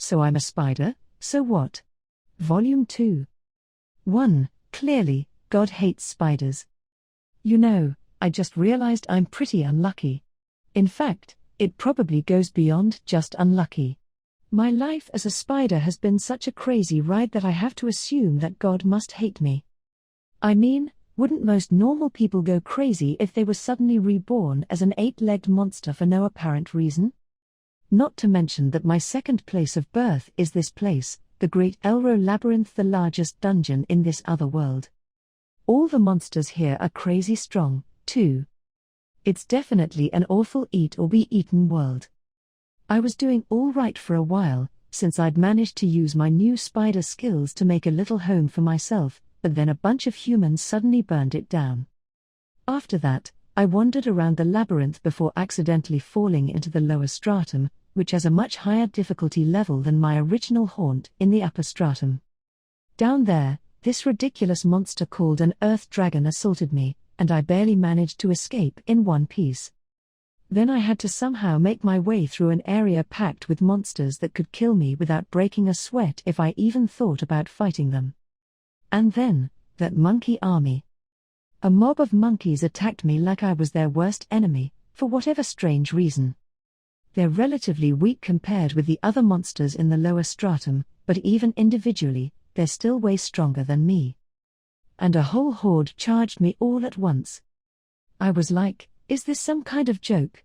So I'm a spider, so what? Volume 2. 1. Clearly, God hates spiders. You know, I just realized I'm pretty unlucky. In fact, it probably goes beyond just unlucky. My life as a spider has been such a crazy ride that I have to assume that God must hate me. I mean, wouldn't most normal people go crazy if they were suddenly reborn as an 8-legged monster for no apparent reason? Not to mention that my second place of birth is this place, the Great Elro Labyrinth, the largest dungeon in this other world. All the monsters here are crazy strong, too. It's definitely an awful eat or be eaten world. I was doing all right for a while, since I'd managed to use my new spider skills to make a little home for myself, but then a bunch of humans suddenly burned it down. After that, I wandered around the labyrinth before accidentally falling into the lower stratum, which has a much higher difficulty level than my original haunt in the upper stratum. Down there, this ridiculous monster called an earth dragon assaulted me, and I barely managed to escape in one piece. Then I had to somehow make my way through an area packed with monsters that could kill me without breaking a sweat if I even thought about fighting them. And then, that monkey army. A mob of monkeys attacked me like I was their worst enemy, for whatever strange reason. They're relatively weak compared with the other monsters in the lower stratum, but even individually, they're still way stronger than me. And a whole horde charged me all at once. I was like, is this some kind of joke?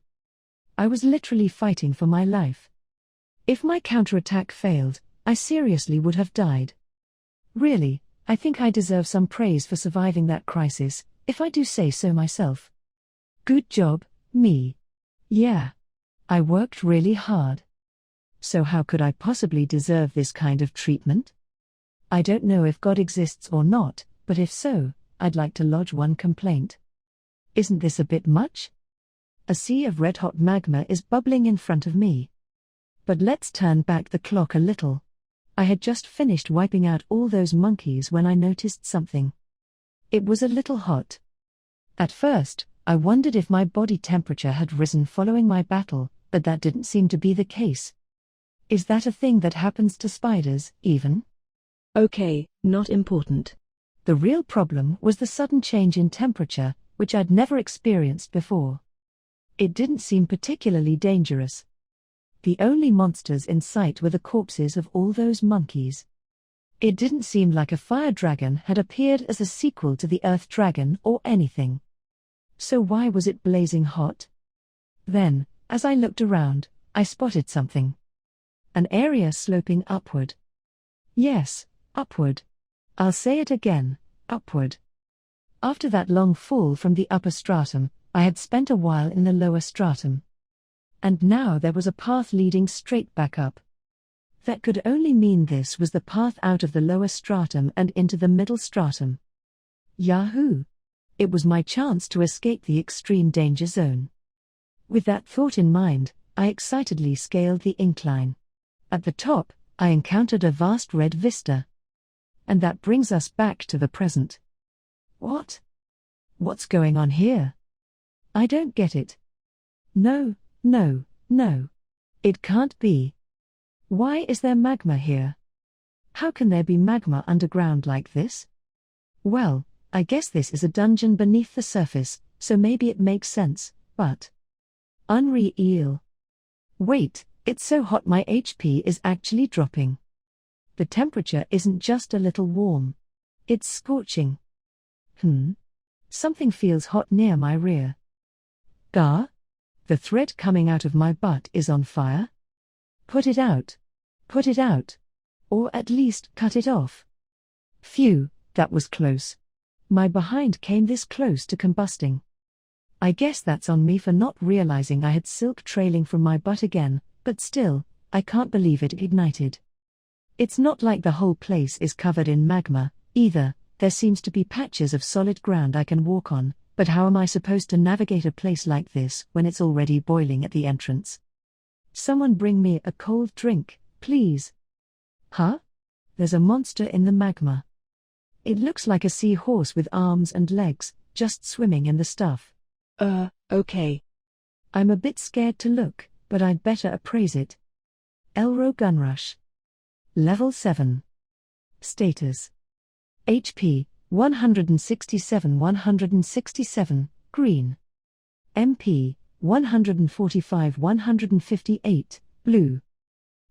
I was literally fighting for my life. If my counterattack failed, I seriously would have died. Really, I think I deserve some praise for surviving that crisis, if I do say so myself. Good job, me. Yeah. I worked really hard. So how could I possibly deserve this kind of treatment? I don't know if God exists or not, but if so, I'd like to lodge one complaint. Isn't this a bit much? A sea of red-hot magma is bubbling in front of me. But let's turn back the clock a little. I had just finished wiping out all those monkeys when I noticed something. It was a little hot. At first, I wondered if my body temperature had risen following my battle, but that didn't seem to be the case. Is that a thing that happens to spiders, even? Okay, not important. The real problem was the sudden change in temperature, which I'd never experienced before. It didn't seem particularly dangerous. The only monsters in sight were the corpses of all those monkeys. It didn't seem like a fire dragon had appeared as a sequel to the earth dragon or anything. So why was it blazing hot? Then, as I looked around, I spotted something. An area sloping upward. Yes, upward. I'll say it again, upward. After that long fall from the upper stratum, I had spent a while in the lower stratum. And now there was a path leading straight back up. That could only mean this was the path out of the lower stratum and into the middle stratum. Yahoo! It was my chance to escape the extreme danger zone. With that thought in mind, I excitedly scaled the incline. At the top, I encountered a vast red vista. And that brings us back to the present. What? What's going on here? I don't get it. No. It can't be. Why is there magma here? How can there be magma underground like this? Well, I guess this is a dungeon beneath the surface, so maybe it makes sense, but... Unreal. Wait, it's so hot my HP is actually dropping. The temperature isn't just a little warm. It's scorching. Something feels hot near my rear. Gah? The thread coming out of my butt is on fire? Put it out. Put it out. Or at least cut it off. Phew, that was close. My behind came this close to combusting. I guess that's on me for not realizing I had silk trailing from my butt again, but still, I can't believe it ignited. It's not like the whole place is covered in magma, either. There seems to be patches of solid ground I can walk on, but how am I supposed to navigate a place like this when it's already boiling at the entrance? Someone bring me a cold drink, please. Huh? There's a monster in the magma. It looks like a seahorse with arms and legs, just swimming in the stuff. Okay. I'm a bit scared to look, but I'd better appraise it. Elro Gunrush. Level 7. Status. HP, 167 green. MP, 145 blue.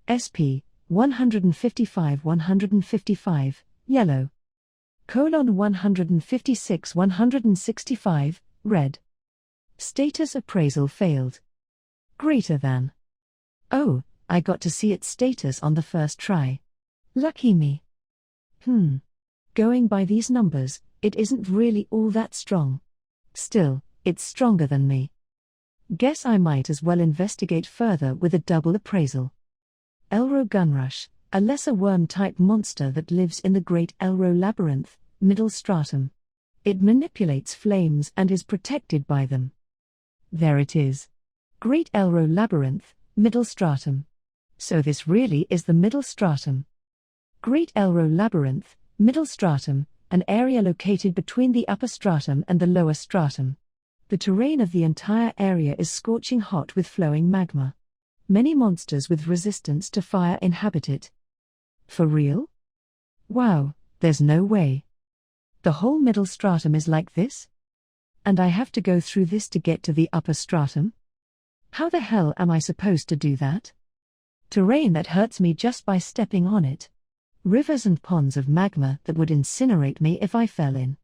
SP, 155 yellow. 156 red. Status appraisal failed. Greater than. Oh, I got to see its status on the first try. Lucky me. Going by these numbers, it isn't really all that strong. Still, it's stronger than me. Guess I might as well investigate further with a double appraisal. Elro Gunrush, a lesser worm-type monster that lives in the Great Elro Labyrinth, middle stratum. It manipulates flames and is protected by them. There it is. Great Elro Labyrinth, middle stratum. So this really is the middle stratum. Great Elro Labyrinth, middle stratum, an area located between the upper stratum and the lower stratum. The terrain of the entire area is scorching hot with flowing magma. Many monsters with resistance to fire inhabit it. For real? Wow, there's no way. The whole middle stratum is like this? And I have to go through this to get to the upper stratum? How the hell am I supposed to do that? Terrain that hurts me just by stepping on it. Rivers and ponds of magma that would incinerate me if I fell in.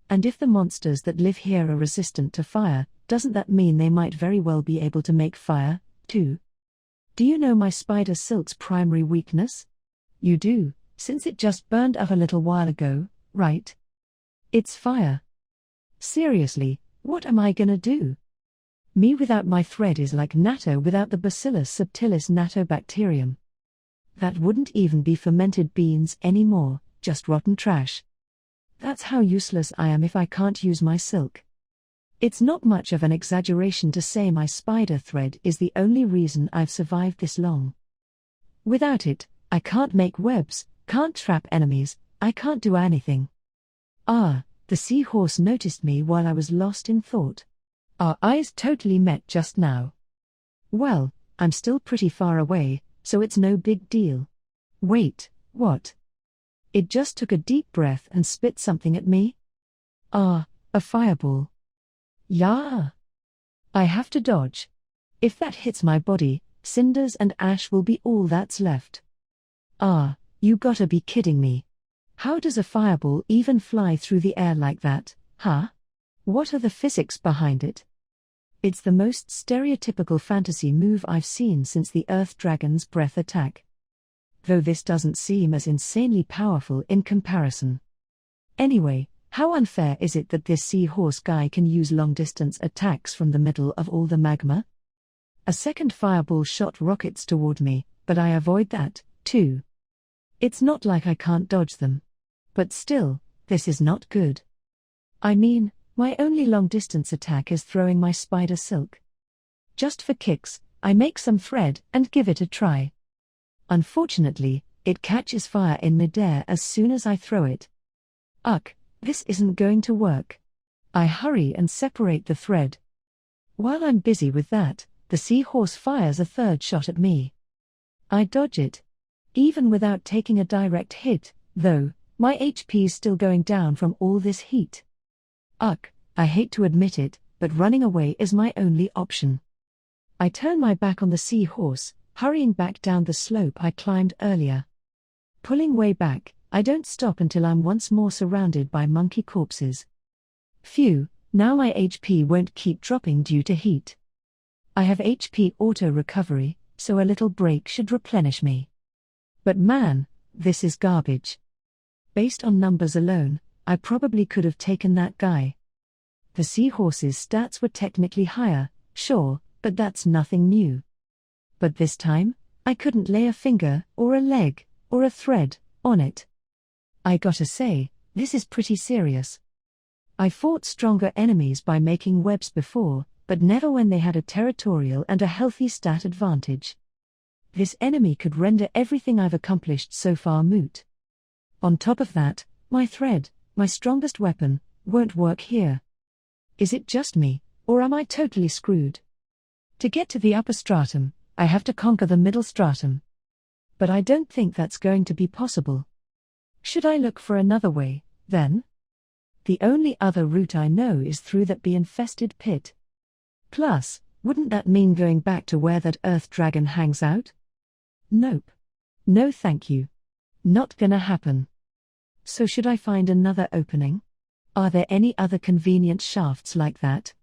And if the monsters that live here are resistant to fire, doesn't that mean they might very well be able to make fire, too? Do you know my spider silk's primary weakness? You do, since it just burned up a little while ago, right? It's fire. Seriously, what am I gonna do? Me without my thread is like natto without the Bacillus subtilis nattobacterium. That wouldn't even be fermented beans anymore, just rotten trash. That's how useless I am if I can't use my silk. It's not much of an exaggeration to say my spider thread is the only reason I've survived this long. Without it, I can't make webs, can't trap enemies, I can't do anything. The seahorse noticed me while I was lost in thought. Our eyes totally met just now. Well, I'm still pretty far away, so it's no big deal. Wait, what? It just took a deep breath and spit something at me? A fireball. Yeah. I have to dodge. If that hits my body, cinders and ash will be all that's left. You gotta be kidding me. How does a fireball even fly through the air like that, huh? What are the physics behind it? It's the most stereotypical fantasy move I've seen since the Earth Dragon's breath attack. Though this doesn't seem as insanely powerful in comparison. Anyway, how unfair is it that this seahorse guy can use long-distance attacks from the middle of all the magma? A second fireball shot rockets toward me, but I avoid that, too. It's not like I can't dodge them. But still, this is not good. I mean, my only long-distance attack is throwing my spider silk. Just for kicks, I make some thread and give it a try. Unfortunately, it catches fire in midair as soon as I throw it. This isn't going to work. I hurry and separate the thread. While I'm busy with that, the seahorse fires a third shot at me. I dodge it. Even without taking a direct hit, though, my HP's still going down from all this heat. I hate to admit it, but running away is my only option. I turn my back on the seahorse, hurrying back down the slope I climbed earlier. Pulling way back, I don't stop until I'm once more surrounded by monkey corpses. Phew, now my HP won't keep dropping due to heat. I have HP auto-recovery, so a little break should replenish me. But man, this is garbage. Based on numbers alone, I probably could have taken that guy. The seahorse's stats were technically higher, sure, but that's nothing new. But this time, I couldn't lay a finger, or a leg, or a thread, on it. I gotta say, this is pretty serious. I fought stronger enemies by making webs before, but never when they had a territorial and a healthy stat advantage. This enemy could render everything I've accomplished so far moot. On top of that, my thread, my strongest weapon, won't work here. Is it just me, or am I totally screwed? To get to the upper stratum, I have to conquer the middle stratum. But I don't think that's going to be possible. Should I look for another way, then? The only other route I know is through that bee-infested pit. Plus, wouldn't that mean going back to where that earth dragon hangs out? Nope. No thank you. Not gonna happen. So should I find another opening? Are there any other convenient shafts like that?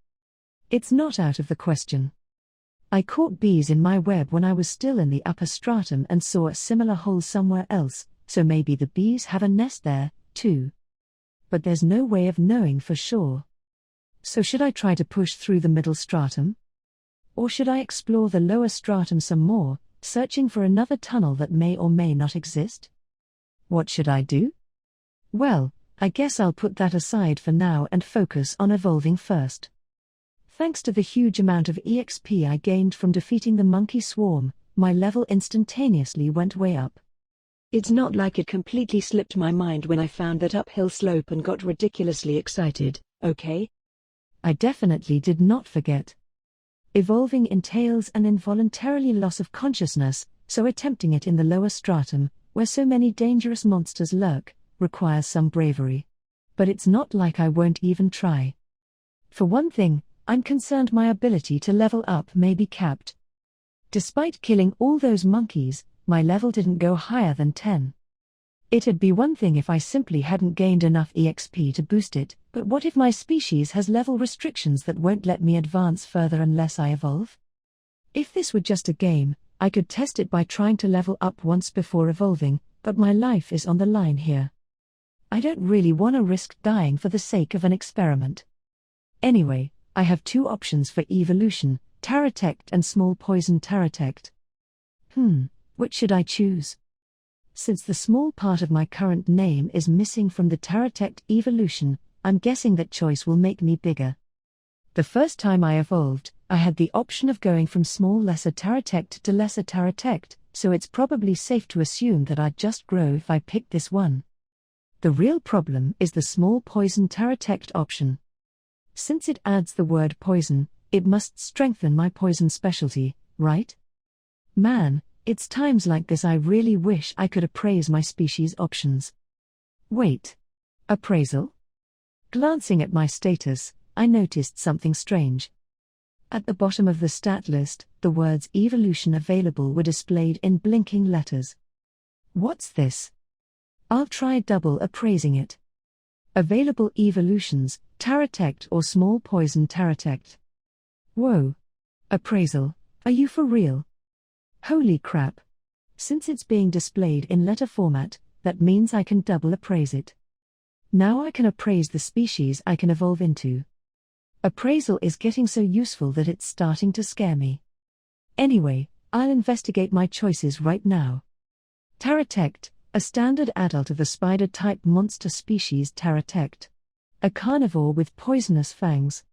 It's not out of the question. I caught bees in my web when I was still in the upper stratum and saw a similar hole somewhere else, so maybe the bees have a nest there, too. But there's no way of knowing for sure. So should I try to push through the middle stratum? Or should I explore the lower stratum some more, searching for another tunnel that may or may not exist? What should I do? Well, I guess I'll put that aside for now and focus on evolving first. Thanks to the huge amount of EXP I gained from defeating the monkey swarm, my level instantaneously went way up. It's not like it completely slipped my mind when I found that uphill slope and got ridiculously excited, okay? I definitely did not forget. Evolving entails an involuntarily loss of consciousness, so attempting it in the lower stratum, where so many dangerous monsters lurk, requires some bravery. But it's not like I won't even try. For one thing, I'm concerned my ability to level up may be capped. Despite killing all those monkeys, my level didn't go higher than 10. It'd be one thing if I simply hadn't gained enough EXP to boost it, but what if my species has level restrictions that won't let me advance further unless I evolve? If this were just a game, I could test it by trying to level up once before evolving, but my life is on the line here. I don't really want to risk dying for the sake of an experiment. Anyway, I have two options for evolution, Taratect and small poison Taratect. Which should I choose? Since the small part of my current name is missing from the Taratect evolution, I'm guessing that choice will make me bigger. The first time I evolved, I had the option of going from small lesser Taratect to lesser Taratect, so it's probably safe to assume that I'd just grow if I picked this one. The real problem is the small poison Taratect option. Since it adds the word poison, it must strengthen my poison specialty, right? Man, it's times like this I really wish I could appraise my species options. Wait. Appraisal? Glancing at my status, I noticed something strange. At the bottom of the stat list, the words evolution available were displayed in blinking letters. What's this? I'll try double appraising it. Available evolutions, Taratect or small poison Taratect. Whoa. Appraisal, are you for real? Holy crap. Since it's being displayed in letter format, that means I can double appraise it. Now I can appraise the species I can evolve into. Appraisal is getting so useful that it's starting to scare me. Anyway, I'll investigate my choices right now. Taratect, a standard adult of the spider-type monster species Taratect. A carnivore with poisonous fangs.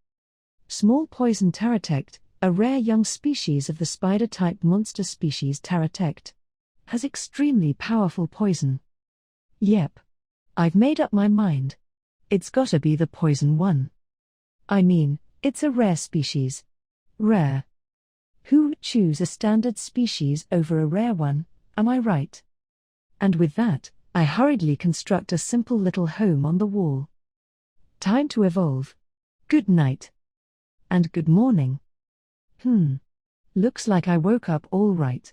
Small poison Taratect, a rare young species of the spider-type monster species Taratect. Has extremely powerful poison. Yep. I've made up my mind. It's gotta be the poison one. I mean, it's a rare species. Rare. Who would choose a standard species over a rare one, am I right? And with that, I hurriedly construct a simple little home on the wall. Time to evolve. Good night. And good morning. Looks like I woke up all right.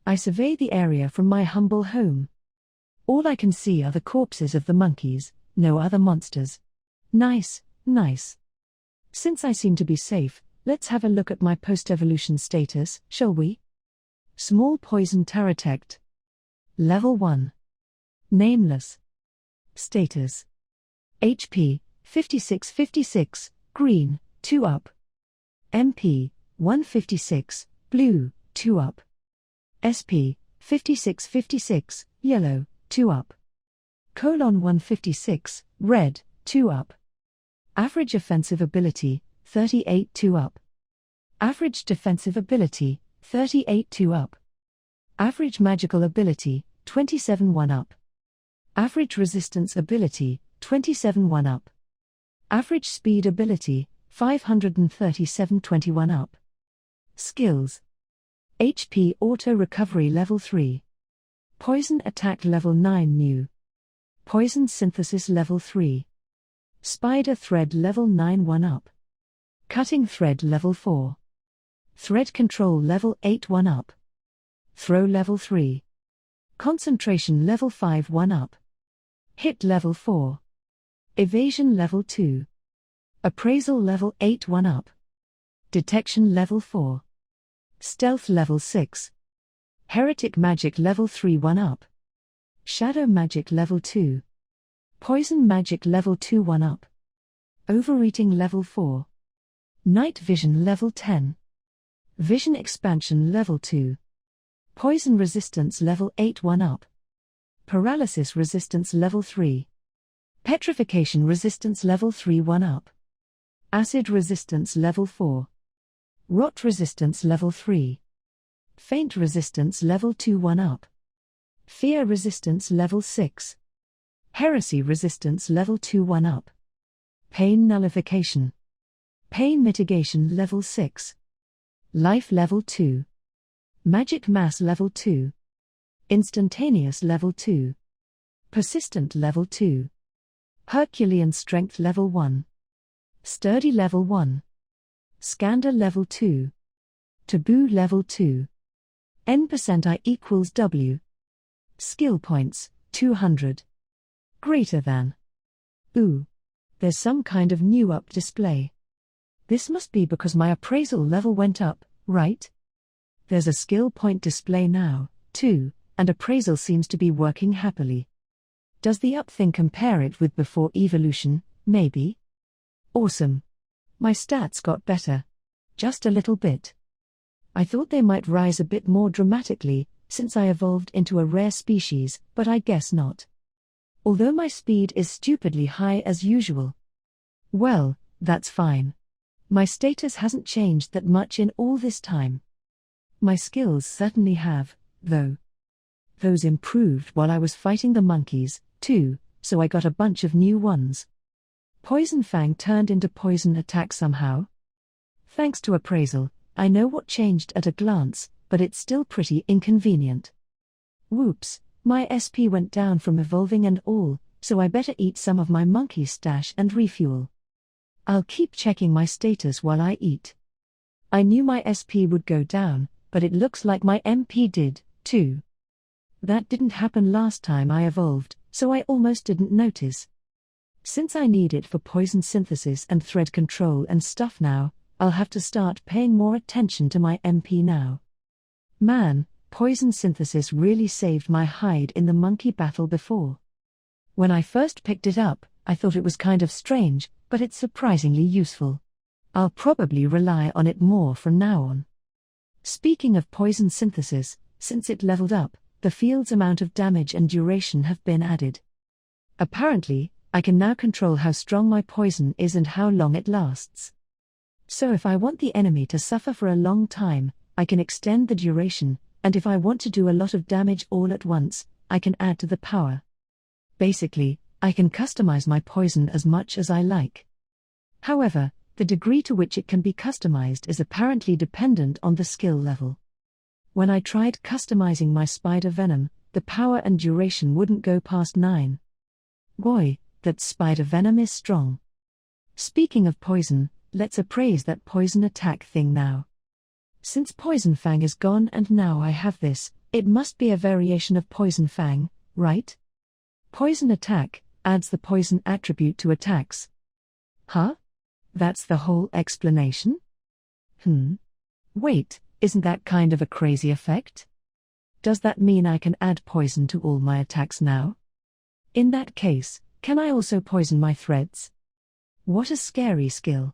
I survey the area from my humble home. All I can see are the corpses of the monkeys, no other monsters. Nice, nice. Since I seem to be safe, let's have a look at my post-evolution status, shall we? Small poison Taratect. Level 1. Nameless. Status. HP, 5656, green, 2 up. MP, 156, blue, 2 up. SP, 5656, yellow, 2 up. 156, red, 2 up. Average offensive ability, 38 2 up. Average defensive ability, 38 2 up. Average magical ability, 27 1 up. Average resistance ability, 27 1 up. Average speed ability, 537 21 up. Skills. HP Auto Recovery Level 3. Poison attack level 9 new. Poison synthesis level 3. Spider thread level 9 1 up. Cutting thread level 4. Thread control level 8 1 up. Throw level 3. Concentration level 5 1 up. Hit level 4. Evasion level 2. Appraisal level 8 1 up. Detection level 4. Stealth level 6. Heretic magic level 3 1 up. Shadow magic level 2. Poison magic level 2 1 up. Overeating level 4. Night vision level 10. Vision expansion level 2. Poison resistance level 8 1 up. Paralysis resistance level 3. Petrification resistance level 3 1 up. Acid resistance level 4. Rot resistance level 3. Faint resistance level 2 1 up. Fear resistance level 6. Heresy resistance level 2 1 up. Pain nullification. Pain mitigation level 6. Life level 2. Magic mass level 2. Instantaneous level 2. Persistent level 2. Herculean strength level 1. Sturdy level 1. Scander level 2. Taboo level 2. N% I equals W. Skill points, 200. Greater than. Ooh. There's some kind of new up display. This must be because my appraisal level went up, right? There's a skill point display now, too, and appraisal seems to be working happily. Does the up thing compare it with before evolution, maybe? Awesome. My stats got better. Just a little bit. I thought they might rise a bit more dramatically, since I evolved into a rare species, but I guess not. Although my speed is stupidly high as usual. Well, that's fine. My status hasn't changed that much in all this time. My skills certainly have, though. Those improved while I was fighting the monkeys, too, so I got a bunch of new ones. Poison Fang turned into poison attack somehow. Thanks to appraisal, I know what changed at a glance, but it's still pretty inconvenient. Whoops, my SP went down from evolving and all, so I better eat some of my monkey stash and refuel. I'll keep checking my status while I eat. I knew my SP would go down, but it looks like my MP did, too. That didn't happen last time I evolved, so I almost didn't notice. Since I need it for poison synthesis and thread control and stuff now, I'll have to start paying more attention to my MP now. Man, poison synthesis really saved my hide in the monkey battle before. When I first picked it up, I thought it was kind of strange, but it's surprisingly useful. I'll probably rely on it more from now on. Speaking of poison synthesis, since it leveled up, the field's amount of damage and duration have been added. Apparently, I can now control how strong my poison is and how long it lasts. So if I want the enemy to suffer for a long time, I can extend the duration, and if I want to do a lot of damage all at once, I can add to the power. Basically, I can customize my poison as much as I like. However, the degree to which it can be customized is apparently dependent on the skill level. When I tried customizing my spider venom, the power and duration wouldn't go past 9. Boy, that spider venom is strong. Speaking of poison, let's appraise that poison attack thing now. Since Poison Fang is gone and now I have this, it must be a variation of Poison Fang, right? Poison attack adds the poison attribute to attacks. Huh? That's the whole explanation? Wait, isn't that kind of a crazy effect? Does that mean I can add poison to all my attacks now? In that case, can I also poison my threads? What a scary skill.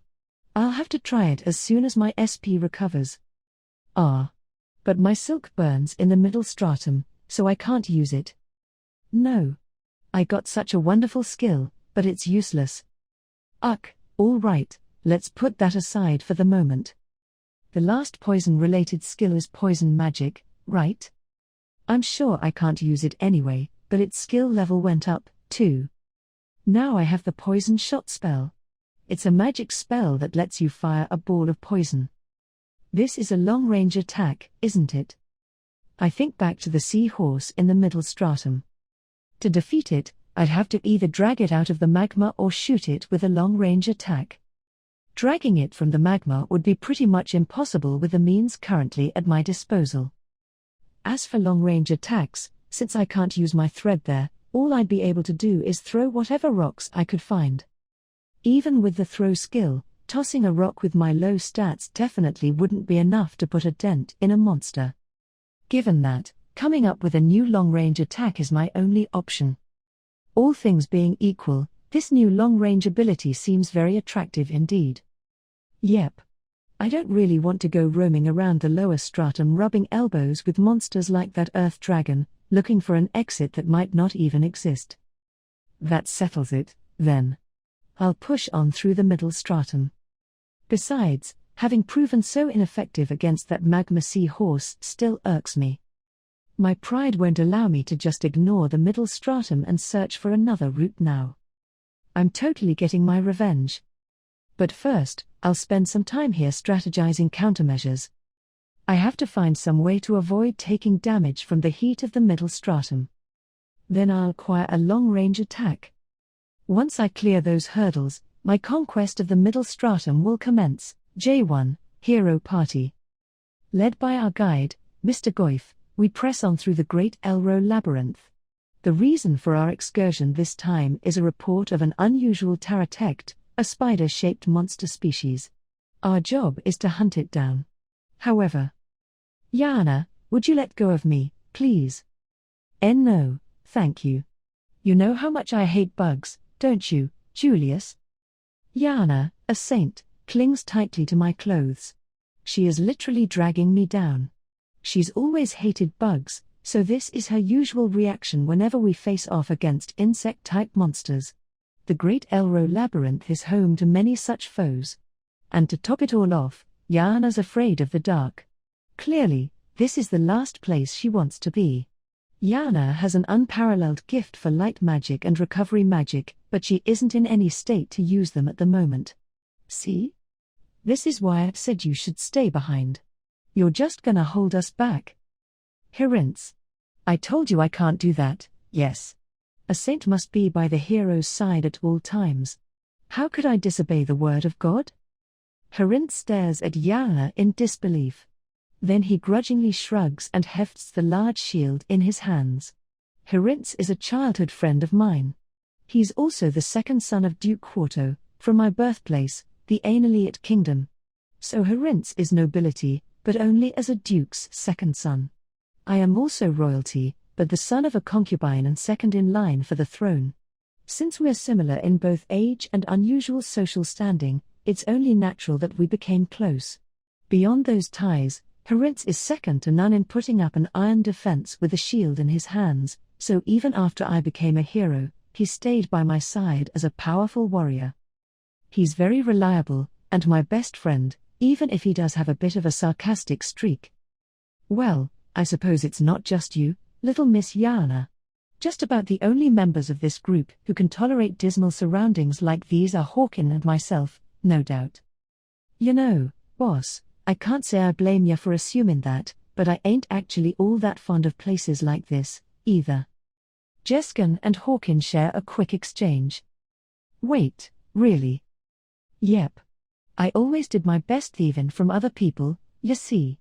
I'll have to try it as soon as my SP recovers. But my silk burns in the middle stratum, so I can't use it. No. I got such a wonderful skill, but it's useless. All right, let's put that aside for the moment. The last poison-related skill is poison magic, right? I'm sure I can't use it anyway, but its skill level went up, too. Now I have the poison shot spell. It's a magic spell that lets you fire a ball of poison. This is a long-range attack, isn't it? I think back to the seahorse in the middle stratum. To defeat it, I'd have to either drag it out of the magma or shoot it with a long-range attack. Dragging it from the magma would be pretty much impossible with the means currently at my disposal. As for long-range attacks, since I can't use my thread there, all I'd be able to do is throw whatever rocks I could find. Even with the throw skill, tossing a rock with my low stats definitely wouldn't be enough to put a dent in a monster. Given that, coming up with a new long-range attack is my only option. All things being equal, this new long-range ability seems very attractive indeed. Yep. I don't really want to go roaming around the lower stratum rubbing elbows with monsters like that earth dragon, looking for an exit that might not even exist. That settles it, then. I'll push on through the middle stratum. Besides, having proven so ineffective against that magma seahorse still irks me. My pride won't allow me to just ignore the middle stratum and search for another route now. I'm totally getting my revenge. But first, I'll spend some time here strategizing countermeasures. I have to find some way to avoid taking damage from the heat of the middle stratum. Then I'll acquire a long-range attack. Once I clear those hurdles, my conquest of the middle stratum will commence. J1, Hero Party. Led by our guide, Mr. Goif, we press on through the Great Elro Labyrinth. The reason for our excursion this time is a report of an unusual Taratect, a spider-shaped monster species. Our job is to hunt it down. However, Yana, would you let go of me, please? No, thank you. You know how much I hate bugs, don't you, Julius? Yana, a saint, clings tightly to my clothes. She is literally dragging me down. She's always hated bugs, so this is her usual reaction whenever we face off against insect-type monsters. The Great Elro Labyrinth is home to many such foes. And to top it all off, Yana's afraid of the dark. Clearly, this is the last place she wants to be. Yana has an unparalleled gift for light magic and recovery magic, but she isn't in any state to use them at the moment. See? This is why I said you should stay behind. You're just gonna hold us back. Hirints. I told you I can't do that, yes. A saint must be by the hero's side at all times. How could I disobey the word of God? Hirints stares at Yana in disbelief. Then he grudgingly shrugs and hefts the large shield in his hands. Hirints is a childhood friend of mine. He's also the second son of Duke Quarto, from my birthplace, the Ainoliate Kingdom. So Hirints is nobility, but only as a duke's second son. I am also royalty, but the son of a concubine and second in line for the throne. Since we're similar in both age and unusual social standing, it's only natural that we became close. Beyond those ties, Hirints is second to none in putting up an iron defense with a shield in his hands, so even after I became a hero, he stayed by my side as a powerful warrior. He's very reliable, and my best friend, even if he does have a bit of a sarcastic streak. Well, I suppose it's not just you, little Miss Yana. Just about the only members of this group who can tolerate dismal surroundings like these are Hawkin and myself, no doubt. You know, boss, I can't say I blame ya for assuming that, but I ain't actually all that fond of places like this, either. Jeskan and Hawkin share a quick exchange. Wait, really? Yep. I always did my best thieving from other people, you see.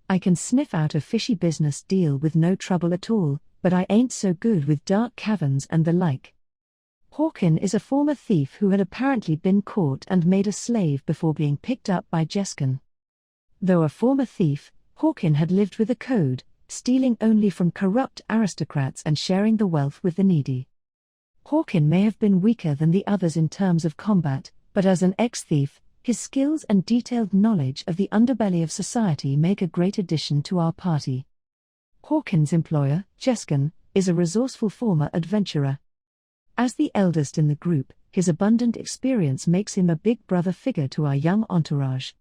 I can sniff out a fishy business deal with no trouble at all, but I ain't so good with dark caverns and the like. Hawkin is a former thief who had apparently been caught and made a slave before being picked up by Jeskan. Though a former thief, Hawkin had lived with a code, stealing only from corrupt aristocrats and sharing the wealth with the needy. Hawkin may have been weaker than the others in terms of combat, but as an ex-thief, his skills and detailed knowledge of the underbelly of society make a great addition to our party. Hawkin's employer, Jeskan, is a resourceful former adventurer. As the eldest in the group, his abundant experience makes him a big brother figure to our young entourage.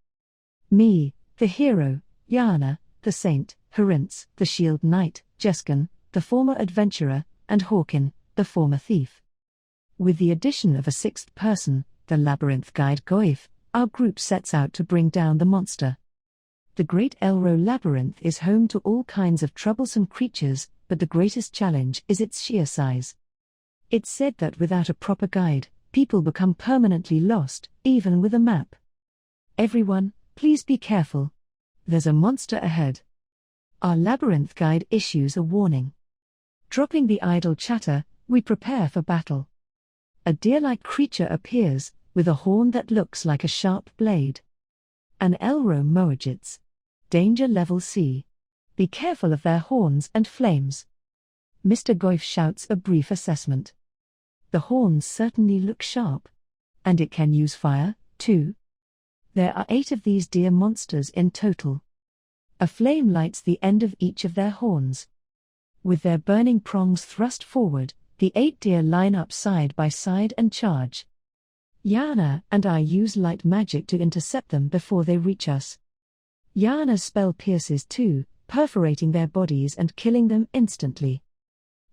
Me, the hero, Yana, the saint, Hirints, the shield knight, Jeskan, the former adventurer, and Hawkin, the former thief. With the addition of a sixth person, the labyrinth guide Goif, our group sets out to bring down the monster. The Great Elro Labyrinth is home to all kinds of troublesome creatures, but the greatest challenge is its sheer size. It's said that without a proper guide, people become permanently lost, even with a map. Everyone, please be careful. There's a monster ahead. Our labyrinth guide issues a warning. Dropping the idle chatter, we prepare for battle. A deer-like creature appears, with a horn that looks like a sharp blade. An Elro Moajits. Danger level C. Be careful of their horns and flames. Mr. Goif shouts a brief assessment. The horns certainly look sharp. And it can use fire, too. There are 8 of these deer monsters in total. A flame lights the end of each of their horns. With their burning prongs thrust forward, the 8 deer line up side by side and charge. Yana and I use light magic to intercept them before they reach us. Yana's spell pierces too, perforating their bodies and killing them instantly.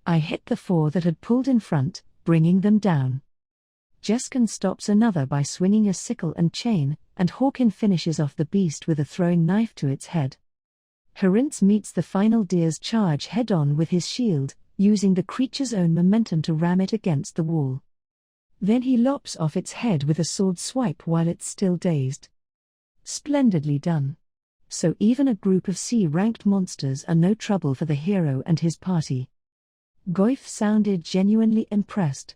I hit the 4 that had pulled in front, bringing them down. Jeskin stops another by swinging a sickle and chain, and Hawkin finishes off the beast with a throwing knife to its head. Herince meets the final deer's charge head-on with his shield, using the creature's own momentum to ram it against the wall. Then he lops off its head with a sword swipe while it's still dazed. Splendidly done. So even a group of C-ranked monsters are no trouble for the hero and his party. Goif sounded genuinely impressed.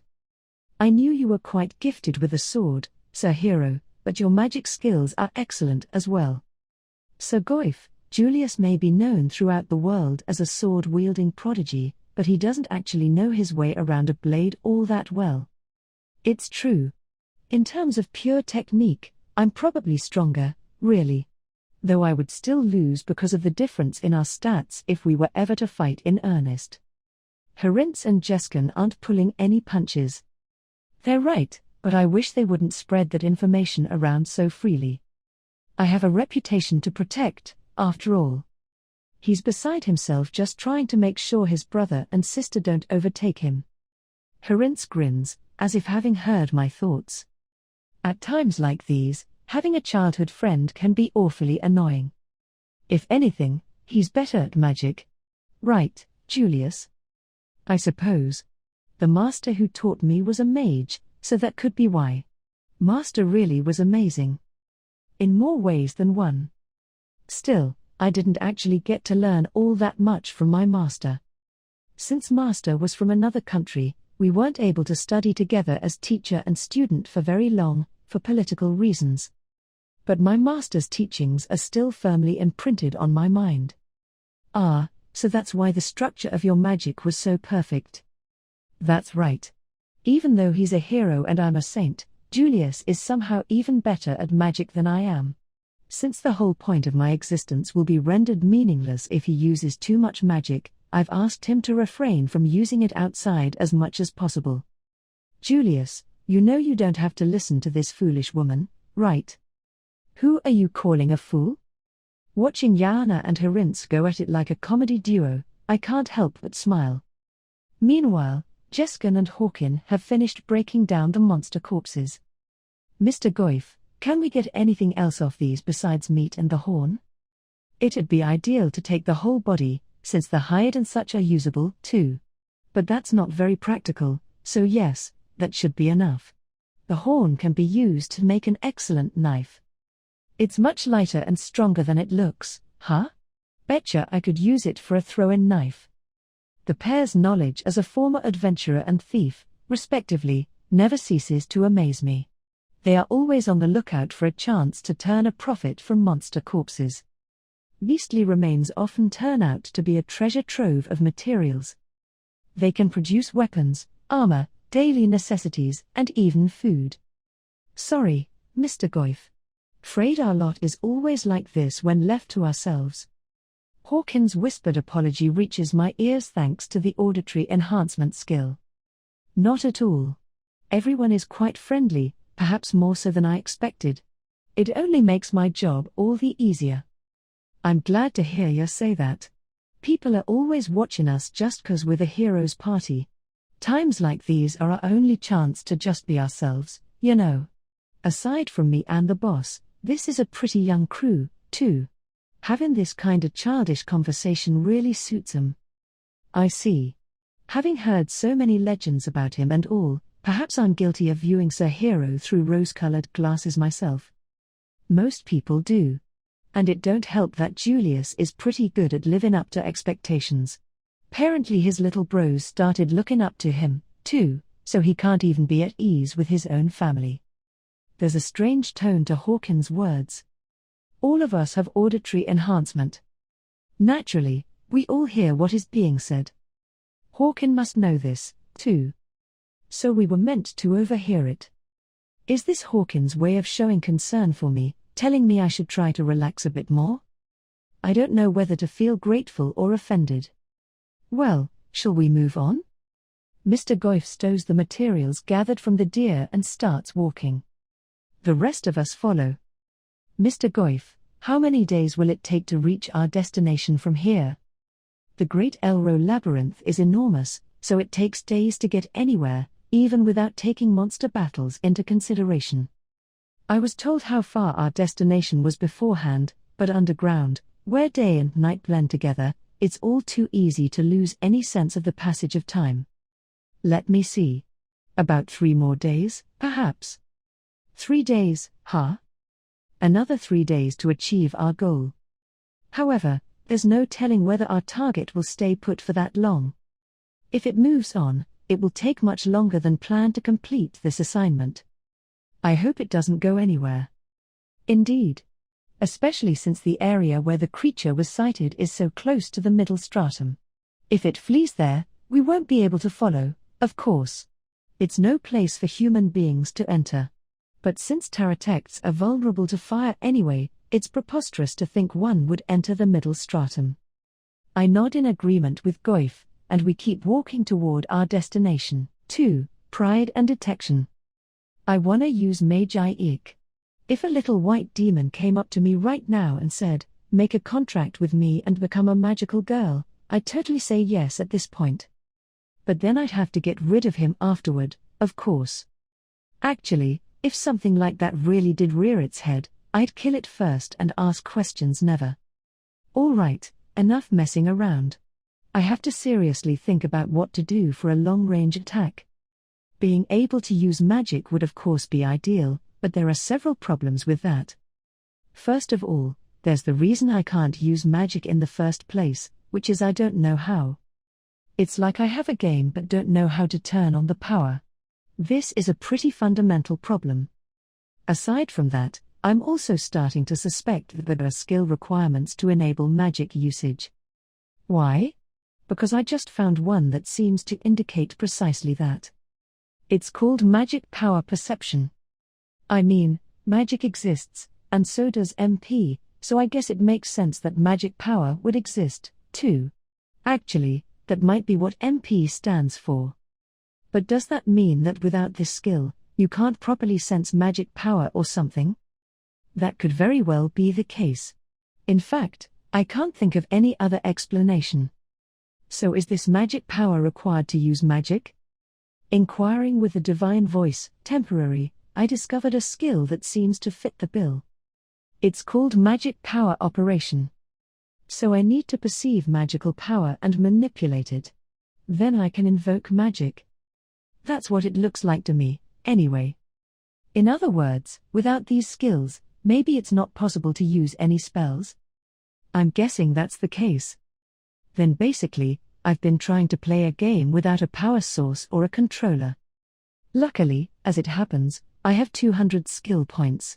I knew you were quite gifted with a sword, Sir Hero, but your magic skills are excellent as well. Sir Goif, Julius may be known throughout the world as a sword-wielding prodigy, but he doesn't actually know his way around a blade all that well. It's true. In terms of pure technique, I'm probably stronger, really. Though I would still lose because of the difference in our stats if we were ever to fight in earnest. Herince and Jeskin aren't pulling any punches. They're right, but I wish they wouldn't spread that information around so freely. I have a reputation to protect, after all. He's beside himself just trying to make sure his brother and sister don't overtake him. Herince grins, as if having heard my thoughts. At times like these, having a childhood friend can be awfully annoying. If anything, he's better at magic. Right, Julius? I suppose. The master who taught me was a mage, so that could be why. Master really was amazing. In more ways than one. Still, I didn't actually get to learn all that much from my master. Since master was from another country, we weren't able to study together as teacher and student for very long, for political reasons. But my master's teachings are still firmly imprinted on my mind. Ah, so that's why the structure of your magic was so perfect. That's right. Even though he's a hero and I'm a saint, Julius is somehow even better at magic than I am. Since the whole point of my existence will be rendered meaningless if he uses too much magic, I've asked him to refrain from using it outside as much as possible. Julius, you know you don't have to listen to this foolish woman, right? Who are you calling a fool? Watching Yana and Herince go at it like a comedy duo, I can't help but smile. Meanwhile, Jeskin and Hawkin have finished breaking down the monster corpses. Mr. Goif, can we get anything else off these besides meat and the horn? It'd be ideal to take the whole body, since the hide and such are usable, too. But that's not very practical, so yes, that should be enough. The horn can be used to make an excellent knife. It's much lighter and stronger than it looks, huh? Betcha I could use it for a throw-in knife. The pair's knowledge as a former adventurer and thief, respectively, never ceases to amaze me. They are always on the lookout for a chance to turn a profit from monster corpses. Beastly remains often turn out to be a treasure trove of materials. They can produce weapons, armor, daily necessities, and even food. Sorry, Mr. Goif. Afraid our lot is always like this when left to ourselves. Hawkins' whispered apology reaches my ears thanks to the auditory enhancement skill. Not at all. Everyone is quite friendly, perhaps more so than I expected. It only makes my job all the easier. I'm glad to hear you say that. People are always watching us just 'cause we're the hero's party. Times like these are our only chance to just be ourselves, you know. Aside from me and the boss, this is a pretty young crew, too. Having this kinda childish conversation really suits him. I see. Having heard so many legends about him and all, perhaps I'm guilty of viewing Sir Hero through rose-colored glasses myself. Most people do. And it don't help that Julius is pretty good at living up to expectations. Apparently his little bros started looking up to him, too, so he can't even be at ease with his own family. There's a strange tone to Hawkins' words. All of us have auditory enhancement. Naturally, we all hear what is being said. Hawkins must know this, too. So we were meant to overhear it. Is this Hawkins' way of showing concern for me, telling me I should try to relax a bit more? I don't know whether to feel grateful or offended. Well, shall we move on? Mr. Goyf stows the materials gathered from the deer and starts walking. The rest of us follow. Mr. Goyf, how many days will it take to reach our destination from here? The Great Elro Labyrinth is enormous, so it takes days to get anywhere, even without taking monster battles into consideration. I was told how far our destination was beforehand, but underground, where day and night blend together, it's all too easy to lose any sense of the passage of time. Let me see. About 3 more days, perhaps. 3 days, huh? Another 3 days to achieve our goal. However, there's no telling whether our target will stay put for that long. If it moves on, it will take much longer than planned to complete this assignment. I hope it doesn't go anywhere. Indeed. Especially since the area where the creature was sighted is so close to the middle stratum. If it flees there, we won't be able to follow, of course. It's no place for human beings to enter. But since Taratects are vulnerable to fire anyway, it's preposterous to think one would enter the middle stratum. I nod in agreement with Goyf, and we keep walking toward our destination. 2. Pride and Detection. I wanna use Magi Ick. If a little white demon came up to me right now and said, "Make a contract with me and become a magical girl," I'd totally say yes at this point. But then I'd have to get rid of him afterward, of course. Actually, if something like that really did rear its head, I'd kill it first and ask questions never. Alright, enough messing around. I have to seriously think about what to do for a long-range attack. Being able to use magic would of course be ideal, but there are several problems with that. First of all, there's the reason I can't use magic in the first place, which is I don't know how. It's like I have a game but don't know how to turn on the power. This is a pretty fundamental problem. Aside from that, I'm also starting to suspect that there are skill requirements to enable magic usage. Why? Because I just found one that seems to indicate precisely that. It's called Magic Power Perception. I mean, magic exists, and so does MP, so I guess it makes sense that magic power would exist, too. Actually, that might be what MP stands for. But does that mean that without this skill, you can't properly sense magic power or something? That could very well be the case. In fact, I can't think of any other explanation. So is this magic power required to use magic? Inquiring with the divine voice, temporary, I discovered a skill that seems to fit the bill. It's called Magic Power Operation. So I need to perceive magical power and manipulate it. Then I can invoke magic. That's what it looks like to me, anyway. In other words, without these skills, maybe it's not possible to use any spells? I'm guessing that's the case. Then basically, I've been trying to play a game without a power source or a controller. Luckily, as it happens, I have 200 skill points.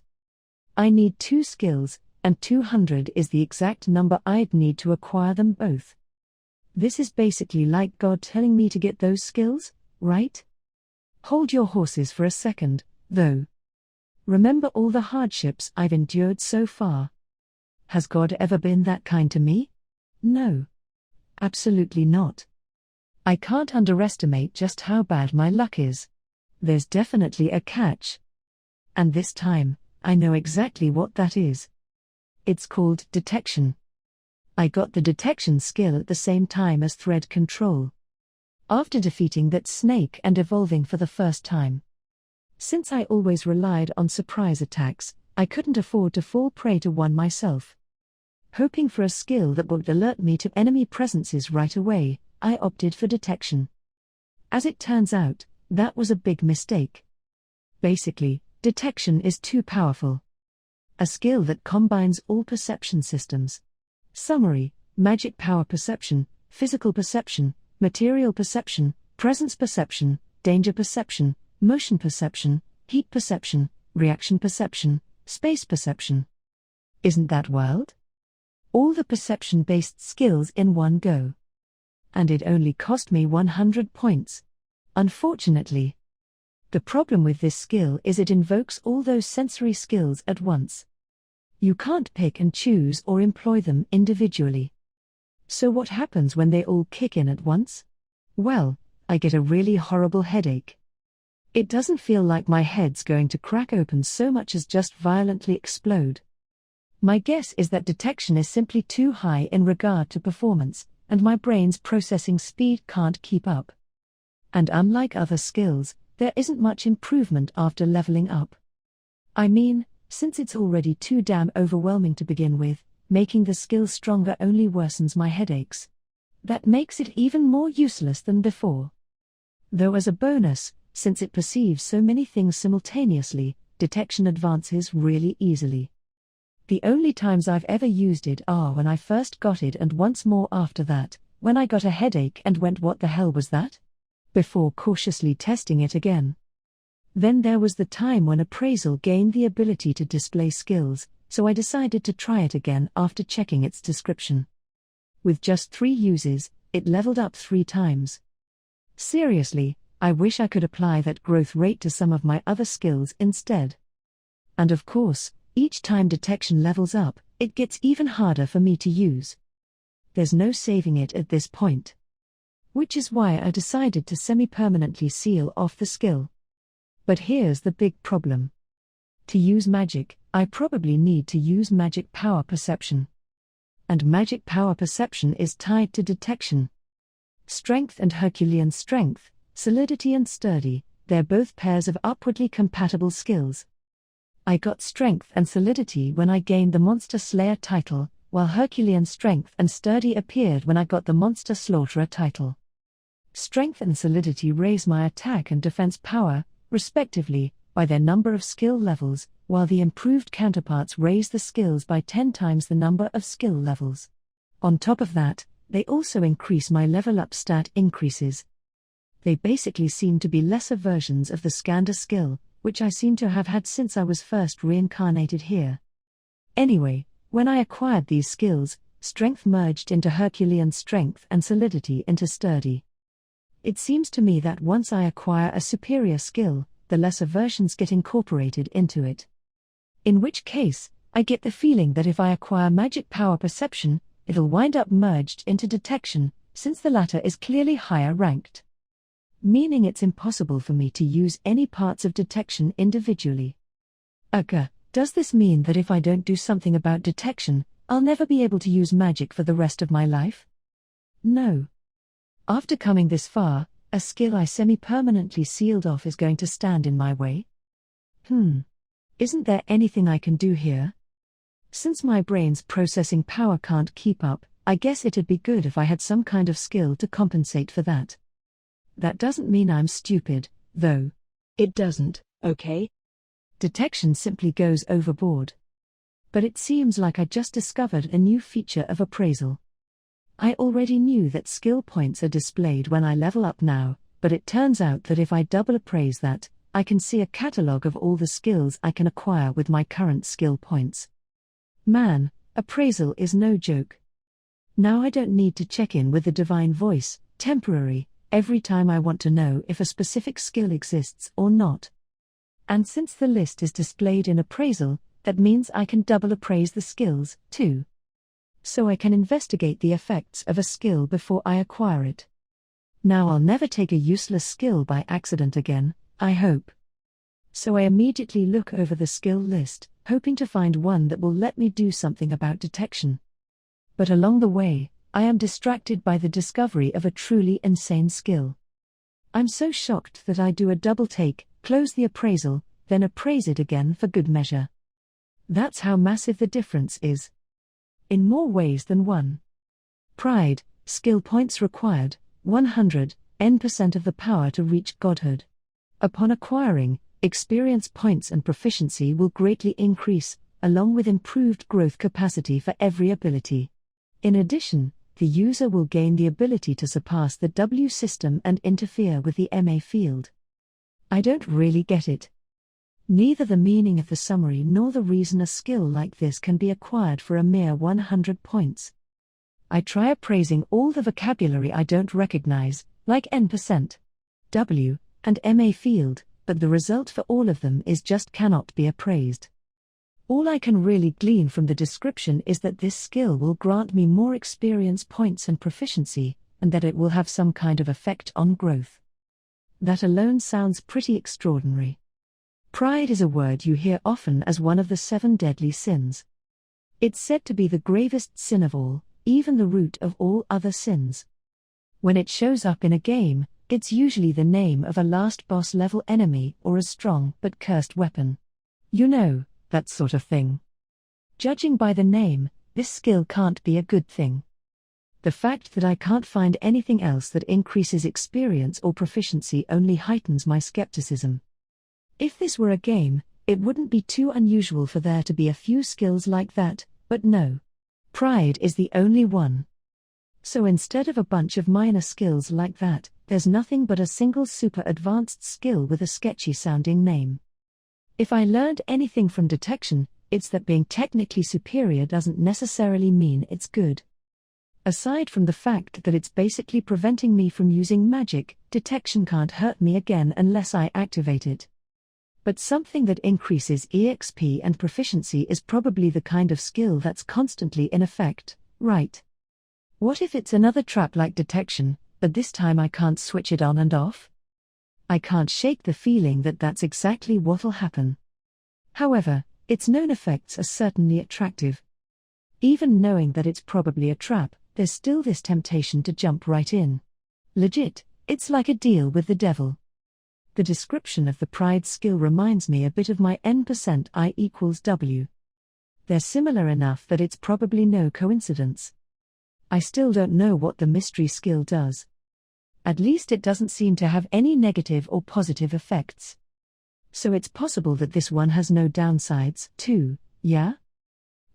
I need 2 skills, and 200 is the exact number I'd need to acquire them both. This is basically like God telling me to get those skills, right? Hold your horses for a second, though. Remember all the hardships I've endured so far. Has God ever been that kind to me? No. Absolutely not. I can't underestimate just how bad my luck is. There's definitely a catch. And this time, I know exactly what that is. It's called detection. I got the detection skill at the same time as thread control. After defeating that snake and evolving for the first time. Since I always relied on surprise attacks, I couldn't afford to fall prey to one myself. Hoping for a skill that would alert me to enemy presences right away, I opted for detection. As it turns out, that was a big mistake. Basically, detection is too powerful. A skill that combines all perception systems. Summary: magic power perception, physical perception, material perception, presence perception, danger perception, motion perception, heat perception, reaction perception, space perception. Isn't that wild? All the perception-based skills in one go. And it only cost me 100 points. Unfortunately. The problem with this skill is it invokes all those sensory skills at once. You can't pick and choose or employ them individually. So what happens when they all kick in at once? Well, I get a really horrible headache. It doesn't feel like my head's going to crack open so much as just violently explode. My guess is that detection is simply too high in regard to performance, and my brain's processing speed can't keep up. And unlike other skills, there isn't much improvement after leveling up. I mean, since it's already too damn overwhelming to begin with, making the skill stronger only worsens my headaches. That makes it even more useless than before. Though as a bonus, since it perceives so many things simultaneously, detection advances really easily. The only times I've ever used it are when I first got it and once more after that, when I got a headache and went "what the hell was that?" before cautiously testing it again. Then there was the time when appraisal gained the ability to display skills, so I decided to try it again after checking its description. With just 3 uses, it leveled up 3 times. Seriously, I wish I could apply that growth rate to some of my other skills instead. And of course, each time detection levels up, it gets even harder for me to use. There's no saving it at this point. Which is why I decided to semi-permanently seal off the skill. But here's the big problem. To use magic, I probably need to use magic power perception. And magic power perception is tied to detection. Strength and Herculean strength, solidity and sturdy, they're both pairs of upwardly compatible skills. I got strength and solidity when I gained the Monster Slayer title, while Herculean strength and sturdy appeared when I got the Monster Slaughterer title. Strength and solidity raise my attack and defense power, respectively, by their number of skill levels, while the improved counterparts raise the skills by 10 times the number of skill levels. On top of that, they also increase my level up stat increases. They basically seem to be lesser versions of the Skander skill, which I seem to have had since I was first reincarnated here. Anyway, when I acquired these skills, strength merged into Herculean strength and solidity into sturdy. It seems to me that once I acquire a superior skill, the lesser versions get incorporated into it. In which case, I get the feeling that if I acquire magic power perception, it'll wind up merged into detection, since the latter is clearly higher ranked. Meaning it's impossible for me to use any parts of detection individually. Does this mean that if I don't do something about detection, I'll never be able to use magic for the rest of my life? No. After coming this far, a skill I semi-permanently sealed off is going to stand in my way? Isn't there anything I can do here? Since my brain's processing power can't keep up, I guess it'd be good if I had some kind of skill to compensate for that. That doesn't mean I'm stupid, though. It doesn't, okay? Detection simply goes overboard. But it seems like I just discovered a new feature of appraisal. I already knew that skill points are displayed when I level up now, but it turns out that if I double appraise that, I can see a catalogue of all the skills I can acquire with my current skill points. Man, appraisal is no joke. Now I don't need to check in with the divine voice, temporary, every time I want to know if a specific skill exists or not. And since the list is displayed in appraisal, that means I can double appraise the skills, too. So I can investigate the effects of a skill before I acquire it. Now I'll never take a useless skill by accident again, I hope. So I immediately look over the skill list, hoping to find one that will let me do something about detection. But along the way, I am distracted by the discovery of a truly insane skill. I'm so shocked that I do a double take, close the appraisal, then appraise it again for good measure. That's how massive the difference is. in more ways than one. Pride, skill points required, 100, N% of the power to reach godhood. Upon acquiring, experience points and proficiency will greatly increase, along with improved growth capacity for every ability. In addition, the user will gain the ability to surpass the W system and interfere with the MA field. I don't really get it. Neither the meaning of the summary nor the reason a skill like this can be acquired for a mere 100 points. I try appraising all the vocabulary I don't recognize, like N%, W, and MA field, but the result for all of them is just cannot be appraised. All I can really glean from the description is that this skill will grant me more experience points and proficiency, and that it will have some kind of effect on growth. That alone sounds pretty extraordinary. Pride is a word you hear often as one of the 7 deadly sins. It's said to be the gravest sin of all, even the root of all other sins. When it shows up in a game, it's usually the name of a last boss level enemy or a strong but cursed weapon. You know, that sort of thing. Judging by the name, this skill can't be a good thing. The fact that I can't find anything else that increases experience or proficiency only heightens my skepticism. If this were a game, it wouldn't be too unusual for there to be a few skills like that, but no. Pride is the only one. So instead of a bunch of minor skills like that, there's nothing but a single super advanced skill with a sketchy sounding name. If I learned anything from detection, it's that being technically superior doesn't necessarily mean it's good. Aside from the fact that it's basically preventing me from using magic, detection can't hurt me again unless I activate it. But something that increases EXP and proficiency is probably the kind of skill that's constantly in effect, right? What if it's another trap like detection, but this time I can't switch it on and off? I can't shake the feeling that that's exactly what'll happen. However, its known effects are certainly attractive. Even knowing that it's probably a trap, there's still this temptation to jump right in. Legit, it's like a deal with the devil. The description of the pride skill reminds me a bit of my N% I equals W. They're similar enough that it's probably no coincidence. I still don't know what the mystery skill does. At least it doesn't seem to have any negative or positive effects. So it's possible that this one has no downsides, too, yeah?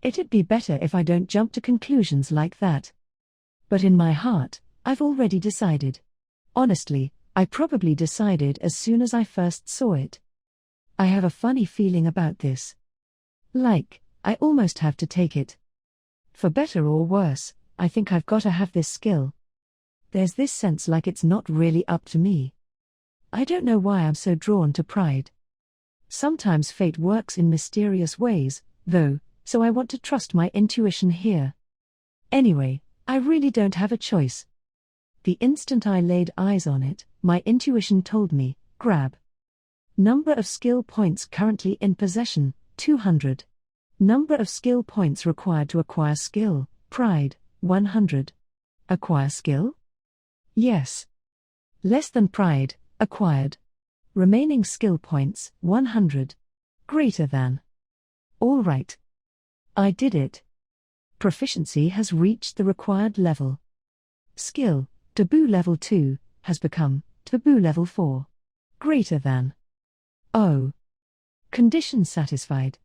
It'd be better if I don't jump to conclusions like that. But in my heart, I've already decided. Honestly, I probably decided as soon as I first saw it. I have a funny feeling about this. Like, I almost have to take it. For better or worse, I think I've got to have this skill. There's this sense like it's not really up to me. I don't know why I'm so drawn to pride. Sometimes fate works in mysterious ways, though, so I want to trust my intuition here. Anyway, I really don't have a choice. The instant I laid eyes on it, my intuition told me, grab. Number of skill points currently in possession, 200. Number of skill points required to acquire skill, pride, 100. Acquire skill? Yes. Less than pride, acquired. Remaining skill points, 100. Greater than. All right. I did it. Proficiency has reached the required level. Skill, taboo level 2, has become taboo level 4. Greater than. Oh. Condition satisfied.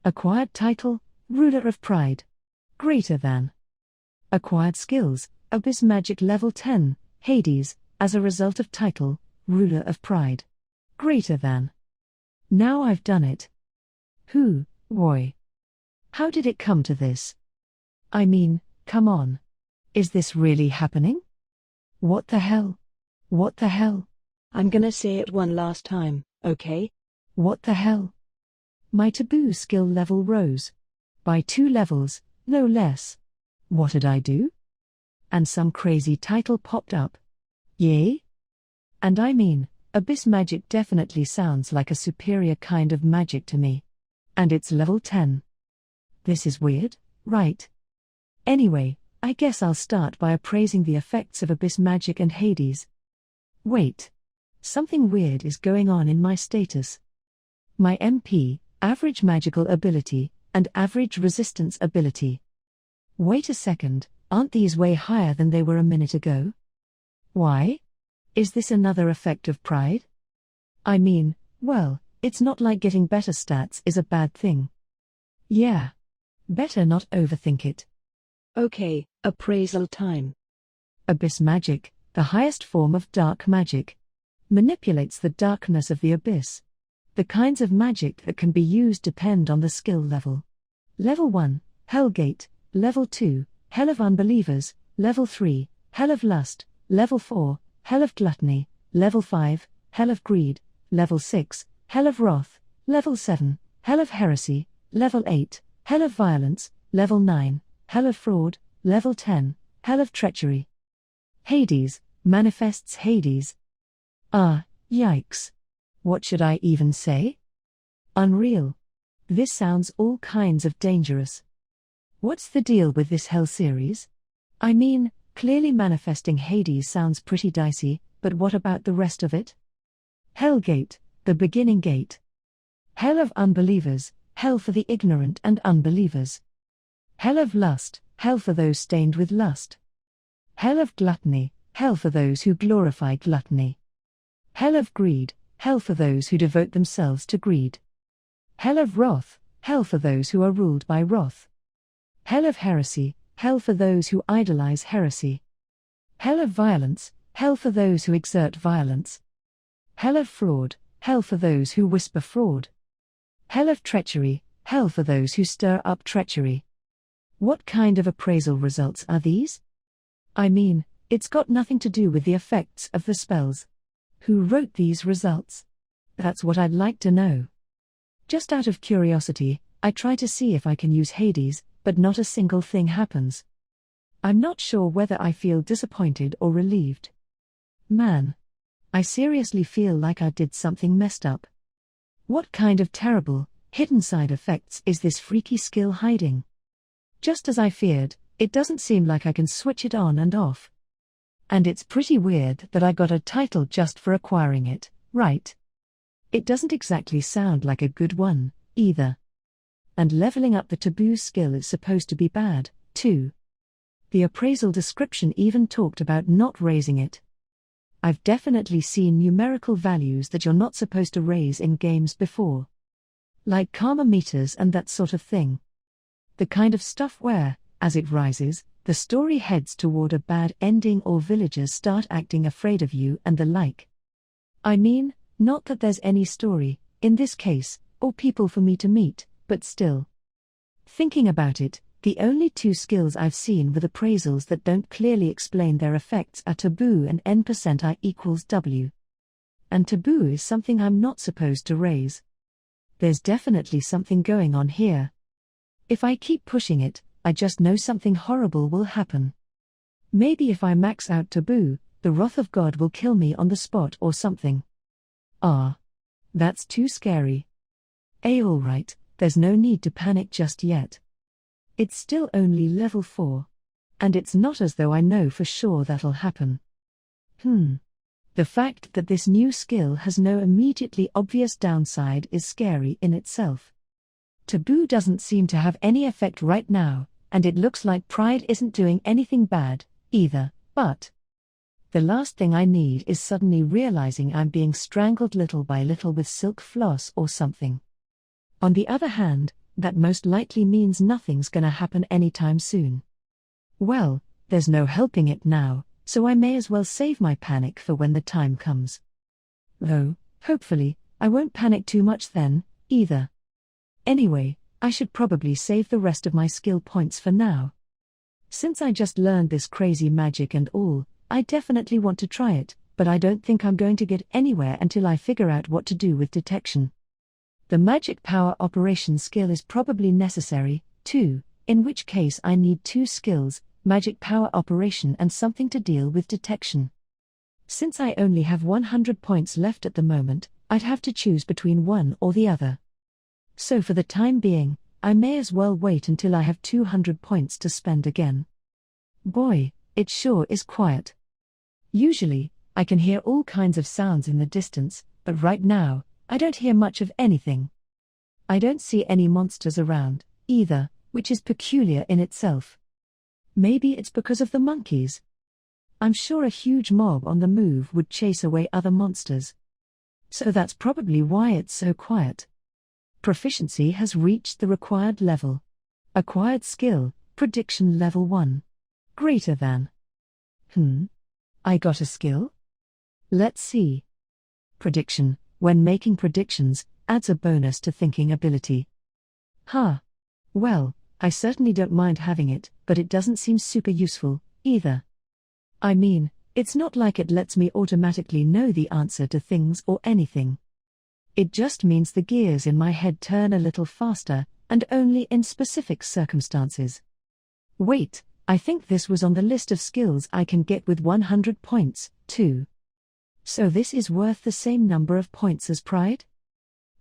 Acquired title, ruler of pride. Greater than. Acquired skills, abyss magic level 10, Hades, as a result of title, ruler of pride. Greater than. Now I've done it. Boy. How did it come to this? I mean, come on. Is this really happening? What the hell? What the hell? I'm gonna say it one last time, okay? What the hell? My taboo skill level rose. By 2 levels, no less. What did I do? And some crazy title popped up. Yay? And I mean, abyss magic definitely sounds like a superior kind of magic to me. And it's level 10. This is weird, right? Anyway, I guess I'll start by appraising the effects of abyss magic and Hades. Wait. Something weird is going on in my status. My MP, average magical ability, and average resistance ability. Wait a second, aren't these way higher than they were a minute ago? Why? Is this another effect of pride? I mean, well, it's not like getting better stats is a bad thing. Yeah. Better not overthink it. Okay, appraisal time. Abyss magic, the highest form of dark magic. Manipulates the darkness of the abyss. The kinds of magic that can be used depend on the skill level. Level 1, Hellgate. Level 2, Hell of Unbelievers. Level 3, Hell of Lust. Level 4, Hell of Gluttony. Level 5, Hell of Greed. Level 6, Hell of Wrath. Level 7, Hell of Heresy. Level 8, Hell of Violence. Level 9, Hell of Fraud. Level 10, Hell of Treachery. Hades, manifests Hades. Ah, yikes. What should I even say? Unreal. This sounds all kinds of dangerous. What's the deal with this Hell series? I mean, clearly manifesting Hades sounds pretty dicey, but what about the rest of it? Hellgate, the beginning gate. Hell of Unbelievers, hell for the ignorant and unbelievers. Hell of Lust, hell for those stained with lust. Hell of Gluttony, hell for those who glorify gluttony. Hell of Greed, hell for those who devote themselves to greed. Hell of Wrath, hell for those who are ruled by wrath. Hell of Heresy, hell for those who idolize heresy. Hell of Violence, hell for those who exert violence. Hell of Fraud, hell for those who whisper fraud. Hell of Treachery, hell for those who stir up treachery. What kind of appraisal results are these? I mean, it's got nothing to do with the effects of the spells. Who wrote these results? That's what I'd like to know. Just out of curiosity, I try to see if I can use Hades, but not a single thing happens. I'm not sure whether I feel disappointed or relieved. Man. I seriously feel like I did something messed up. What kind of terrible, hidden side effects is this freaky skill hiding? Just as I feared, it doesn't seem like I can switch it on and off. And it's pretty weird that I got a title just for acquiring it, right? It doesn't exactly sound like a good one, either. And leveling up the taboo skill is supposed to be bad, too. The appraisal description even talked about not raising it. I've definitely seen numerical values that you're not supposed to raise in games before. Like karma meters and that sort of thing. The kind of stuff where, as it rises, the story heads toward a bad ending or villagers start acting afraid of you and the like. I mean, not that there's any story, in this case, or people for me to meet, but still. Thinking about it, the only two skills I've seen with appraisals that don't clearly explain their effects are Taboo and N%I equals W. And Taboo is something I'm not supposed to raise. There's definitely something going on here. If I keep pushing it, I just know something horrible will happen. Maybe if I max out Taboo, the wrath of God will kill me on the spot or something. Ah. That's too scary. Alright, there's no need to panic just yet. It's still only level 4. And it's not as though I know for sure that'll happen. The fact that this new skill has no immediately obvious downside is scary in itself. Taboo doesn't seem to have any effect right now, and it looks like Pride isn't doing anything bad, either, but the last thing I need is suddenly realizing I'm being strangled little by little with silk floss or something. On the other hand, that most likely means nothing's gonna happen anytime soon. Well, there's no helping it now, so I may as well save my panic for when the time comes. Though, hopefully, I won't panic too much then, either. Anyway, I should probably save the rest of my skill points for now. Since I just learned this crazy magic and all, I definitely want to try it, but I don't think I'm going to get anywhere until I figure out what to do with detection. The magic power operation skill is probably necessary, too, in which case I need 2 skills, magic power operation and something to deal with detection. Since I only have 100 points left at the moment, I'd have to choose between one or the other. So for the time being, I may as well wait until I have 200 points to spend again. Boy, it sure is quiet. Usually, I can hear all kinds of sounds in the distance, but right now, I don't hear much of anything. I don't see any monsters around, either, which is peculiar in itself. Maybe it's because of the monkeys. I'm sure a huge mob on the move would chase away other monsters. So that's probably why it's so quiet. Proficiency has reached the required level. Acquired skill, prediction level 1. Greater than. I got a skill? Let's see. Prediction, when making predictions, adds a bonus to thinking ability. Well, I certainly don't mind having it, but it doesn't seem super useful, either. I mean, it's not like it lets me automatically know the answer to things or anything. It just means the gears in my head turn a little faster, and only in specific circumstances. Wait, I think this was on the list of skills I can get with 100 points, too. So this is worth the same number of points as Pride?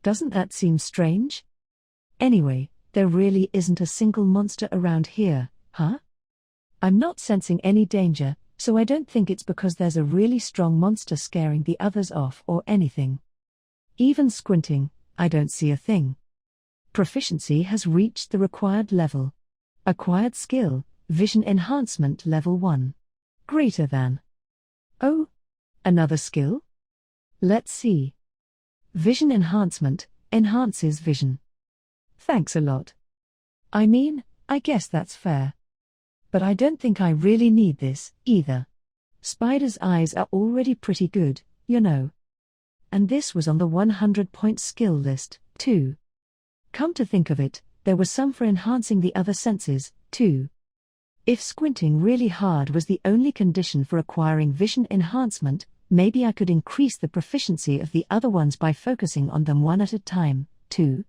Doesn't that seem strange? Anyway, there really isn't a single monster around here, huh? I'm not sensing any danger, so I don't think it's because there's a really strong monster scaring the others off or anything. Even squinting, I don't see a thing. Proficiency has reached the required level. Acquired skill, vision enhancement level 1. Greater than. Oh, another skill? Let's see. Vision enhancement, enhances vision. Thanks a lot. I mean, I guess that's fair. But I don't think I really need this, either. Spider's eyes are already pretty good, you know. And this was on the 100-point skill list, too. Come to think of it, there was some for enhancing the other senses, too. If squinting really hard was the only condition for acquiring vision enhancement, maybe I could increase the proficiency of the other ones by focusing on them one at a time, too.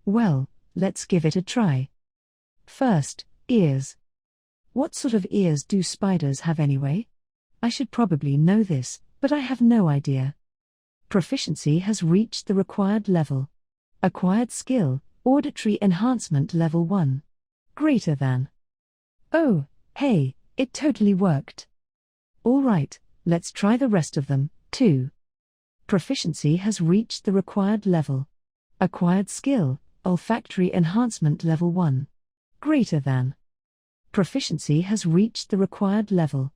Well, let's give it a try. First, ears. What sort of ears do spiders have anyway? I should probably know this, but I have no idea. Proficiency has reached the required level. Acquired skill, auditory enhancement level 1. Greater than. Oh, hey, it totally worked. Alright, let's try the rest of them, too. Proficiency has reached the required level. Acquired skill, olfactory enhancement level 1. Greater than. Proficiency has reached the required level.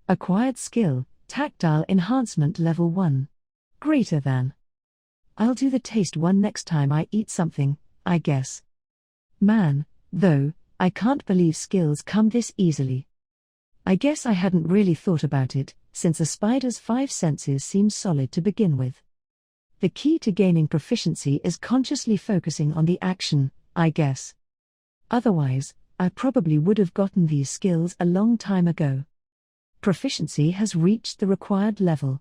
Acquired skill, tactile enhancement level 1. Greater than. I'll do the taste one next time I eat something, I guess. Man, though, I can't believe skills come this easily. I guess I hadn't really thought about it, since a spider's 5 senses seem solid to begin with. The key to gaining proficiency is consciously focusing on the action, I guess. Otherwise, I probably would have gotten these skills a long time ago. Proficiency has reached the required level.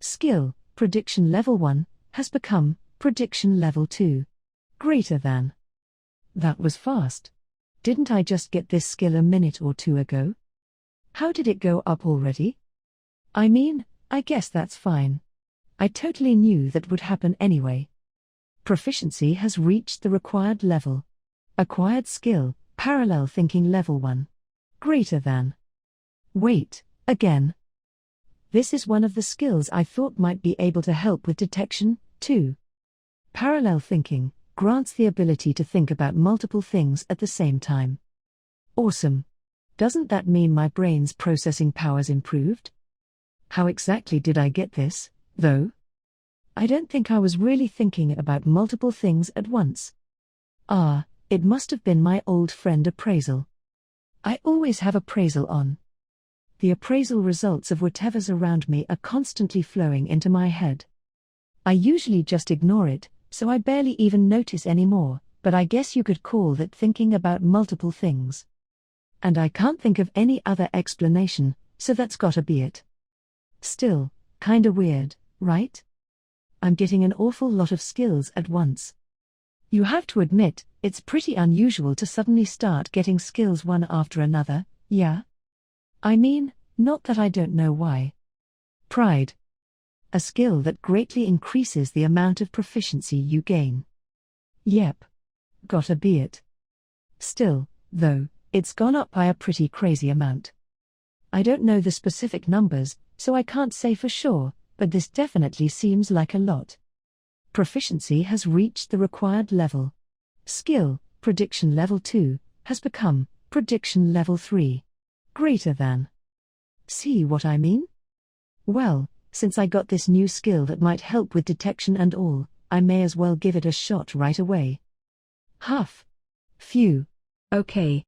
Skill, prediction level 1, has become prediction level 2. Greater than. That was fast. Didn't I just get this skill a minute or two ago? How did it go up already? I mean, I guess that's fine. I totally knew that would happen anyway. Proficiency has reached the required level. Acquired skill, parallel thinking level 1. Greater than. Wait, again. This is one of the skills I thought might be able to help with detection, too. Parallel thinking grants the ability to think about multiple things at the same time. Awesome. Doesn't that mean my brain's processing powers improved? How exactly did I get this, though? I don't think I was really thinking about multiple things at once. It must have been my old friend appraisal. I always have appraisal on. The appraisal results of whatever's around me are constantly flowing into my head. I usually just ignore it, so I barely even notice anymore, but I guess you could call that thinking about multiple things. And I can't think of any other explanation, so that's gotta be it. Still, kinda weird, right? I'm getting an awful lot of skills at once. You have to admit, it's pretty unusual to suddenly start getting skills one after another, yeah? I mean, not that I don't know why. Pride. A skill that greatly increases the amount of proficiency you gain. Yep. Gotta be it. Still, though, it's gone up by a pretty crazy amount. I don't know the specific numbers, so I can't say for sure, but this definitely seems like a lot. Proficiency has reached the required level. Skill, prediction level 2, has become prediction level 3. Greater than. See what I mean? Well, since I got this new skill that might help with detection and all, I may as well give it a shot right away. Huff. Phew. Okay.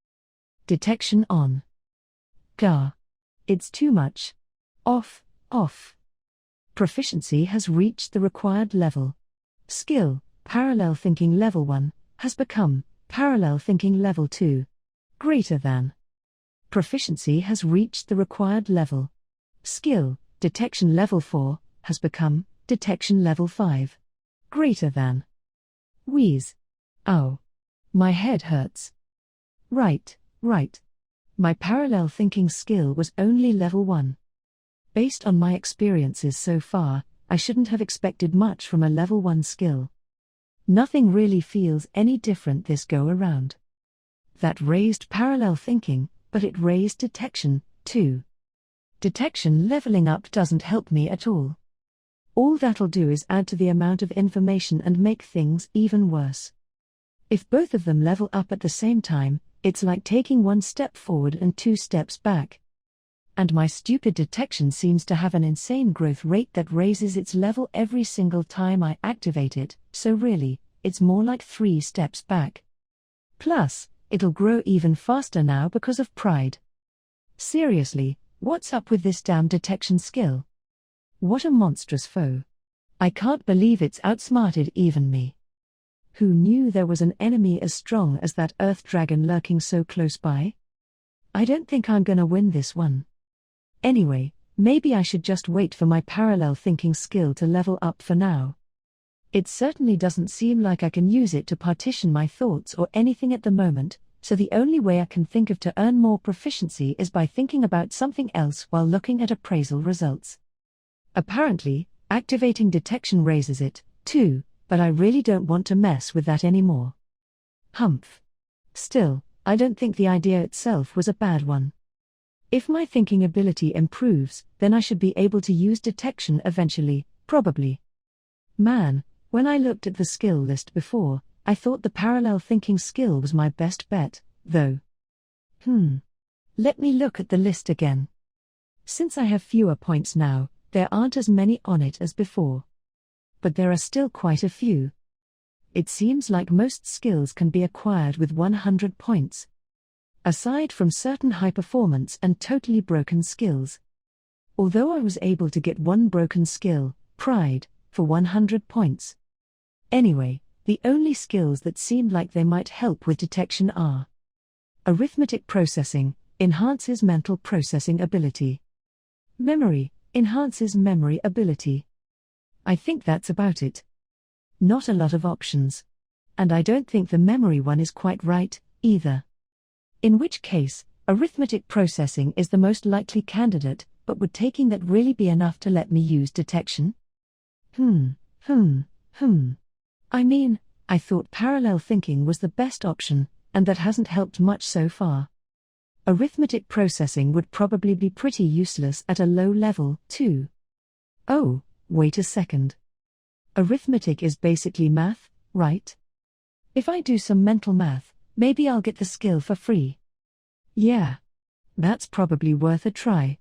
Detection on. Gah. It's too much. Off. Proficiency has reached the required level. Skill, Parallel Thinking Level 1, has become Parallel Thinking Level 2. Greater than. Proficiency has reached the required level. Skill, Detection Level 4, has become Detection Level 5. Greater than. Wheeze. Ow. My head hurts. Right. My parallel thinking skill was only level 1. Based on my experiences so far, I shouldn't have expected much from a level 1 skill. Nothing really feels any different this go around. That raised parallel thinking, but it raised detection, too. Detection leveling up doesn't help me at all. All that'll do is add to the amount of information and make things even worse. If both of them level up at the same time, it's like taking 1 step forward and 2 steps back. And my stupid detection seems to have an insane growth rate that raises its level every single time I activate it, so really, it's more like 3 steps back. Plus, it'll grow even faster now because of pride. Seriously, what's up with this damn detection skill? What a monstrous foe. I can't believe it's outsmarted even me. Who knew there was an enemy as strong as that earth dragon lurking so close by? I don't think I'm gonna win this one. Anyway, maybe I should just wait for my parallel thinking skill to level up for now. It certainly doesn't seem like I can use it to partition my thoughts or anything at the moment, so the only way I can think of to earn more proficiency is by thinking about something else while looking at appraisal results. Apparently, activating detection raises it, too, but I really don't want to mess with that anymore. Humph. Still, I don't think the idea itself was a bad one. If my thinking ability improves, then I should be able to use detection eventually, probably. Man, when I looked at the skill list before, I thought the parallel thinking skill was my best bet, though. Let me look at the list again. Since I have fewer points now, there aren't as many on it as before. But there are still quite a few. It seems like most skills can be acquired with 100 points. Aside from certain high-performance and totally broken skills. Although I was able to get 1 broken skill, Pride, for 100 points. Anyway, the only skills that seemed like they might help with detection are Arithmetic Processing, enhances mental processing ability. Memory, enhances memory ability. I think that's about it. Not a lot of options. And I don't think the memory one is quite right, either. In which case, arithmetic processing is the most likely candidate, but would taking that really be enough to let me use detection? I mean, I thought parallel thinking was the best option, and that hasn't helped much so far. Arithmetic processing would probably be pretty useless at a low level, too. Oh, wait a second. Arithmetic is basically math, right? If I do some mental math, maybe I'll get the skill for free. Yeah. That's probably worth a try.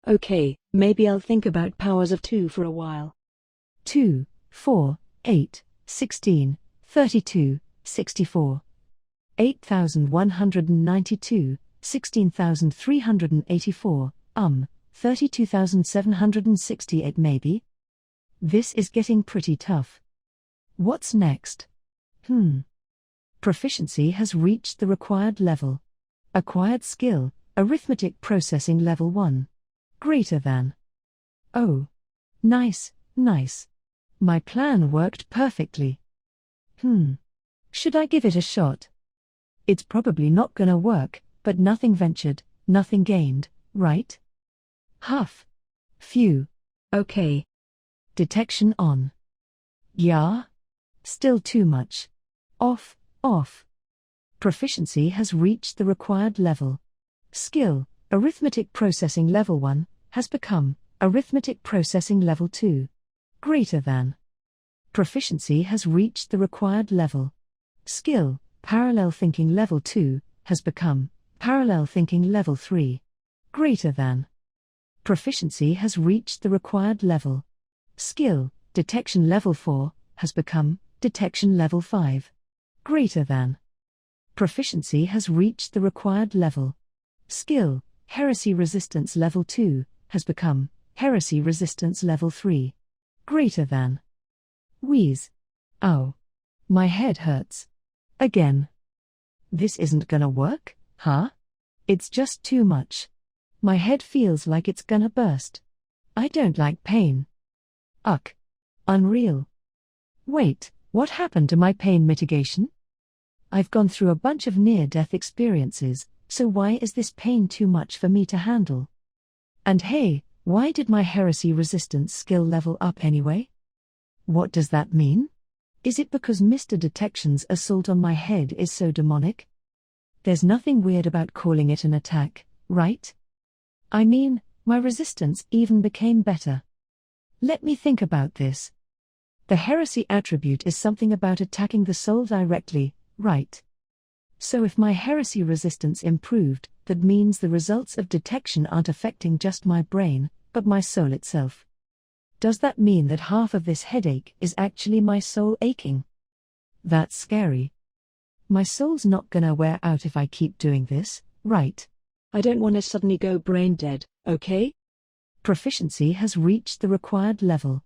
Okay, maybe I'll think about powers of 2 for a while. 2, 4, 8, 16, 32, 64. 8,192, 16,384, 32,768 maybe? This is getting pretty tough. What's next? Proficiency has reached the required level. Acquired skill, Arithmetic Processing Level 1. Greater than. Oh. Nice. My plan worked perfectly. Should I give it a shot? It's probably not gonna work, but nothing ventured, nothing gained, right? Huff. Phew. Okay. Detection on. Yeah? Still too much. Off. Proficiency has reached the required level. Skill, Arithmetic Processing Level 1, has become Arithmetic Processing Level 2. Greater than. Proficiency has reached the required level. Skill, Parallel Thinking Level 2, has become Parallel Thinking Level 3. Greater than. Proficiency has reached the required level. Skill, detection level 4, has become detection level 5. Greater than. Proficiency has reached the required level. Skill, heresy resistance level 2, has become heresy resistance level 3. Greater than. Wheeze. Ow. My head hurts. Again. This isn't gonna work, huh? It's just too much. My head feels like it's gonna burst. I don't like pain. Ugh. Unreal. Wait, what happened to my pain mitigation? I've gone through a bunch of near-death experiences, so why is this pain too much for me to handle? And hey, why did my heresy resistance skill level up anyway? What does that mean? Is it because Mr. Detection's assault on my head is so demonic? There's nothing weird about calling it an attack, right? I mean, my resistance even became better. Let me think about this. The heresy attribute is something about attacking the soul directly, right? So if my heresy resistance improved, that means the results of detection aren't affecting just my brain, but my soul itself. Does that mean that half of this headache is actually my soul aching? That's scary. My soul's not gonna wear out if I keep doing this, right? I don't want to suddenly go brain dead, okay? Proficiency has reached the required level.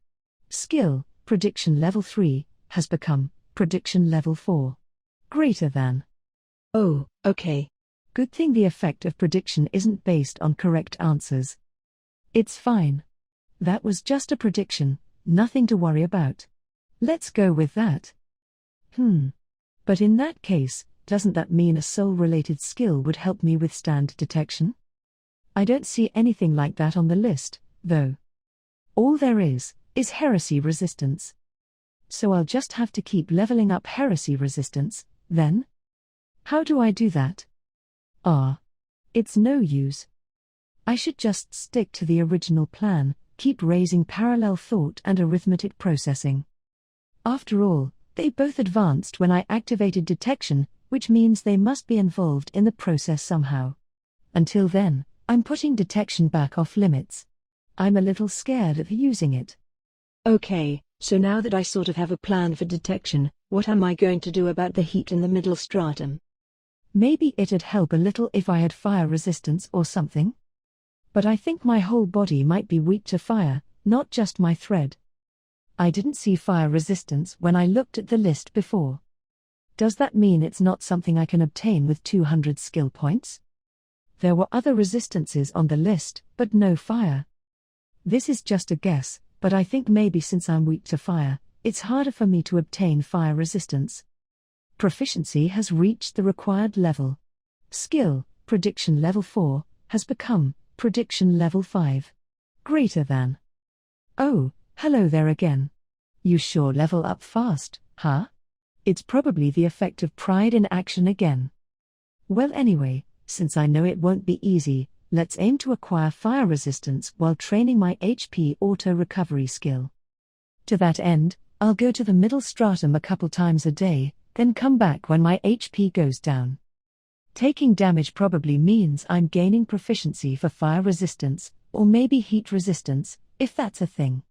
Skill, prediction level 3, has become prediction level 4. Greater than. Oh, okay. Good thing the effect of prediction isn't based on correct answers. It's fine. That was just a prediction, nothing to worry about. Let's go with that. But in that case, doesn't that mean a soul-related skill would help me withstand detection? I don't see anything like that on the list, though. All there is heresy resistance. So I'll just have to keep leveling up heresy resistance, then? How do I do that? It's no use. I should just stick to the original plan, keep raising parallel thought and arithmetic processing. After all, they both advanced when I activated detection, which means they must be involved in the process somehow. Until then, I'm putting detection back off limits. I'm a little scared of using it. Okay, so now that I sort of have a plan for detection, what am I going to do about the heat in the middle stratum? Maybe it'd help a little if I had fire resistance or something? But I think my whole body might be weak to fire, not just my thread. I didn't see fire resistance when I looked at the list before. Does that mean it's not something I can obtain with 200 skill points? There were other resistances on the list, but no fire. This is just a guess, but I think maybe since I'm weak to fire, it's harder for me to obtain fire resistance. Proficiency has reached the required level. Skill, prediction level 4, has become prediction level 5. Greater than. Oh, hello there again. You sure level up fast, huh? It's probably the effect of pride in action again. Well anyway, since I know it won't be easy, let's aim to acquire fire resistance while training my HP auto recovery skill. To that end, I'll go to the middle stratum a couple times a day, then come back when my HP goes down. Taking damage probably means I'm gaining proficiency for fire resistance, or maybe heat resistance, if that's a thing.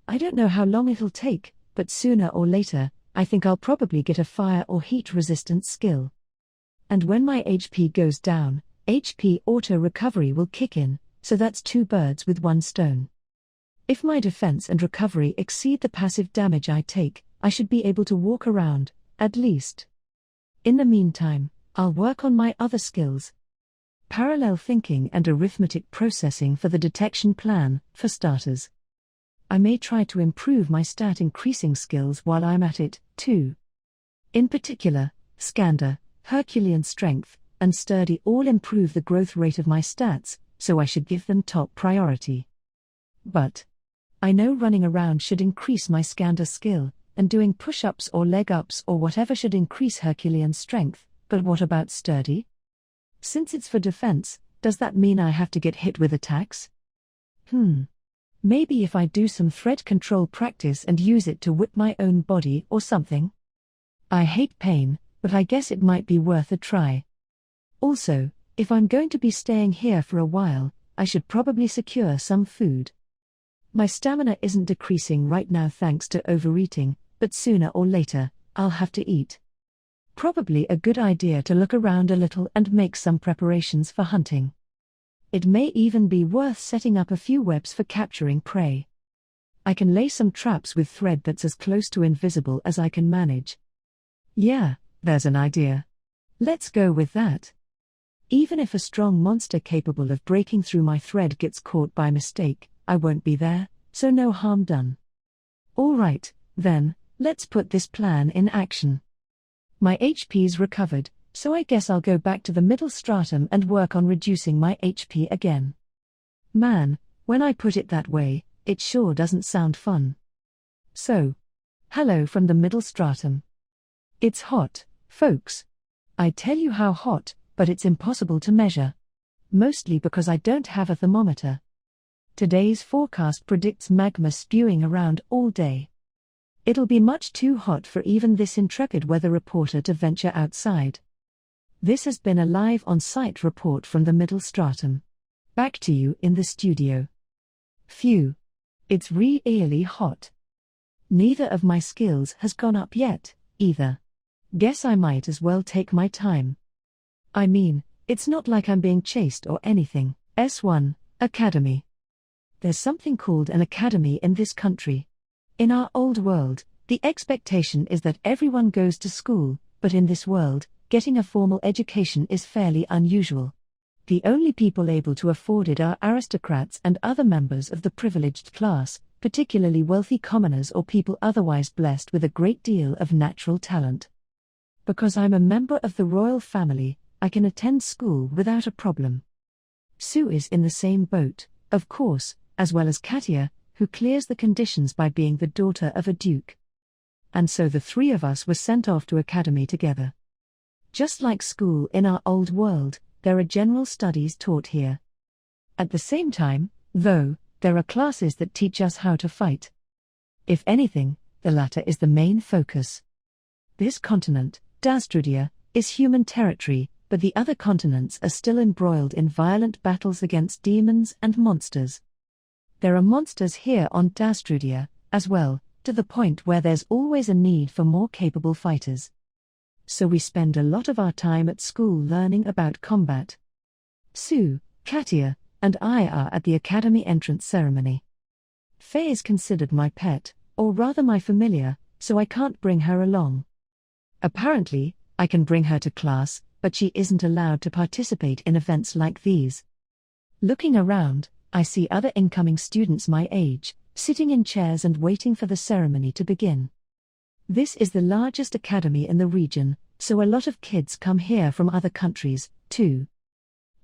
I don't know how long it'll take, but sooner or later, I think I'll probably get a fire or heat resistance skill. And when my HP goes down, HP auto recovery will kick in, so that's 2 birds with 1 stone. If my defense and recovery exceed the passive damage I take, I should be able to walk around, at least. In the meantime, I'll work on my other skills. Parallel thinking and arithmetic processing for the detection plan, for starters. I may try to improve my stat increasing skills while I'm at it, too. In particular, Scanda, Herculean Strength, and Sturdy all improve the growth rate of my stats, so I should give them top priority. But I know running around should increase my Scanda skill, and doing push-ups or leg-ups or whatever should increase Herculean Strength, but what about Sturdy? Since it's for defense, does that mean I have to get hit with attacks? Maybe if I do some thread control practice and use it to whip my own body or something. I hate pain, but I guess it might be worth a try. Also, If I'm going to be staying here for a while, I should probably secure some food. My stamina isn't decreasing right now thanks to overeating, but sooner or later, I'll have to eat. Probably a good idea to look around a little and make some preparations for hunting. It may even be worth setting up a few webs for capturing prey. I can lay some traps with thread that's as close to invisible as I can manage. Yeah, there's an idea. Let's go with that. Even if a strong monster capable of breaking through my thread gets caught by mistake, I won't be there, so no harm done. All right, then, let's put this plan in action. My HP's recovered, so I guess I'll go back to the middle stratum and work on reducing my HP again. Man, when I put it that way, it sure doesn't sound fun. So, hello from the middle stratum. It's hot, folks. I tell you how hot, but it's impossible to measure. Mostly because I don't have a thermometer. Today's forecast predicts magma spewing around all day. It'll be much too hot for even this intrepid weather reporter to venture outside. This has been a live on-site report from the middle stratum. Back to you in the studio. Phew. It's really hot. Neither of my skills has gone up yet, either. Guess I might as well take my time. I mean, it's not like I'm being chased or anything. S1, Academy. There's something called an academy in this country. In our old world, the expectation is that everyone goes to school, but in this world, getting a formal education is fairly unusual. The only people able to afford it are aristocrats and other members of the privileged class, particularly wealthy commoners or people otherwise blessed with a great deal of natural talent. Because I'm a member of the royal family, I can attend school without a problem. Sue is in the same boat, of course, as well as Katia, who clears the conditions by being the daughter of a duke. And so the three of us were sent off to academy together. Just like school in our old world, there are general studies taught here. At the same time, though, there are classes that teach us how to fight. If anything, the latter is the main focus. This continent, Dastrudia, is human territory, but the other continents are still embroiled in violent battles against demons and monsters. There are monsters here on Dastrudia, as well, to the point where there's always a need for more capable fighters. So we spend a lot of our time at school learning about combat. Sue, Katia, and I are at the academy entrance ceremony. Faye is considered my pet, or rather my familiar, so I can't bring her along. Apparently, I can bring her to class, but she isn't allowed to participate in events like these. Looking around, I see other incoming students my age, sitting in chairs and waiting for the ceremony to begin. This is the largest academy in the region, so a lot of kids come here from other countries, too.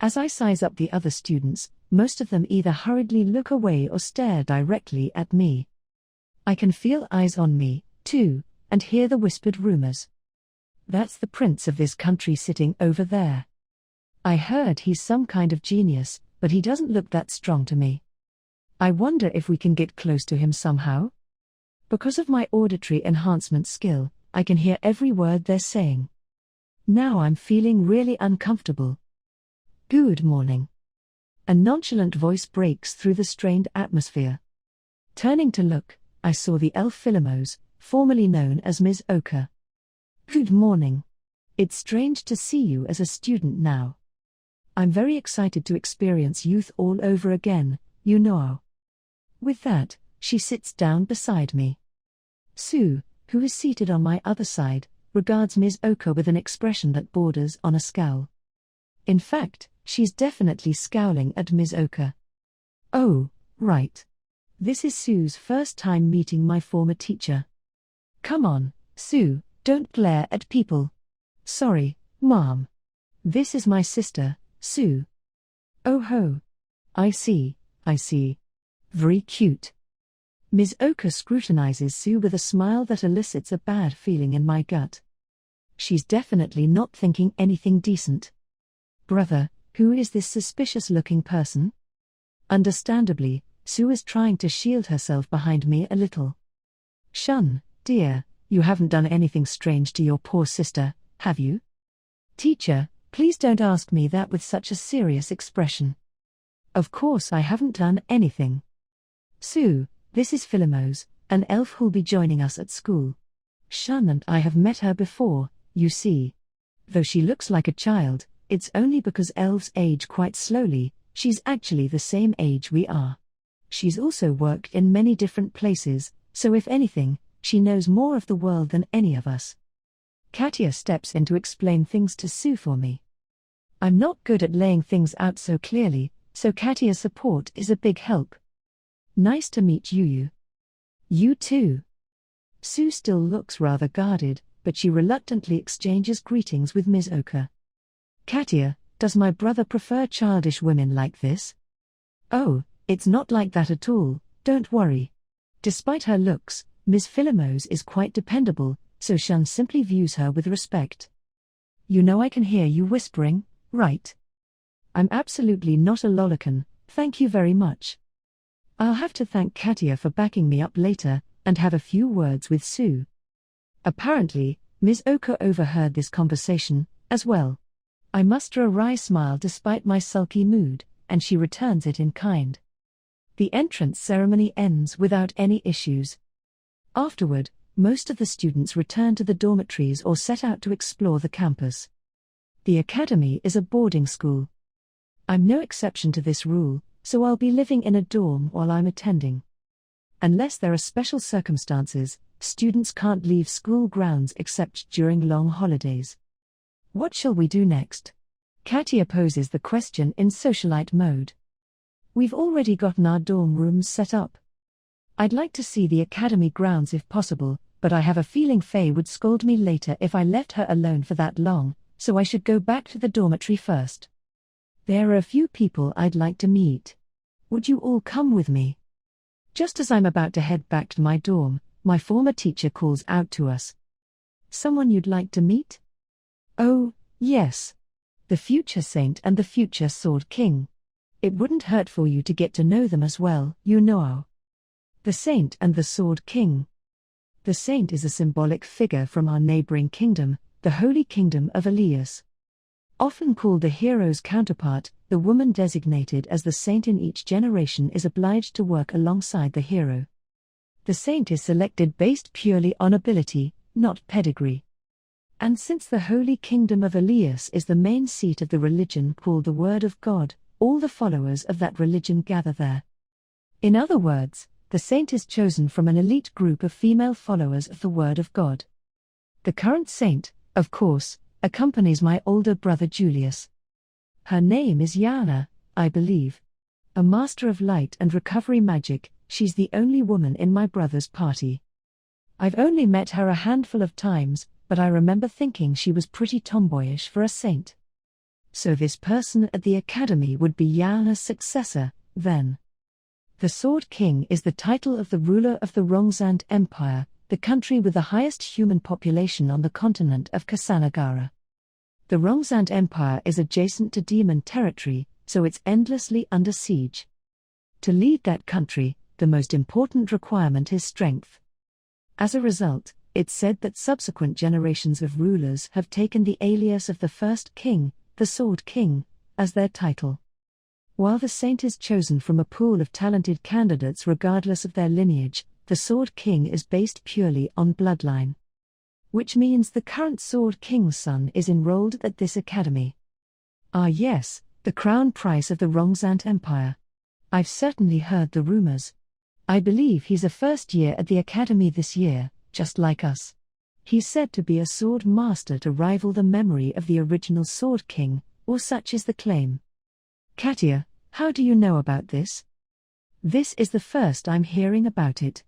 As I size up the other students, most of them either hurriedly look away or stare directly at me. I can feel eyes on me, too, and hear the whispered rumors. That's the prince of this country sitting over there. I heard he's some kind of genius, but he doesn't look that strong to me. I wonder if we can get close to him somehow? Because of my auditory enhancement skill, I can hear every word they're saying. Now I'm feeling really uncomfortable. Good morning. A nonchalant voice breaks through the strained atmosphere. Turning to look, I saw the elf Philomos, formerly known as Ms. Oka. Good morning. It's strange to see you as a student now. I'm very excited to experience youth all over again, you know. With that, she sits down beside me. Sue, who is seated on my other side, regards Ms. Oka with an expression that borders on a scowl. In fact, she's definitely scowling at Ms. Oka. Oh, right. This is Sue's first time meeting my former teacher. Come on, Sue, don't glare at people. Sorry, Mom. This is my sister, Sue. Oh ho. I see. Very cute. Ms. Oka scrutinizes Sue with a smile that elicits a bad feeling in my gut. She's definitely not thinking anything decent. Brother, who is this suspicious-looking person? Understandably, Sue is trying to shield herself behind me a little. Shun, dear, you haven't done anything strange to your poor sister, have you? Teacher, Please don't ask me that with such a serious expression. Of course I haven't done anything. Sue, this is Philomose, an elf who'll be joining us at school. Shun and I have met her before, you see. Though she looks like a child, it's only because elves age quite slowly, she's actually the same age we are. She's also worked in many different places, so if anything, she knows more of the world than any of us. Katia steps in to explain things to Sue for me. I'm not good at laying things out so clearly, so Katia's support is a big help. Nice to meet you. You too. Sue still looks rather guarded, but she reluctantly exchanges greetings with Ms. Oka. Katia, does my brother prefer childish women like this? Oh, it's not like that at all, don't worry. Despite her looks, Ms. Philomose is quite dependable, so Shun simply views her with respect. You know I can hear you whispering, right? I'm absolutely not a lolicon, thank you very much. I'll have to thank Katia for backing me up later, and have a few words with Sue. Apparently, Ms. Oka overheard this conversation, as well. I muster a wry smile despite my sulky mood, and she returns it in kind. The entrance ceremony ends without any issues. Afterward, most of the students return to the dormitories or set out to explore the campus. The academy is a boarding school. I'm no exception to this rule, so I'll be living in a dorm while I'm attending. Unless there are special circumstances, students can't leave school grounds except during long holidays. What shall we do next? Katia poses the question in socialite mode. We've already gotten our dorm rooms set up. I'd like to see the academy grounds if possible, but I have a feeling Faye would scold me later if I left her alone for that long, so I should go back to the dormitory first. There are a few people I'd like to meet. Would you all come with me? Just as I'm about to head back to my dorm, my former teacher calls out to us. Someone you'd like to meet? Oh, yes. The future saint and the future sword king. It wouldn't hurt for you to get to know them as well, you know. The saint and the sword king. The saint is a symbolic figure from our neighboring kingdom, the Holy Kingdom of Elias. Often called the hero's counterpart, the woman designated as the saint in each generation is obliged to work alongside the hero. The saint is selected based purely on ability, not pedigree. And since the Holy Kingdom of Elias is the main seat of the religion called the Word of God, all the followers of that religion gather there. In other words, the saint is chosen from an elite group of female followers of the Word of God. The current saint, of course, accompanies my older brother Julius. Her name is Yana, I believe. A master of light and recovery magic, she's the only woman in my brother's party. I've only met her a handful of times, but I remember thinking she was pretty tomboyish for a saint. So this person at the academy would be Yana's successor, then. The Sword King is the title of the ruler of the Rongzand Empire, the country with the highest human population on the continent of Kasanagara. The Rongzand Empire is adjacent to demon territory, so it's endlessly under siege. To lead that country, the most important requirement is strength. As a result, it's said that subsequent generations of rulers have taken the alias of the first king, the Sword King, as their title. While the saint is chosen from a pool of talented candidates regardless of their lineage, the Sword King is based purely on bloodline. Which means the current Sword King's son is enrolled at this academy. Ah yes, the crown prince of the Rongzand Empire. I've certainly heard the rumors. I believe he's a first year at the academy this year, just like us. He's said to be a sword master to rival the memory of the original Sword King, or such is the claim. Katia, how do you know about this? This is the first I'm hearing about it.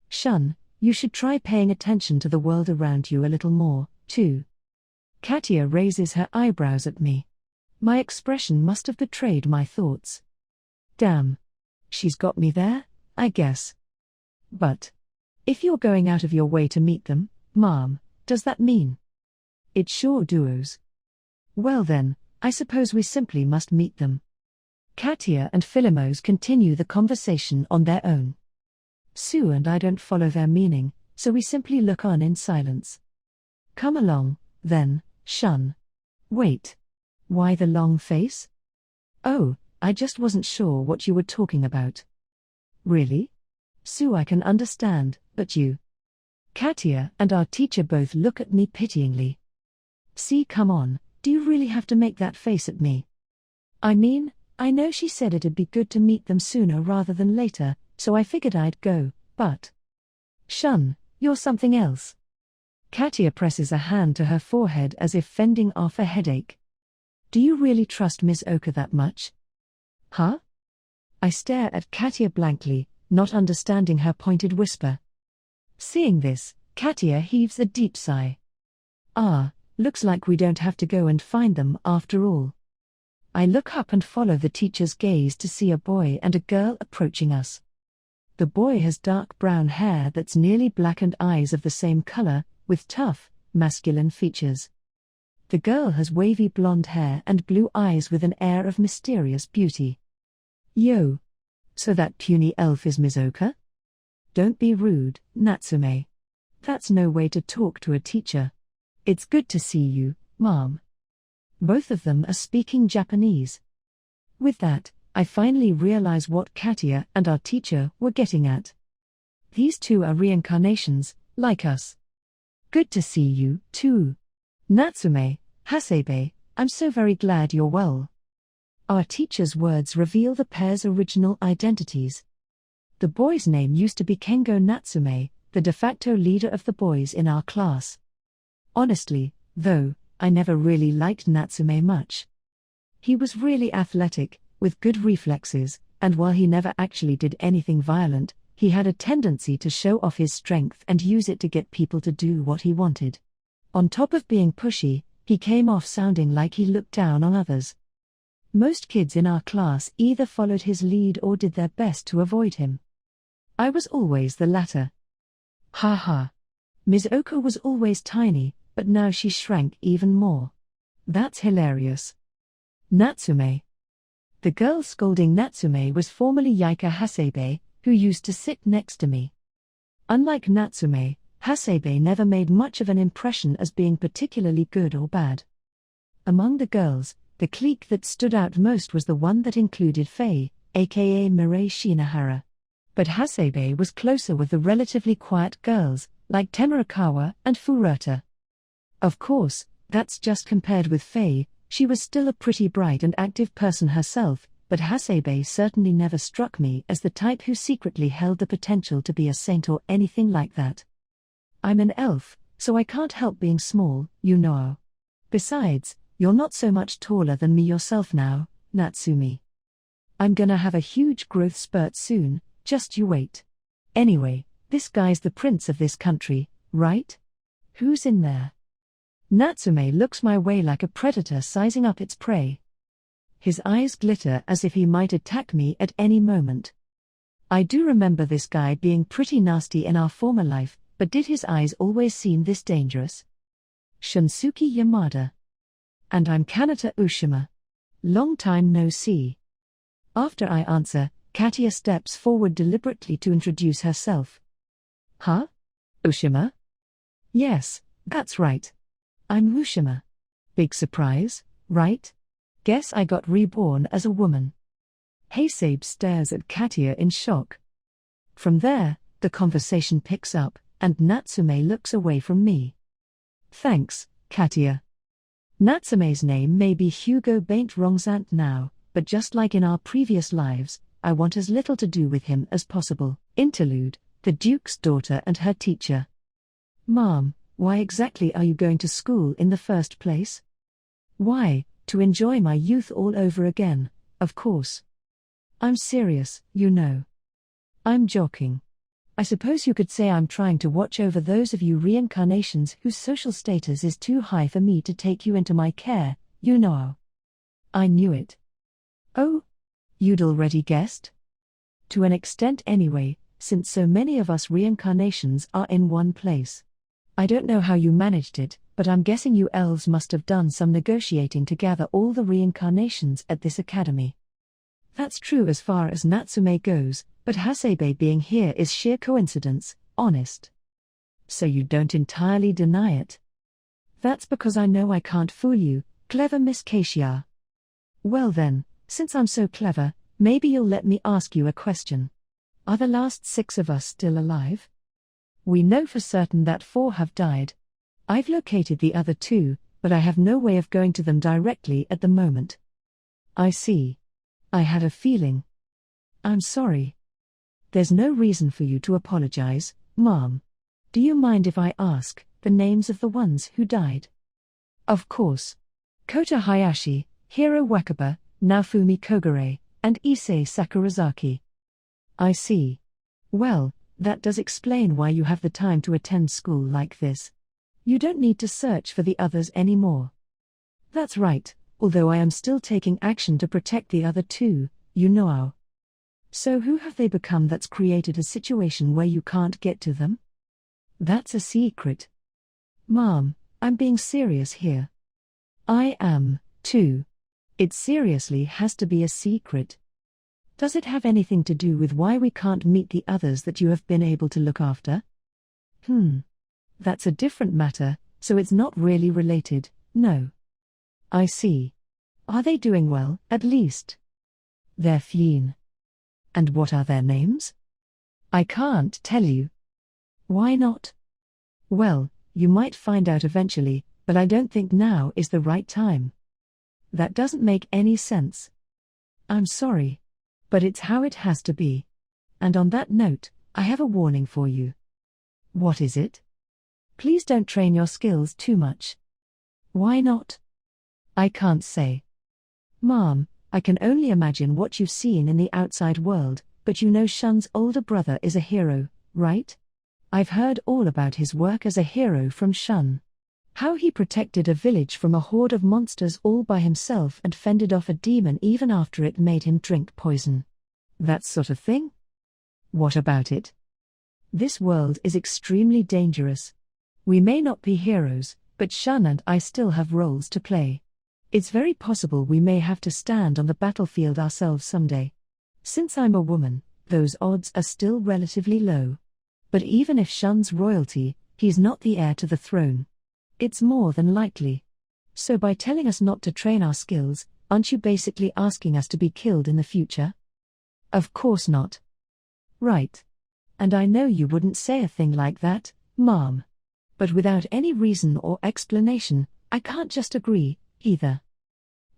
Shun, you should try paying attention to the world around you a little more, too. Katia raises her eyebrows at me. My expression must have betrayed my thoughts. Damn. She's got me there, I guess. But if you're going out of your way to meet them, Mom, does that mean? It sure does. Well then, I suppose we simply must meet them. Katia and Philomose continue the conversation on their own. Sue and I don't follow their meaning, so we simply look on in silence. Come along, then, Shun. Wait. Why the long face? Oh, I just wasn't sure what you were talking about. Really? Sue, I can understand, but you. Katia and our teacher both look at me pityingly. See, come on, do you really have to make that face at me? I mean, I know she said it'd be good to meet them sooner rather than later, so I figured I'd go, but. Shun, you're something else. Katia presses a hand to her forehead as if fending off a headache. Do you really trust Miss Oka that much? Huh? I stare at Katia blankly, not understanding her pointed whisper. Seeing this, Katia heaves a deep sigh. Ah, looks like we don't have to go and find them after all. I look up and follow the teacher's gaze to see a boy and a girl approaching us. The boy has dark brown hair that's nearly black and eyes of the same color, with tough, masculine features. The girl has wavy blonde hair and blue eyes with an air of mysterious beauty. Yo! So that puny elf is Mizoka? Don't be rude, Natsume. That's no way to talk to a teacher. It's good to see you, Mom. Both of them are speaking Japanese. With that, I finally realize what Katia and our teacher were getting at. These two are reincarnations, like us. Good to see you, too. Natsume, Hasebe, I'm so very glad you're well. Our teacher's words reveal the pair's original identities. The boy's name used to be Kengo Natsume, the de facto leader of the boys in our class. Honestly, though, I never really liked Natsume much. He was really athletic, with good reflexes, and while he never actually did anything violent, he had a tendency to show off his strength and use it to get people to do what he wanted. On top of being pushy, he came off sounding like he looked down on others. Most kids in our class either followed his lead or did their best to avoid him. I was always the latter. Ha ha. Ms. Oka was always tiny, but now she shrank even more. That's hilarious. Natsume. The girl scolding Natsume was formerly Yaika Hasebe, who used to sit next to me. Unlike Natsume, Hasebe never made much of an impression as being particularly good or bad. Among the girls, the clique that stood out most was the one that included Faye, aka Mirai Shinahara. But Hasebe was closer with the relatively quiet girls, like Temurukawa and Furuta. Of course, that's just compared with Faye. She was still a pretty bright and active person herself, but Hasebe certainly never struck me as the type who secretly held the potential to be a saint or anything like that. I'm an elf, so I can't help being small, you know. Besides, you're not so much taller than me yourself now, Natsumi. I'm gonna have a huge growth spurt soon, just you wait. Anyway, this guy's the prince of this country, right? Who's in there? Natsume looks my way like a predator sizing up its prey. His eyes glitter as if he might attack me at any moment. I do remember this guy being pretty nasty in our former life, but did his eyes always seem this dangerous? Shunsuke Yamada. And I'm Kanata Ushima. Long time no see. After I answer, Katia steps forward deliberately to introduce herself. Huh? Ushima? Yes, that's right. I'm Ushima. Big surprise, right? Guess I got reborn as a woman. Hasebe stares at Katia in shock. From there, the conversation picks up, and Natsume looks away from me. Thanks, Katia. Natsume's name may be Hugo Baint Rongzant now, but just like in our previous lives, I want as little to do with him as possible. Interlude, the Duke's daughter and her teacher. Mom, why exactly are you going to school in the first place? Why, to enjoy my youth all over again, of course. I'm serious, you know. I'm joking. I suppose you could say I'm trying to watch over those of you reincarnations whose social status is too high for me to take you into my care, you know. I knew it. Oh? You'd already guessed? To an extent anyway, since so many of us reincarnations are in one place. I don't know how you managed it, but I'm guessing you elves must have done some negotiating to gather all the reincarnations at this academy. That's true as far as Natsume goes, but Hasebe being here is sheer coincidence, honest. So you don't entirely deny it? That's because I know I can't fool you, Clever Miss Keisha. Well then, since I'm so clever, maybe you'll let me ask you a question. Are the last 6 of us still alive? We know for certain that 4 have died. I've located the other 2, but I have no way of going to them directly at the moment. I see. I had a feeling. I'm sorry. There's no reason for you to apologize, Mom. Do you mind if I ask the names of the ones who died? Of course. Kota Hayashi, Hiro Wakaba, Naofumi Kogure, and Issei Sakurazaki. I see. Well, that does explain why you have the time to attend school like this. You don't need to search for the others anymore. That's right, although I am still taking action to protect the other 2, you know. So who have they become that's created a situation where you can't get to them? That's a secret. Mom, I'm being serious here. I am, too. It seriously has to be a secret. Does it have anything to do with why we can't meet the others that you have been able to look after? That's a different matter, so it's not really related, no. I see. Are they doing well, at least? They're fine. And what are their names? I can't tell you. Why not? Well, you might find out eventually, but I don't think now is the right time. That doesn't make any sense. I'm sorry. But it's how it has to be. And on that note, I have a warning for you. What is it? Please don't train your skills too much. Why not? I can't say. Mom, I can only imagine what you've seen in the outside world, but you know Shun's older brother is a hero, right? I've heard all about his work as a hero from Shun. How he protected a village from a horde of monsters all by himself and fended off a demon even after it made him drink poison. That sort of thing? What about it? This world is extremely dangerous. We may not be heroes, but Shun and I still have roles to play. It's very possible we may have to stand on the battlefield ourselves someday. Since I'm a woman, those odds are still relatively low. But even if Shun's royalty, he's not the heir to the throne. It's more than likely. So by telling us not to train our skills, aren't you basically asking us to be killed in the future? Of course not. Right. And I know you wouldn't say a thing like that, Mom. But without any reason or explanation, I can't just agree, either.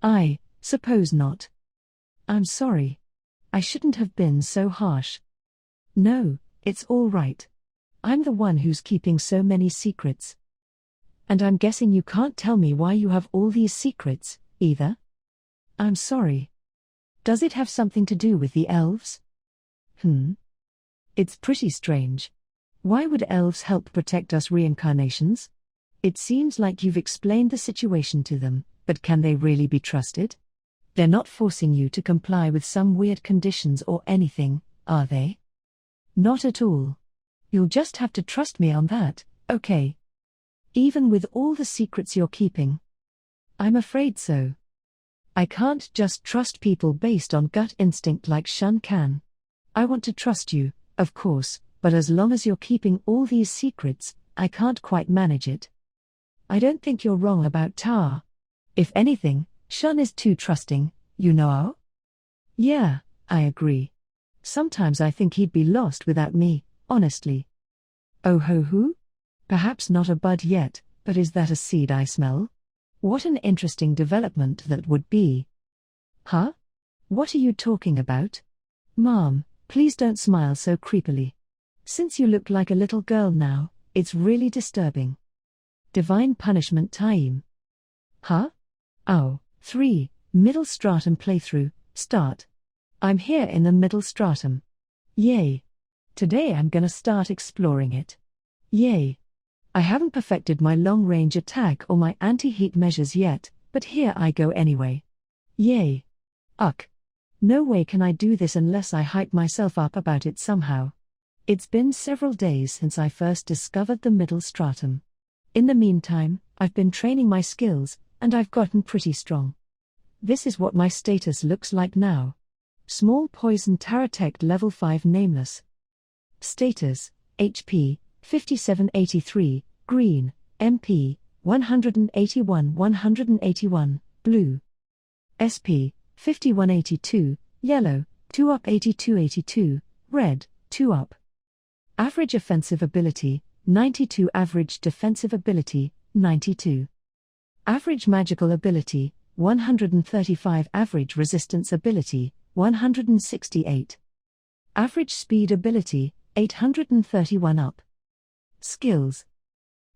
I suppose not. I'm sorry. I shouldn't have been so harsh. No, it's all right. I'm the one who's keeping so many secrets. And I'm guessing you can't tell me why you have all these secrets, either? I'm sorry. Does it have something to do with the elves? It's pretty strange. Why would elves help protect us reincarnations? It seems like you've explained the situation to them, but can they really be trusted? They're not forcing you to comply with some weird conditions or anything, are they? Not at all. You'll just have to trust me on that, okay? Even with all the secrets you're keeping? I'm afraid so. I can't just trust people based on gut instinct like Shun can. I want to trust you, of course, but as long as you're keeping all these secrets, I can't quite manage it. I don't think you're wrong about Tar. If anything, Shun is too trusting, you know? Yeah, I agree. Sometimes I think he'd be lost without me, honestly. Oh ho who? Perhaps not a bud yet, but is that a seed I smell? What an interesting development that would be. Huh? What are you talking about? Mom, please don't smile so creepily. Since you look like a little girl now, it's really disturbing. Divine punishment time. Huh? Oh, 3, Middle Stratum playthrough, start. I'm here in the Middle Stratum. Yay. Today I'm gonna start exploring it. Yay. I haven't perfected my long-range attack or my anti-heat measures yet, but here I go anyway. Yay. Uck. No way can I do this unless I hype myself up about it somehow. It's been several days since I first discovered the Middle Stratum. In the meantime, I've been training my skills, and I've gotten pretty strong. This is what my status looks like now. Small Poison Taratect Level 5 Nameless. Status, HP, 5783, Green, MP, 181 181, blue. SP, 5182, yellow, 2 up 82 82, red, 2 up. Average offensive ability, 92. Average defensive ability, 92. Average magical ability, 135. Average resistance ability, 168. Average speed ability, 831 up. Skills.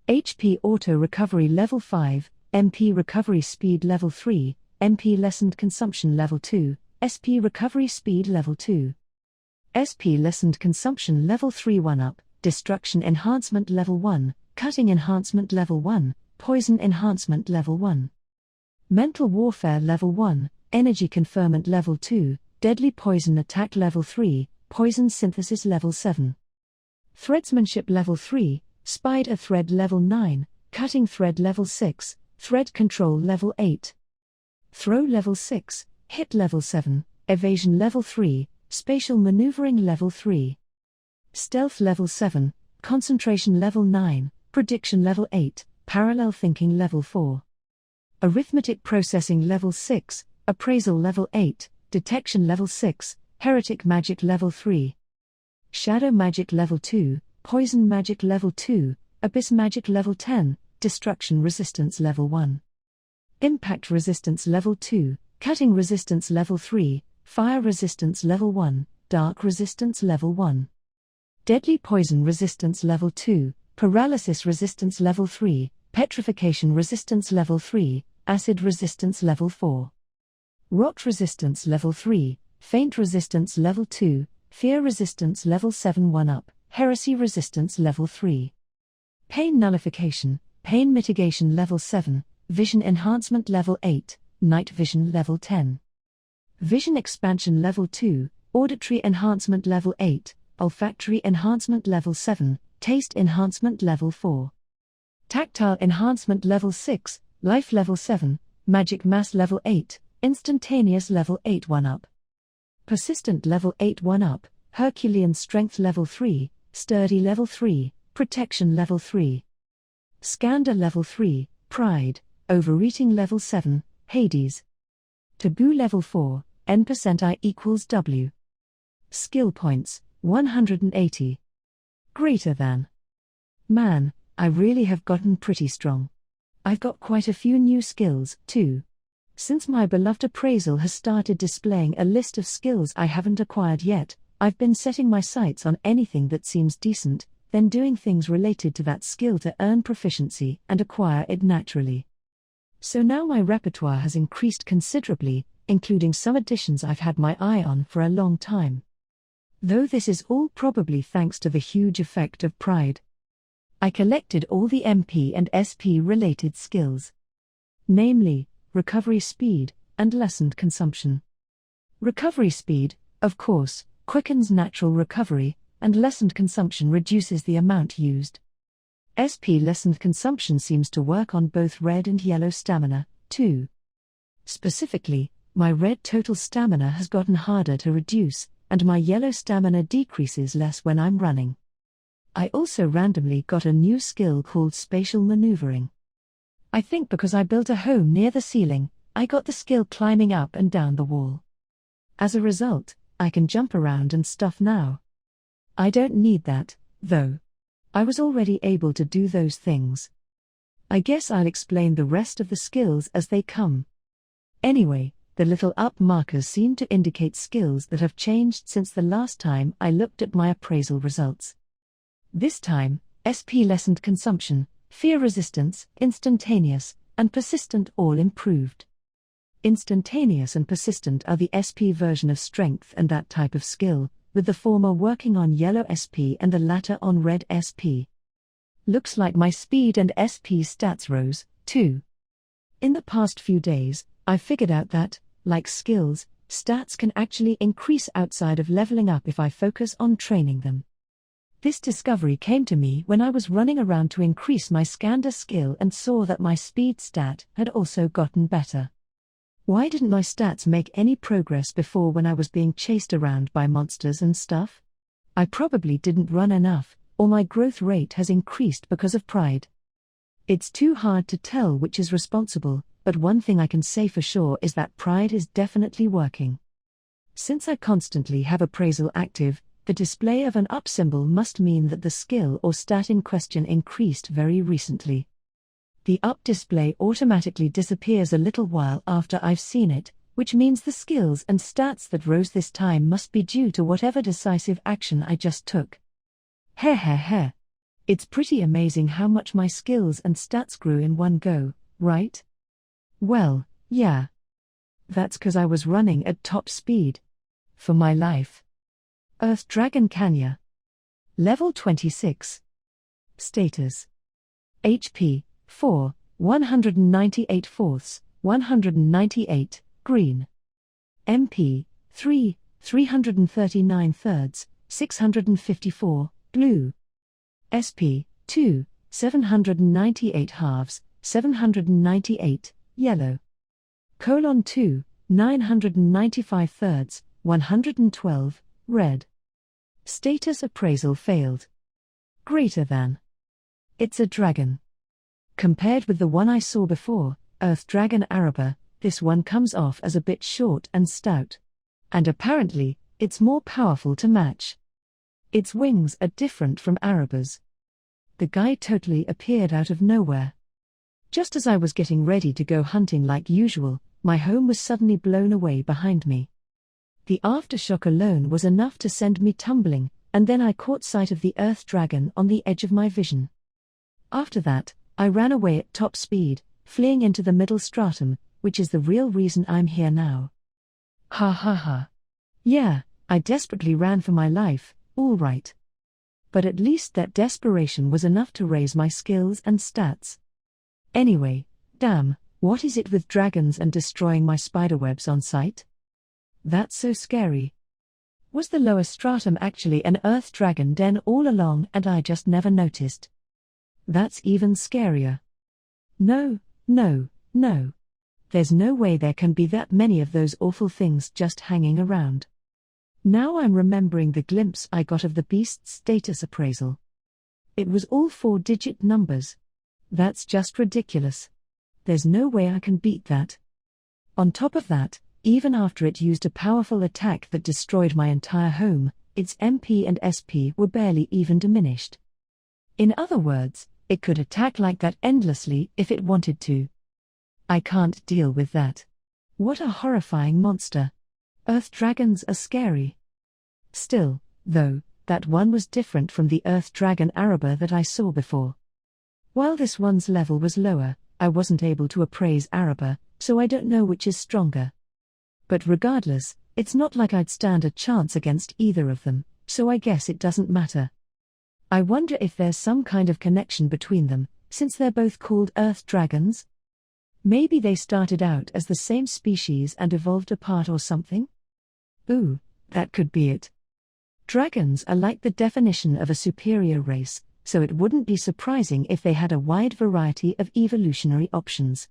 HP Auto Recovery Level 5, MP Recovery Speed Level 3, MP Lessened Consumption Level 2, SP Recovery Speed Level 2. SP Lessened Consumption Level 3 1 up, Destruction Enhancement Level 1, Cutting Enhancement Level 1, Poison Enhancement Level 1. Mental Warfare Level 1, Energy Conferment Level 2, Deadly Poison Attack Level 3, Poison Synthesis Level 7. Threadsmanship Level 3, Spider Thread Level 9, Cutting Thread Level 6, Thread Control Level 8. Throw Level 6, Hit Level 7, Evasion Level 3, Spatial Maneuvering Level 3. Stealth Level 7, Concentration Level 9, Prediction Level 8, Parallel Thinking Level 4. Arithmetic Processing Level 6, Appraisal Level 8, Detection Level 6, Heretic Magic Level 3. Shadow Magic Level 2, Poison Magic Level 2, Abyss Magic Level 10, Destruction Resistance Level 1. Impact Resistance Level 2, Cutting Resistance Level 3, Fire Resistance Level 1, Dark Resistance Level 1. Deadly Poison Resistance Level 2, Paralysis Resistance Level 3, Petrification Resistance Level 3, Acid Resistance Level 4. Rot Resistance Level 3, Faint Resistance Level 2, Fear Resistance Level 7 1 up, Heresy Resistance Level 3. Pain Nullification, Pain Mitigation Level 7, Vision Enhancement Level 8, Night Vision Level 10. Vision Expansion Level 2, Auditory Enhancement Level 8, Olfactory Enhancement Level 7, Taste Enhancement Level 4. Tactile Enhancement Level 6, Life Level 7, Magic Mass Level 8, Instantaneous Level 8 1 up. Persistent Level 8 1 up, Herculean Strength Level 3, Sturdy Level 3, Protection Level 3. Scandal Level 3, Pride, Overeating Level 7, Hades. Taboo Level 4, N% equals W. Skill points, 180. Greater than. Man, I really have gotten pretty strong. I've got quite a few new skills, too. Since my beloved appraisal has started displaying a list of skills I haven't acquired yet, I've been setting my sights on anything that seems decent, then doing things related to that skill to earn proficiency and acquire it naturally. So now my repertoire has increased considerably, including some additions I've had my eye on for a long time. Though this is all probably thanks to the huge effect of pride. I collected all the MP and SP related skills. Namely, recovery speed, and lessened consumption. Recovery speed, of course, quickens natural recovery, and lessened consumption reduces the amount used. SP lessened consumption seems to work on both red and yellow stamina, too. Specifically, my red total stamina has gotten harder to reduce, and my yellow stamina decreases less when I'm running. I also randomly got a new skill called spatial maneuvering. I think because I built a home near the ceiling, I got the skill climbing up and down the wall. As a result, I can jump around and stuff now. I don't need that, though. I was already able to do those things. I guess I'll explain the rest of the skills as they come. Anyway, the little up markers seem to indicate skills that have changed since the last time I looked at my appraisal results. This time, SP lessened consumption, fear resistance, instantaneous, and persistent all improved. Instantaneous and persistent are the SP version of strength and that type of skill, with the former working on yellow SP and the latter on red SP. Looks like my speed and SP stats rose, too. In the past few days, I figured out that, like skills, stats can actually increase outside of leveling up if I focus on training them. This discovery came to me when I was running around to increase my scander skill and saw that my speed stat had also gotten better. Why didn't my stats make any progress before when I was being chased around by monsters and stuff? I probably didn't run enough, or my growth rate has increased because of pride. It's too hard to tell which is responsible, but one thing I can say for sure is that pride is definitely working. Since I constantly have appraisal active, the display of an up symbol must mean that the skill or stat in question increased very recently. The up display automatically disappears a little while after I've seen it, which means the skills and stats that rose this time must be due to whatever decisive action I just took. Heh. It's pretty amazing how much my skills and stats grew in one go, right? Well, yeah. That's 'cause I was running at top speed. For my life. Earth Dragon Kanya. Level 26. Status. HP, 4, 198 fourths, 198, green. MP, 3, 339 thirds, 654, blue. SP, 2, 798 halves, 798, yellow. 2, 995 thirds, 112, red. Status appraisal failed. Greater than. It's a dragon. Compared with the one I saw before, Earth Dragon Araba, this one comes off as a bit short and stout. And apparently, it's more powerful to match. Its wings are different from Araba's. The guy totally appeared out of nowhere. Just as I was getting ready to go hunting like usual, my home was suddenly blown away behind me. The aftershock alone was enough to send me tumbling, and then I caught sight of the Earth Dragon on the edge of my vision. After that, I ran away at top speed, fleeing into the middle stratum, which is the real reason I'm here now. Ha. Yeah, I desperately ran for my life, all right. But at least that desperation was enough to raise my skills and stats. Anyway, damn, what is it with dragons and destroying my spiderwebs on sight? That's so scary. Was the lower stratum actually an Earth Dragon den all along and I just never noticed? That's even scarier. No. There's no way there can be that many of those awful things just hanging around. Now I'm remembering the glimpse I got of the beast's status appraisal. It was all 4-digit numbers. That's just ridiculous. There's no way I can beat that. On top of that, even after it used a powerful attack that destroyed my entire home, its MP and SP were barely even diminished. In other words, it could attack like that endlessly if it wanted to. I can't deal with that. What a horrifying monster. Earth dragons are scary. Still, though, that one was different from the Earth Dragon Araba that I saw before. While this one's level was lower, I wasn't able to appraise Araba, so I don't know which is stronger. But regardless, it's not like I'd stand a chance against either of them, so I guess it doesn't matter. I wonder if there's some kind of connection between them, since they're both called Earth Dragons? Maybe they started out as the same species and evolved apart or something? Ooh, that could be it. Dragons are like the definition of a superior race, so it wouldn't be surprising if they had a wide variety of evolutionary options.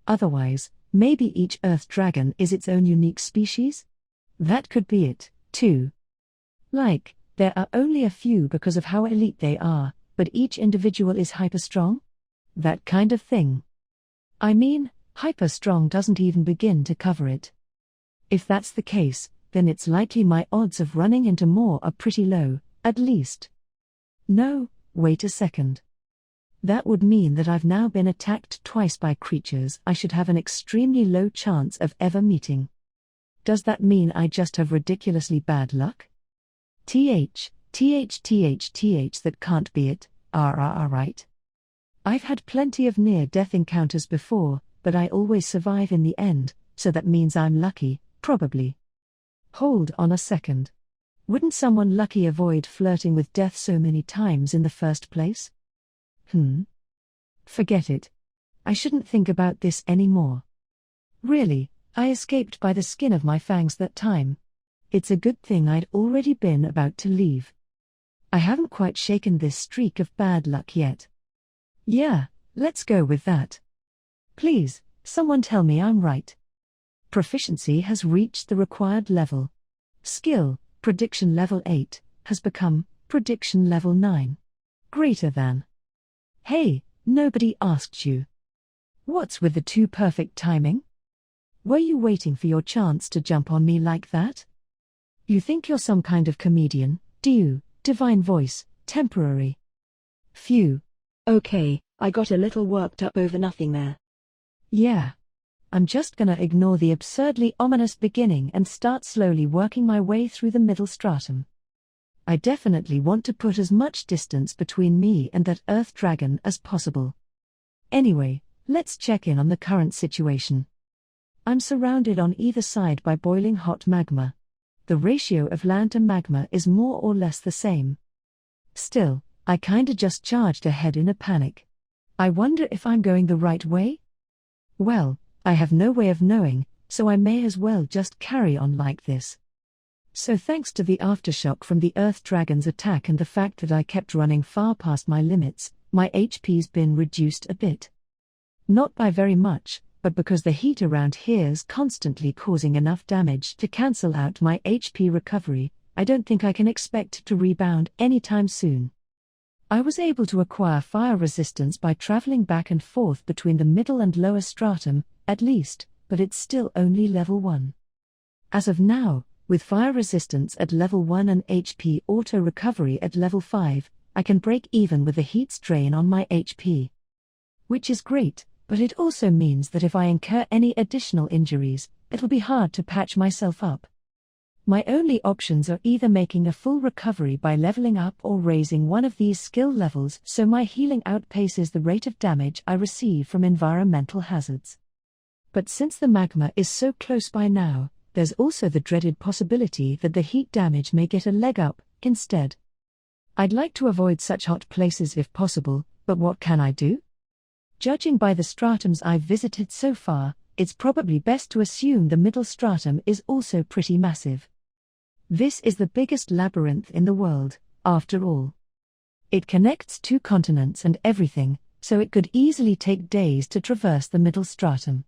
Otherwise, maybe each Earth Dragon is its own unique species? That could be it, too. Like, there are only a few because of how elite they are, but each individual is hyper-strong? That kind of thing. I mean, hyper-strong doesn't even begin to cover it. If that's the case, then it's likely my odds of running into more are pretty low, at least. No, wait a second. That would mean that I've now been attacked twice by creatures I should have an extremely low chance of ever meeting. Does that mean I just have ridiculously bad luck? That can't be it, right? I've had plenty of near-death encounters before, but I always survive in the end, so that means I'm lucky, probably. Hold on a second. Wouldn't someone lucky avoid flirting with death so many times in the first place? Forget it. I shouldn't think about this anymore. Really, I escaped by the skin of my fangs that time. It's a good thing I'd already been about to leave. I haven't quite shaken this streak of bad luck yet. Yeah, let's go with that. Please, someone tell me I'm right. Proficiency has reached the required level. Skill, prediction level 8, has become prediction level 9. Greater than. Hey, Nobody asked you. What's with the too perfect timing? Were you waiting for your chance to jump on me like that? You think you're some kind of comedian, do you, divine voice, temporary? Phew. Okay, I got a little worked up over nothing there. Yeah. I'm just gonna ignore the absurdly ominous beginning and start slowly working my way through the middle stratum. I definitely want to put as much distance between me and that earth dragon as possible. Anyway, let's check in on the current situation. I'm surrounded on either side by boiling hot magma. The ratio of land to magma is more or less the same. Still, I kinda just charged ahead in a panic. I wonder if I'm going the right way? Well, I have no way of knowing, so I may as well just carry on like this. So thanks to the aftershock from the Earth Dragon's attack and the fact that I kept running far past my limits, my HP's been reduced a bit. Not by very much, but because the heat around here's constantly causing enough damage to cancel out my HP recovery, I don't think I can expect to rebound anytime soon. I was able to acquire fire resistance by traveling back and forth between the middle and lower stratum, at least, but it's still only level 1. As of now, with fire resistance at level 1 and HP auto recovery at level 5, I can break even with the heat strain on my HP. Which is great, but it also means that if I incur any additional injuries, it'll be hard to patch myself up. My only options are either making a full recovery by leveling up or raising one of these skill levels so my healing outpaces the rate of damage I receive from environmental hazards. But since the magma is so close by now, there's also the dreaded possibility that the heat damage may get a leg up instead. I'd like to avoid such hot places if possible, but what can I do? Judging by the stratums I've visited so far, it's probably best to assume the middle stratum is also pretty massive. This is the biggest labyrinth in the world, after all. It connects 2 continents and everything, so it could easily take days to traverse the middle stratum.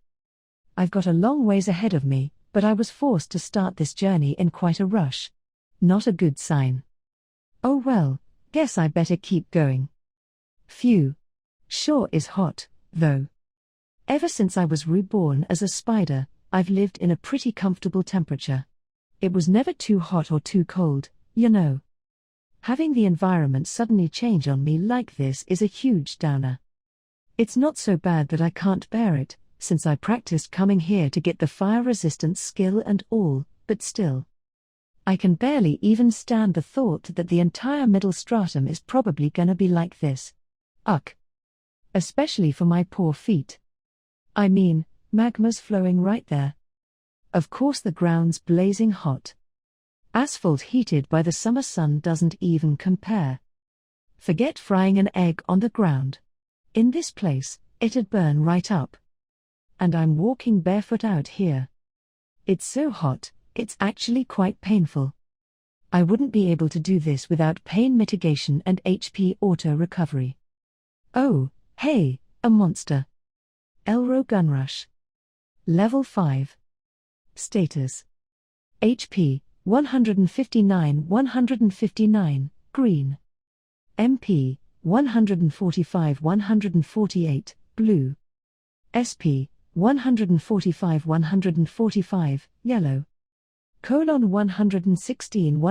I've got a long ways ahead of me, but I was forced to start this journey in quite a rush. Not a good sign. Oh well, guess I better keep going. Phew. Sure is hot, though. Ever since I was reborn as a spider, I've lived in a pretty comfortable temperature. It was never too hot or too cold, you know. Having the environment suddenly change on me like this is a huge downer. It's not so bad that I can't bear it, since I practiced coming here to get the fire resistance skill and all, but still. I can barely even stand the thought that the entire middle stratum is probably gonna be like this. Ugh. Especially for my poor feet. I mean, magma's flowing right there. Of course the ground's blazing hot. Asphalt heated by the summer sun doesn't even compare. Forget frying an egg on the ground. In this place, it'd burn right up. And I'm walking barefoot out here. It's so hot, it's actually quite painful. I wouldn't be able to do this without pain mitigation and HP auto recovery. Oh, hey, a monster. Elro Gunrush. Level 5. Status. HP, 159, green. MP, 145, blue. SP, 145, yellow. Colon 116,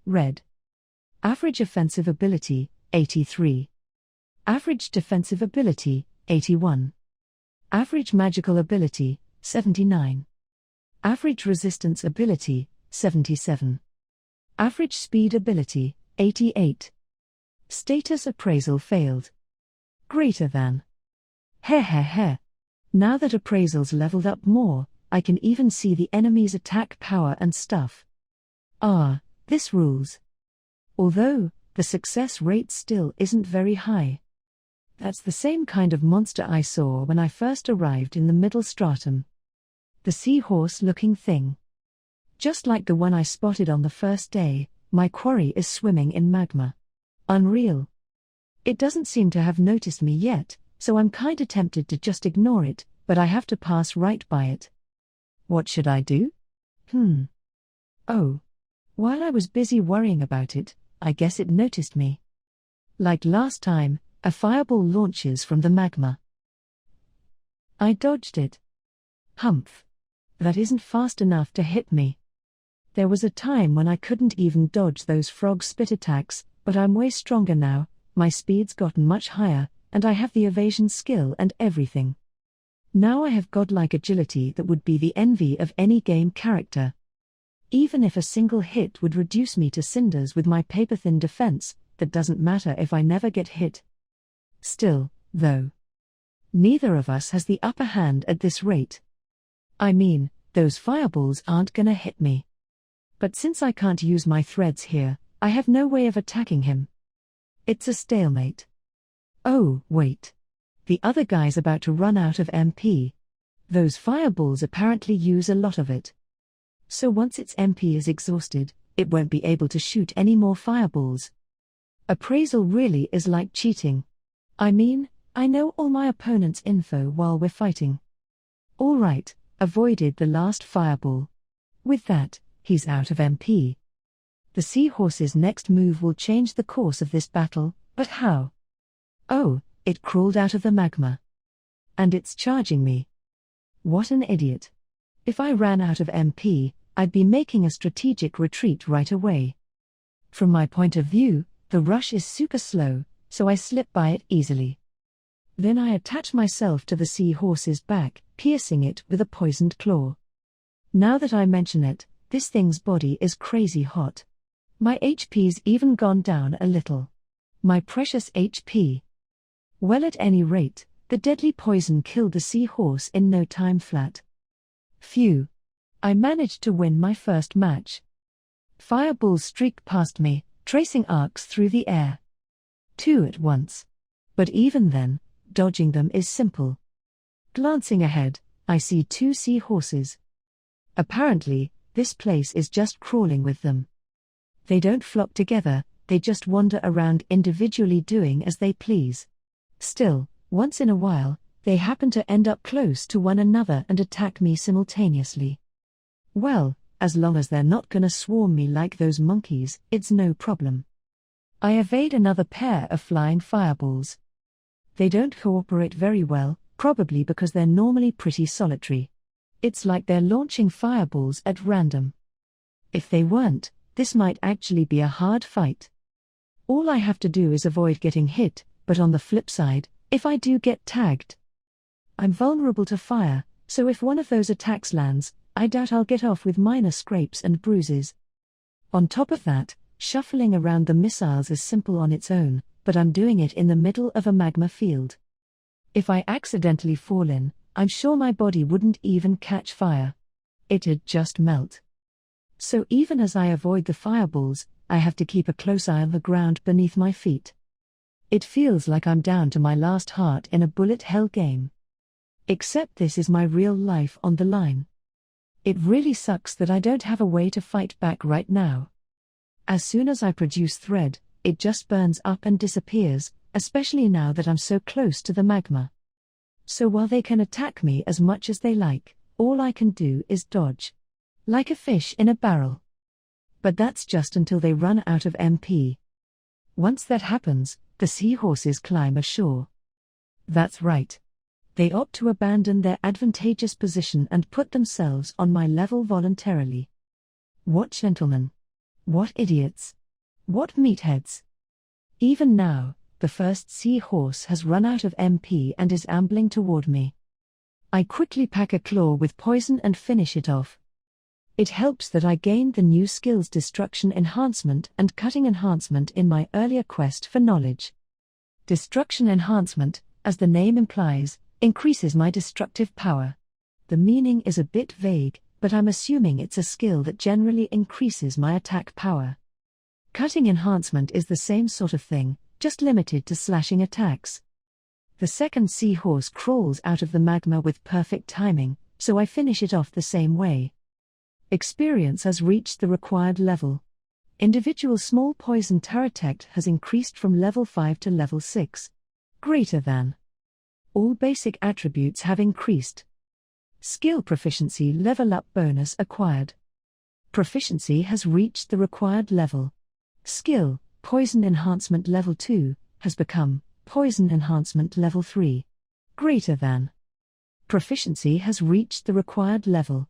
red. Average offensive ability, 83. Average defensive ability, 81. Average magical ability, 79. Average resistance ability, 77. Average speed ability, 88. Status appraisal failed. Greater than. Heh. Now that appraisal's leveled up more, I can even see the enemy's attack power and stuff. Ah, this rules. Although, the success rate still isn't very high. That's the same kind of monster I saw when I first arrived in the middle stratum. The seahorse-looking thing. Just like the one I spotted on the first day, my quarry is swimming in magma. Unreal. It doesn't seem to have noticed me yet, so I'm kinda tempted to just ignore it, but I have to pass right by it. What should I do? Oh. While I was busy worrying about it, I guess it noticed me. Like last time, A fireball launches from the magma. I dodged it. Humph. That isn't fast enough to hit me. There was a time when I couldn't even dodge those frog spit attacks, but I'm way stronger now, my speed's gotten much higher, and I have the evasion skill and everything. Now I have godlike agility that would be the envy of any game character. Even if a single hit would reduce me to cinders with my paper-thin defense, that doesn't matter if I never get hit. Still, though, neither of us has the upper hand at this rate. I mean, those fireballs aren't gonna hit me. But since I can't use my threads here, I have no way of attacking him. It's a stalemate. Oh, wait. The other guy's about to run out of MP. Those fireballs apparently use a lot of it. So once its MP is exhausted, it won't be able to shoot any more fireballs. Appraisal really is like cheating. I mean, I know all my opponent's info while we're fighting. Alright, avoided the last fireball. With that, he's out of MP. The seahorse's next move will change the course of this battle, but how? Oh, it crawled out of the magma. And it's charging me. What an idiot. If I ran out of MP, I'd be making a strategic retreat right away. From my point of view, the rush is super slow, so I slip by it easily. Then I attach myself to the seahorse's back, piercing it with a poisoned claw. Now that I mention it, this thing's body is crazy hot. My HP's even gone down a little. My precious HP. Well, at any rate, the deadly poison killed the seahorse in no time flat. Phew. I managed to win my first match. Fireballs streaked past me, tracing arcs through the air. 2 at once. But even then, dodging them is simple. Glancing ahead, I see 2 seahorses. Apparently, this place is just crawling with them. They don't flock together, they just wander around individually doing as they please. Still, once in a while, they happen to end up close to one another and attack me simultaneously. Well, as long as they're not gonna swarm me like those monkeys, it's no problem. I evade another pair of flying fireballs. They don't cooperate very well, probably because they're normally pretty solitary. It's like they're launching fireballs at random. If they weren't, this might actually be a hard fight. All I have to do is avoid getting hit, but on the flip side, if I do get tagged, I'm vulnerable to fire, so if one of those attacks lands, I doubt I'll get off with minor scrapes and bruises. On top of that, shuffling around the missiles is simple on its own, but I'm doing it in the middle of a magma field. If I accidentally fall in, I'm sure my body wouldn't even catch fire. It'd just melt. So even as I avoid the fireballs, I have to keep a close eye on the ground beneath my feet. It feels like I'm down to my last heart in a bullet hell game. Except this is my real life on the line. It really sucks that I don't have a way to fight back right now. As soon as I produce thread, it just burns up and disappears, especially now that I'm so close to the magma. So while they can attack me as much as they like, all I can do is dodge. Like a fish in a barrel. But that's just until they run out of MP. Once that happens, the seahorses climb ashore. That's right. They opt to abandon their advantageous position and put themselves on my level voluntarily. What gentlemen! What idiots! What meatheads! Even now, the first seahorse has run out of MP and is ambling toward me. I quickly pack a claw with poison and finish it off. It helps that I gained the new skills Destruction Enhancement and Cutting Enhancement in my earlier quest for knowledge. Destruction Enhancement, as the name implies, increases my destructive power. The meaning is a bit vague, but I'm assuming it's a skill that generally increases my attack power. Cutting Enhancement is the same sort of thing, just limited to slashing attacks. The second seahorse crawls out of the magma with perfect timing, so I finish it off the same way. Experience has reached the required level. Individual small poison Taratect has increased from level 5 to level 6. Greater than. All basic attributes have increased. Skill proficiency level up bonus acquired. Proficiency has reached the required level. Skill, poison enhancement level 2, has become Poison Enhancement Level 3. Greater than. Proficiency has reached the required level.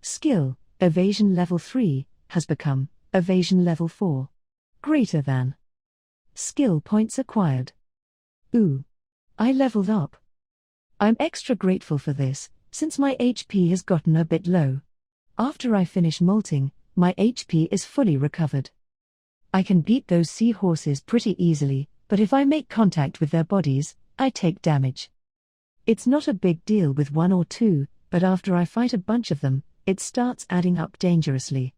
Skill, Evasion Level 3, has become Evasion Level 4. Greater than. Skill points acquired. Ooh. I leveled up. I'm extra grateful for this, since my HP has gotten a bit low. After I finish molting, my HP is fully recovered. I can beat those seahorses pretty easily, but if I make contact with their bodies, I take damage. It's not a big deal with one or two, but after I fight a bunch of them, it starts adding up dangerously.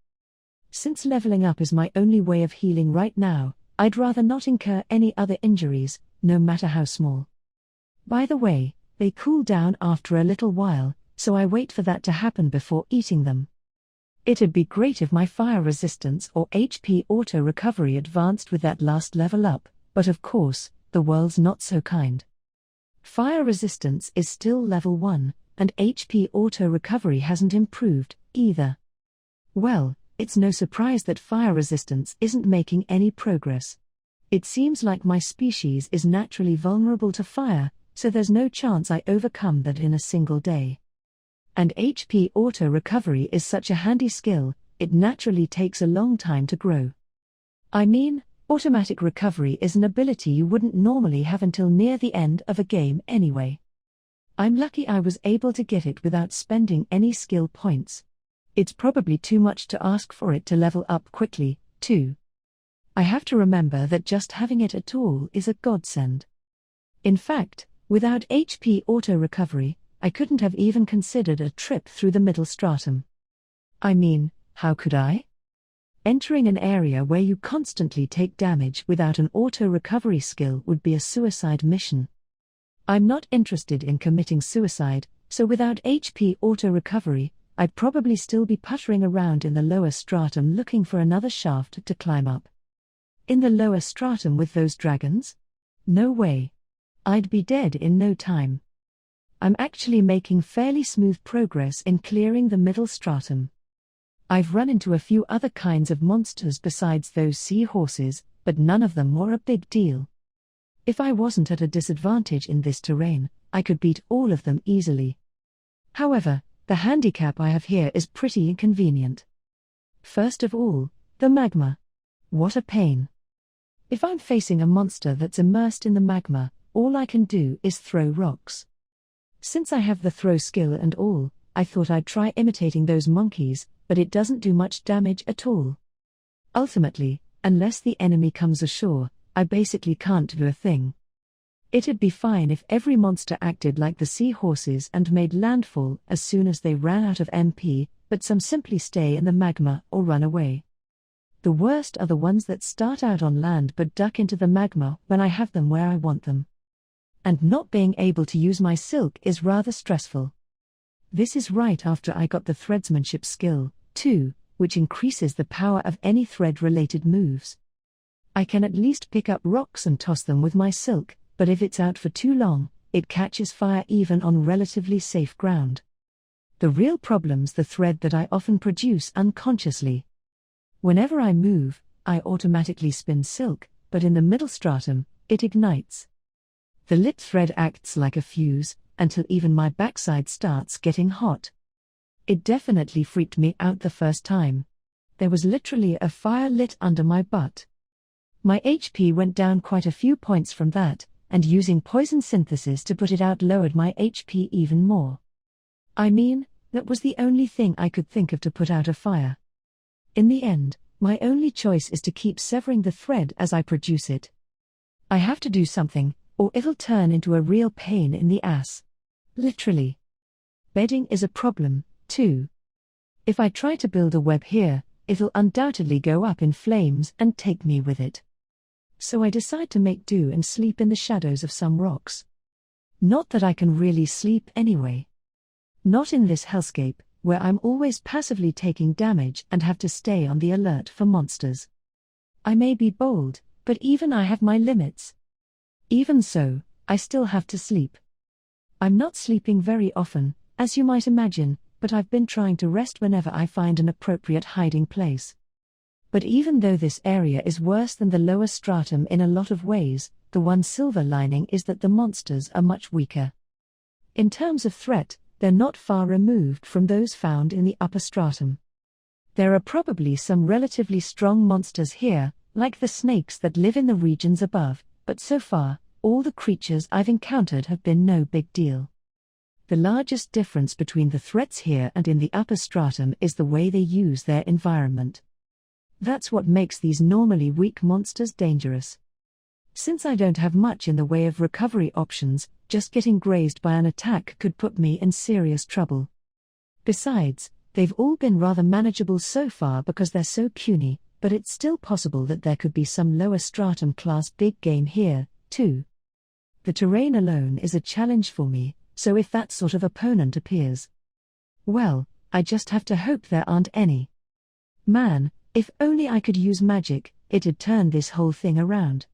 Since leveling up is my only way of healing right now, I'd rather not incur any other injuries, no matter how small. By the way, they cool down after a little while, so I wait for that to happen before eating them. It'd be great if my fire resistance or HP auto recovery advanced with that last level up, but of course, the world's not so kind. Fire resistance is still level 1, and HP auto recovery hasn't improved, either. Well, it's no surprise that fire resistance isn't making any progress. It seems like my species is naturally vulnerable to fire, so there's no chance I overcome that in a single day. And HP auto recovery is such a handy skill, it naturally takes a long time to grow. I mean, automatic recovery is an ability you wouldn't normally have until near the end of a game anyway. I'm lucky I was able to get it without spending any skill points. It's probably too much to ask for it to level up quickly, too. I have to remember that just having it at all is a godsend. In fact, without HP auto recovery, I couldn't have even considered a trip through the middle stratum. I mean, how could I? Entering an area where you constantly take damage without an auto recovery skill would be a suicide mission. I'm not interested in committing suicide, so without HP auto recovery, I'd probably still be puttering around in the lower stratum looking for another shaft to climb up. In the lower stratum with those dragons? No way. I'd be dead in no time. I'm actually making fairly smooth progress in clearing the middle stratum. I've run into a few other kinds of monsters besides those seahorses, but none of them were a big deal. If I wasn't at a disadvantage in this terrain, I could beat all of them easily. However, the handicap I have here is pretty inconvenient. First of all, the magma. What a pain. If I'm facing a monster that's immersed in the magma, all I can do is throw rocks. Since I have the throw skill and all, I thought I'd try imitating those monkeys, but it doesn't do much damage at all. Ultimately, unless the enemy comes ashore, I basically can't do a thing. It'd be fine if every monster acted like the seahorses and made landfall as soon as they ran out of MP, but some simply stay in the magma or run away. The worst are the ones that start out on land but duck into the magma when I have them where I want them. And not being able to use my silk is rather stressful. This is right after I got the threadsmanship skill, too, which increases the power of any thread-related moves. I can at least pick up rocks and toss them with my silk, but if it's out for too long, it catches fire even on relatively safe ground. The real problem's the thread that I often produce unconsciously. Whenever I move, I automatically spin silk, but in the middle stratum, it ignites. The lit thread acts like a fuse, until even my backside starts getting hot. It definitely freaked me out the first time. There was literally a fire lit under my butt. My HP went down quite a few points from that, and using poison synthesis to put it out lowered my HP even more. I mean, that was the only thing I could think of to put out a fire. In the end, my only choice is to keep severing the thread as I produce it. I have to do something, or it'll turn into a real pain in the ass. Literally. Bedding is a problem, too. If I try to build a web here, it'll undoubtedly go up in flames and take me with it. So I decide to make do and sleep in the shadows of some rocks. Not that I can really sleep anyway. Not in this hellscape, where I'm always passively taking damage and have to stay on the alert for monsters. I may be bold, but even I have my limits. Even so, I still have to sleep. I'm not sleeping very often, as you might imagine, but I've been trying to rest whenever I find an appropriate hiding place. But even though this area is worse than the lower stratum in a lot of ways, the one silver lining is that the monsters are much weaker. In terms of threat, they're not far removed from those found in the upper stratum. There are probably some relatively strong monsters here, like the snakes that live in the regions above, but so far, all the creatures I've encountered have been no big deal. The largest difference between the threats here and in the upper stratum is the way they use their environment. That's what makes these normally weak monsters dangerous. Since I don't have much in the way of recovery options, just getting grazed by an attack could put me in serious trouble. Besides, they've all been rather manageable so far because they're so puny, but it's still possible that there could be some lower stratum class big game here, too. The terrain alone is a challenge for me, so if that sort of opponent appears, well, I just have to hope there aren't any. Man, if only I could use magic, it'd turn this whole thing around.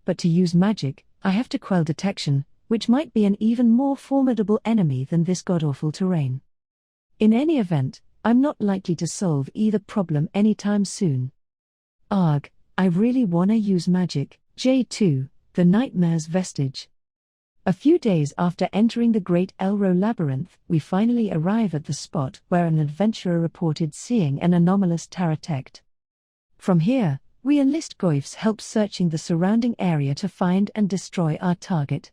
But to use magic, I have to quell detection, which might be an even more formidable enemy than this god-awful terrain. In any event, I'm not likely to solve either problem anytime soon. Arg, I really wanna use magic. J2, the Nightmare's Vestige. A few days after entering the Great Elro Labyrinth, we finally arrive at the spot where an adventurer reported seeing an anomalous taratect. From here, we enlist Goif's help searching the surrounding area to find and destroy our target.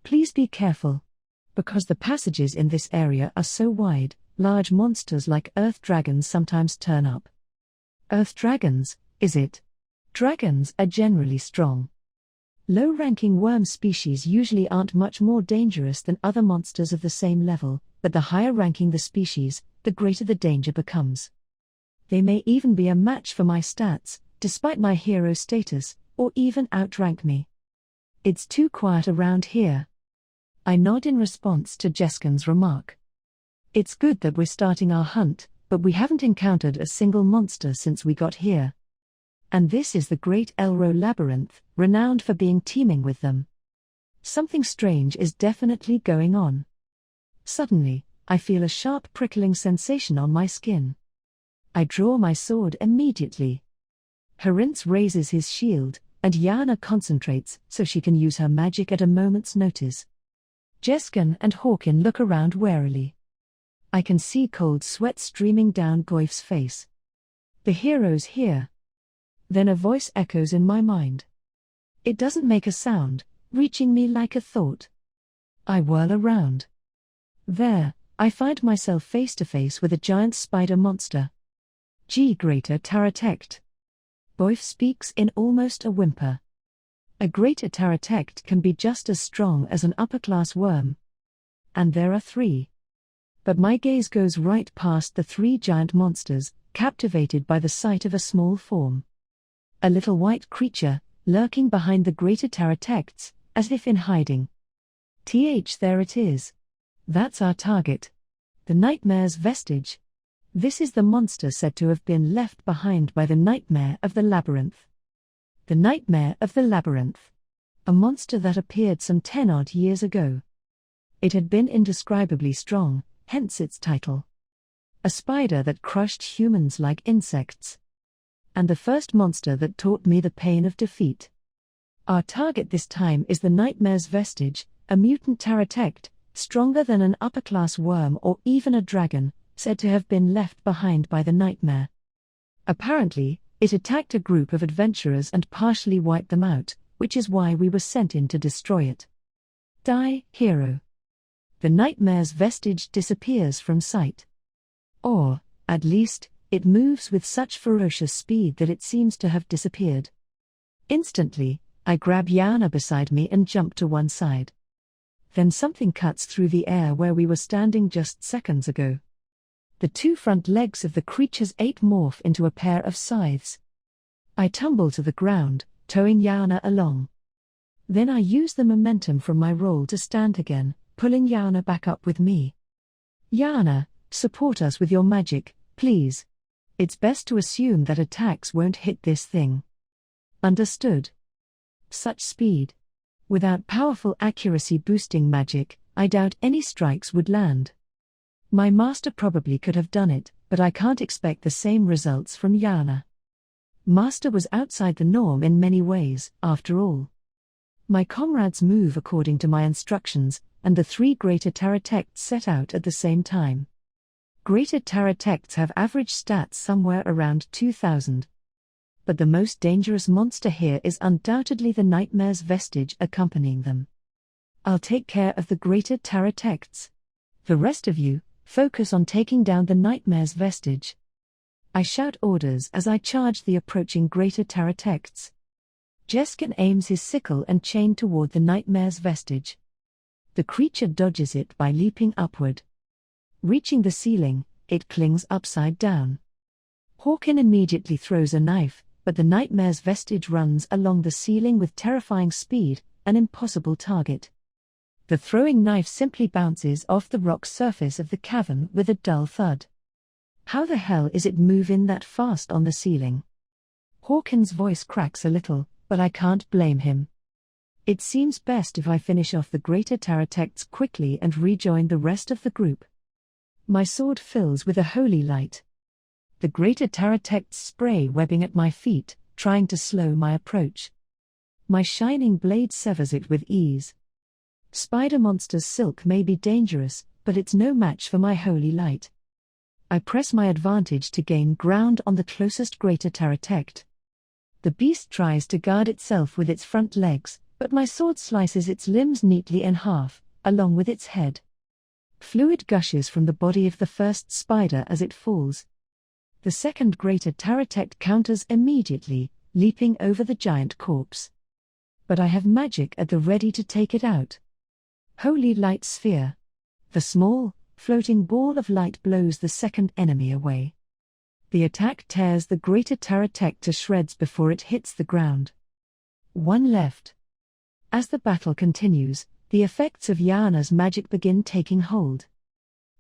Please be careful. Because the passages in this area are so wide, large monsters like earth dragons sometimes turn up. Earth dragons, is it? Dragons are generally strong. Low-ranking worm species usually aren't much more dangerous than other monsters of the same level, but the higher ranking the species, the greater the danger becomes. They may even be a match for my stats, despite my hero status, or even outrank me. It's too quiet around here. I nod in response to Jeskin's remark. It's good that we're starting our hunt, but we haven't encountered a single monster since we got here. And this is the Great Elro Labyrinth, renowned for being teeming with them. Something strange is definitely going on. Suddenly, I feel a sharp prickling sensation on my skin. I draw my sword immediately. Herinz raises his shield, and Yana concentrates so she can use her magic at a moment's notice. Jeskin and Hawkin look around warily. I can see cold sweat streaming down Goif's face. The hero's here. Then a voice echoes in my mind. It doesn't make a sound, reaching me like a thought. I whirl around. There, I find myself face to face with a giant spider monster. Greater taratect. Goif speaks in almost a whimper. A greater taratect can be just as strong as an upper-class worm. And there are 3. But my gaze goes right past the 3 giant monsters, captivated by the sight of a small form. A little white creature, lurking behind the greater taratects, as if in hiding. There it is. That's our target. The Nightmare's Vestige. This is the monster said to have been left behind by the Nightmare of the Labyrinth. The Nightmare of the Labyrinth. A monster that appeared some 10-odd years ago. It had been indescribably strong, hence its title. A spider that crushed humans like insects. And the first monster that taught me the pain of defeat. Our target this time is the Nightmare's Vestige, a mutant taratect, stronger than an upper-class worm or even a dragon, said to have been left behind by the Nightmare. Apparently, it attacked a group of adventurers and partially wiped them out, which is why we were sent in to destroy it. Die, hero. The Nightmare's Vestige disappears from sight. Or, at least, it moves with such ferocious speed that it seems to have disappeared. Instantly, I grab Yana beside me and jump to one side. Then something cuts through the air where we were standing just seconds ago. The 2 front legs of the creature's ape morph into a pair of scythes. I tumble to the ground, towing Yana along. Then I use the momentum from my roll to stand again, pulling Yana back up with me. Yana, support us with your magic, please. It's best to assume that attacks won't hit this thing. Understood. Such speed. Without powerful accuracy-boosting magic, I doubt any strikes would land. My master probably could have done it, but I can't expect the same results from Yana. Master was outside the norm in many ways, after all. My comrades move according to my instructions, and the 3 greater Taratects set out at the same time. Greater Taratects have average stats somewhere around 2000. But the most dangerous monster here is undoubtedly the Nightmare's Vestige accompanying them. I'll take care of the greater Taratects. The rest of you, focus on taking down the Nightmare's Vestige. I shout orders as I charge the approaching greater Taratects. Jeskin aims his sickle and chain toward the Nightmare's Vestige. The creature dodges it by leaping upward. Reaching the ceiling, it clings upside down. Hawkin immediately throws a knife, but the Nightmare's Vestige runs along the ceiling with terrifying speed, an impossible target. The throwing knife simply bounces off the rock surface of the cavern with a dull thud. How the hell is it moving that fast on the ceiling? Hawkin's voice cracks a little, but I can't blame him. It seems best if I finish off the greater Taratects quickly and rejoin the rest of the group. My sword fills with a holy light. The greater Taratects spray webbing at my feet, trying to slow my approach. My shining blade severs it with ease. Spider monster's silk may be dangerous, but it's no match for my holy light. I press my advantage to gain ground on the closest greater Taratect. The beast tries to guard itself with its front legs, but my sword slices its limbs neatly in half, along with its head. Fluid gushes from the body of the first spider as it falls. The second greater Taratect counters immediately, leaping over the giant corpse. But I have magic at the ready to take it out. Holy Light Sphere. The small, floating ball of light blows the second enemy away. The attack tears the greater Taratect to shreds before it hits the ground. One left. As the battle continues, the effects of Yana's magic begin taking hold.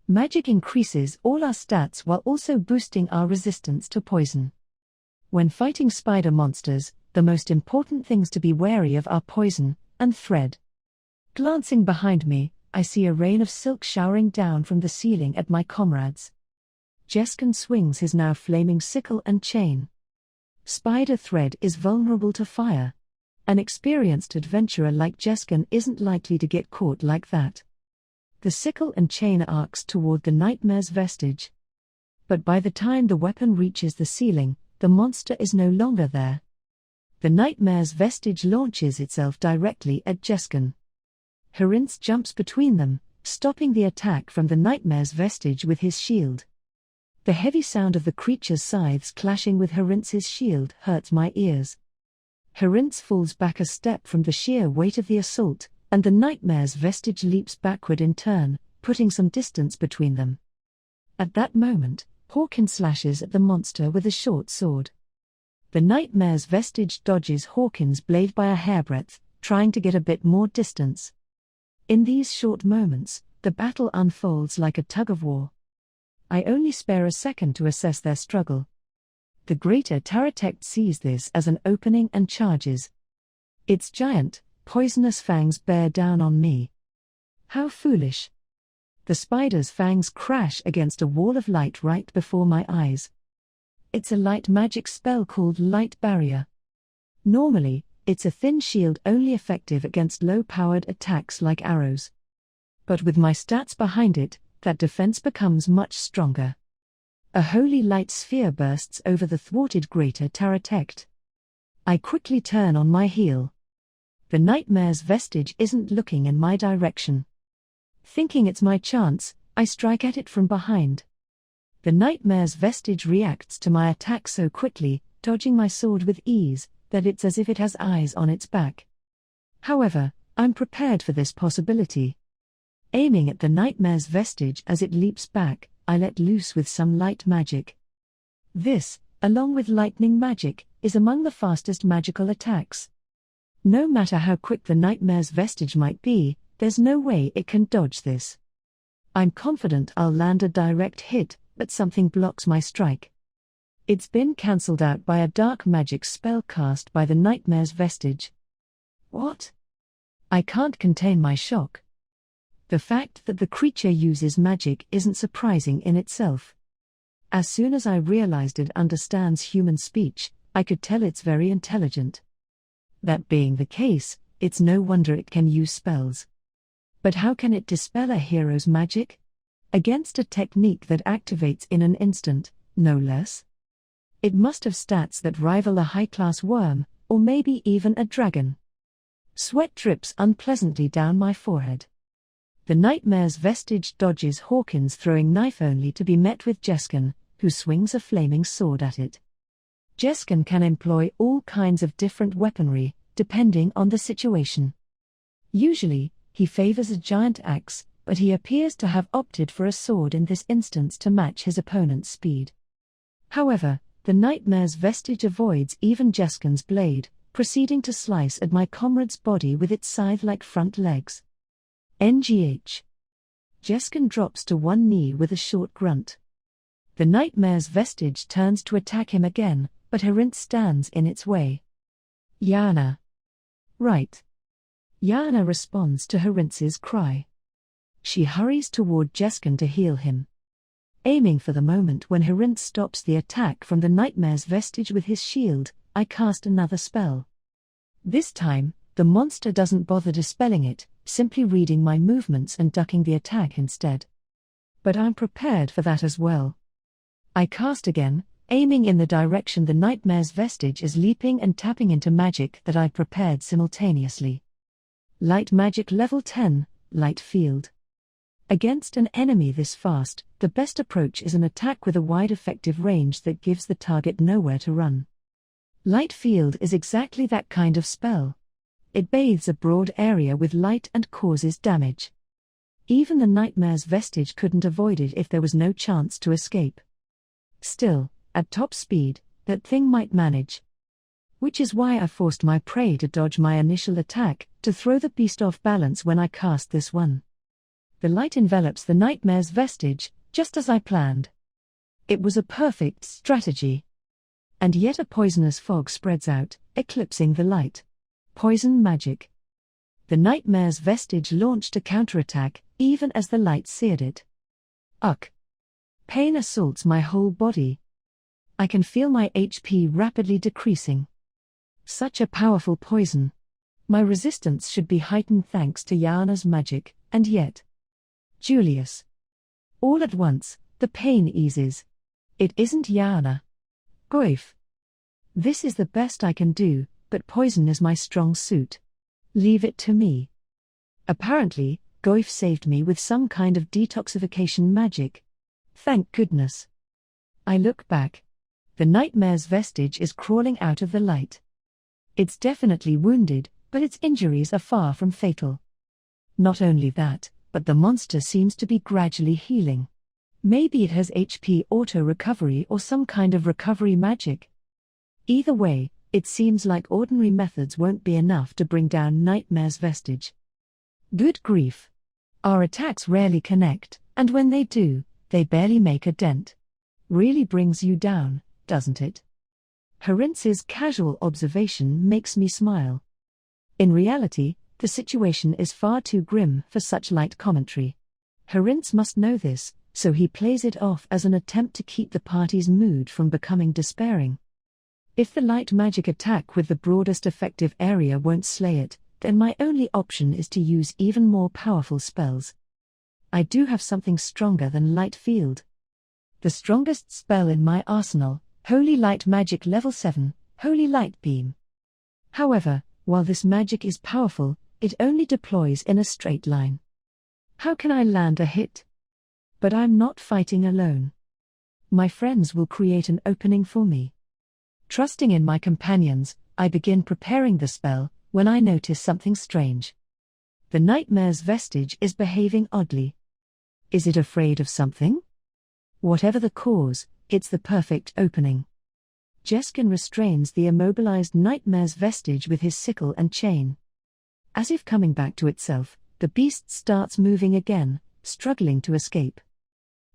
Magic increases all our stats while also boosting our resistance to poison. When fighting spider monsters, the most important things to be wary of are poison and thread. Glancing behind me, I see a rain of silk showering down from the ceiling at my comrades. Jeskin swings his now flaming sickle and chain. Spider thread is vulnerable to fire. An experienced adventurer like Jeskin isn't likely to get caught like that. The sickle and chain arcs toward the Nightmare's Vestige. But by the time the weapon reaches the ceiling, the monster is no longer there. The Nightmare's Vestige launches itself directly at Jeskin. Herinth jumps between them, stopping the attack from the Nightmare's Vestige with his shield. The heavy sound of the creature's scythes clashing with Herinth's shield hurts my ears. Herinth falls back a step from the sheer weight of the assault, and the Nightmare's Vestige leaps backward in turn, putting some distance between them. At that moment, Hawkin slashes at the monster with a short sword. The Nightmare's Vestige dodges Hawkin's blade by a hairbreadth, trying to get a bit more distance. In these short moments, the battle unfolds like a tug-of-war. I only spare a second to assess their struggle. The greater Taratect sees this as an opening and charges. Its giant, poisonous fangs bear down on me. How foolish. The spider's fangs crash against a wall of light right before my eyes. It's a light magic spell called Light Barrier. Normally, it's a thin shield only effective against low-powered attacks like arrows. But with my stats behind it, that defense becomes much stronger. A holy light sphere bursts over the thwarted greater Taratect. I quickly turn on my heel. The Nightmare's Vestige isn't looking in my direction. Thinking it's my chance, I strike at it from behind. The Nightmare's Vestige reacts to my attack so quickly, dodging my sword with ease, that it's as if it has eyes on its back. However, I'm prepared for this possibility. Aiming at the Nightmare's Vestige as it leaps back, I let loose with some light magic. This, along with lightning magic, is among the fastest magical attacks. No matter how quick the Nightmare's Vestige might be, there's no way it can dodge this. I'm confident I'll land a direct hit, but something blocks my strike. It's been cancelled out by a dark magic spell cast by the Nightmare's Vestige. What? I can't contain my shock. The fact that the creature uses magic isn't surprising in itself. As soon as I realized it understands human speech, I could tell it's very intelligent. That being the case, it's no wonder it can use spells. But how can it dispel a hero's magic? Against a technique that activates in an instant, no less? It must have stats that rival a high-class Wyrm, or maybe even a dragon. Sweat drips unpleasantly down my forehead. The Nightmare's Vestige dodges Hawkins' throwing knife only to be met with Jeskan, who swings a flaming sword at it. Jeskan can employ all kinds of different weaponry, depending on the situation. Usually, he favors a giant axe, but he appears to have opted for a sword in this instance to match his opponent's speed. However, the Nightmare's Vestige avoids even Jeskan's blade, proceeding to slice at my comrade's body with its scythe-like front legs. NGH. Jeskan drops to one knee with a short grunt. The Nightmare's Vestige turns to attack him again, but Harint stands in its way. Yana. Right. Yana responds to Harint's cry. She hurries toward Jeskan to heal him. Aiming for the moment when Harint stops the attack from the Nightmare's Vestige with his shield, I cast another spell. This time, the monster doesn't bother dispelling it, simply reading my movements and ducking the attack instead. But I'm prepared for that as well. I cast again, aiming in the direction the Nightmare's Vestige is leaping and tapping into magic that I've prepared simultaneously. Light Magic Level 10, Light Field. Against an enemy this fast, the best approach is an attack with a wide effective range that gives the target nowhere to run. Light Field is exactly that kind of spell. It bathes a broad area with light and causes damage. Even the Nightmare's Vestige couldn't avoid it if there was no chance to escape. Still, at top speed, that thing might manage. Which is why I forced my prey to dodge my initial attack, to throw the beast off balance when I cast this one. The light envelops the Nightmare's Vestige, just as I planned. It was a perfect strategy. And yet a poisonous fog spreads out, eclipsing the light. Poison magic. The Nightmare's Vestige launched a counterattack, even as the light seared it. Ugh. Pain assaults my whole body. I can feel my HP rapidly decreasing. Such a powerful poison. My resistance should be heightened thanks to Yana's magic, and yet. Julius. All at once, the pain eases. It isn't Yana. Goif. This is the best I can do, but poison is my strong suit. Leave it to me. Apparently, Goif saved me with some kind of detoxification magic. Thank goodness. I look back. The Nightmare's Vestige is crawling out of the light. It's definitely wounded, but its injuries are far from fatal. Not only that, but the monster seems to be gradually healing. Maybe it has HP auto-recovery or some kind of recovery magic. Either way, it seems like ordinary methods won't be enough to bring down Nightmare's Vestige. Good grief. Our attacks rarely connect, and when they do, they barely make a dent. Really brings you down, doesn't it? Harint's casual observation makes me smile. In reality, the situation is far too grim for such light commentary. Harint must know this, so he plays it off as an attempt to keep the party's mood from becoming despairing. If the light magic attack with the broadest effective area won't slay it, then my only option is to use even more powerful spells. I do have something stronger than Light Field. The strongest spell in my arsenal, Holy Light Magic Level 7, Holy Light Beam. However, while this magic is powerful, it only deploys in a straight line. How can I land a hit? But I'm not fighting alone. My friends will create an opening for me. Trusting in my companions, I begin preparing the spell, when I notice something strange. The Nightmare's Vestige is behaving oddly. Is it afraid of something? Whatever the cause, it's the perfect opening. Jeskan restrains the immobilized Nightmare's Vestige with his sickle and chain. As if coming back to itself, the beast starts moving again, struggling to escape.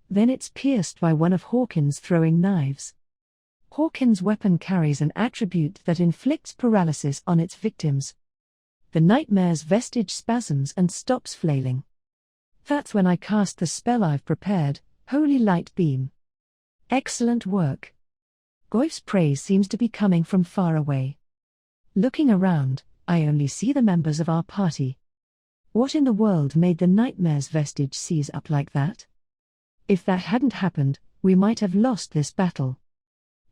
Then it's pierced by one of Hawkins' throwing knives. Hawkins' weapon carries an attribute that inflicts paralysis on its victims. The Nightmare's Vestige spasms and stops flailing. That's when I cast the spell I've prepared, Holy Light Beam. Excellent work. Goif's praise seems to be coming from far away. Looking around, I only see the members of our party. What in the world made the nightmare's vestige seize up like that? If that hadn't happened, we might have lost this battle.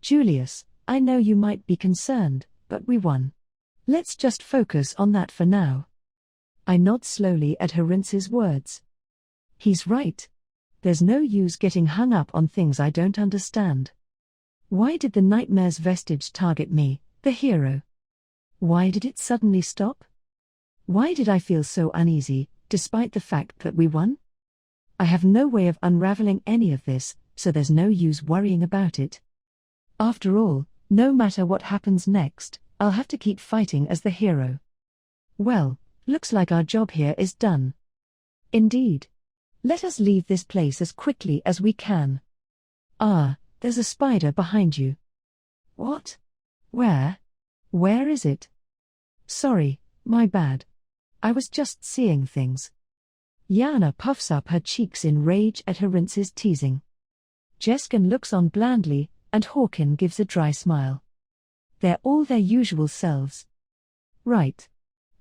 Julius, I know you might be concerned, but we won. Let's just focus on that for now. I nod slowly at Herince's words. He's right. There's no use getting hung up on things I don't understand. Why did the nightmare's vestige target me, the hero? Why did it suddenly stop? Why did I feel so uneasy, despite the fact that we won? I have no way of unraveling any of this, so there's no use worrying about it. After all, no matter what happens next, I'll have to keep fighting as the hero. Well, looks like our job here is done. Indeed. Let us leave this place as quickly as we can. Ah, there's a spider behind you. What? Where? Where is it? Sorry, my bad. I was just seeing things. Yana puffs up her cheeks in rage at Herince's teasing. Jeskin looks on blandly, and Hawkin gives a dry smile. They're all their usual selves. Right.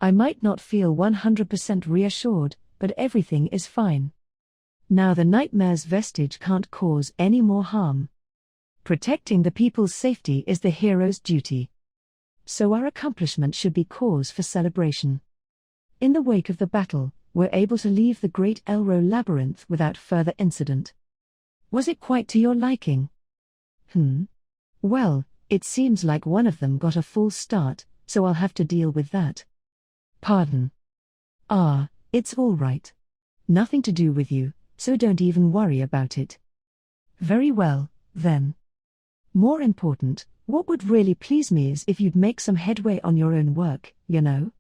I might not feel 100% reassured, but everything is fine. Now the nightmare's vestige can't cause any more harm. Protecting the people's safety is the hero's duty. So our accomplishment should be cause for celebration. In the wake of the battle, we're able to leave the Great Elro Labyrinth without further incident. Was it quite to your liking? Well, it seems like one of them got a full start, so I'll have to deal with that. Pardon. Ah, it's all right. Nothing to do with you, so don't even worry about it. Very well, then. More important, what would really please me is if you'd make some headway on your own work, you know?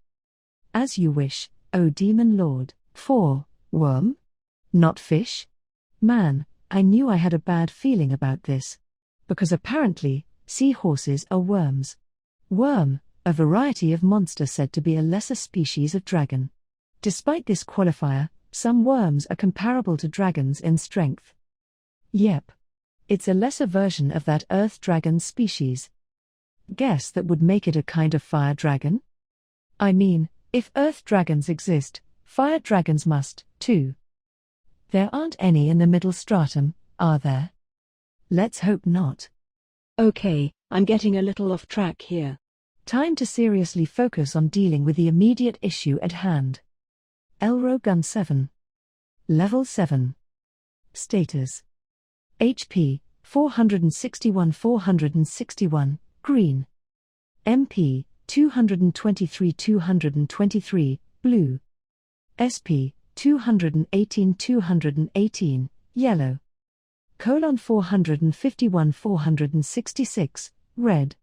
As you wish, O Demon Lord. Wyrm? Not fish? Man, I knew I had a bad feeling about this. Because apparently, seahorses are worms. Wyrm, a variety of monster said to be a lesser species of dragon. Despite this qualifier, some worms are comparable to dragons in strength. Yep. It's a lesser version of that earth dragon species. Guess that would make it a kind of fire dragon? I mean, if earth dragons exist, fire dragons must, too. There aren't any in the middle stratum, are there? Let's hope not. Okay, I'm getting a little off track here. Time to seriously focus on dealing with the immediate issue at hand. Elro Gun 7. Level 7. Status. HP, 461 green. MP, 223 blue. SP, 218 yellow. 451 red.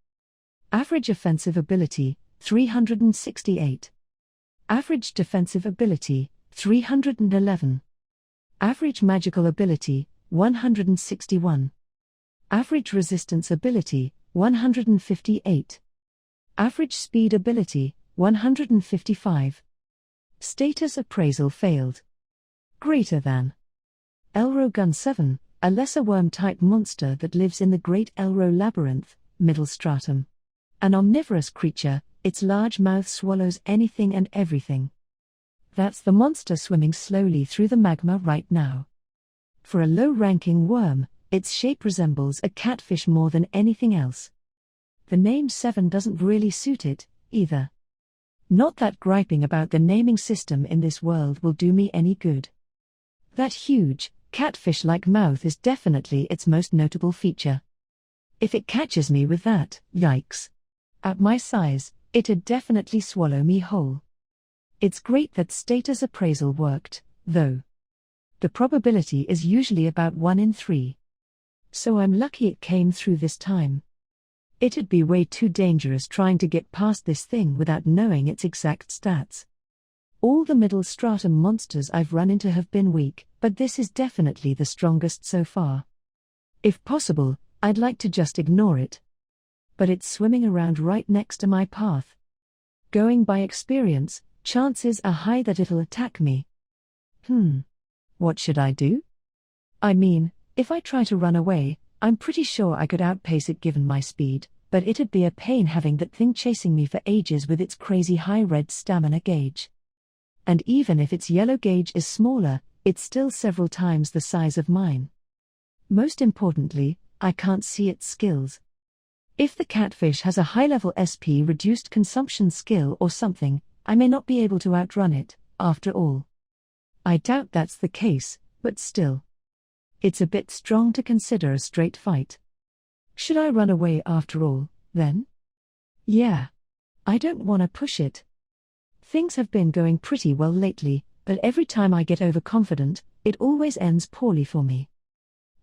Average offensive ability, 368. Average defensive ability, 311. Average magical ability, 161. Average resistance ability, 158. Average speed ability, 155. Status appraisal failed. Greater than. Elro Gun 7, a lesser worm-type monster that lives in the Great Elro Labyrinth, middle stratum. An omnivorous creature, its large mouth swallows anything and everything. That's the monster swimming slowly through the magma right now. For a low-ranking worm, its shape resembles a catfish more than anything else. The name 7 doesn't really suit it, either. Not that griping about the naming system in this world will do me any good. That huge, catfish-like mouth is definitely its most notable feature. If it catches me with that, yikes. At my size, it'd definitely swallow me whole. It's great that status appraisal worked, though. The probability is usually about 1 in 3. So I'm lucky it came through this time. It'd be way too dangerous trying to get past this thing without knowing its exact stats. All the middle stratum monsters I've run into have been weak, but this is definitely the strongest so far. If possible, I'd like to just ignore it. But it's swimming around right next to my path. Going by experience, chances are high that it'll attack me. What should I do? I mean, if I try to run away, I'm pretty sure I could outpace it given my speed, but it'd be a pain having that thing chasing me for ages with its crazy high red stamina gauge. And even if its yellow gauge is smaller, it's still several times the size of mine. Most importantly, I can't see its skills. If the catfish has a high-level SP reduced consumption skill or something, I may not be able to outrun it, after all. I doubt that's the case, but still. It's a bit strong to consider a straight fight. Should I run away after all, then? Yeah. I don't want to push it. Things have been going pretty well lately, but every time I get overconfident, it always ends poorly for me.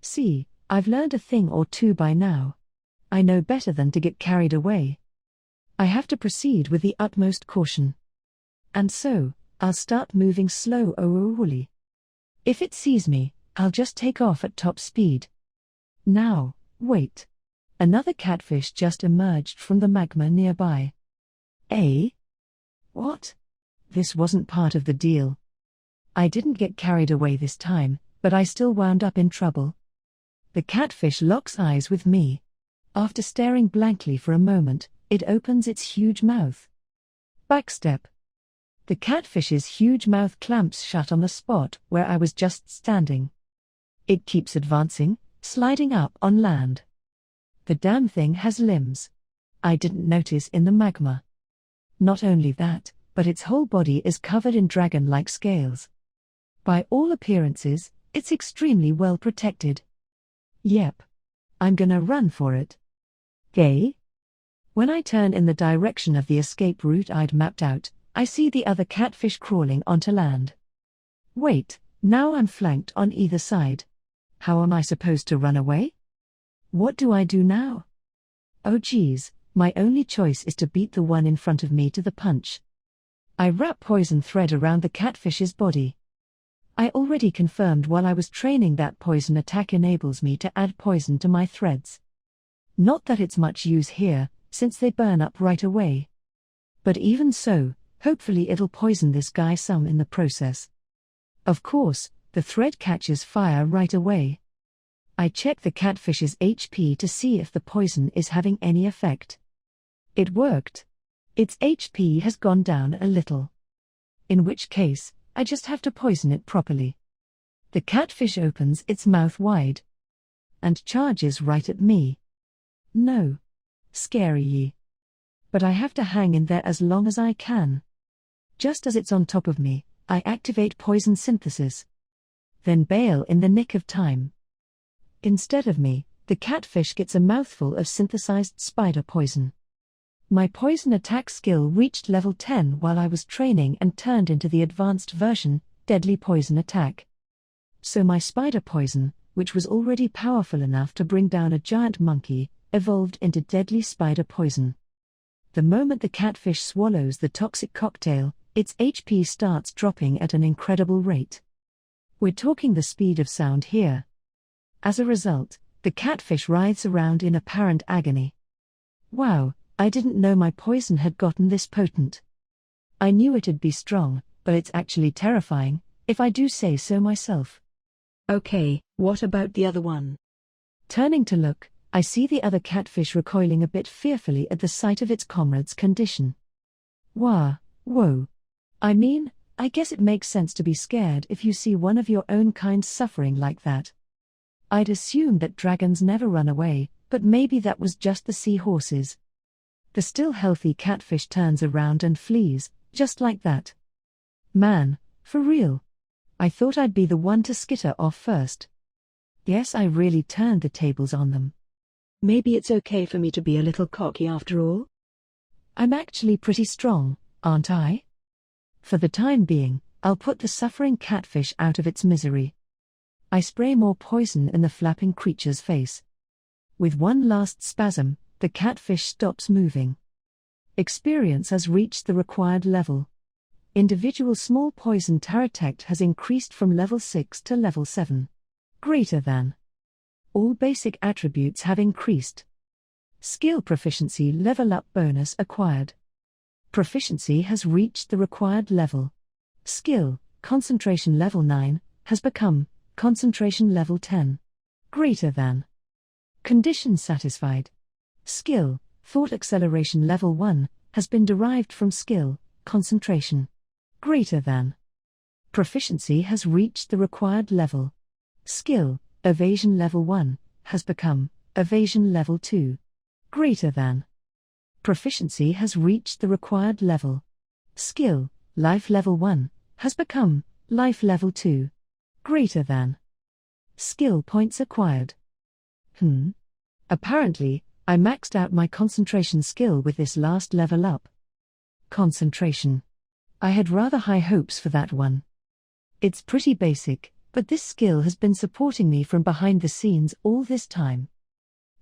See, I've learned a thing or two by now. I know better than to get carried away. I have to proceed with the utmost caution. And so, I'll start moving slowly. If it sees me, I'll just take off at top speed. Now, wait. Another catfish just emerged from the magma nearby. What? This wasn't part of the deal. I didn't get carried away this time, but I still wound up in trouble. The catfish locks eyes with me. After staring blankly for a moment, it opens its huge mouth. Backstep. The catfish's huge mouth clamps shut on the spot where I was just standing. It keeps advancing, sliding up on land. The damn thing has limbs. I didn't notice in the magma. Not only that, but its whole body is covered in dragon-like scales. By all appearances, it's extremely well protected. Yep. I'm gonna run for it. Gay? When I turn in the direction of the escape route I'd mapped out, I see the other catfish crawling onto land. Wait, now I'm flanked on either side. How am I supposed to run away? What do I do now? Oh geez, my only choice is to beat the one in front of me to the punch. I wrap poison thread around the catfish's body. I already confirmed while I was training that poison attack enables me to add poison to my threads. Not that it's much use here, since they burn up right away. But even so, hopefully it'll poison this guy some in the process. Of course, the thread catches fire right away. I check the catfish's HP to see if the poison is having any effect. It worked. Its HP has gone down a little. In which case, I just have to poison it properly. The catfish opens its mouth wide and charges right at me. No. Scary. But I have to hang in there as long as I can. Just as it's on top of me, I activate poison synthesis. Then bail in the nick of time. Instead of me, the catfish gets a mouthful of synthesized spider poison. My poison attack skill reached level 10 while I was training and turned into the advanced version, deadly poison attack. So my spider poison, which was already powerful enough to bring down a giant monkey, evolved into deadly spider poison. The moment the catfish swallows the toxic cocktail, its HP starts dropping at an incredible rate. We're talking the speed of sound here. As a result, the catfish writhes around in apparent agony. Wow, I didn't know my poison had gotten this potent. I knew it'd be strong, but it's actually terrifying, if I do say so myself. Okay, what about the other one? Turning to look, I see the other catfish recoiling a bit fearfully at the sight of its comrade's condition. Whoa. I mean, I guess it makes sense to be scared if you see one of your own kind suffering like that. I'd assume that dragons never run away, but maybe that was just the seahorses. The still healthy catfish turns around and flees, just like that. Man, for real. I thought I'd be the one to skitter off first. Guess I really turned the tables on them. Maybe it's okay for me to be a little cocky after all? I'm actually pretty strong, aren't I? For the time being, I'll put the suffering catfish out of its misery. I spray more poison in the flapping creature's face. With one last spasm, the catfish stops moving. Experience has reached the required level. Individual small poison tarotect has increased from level 6 to level 7. Greater than. All basic attributes have increased. Skill proficiency level up bonus acquired. Proficiency has reached the required level. Skill, concentration level 9, has become concentration level 10. Greater than. Condition satisfied. Skill, thought acceleration level 1, has been derived from skill, concentration. Greater than. Proficiency has reached the required level. Skill, evasion level 1, has become evasion level 2. Greater than. Proficiency has reached the required level. Skill, life level 1, has become life level 2. Greater than. Skill points acquired. Apparently, I maxed out my concentration skill with this last level up. Concentration. I had rather high hopes for that one. It's pretty basic, but this skill has been supporting me from behind the scenes all this time.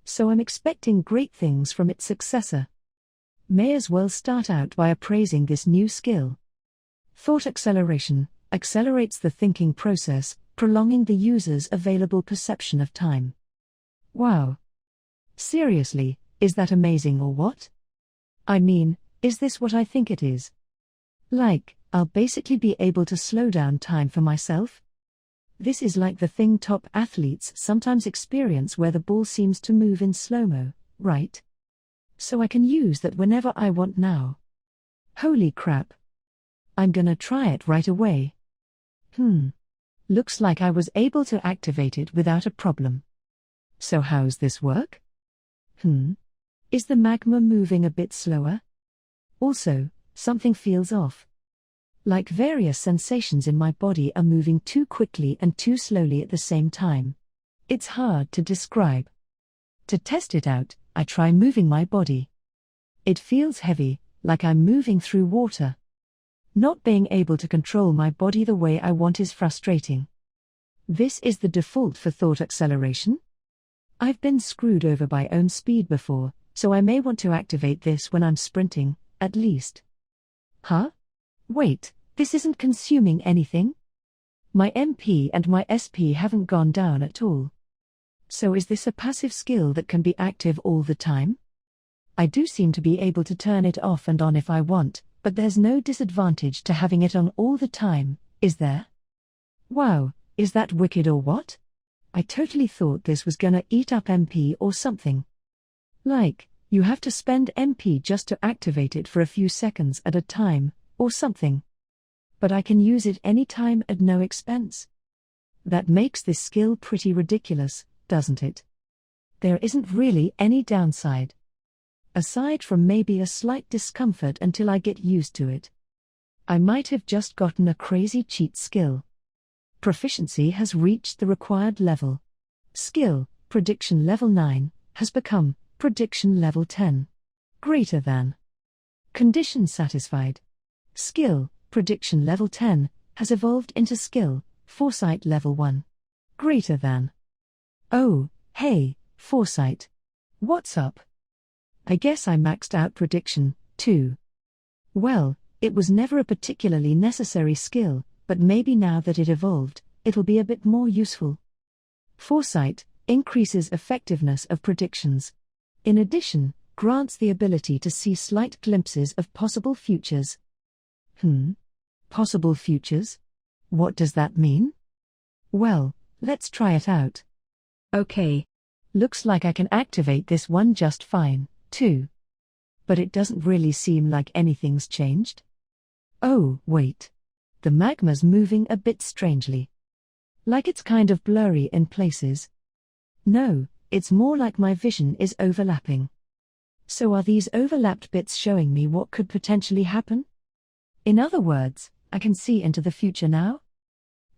So I'm expecting great things from its successor. May as well start out by appraising this new skill. Thought acceleration accelerates the thinking process, prolonging the user's available perception of time. Wow. Seriously, is that amazing or what? I mean, is this what I think it is? Like, I'll basically be able to slow down time for myself? This is like the thing top athletes sometimes experience where the ball seems to move in slow-mo, right? So I can use that whenever I want now. Holy crap. I'm gonna try it right away. Looks like I was able to activate it without a problem. So how's this work? Is the magma moving a bit slower? Also, something feels off. Like various sensations in my body are moving too quickly and too slowly at the same time. It's hard to describe. To test it out, I try moving my body. It feels heavy, like I'm moving through water. Not being able to control my body the way I want is frustrating. This is the default for thought acceleration? I've been screwed over by own speed before, so I may want to activate this when I'm sprinting, at least. Wait, this isn't consuming anything? My MP and my SP haven't gone down at all. So is this a passive skill that can be active all the time? I do seem to be able to turn it off and on if I want, but there's no disadvantage to having it on all the time, is there? Wow, is that wicked or what? I totally thought this was gonna eat up MP or something. Like, you have to spend MP just to activate it for a few seconds at a time, or something. But I can use it anytime at no expense. That makes this skill pretty ridiculous, doesn't it? There isn't really any downside. Aside from maybe a slight discomfort until I get used to it. I might have just gotten a crazy cheat skill. Proficiency has reached the required level. Skill, prediction level 9, has become prediction level 10. Greater than. Condition satisfied. Skill, prediction level 10, has evolved into skill, foresight level 1. Greater than. Oh, hey, foresight. What's up? I guess I maxed out prediction, too. Well, it was never a particularly necessary skill, but maybe now that it evolved, it'll be a bit more useful. Foresight increases effectiveness of predictions. In addition, grants the ability to see slight glimpses of possible futures. Possible futures? What does that mean? Well, let's try it out. Okay. Looks like I can activate this one just fine, too. But it doesn't really seem like anything's changed. Oh, wait. The magma's moving a bit strangely. Like it's kind of blurry in places. No, it's more like my vision is overlapping. So are these overlapped bits showing me what could potentially happen? In other words, I can see into the future now?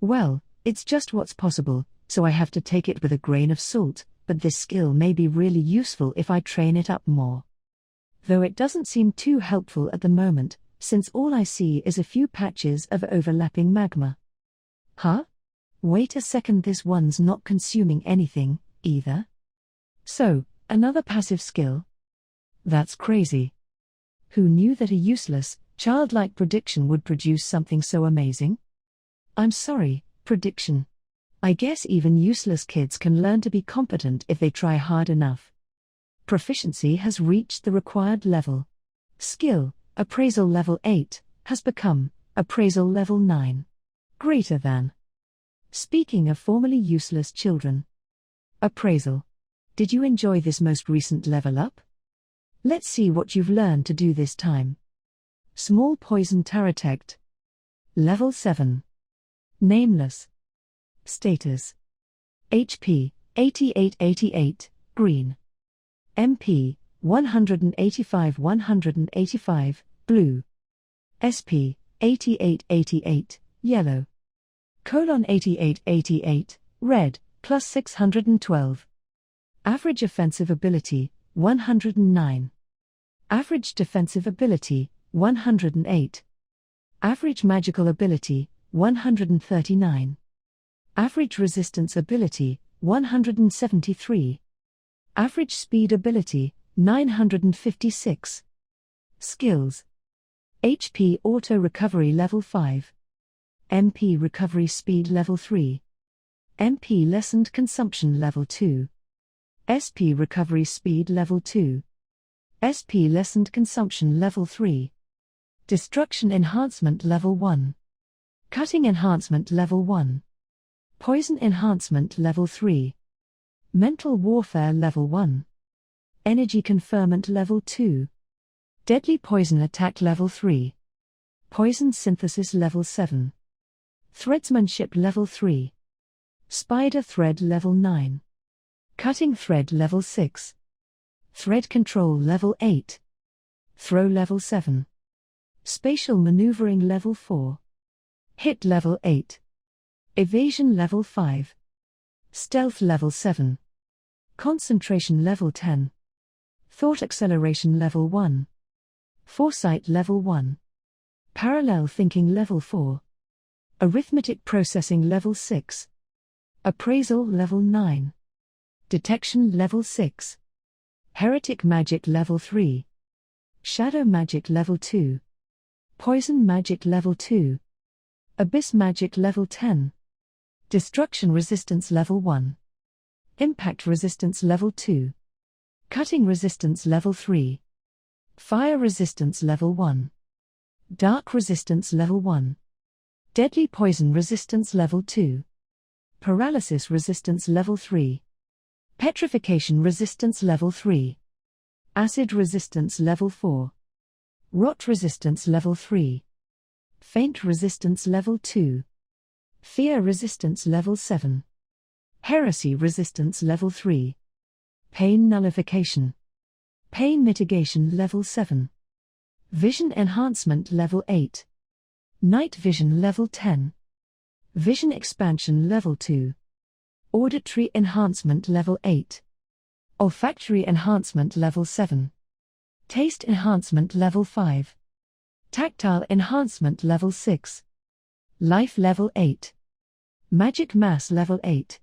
Well, it's just what's possible, so I have to take it with a grain of salt, but this skill may be really useful if I train it up more. Though it doesn't seem too helpful at the moment, since all I see is a few patches of overlapping magma. Wait a second, this one's not consuming anything, either. So, another passive skill? That's crazy. Who knew that a useless, childlike prediction would produce something so amazing? I'm sorry, prediction. I guess even useless kids can learn to be competent if they try hard enough. Proficiency has reached the required level. Skill, appraisal level 8, has become appraisal level 9. Greater than. Speaking of formerly useless children. Appraisal. Did you enjoy this most recent level up? Let's see what you've learned to do this time. Small Poison Tarotect. Level 7. Nameless. Status. HP, 8888, green. MP, 185 blue. SP, 8888, yellow. 8888, red, plus 612. Average offensive ability, 109. Average defensive ability, 108. Average magical ability, 139. Average resistance ability, 173. Average speed ability, 956. Skills. HP Auto Recovery Level 5. MP Recovery Speed Level 3. MP Lessened Consumption Level 2. SP Recovery Speed Level 2. SP Lessened Consumption Level 3. Destruction Enhancement Level 1. Cutting Enhancement Level 1. Poison Enhancement Level 3. Mental Warfare Level 1. Energy Conferment Level 2. Deadly Poison Attack Level 3. Poison Synthesis Level 7. Threadsmanship Level 3. Spider Thread Level 9. Cutting Thread Level 6. Thread Control Level 8. Throw Level 7. Spatial Maneuvering Level 4. Hit Level 8. Evasion Level 5. Stealth Level 7. Concentration Level 10. Thought Acceleration Level 1. Foresight Level 1. Parallel Thinking Level 4. Arithmetic Processing Level 6. Appraisal Level 9. Detection Level 6. Heretic Magic Level 3. Shadow Magic Level 2. Poison Magic Level 2. Abyss Magic Level 10. Destruction Resistance Level 1. Impact Resistance Level 2. Cutting Resistance Level 3. Fire Resistance Level 1. Dark Resistance Level 1. Deadly Poison Resistance Level 2. Paralysis Resistance Level 3. Petrification Resistance Level 3. Acid Resistance Level 4. Rot Resistance Level 3. Faint Resistance Level 2. Fear Resistance Level 7. Heresy Resistance Level 3. Pain Nullification. Pain Mitigation Level 7. Vision Enhancement Level 8. Night Vision Level 10. Vision Expansion Level 2. Auditory Enhancement Level 8. Olfactory Enhancement Level 7. Taste Enhancement Level 5. Tactile Enhancement Level 6. Life Level 8. Magic Mass Level 8.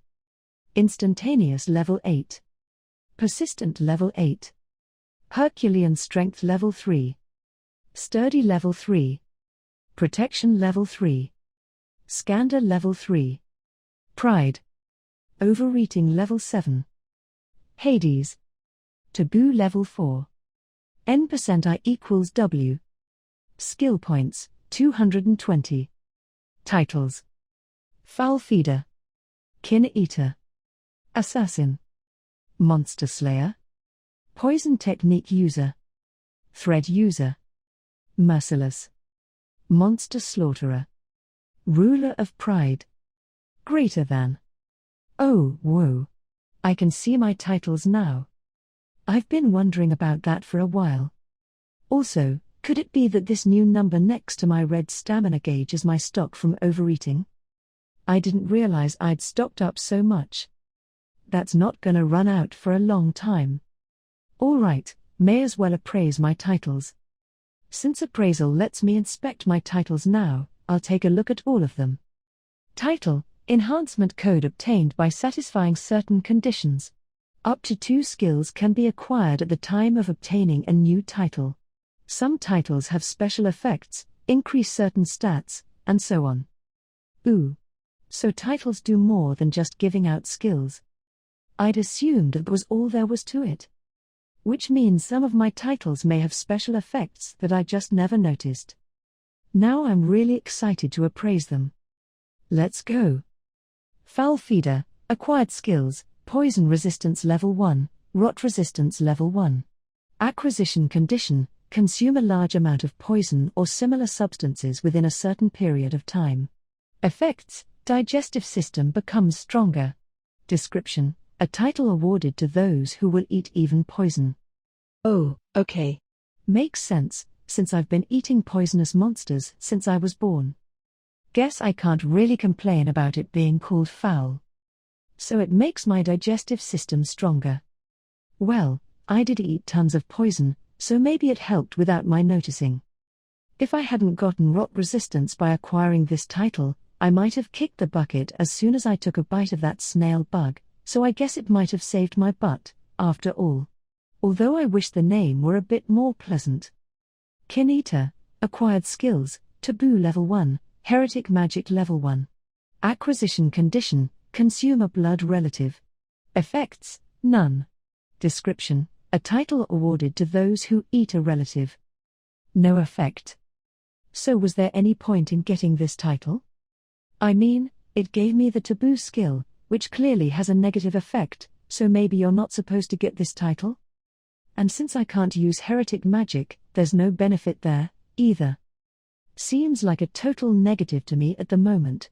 Instantaneous Level 8. Persistent Level 8. Herculean Strength Level 3. Sturdy Level 3. Protection Level 3. Scandal Level 3. Pride. Overeating Level 7. Hades. Taboo Level 4. N% I equals W. Skill points, 220. Titles. Foul Feeder. Kin Eater. Assassin. Monster Slayer. Poison Technique User. Thread User. Merciless. Monster Slaughterer. Ruler of Pride. Greater than. Oh, whoa. I can see my titles now. I've been wondering about that for a while. Also, could it be that this new number next to my red stamina gauge is my stock from overeating? I didn't realize I'd stocked up so much. That's not gonna run out for a long time. Alright, may as well appraise my titles. Since appraisal lets me inspect my titles now, I'll take a look at all of them. Title: Enhancement code obtained by satisfying certain conditions. Up to 2 skills can be acquired at the time of obtaining a new title. Some titles have special effects, increase certain stats, and so on. Ooh. So titles do more than just giving out skills. I'd assumed that was all there was to it. Which means some of my titles may have special effects that I just never noticed. Now I'm really excited to appraise them. Let's go. Foul Feeder, acquired skills, Poison resistance level 1, rot resistance level 1. Acquisition condition: consume a large amount of poison or similar substances within a certain period of time. Effects: digestive system becomes stronger. Description: a title awarded to those who will eat even poison. Oh, okay. Makes sense, since I've been eating poisonous monsters since I was born. Guess I can't really complain about it being called foul. So it makes my digestive system stronger. Well, I did eat tons of poison, so maybe it helped without my noticing. If I hadn't gotten rot resistance by acquiring this title, I might have kicked the bucket as soon as I took a bite of that snail bug, so I guess it might have saved my butt, after all. Although I wish the name were a bit more pleasant. Kin Eater, acquired skills, taboo level 1, heretic magic level 1. Acquisition condition: consume a blood relative. Effects: none. Description: a title awarded to those who eat a relative. No effect. So was there any point in getting this title? I mean, it gave me the taboo skill, which clearly has a negative effect, so maybe you're not supposed to get this title? And since I can't use heretic magic, there's no benefit there, either. Seems like a total negative to me at the moment.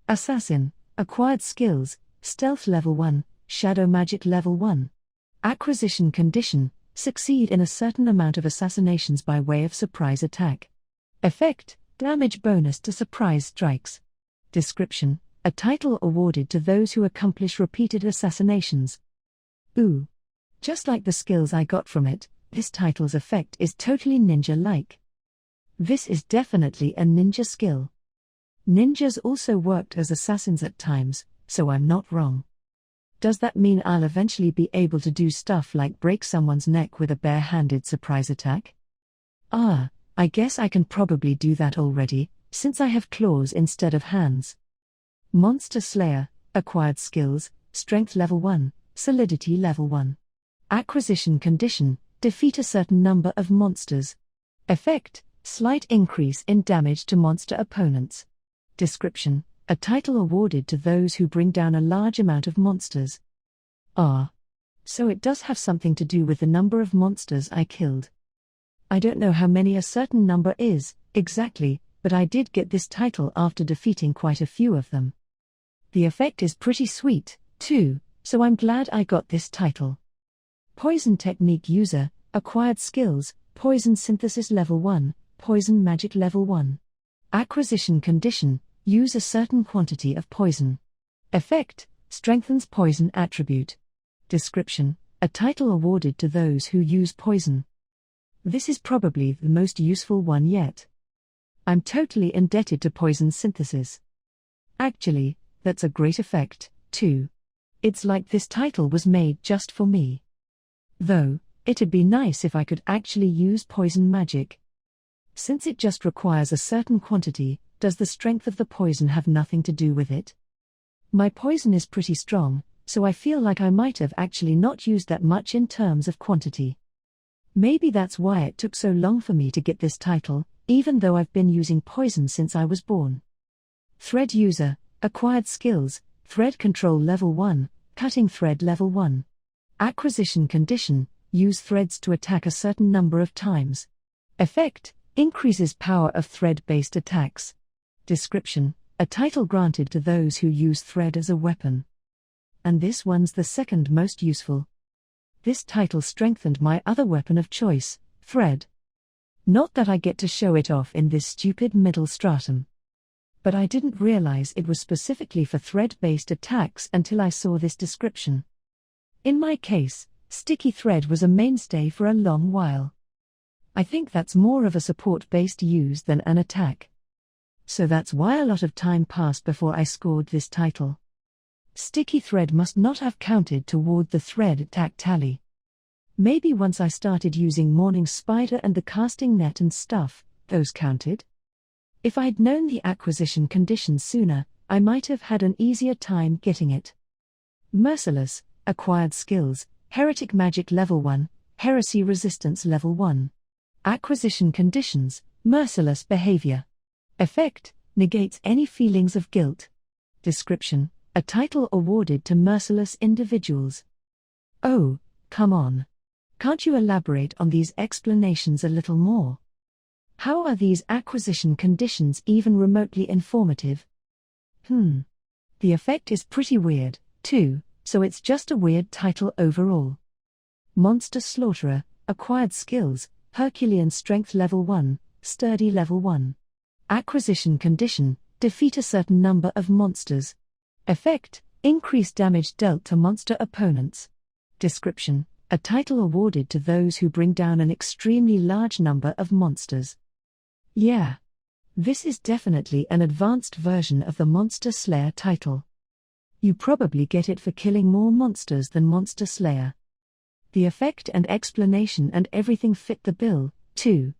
Assassin, acquired skills, stealth level 1, shadow magic level 1. Acquisition condition: succeed in a certain amount of assassinations by way of surprise attack. Effect: damage bonus to surprise strikes. Description: a title awarded to those who accomplish repeated assassinations. Ooh. Just like the skills I got from it, this title's effect is totally ninja-like. This is definitely a ninja skill. Ninjas also worked as assassins at times, so I'm not wrong. Does that mean I'll eventually be able to do stuff like break someone's neck with a bare-handed surprise attack? Ah, I guess I can probably do that already, since I have claws instead of hands. Monster Slayer, acquired skills, strength level 1, solidity level 1. Acquisition condition: defeat a certain number of monsters. Effect: slight increase in damage to monster opponents. Description: a title awarded to those who bring down a large amount of monsters. Ah. So it does have something to do with the number of monsters I killed. I don't know how many a certain number is, exactly, but I did get this title after defeating quite a few of them. The effect is pretty sweet, too, so I'm glad I got this title. Poison technique user, acquired skills, poison synthesis level 1, poison magic level 1. Acquisition condition: use a certain quantity of poison. Effect: strengthens poison attribute. Description: a title awarded to those who use poison. This is probably the most useful one yet. I'm totally indebted to poison synthesis. Actually, that's a great effect, too. It's like this title was made just for me. Though, it'd be nice if I could actually use poison magic. Since it just requires a certain quantity, does the strength of the poison have nothing to do with it? My poison is pretty strong, so I feel like I might have actually not used that much in terms of quantity. Maybe that's why it took so long for me to get this title, even though I've been using poison since I was born. Thread user, acquired skills, thread control level 1, cutting thread level 1. Acquisition condition: use threads to attack a certain number of times. Effect: increases power of thread-based attacks. Description: a title granted to those who use thread as a weapon. And this one's the second most useful. This title strengthened my other weapon of choice, thread. Not that I get to show it off in this stupid middle stratum. But I didn't realize it was specifically for thread-based attacks until I saw this description. In my case, sticky thread was a mainstay for a long while. I think that's more of a support-based use than an attack. So that's why a lot of time passed before I scored this title. Sticky thread must not have counted toward the thread attack tally. Maybe once I started using Morning Spider and the casting net and stuff, those counted? If I'd known the acquisition conditions sooner, I might have had an easier time getting it. Merciless, acquired skills, heretic magic level 1, heresy resistance level 1. Acquisition conditions: merciless behavior. Effect: negates any feelings of guilt. Description: a title awarded to merciless individuals. Oh, come on. Can't you elaborate on these explanations a little more? How are these acquisition conditions even remotely informative? The effect is pretty weird, too, so it's just a weird title overall. Monster Slaughterer, acquired skills, Herculean Strength Level 1, Sturdy Level 1. Acquisition condition, defeat a certain number of monsters. Effect, increased damage dealt to monster opponents. Description, a title awarded to those who bring down an extremely large number of monsters. Yeah. This is definitely an advanced version of the Monster Slayer title. You probably get it for killing more monsters than Monster Slayer. The effect and explanation and everything fit the bill, too.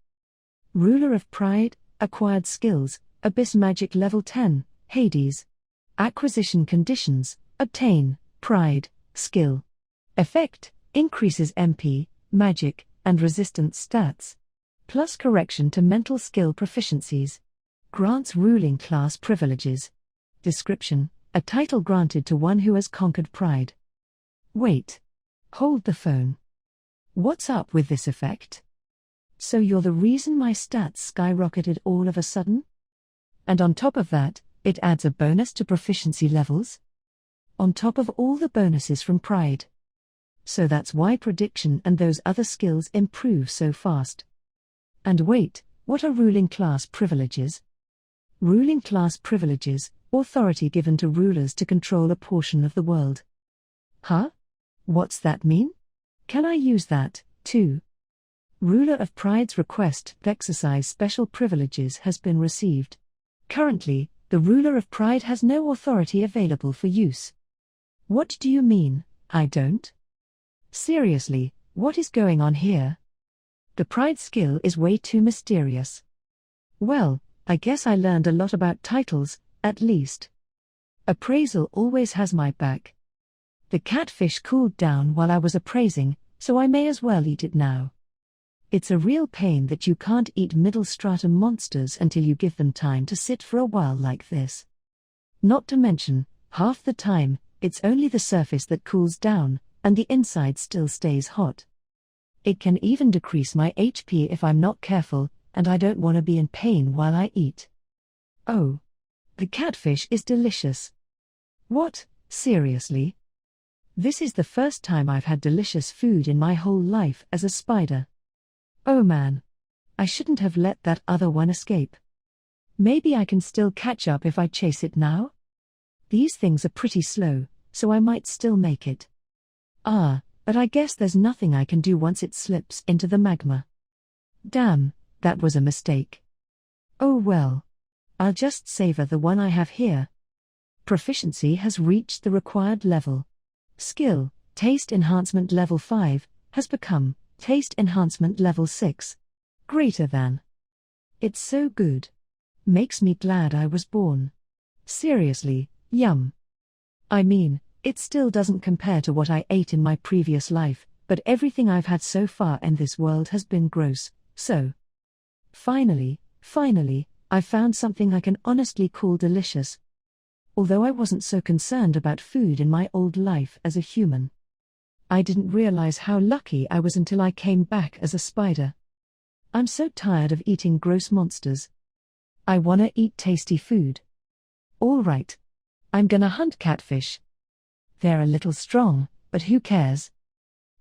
Ruler of Pride, acquired skills, Abyss Magic Level 10, Hades. Acquisition conditions, obtain, Pride, skill. Effect, increases MP, magic, and resistance stats. Plus correction to mental skill proficiencies. Grants ruling class privileges. Description, a title granted to one who has conquered pride. Wait. Hold the phone. What's up with this effect? So you're the reason my stats skyrocketed all of a sudden? And on top of that, it adds a bonus to proficiency levels? On top of all the bonuses from pride. So that's why prediction and those other skills improve so fast. And wait, what are ruling class privileges? Ruling class privileges, authority given to rulers to control a portion of the world. Huh? What's that mean? Can I use that, too? Ruler of Pride's request to exercise special privileges has been received. Currently, the Ruler of Pride has no authority available for use. What do you mean, I don't? Seriously, what is going on here? The Pride skill is way too mysterious. Well, I guess I learned a lot about titles, at least. Appraisal always has my back. The catfish cooled down while I was appraising, so I may as well eat it now. It's a real pain that you can't eat middle stratum monsters until you give them time to sit for a while like this. Not to mention, half the time, it's only the surface that cools down, and the inside still stays hot. It can even decrease my HP if I'm not careful, and I don't want to be in pain while I eat. Oh. The catfish is delicious. What, seriously? This is the first time I've had delicious food in my whole life as a spider. Oh man. I shouldn't have let that other one escape. Maybe I can still catch up if I chase it now? These things are pretty slow, so I might still make it. But I guess there's nothing I can do once it slips into the magma. Damn, that was a mistake. Oh well. I'll just savor the one I have here. Proficiency has reached the required level. Skill, Taste Enhancement Level 5, has become Taste Enhancement Level 6. Greater than. It's so good. Makes me glad I was born. Seriously, yum. I mean, it still doesn't compare to what I ate in my previous life, but everything I've had so far in this world has been gross, so. Finally, I found something I can honestly call delicious. Although I wasn't so concerned about food in my old life as a human. I didn't realize how lucky I was until I came back as a spider. I'm so tired of eating gross monsters. I wanna eat tasty food. Alright. I'm gonna hunt catfish. They're a little strong, but who cares?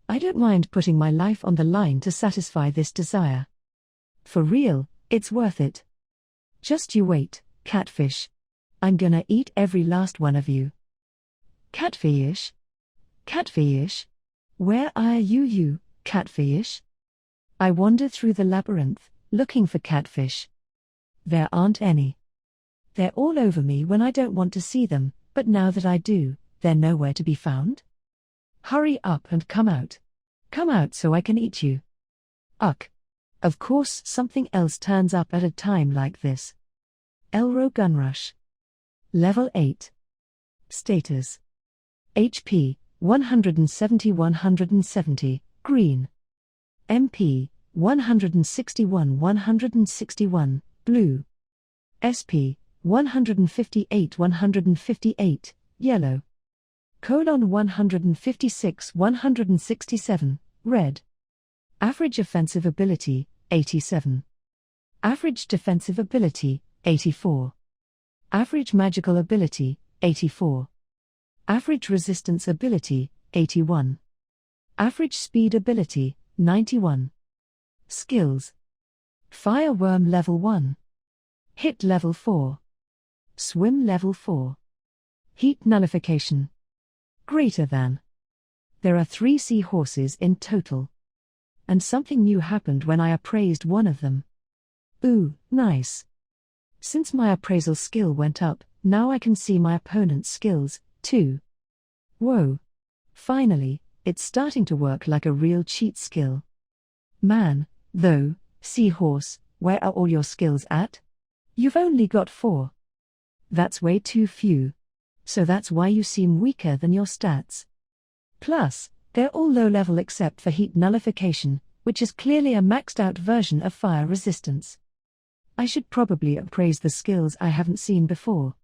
I don't mind putting my life on the line to satisfy this desire. For real, it's worth it. Just you wait, catfish. I'm gonna eat every last one of you. Catfish? Catfish? Where are you, catfish? I wander through the labyrinth, looking for catfish. There aren't any. They're all over me when I don't want to see them, but now that I do, they're nowhere to be found. Hurry up and come out. Come out so I can eat you. Uck. Of course something else turns up at a time like this. Elro Gunrush. Level 8. Status. HP, 170-170, green. MP, 161-161, blue. SP, 158-158, yellow. 156 167, red. Average offensive ability, 87. Average defensive ability, 84. Average magical ability, 84. Average resistance ability, 81. Average speed ability, 91. Skills. Fire Wyrm level 1. Hit level 4. Swim level 4. Heat nullification. Greater than. There are 3 seahorses in total. And something new happened when I appraised one of them. Ooh, nice. Since my appraisal skill went up, now I can see my opponent's skills, too. Whoa. Finally, it's starting to work like a real cheat skill. Man, though, seahorse, where are all your skills at? You've only got 4. That's way too few. So that's why you seem weaker than your stats. Plus, they're all low level except for heat nullification, which is clearly a maxed out version of fire resistance. I should probably appraise the skills I haven't seen before.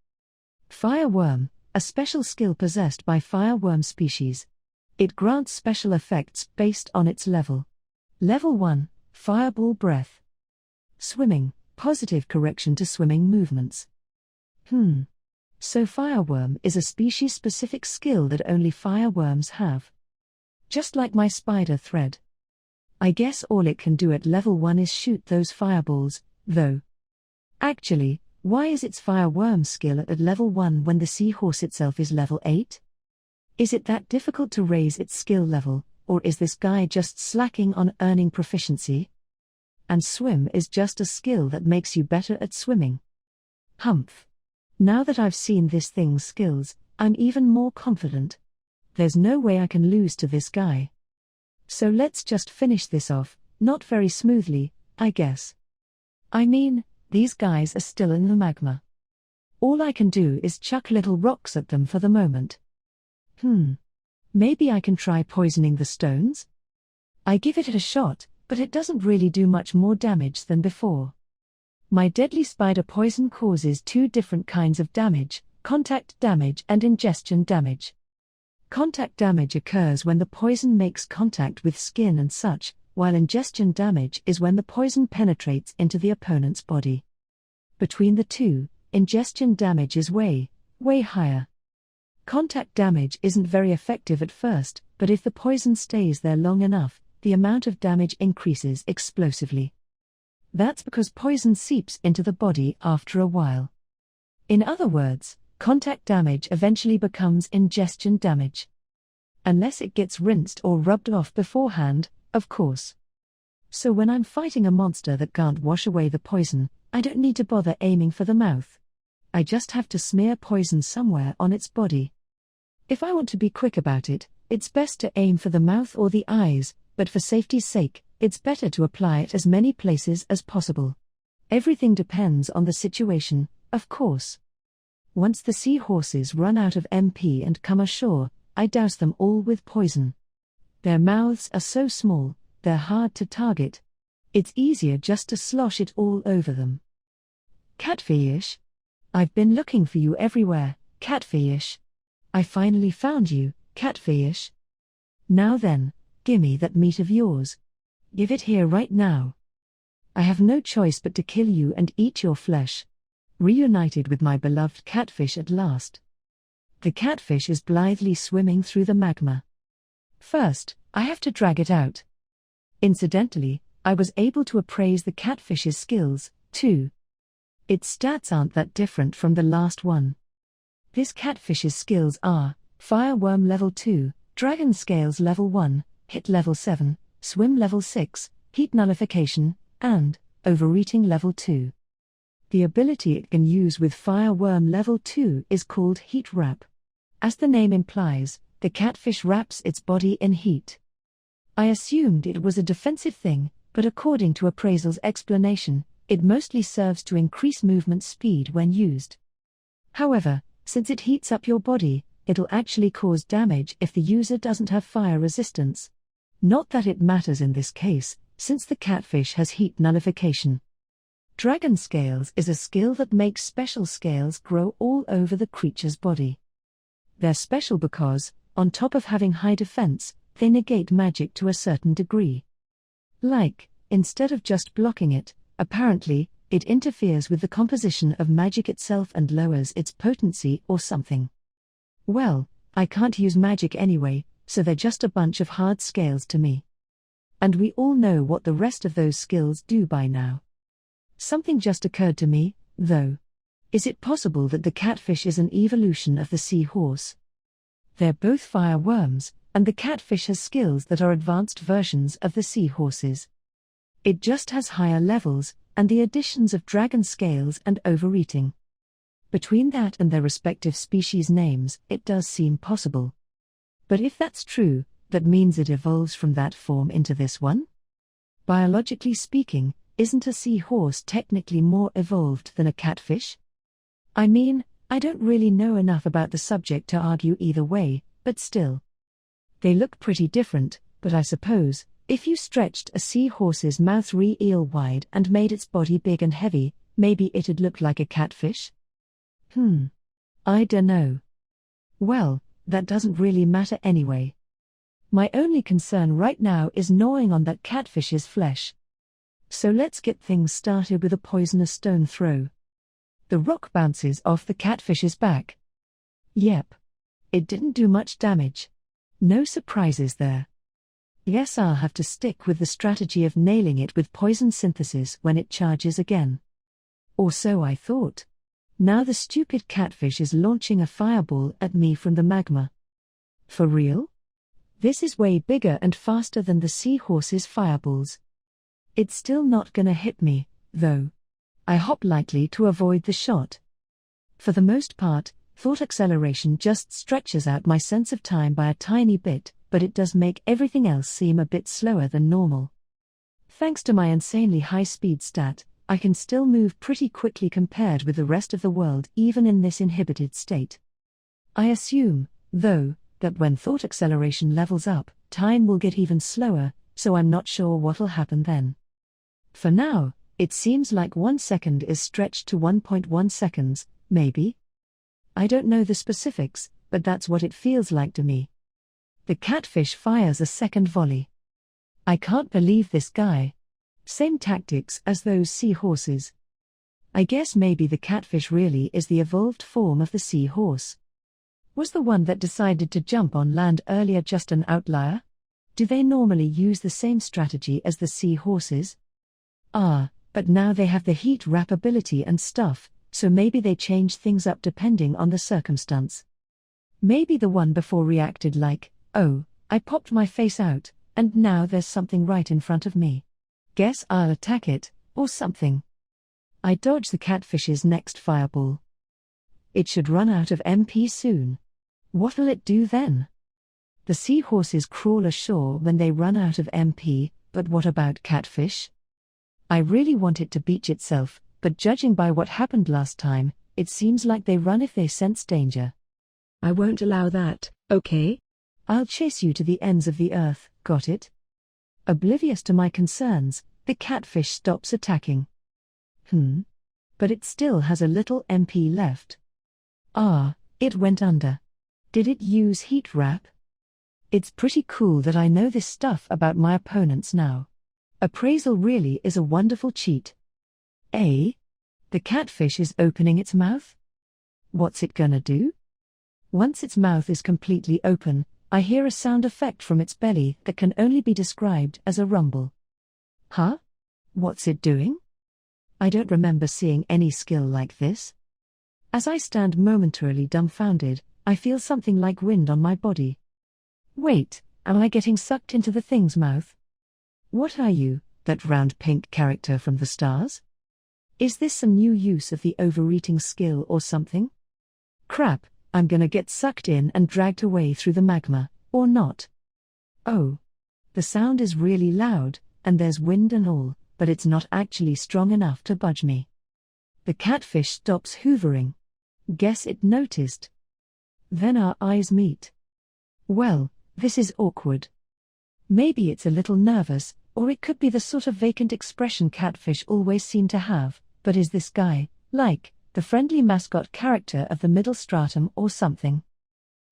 Fire Wyrm, a special skill possessed by fire worm species. It grants special effects based on its level. Level 1, Fireball Breath. Swimming, positive correction to swimming movements. So Fireworm is a species-specific skill that only fireworms have. Just like my spider thread. I guess all it can do at level 1 is shoot those fireballs, though. Actually, why is its fireworm skill at level 1 when the seahorse itself is level 8? Is it that difficult to raise its skill level, or is this guy just slacking on earning proficiency? And swim is just a skill that makes you better at swimming. Humph. Now that I've seen this thing's skills, I'm even more confident. There's no way I can lose to this guy. So let's just finish this off, not very smoothly, I guess. I mean, these guys are still in the magma. All I can do is chuck little rocks at them for the moment. Maybe I can try poisoning the stones? I give it a shot, but it doesn't really do much more damage than before. My deadly spider poison causes 2 different kinds of damage, contact damage and ingestion damage. Contact damage occurs when the poison makes contact with skin and such, while ingestion damage is when the poison penetrates into the opponent's body. Between the two, ingestion damage is way higher. Contact damage isn't very effective at first, but if the poison stays there long enough, the amount of damage increases explosively. That's because poison seeps into the body after a while. In other words, contact damage eventually becomes ingestion damage. Unless it gets rinsed or rubbed off beforehand, of course. So when I'm fighting a monster that can't wash away the poison, I don't need to bother aiming for the mouth. I just have to smear poison somewhere on its body. If I want to be quick about it, it's best to aim for the mouth or the eyes, but for safety's sake, it's better to apply it as many places as possible. Everything depends on the situation, of course. Once the seahorses run out of MP and come ashore, I douse them all with poison. Their mouths are so small, they're hard to target. It's easier just to slosh it all over them. Catfish? I've been looking for you everywhere, Catfish. I finally found you, Catfish. Now then, gimme that meat of yours. Give it here right now. I have no choice but to kill you and eat your flesh. Reunited with my beloved catfish at last. The catfish is blithely swimming through the magma. First, I have to drag it out. Incidentally, I was able to appraise the catfish's skills, too. Its stats aren't that different from the last one. This catfish's skills are Fireworm level 2, Dragon Scales level 1, Hit level 7, Swim level 6, Heat Nullification, and Overeating level 2. The ability it can use with Fireworm level 2 is called Heat Wrap. As the name implies, the catfish wraps its body in heat. I assumed it was a defensive thing, but according to Appraisal's explanation, it mostly serves to increase movement speed when used. However, since it heats up your body, it'll actually cause damage if the user doesn't have fire resistance. Not that it matters in this case, since the catfish has heat nullification. Dragon Scales is a skill that makes special scales grow all over the creature's body. They're special because, on top of having high defense, they negate magic to a certain degree. Like, instead of just blocking it, apparently, it interferes with the composition of magic itself and lowers its potency or something. Well, I can't use magic anyway, so they're just a bunch of hard scales to me. And we all know what the rest of those skills do by now. Something just occurred to me, though. Is it possible that the catfish is an evolution of the seahorse? They're both fire worms, and the catfish has skills that are advanced versions of the seahorses. It just has higher levels, and the additions of dragon scales and overeating. Between that and their respective species names, it does seem possible. But if that's true, that means it evolves from that form into this one? Biologically speaking, isn't a seahorse technically more evolved than a catfish? I mean, I don't really know enough about the subject to argue either way, but still. They look pretty different, but I suppose, if you stretched a seahorse's mouth real wide and made its body big and heavy, maybe it'd look like a catfish? I dunno. Well, that doesn't really matter anyway. My only concern right now is gnawing on that catfish's flesh. So let's get things started with a poisonous stone throw. The rock bounces off the catfish's back. Yep. It didn't do much damage. No surprises there. Guess I'll have to stick with the strategy of nailing it with poison synthesis when it charges again. Or so I thought. Now the stupid catfish is launching a fireball at me from the magma. For real? This is way bigger and faster than the seahorse's fireballs. It's still not gonna hit me, though. I hop lightly to avoid the shot. For the most part, thought acceleration just stretches out my sense of time by a tiny bit, but it does make everything else seem a bit slower than normal. Thanks to my insanely high speed stat, I can still move pretty quickly compared with the rest of the world even in this inhibited state. I assume, though, that when thought acceleration levels up, time will get even slower, so I'm not sure what'll happen then. For now, it seems like 1 second is stretched to 1.1 seconds, maybe? I don't know the specifics, but that's what it feels like to me. The catfish fires a second volley. I can't believe this guy. Same tactics as those seahorses. I guess maybe the catfish really is the evolved form of the seahorse. Was the one that decided to jump on land earlier just an outlier? Do they normally use the same strategy as the seahorses? But now they have the heat wrap ability and stuff, so maybe they change things up depending on the circumstance. Maybe the one before reacted like, oh, I popped my face out, and now there's something right in front of me. Guess I'll attack it, or something. I dodge the catfish's next fireball. It should run out of MP soon. What'll it do then? The seahorses crawl ashore when they run out of MP, but what about catfish? I really want it to beach itself, but judging by what happened last time, it seems like they run if they sense danger. I won't allow that, okay? I'll chase you to the ends of the earth, got it? Oblivious to my concerns, the catfish stops attacking. But it still has a little MP left. It went under. Did it use heat wrap? It's pretty cool that I know this stuff about my opponents now. Appraisal really is a wonderful cheat. The catfish is opening its mouth? What's it gonna do? Once its mouth is completely open, I hear a sound effect from its belly that can only be described as a rumble. What's it doing? I don't remember seeing any skill like this. As I stand momentarily dumbfounded, I feel something like wind on my body. Wait, am I getting sucked into the thing's mouth? What are you, that round pink character from the stars? Is this some new use of the overeating skill or something? Crap, I'm gonna get sucked in and dragged away through the magma, or not. Oh. The sound is really loud, and there's wind and all, but it's not actually strong enough to budge me. The catfish stops hoovering. Guess it noticed. Then our eyes meet. Well, this is awkward. Maybe it's a little nervous, or it could be the sort of vacant expression catfish always seem to have, but is this guy, like, the friendly mascot character of the middle stratum or something?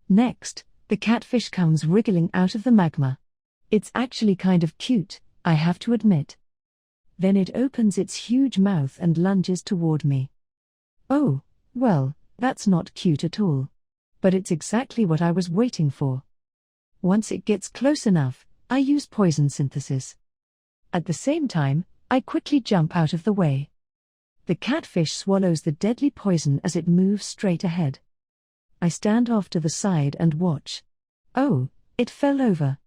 Next, the catfish comes wriggling out of the magma. It's actually kind of cute, I have to admit. Then it opens its huge mouth and lunges toward me. Oh, well, that's not cute at all. But it's exactly what I was waiting for. Once it gets close enough, I use poison synthesis. At the same time, I quickly jump out of the way. The catfish swallows the deadly poison as it moves straight ahead. I stand off to the side and watch. Oh, it fell over.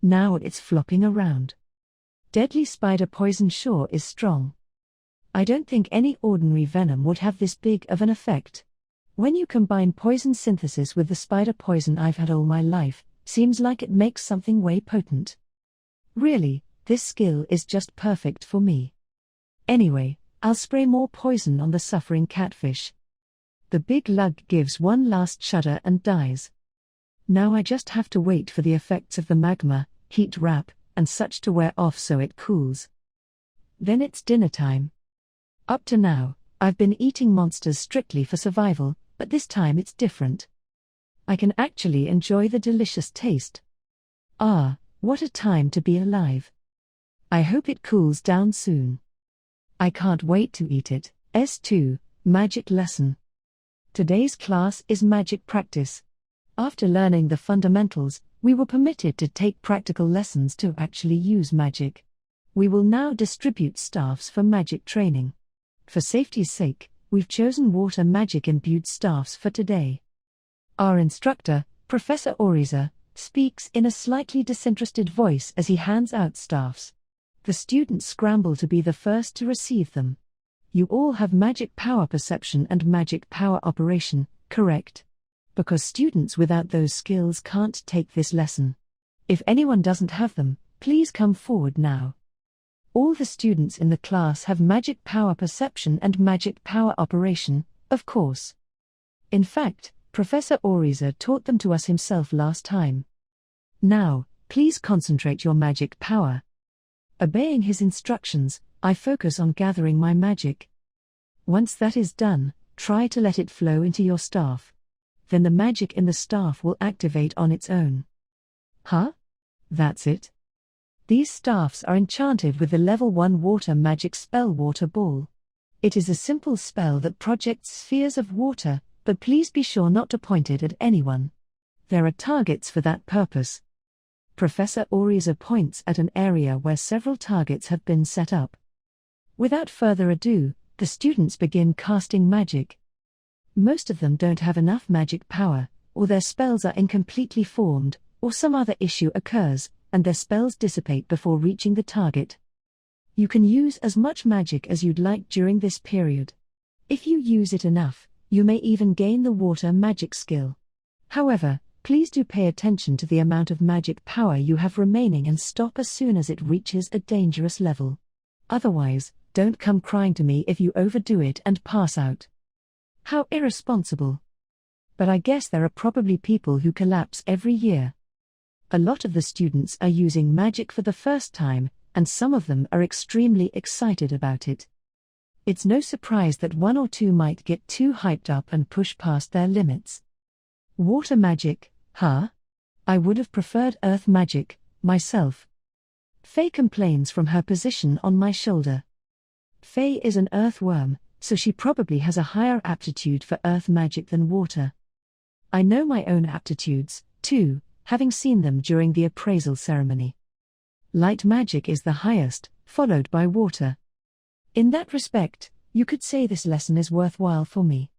Now it's flopping around. Deadly spider poison sure is strong. I don't think any ordinary venom would have this big of an effect. When you combine poison synthesis with the spider poison I've had all my life, seems like it makes something way potent. Really, this skill is just perfect for me. Anyway, I'll spray more poison on the suffering catfish. The big lug gives one last shudder and dies. Now I just have to wait for the effects of the magma, heat wrap, and such to wear off so it cools. Then it's dinner time. Up to now, I've been eating monsters strictly for survival, but this time it's different. I can actually enjoy the delicious taste. Ah, what a time to be alive. I hope it cools down soon. I can't wait to eat it. S2, Magic Lesson. Today's class is magic practice. After learning the fundamentals, we were permitted to take practical lessons to actually use magic. We will now distribute staffs for magic training. For safety's sake, we've chosen water magic imbued staffs for today. Our instructor, Professor Oriza, speaks in a slightly disinterested voice as he hands out staffs. The students scramble to be the first to receive them. You all have magic power perception and magic power operation, correct? Because students without those skills can't take this lesson. If anyone doesn't have them, please come forward now. All the students in the class have magic power perception and magic power operation, of course. In fact, Professor Oriza taught them to us himself last time. Now, please concentrate your magic power. Obeying his instructions, I focus on gathering my magic. Once that is done, try to let it flow into your staff. Then the magic in the staff will activate on its own. Huh? That's it? These staffs are enchanted with the level 1 water magic spell Water Ball. It is a simple spell that projects spheres of water, but please be sure not to point it at anyone. There are targets for that purpose. Professor Oriza points at an area where several targets have been set up. Without further ado, the students begin casting magic. Most of them don't have enough magic power, or their spells are incompletely formed, or some other issue occurs, and their spells dissipate before reaching the target. You can use as much magic as you'd like during this period. If you use it enough, you may even gain the water magic skill. However, please do pay attention to the amount of magic power you have remaining and stop as soon as it reaches a dangerous level. Otherwise, don't come crying to me if you overdo it and pass out. How irresponsible. But I guess there are probably people who collapse every year. A lot of the students are using magic for the first time, and some of them are extremely excited about it. It's no surprise that one or two might get too hyped up and push past their limits. Water magic, huh? I would have preferred earth magic, myself. Faye complains from her position on my shoulder. Faye is an earthworm, so she probably has a higher aptitude for earth magic than water. I know my own aptitudes, too, having seen them during the appraisal ceremony. Light magic is the highest, followed by water. In that respect, you could say this lesson is worthwhile for me.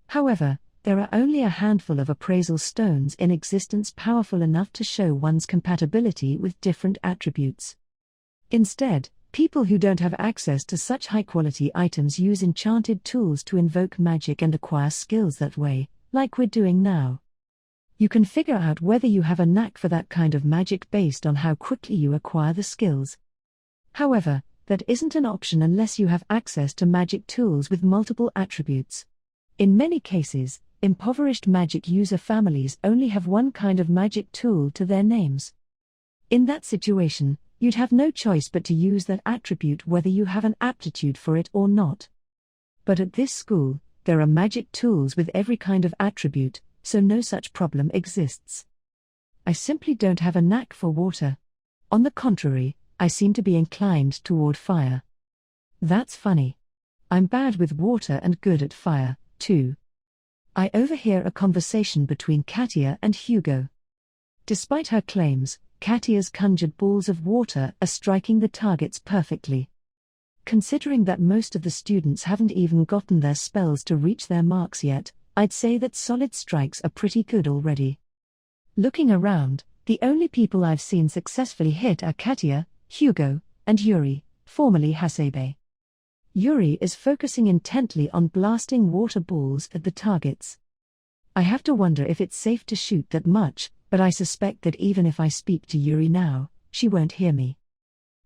However, there are only a handful of appraisal stones in existence powerful enough to show one's compatibility with different attributes. Instead, people who don't have access to such high-quality items use enchanted tools to invoke magic and acquire skills that way, like we're doing now. You can figure out whether you have a knack for that kind of magic based on how quickly you acquire the skills. However, that isn't an option unless you have access to magic tools with multiple attributes. In many cases, impoverished magic user families only have one kind of magic tool to their names. In that situation, you'd have no choice but to use that attribute whether you have an aptitude for it or not. But at this school, there are magic tools with every kind of attribute, so no such problem exists. I simply don't have a knack for water. On the contrary, I seem to be inclined toward fire. That's funny. I'm bad with water and good at fire, too. I overhear a conversation between Katia and Hugo. Despite her claims, Katia's conjured balls of water are striking the targets perfectly. Considering that most of the students haven't even gotten their spells to reach their marks yet, I'd say that solid strikes are pretty good already. Looking around, the only people I've seen successfully hit are Katia, Hugo, and Yuri, formerly Hasebe. Yuri is focusing intently on blasting water balls at the targets. I have to wonder if it's safe to shoot that much, but I suspect that even if I speak to Yuri now, she won't hear me.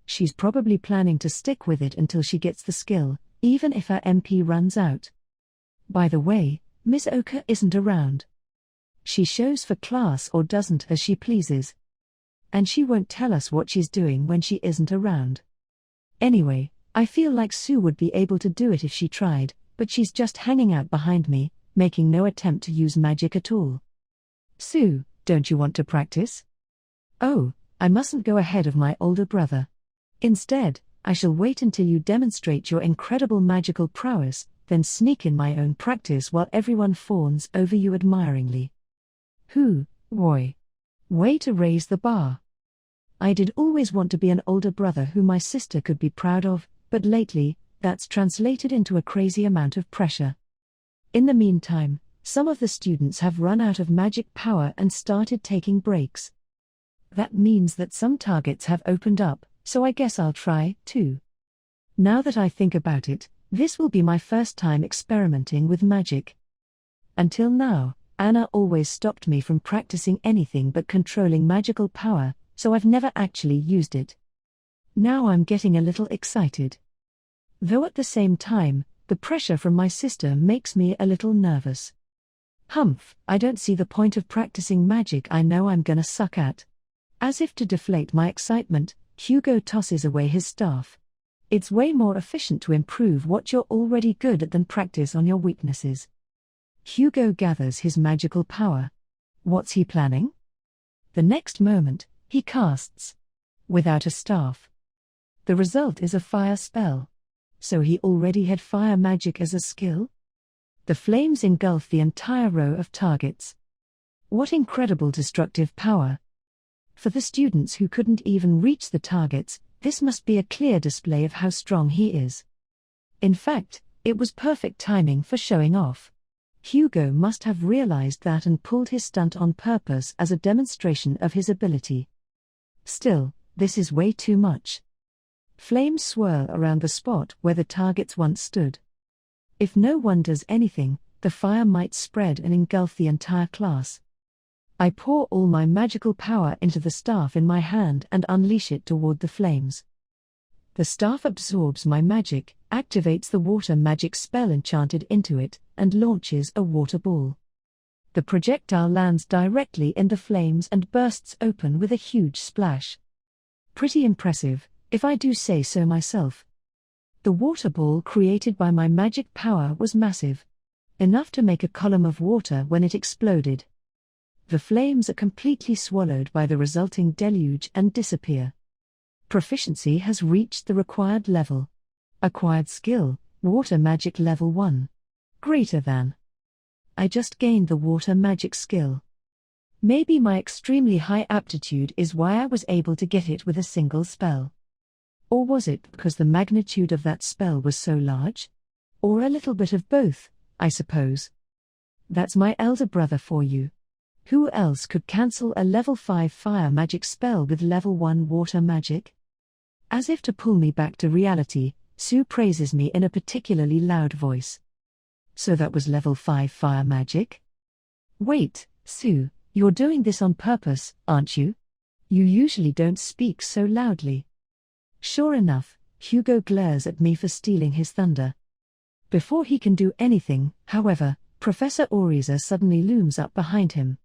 She's probably planning to stick with it until she gets the skill, even if her MP runs out. By the way, Miss Oka isn't around. She shows for class or doesn't as she pleases. And she won't tell us what she's doing when she isn't around. Anyway, I feel like Sue would be able to do it if she tried, but she's just hanging out behind me, making no attempt to use magic at all. Sue, don't you want to practice? Oh, I mustn't go ahead of my older brother. Instead, I shall wait until you demonstrate your incredible magical prowess, then sneak in my own practice while everyone fawns over you admiringly. Boy. Way to raise the bar. I did always want to be an older brother who my sister could be proud of, but lately, that's translated into a crazy amount of pressure. In the meantime, some of the students have run out of magic power and started taking breaks. That means that some targets have opened up, so I guess I'll try, too. Now that I think about it, this will be my first time experimenting with magic. Until now, Anna always stopped me from practicing anything but controlling magical power, so I've never actually used it. Now I'm getting a little excited. Though at the same time, the pressure from my sister makes me a little nervous. Humph, I don't see the point of practicing magic I know I'm gonna suck at. As if to deflate my excitement, Hugo tosses away his staff. It's way more efficient to improve what you're already good at than practice on your weaknesses. Hugo gathers his magical power. What's he planning? The next moment, he casts. Without a staff. The result is a fire spell. So he already had fire magic as a skill? The flames engulf the entire row of targets. What incredible destructive power! For the students who couldn't even reach the targets, this must be a clear display of how strong he is. In fact, it was perfect timing for showing off. Hugo must have realized that and pulled his stunt on purpose as a demonstration of his ability. Still, this is way too much. Flames swirl around the spot where the targets once stood. If no one does anything, the fire might spread and engulf the entire class. I pour all my magical power into the staff in my hand and unleash it toward the flames. The staff absorbs my magic, activates the water magic spell enchanted into it, and launches a water ball. The projectile lands directly in the flames and bursts open with a huge splash. Pretty impressive, if I do say so myself. The water ball created by my magic power was massive. Enough to make a column of water when it exploded. The flames are completely swallowed by the resulting deluge and disappear. Proficiency has reached the required level. Acquired skill, Water Magic Level 1. Greater than. I just gained the Water Magic skill. Maybe my extremely high aptitude is why I was able to get it with a single spell. Or was it because the magnitude of that spell was so large? Or a little bit of both, I suppose. That's my elder brother for you. Who else could cancel a level 5 fire magic spell with level 1 water magic? As if to pull me back to reality, Sue praises me in a particularly loud voice. So that was level 5 fire magic? Wait, Sue, you're doing this on purpose, aren't you? You usually don't speak so loudly. Sure enough, Hugo glares at me for stealing his thunder. Before he can do anything, however, Professor Oriza suddenly looms up behind him.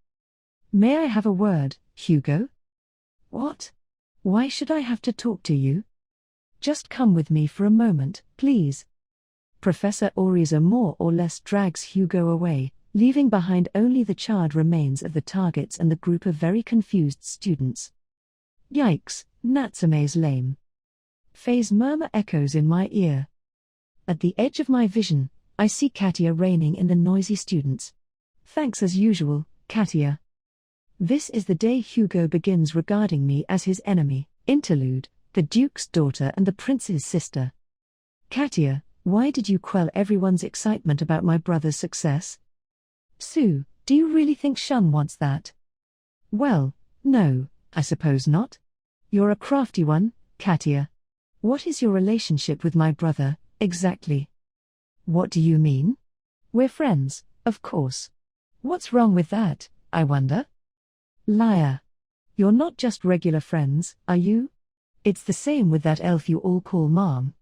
May I have a word, Hugo? What? Why should I have to talk to you? Just come with me for a moment, please. Professor Oriza more or less drags Hugo away, leaving behind only the charred remains of the targets and the group of very confused students. Yikes, Natsume's lame. Faye's murmur echoes in my ear. At the edge of my vision, I see Katia reining in the noisy students. Thanks as usual, Katia. This is the day Hugo begins regarding me as his enemy. Interlude, the Duke's daughter and the Prince's sister. Katia, why did you quell everyone's excitement about my brother's success? Sue, do you really think Shun wants that? Well, no, I suppose not. You're a crafty one, Katia. What is your relationship with my brother, exactly? What do you mean? We're friends, of course. What's wrong with that, I wonder? Liar. You're not just regular friends, are you? It's the same with that elf you all call Mom.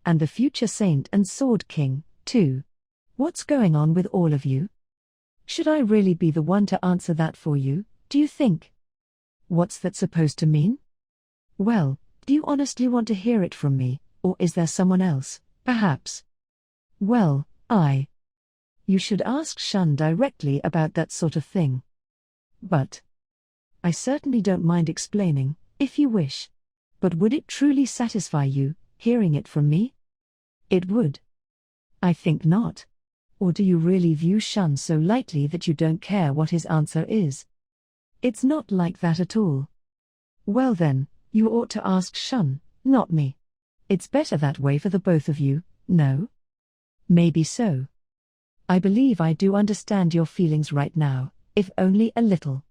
And the future saint and sword king, too. What's going on with all of you? Should I really be the one to answer that for you, do you think? What's that supposed to mean? Well, do you honestly want to hear it from me, or is there someone else, perhaps? Well, You should ask Shun directly about that sort of thing. But I certainly don't mind explaining, if you wish. But would it truly satisfy you, hearing it from me? It would. I think not. Or do you really view Shun so lightly that you don't care what his answer is? It's not like that at all. Well then, you ought to ask Shun, not me. It's better that way for the both of you, no? Maybe so. I believe I do understand your feelings right now, if only a little.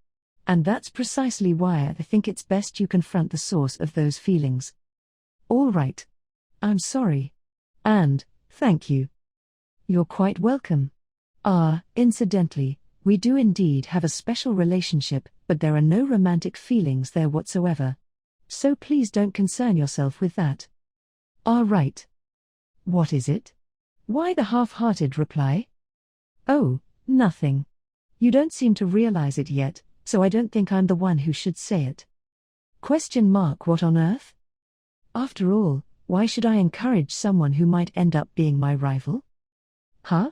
And that's precisely why I think it's best you confront the source of those feelings. All right. I'm sorry. And, thank you. You're quite welcome. Incidentally, we do indeed have a special relationship, but there are no romantic feelings there whatsoever. So please don't concern yourself with that. Right. What is it? Why the half-hearted reply? Oh, nothing. You don't seem to realize it yet, so I don't think I'm the one who should say it. What on earth? After all, why should I encourage someone who might end up being my rival? Huh?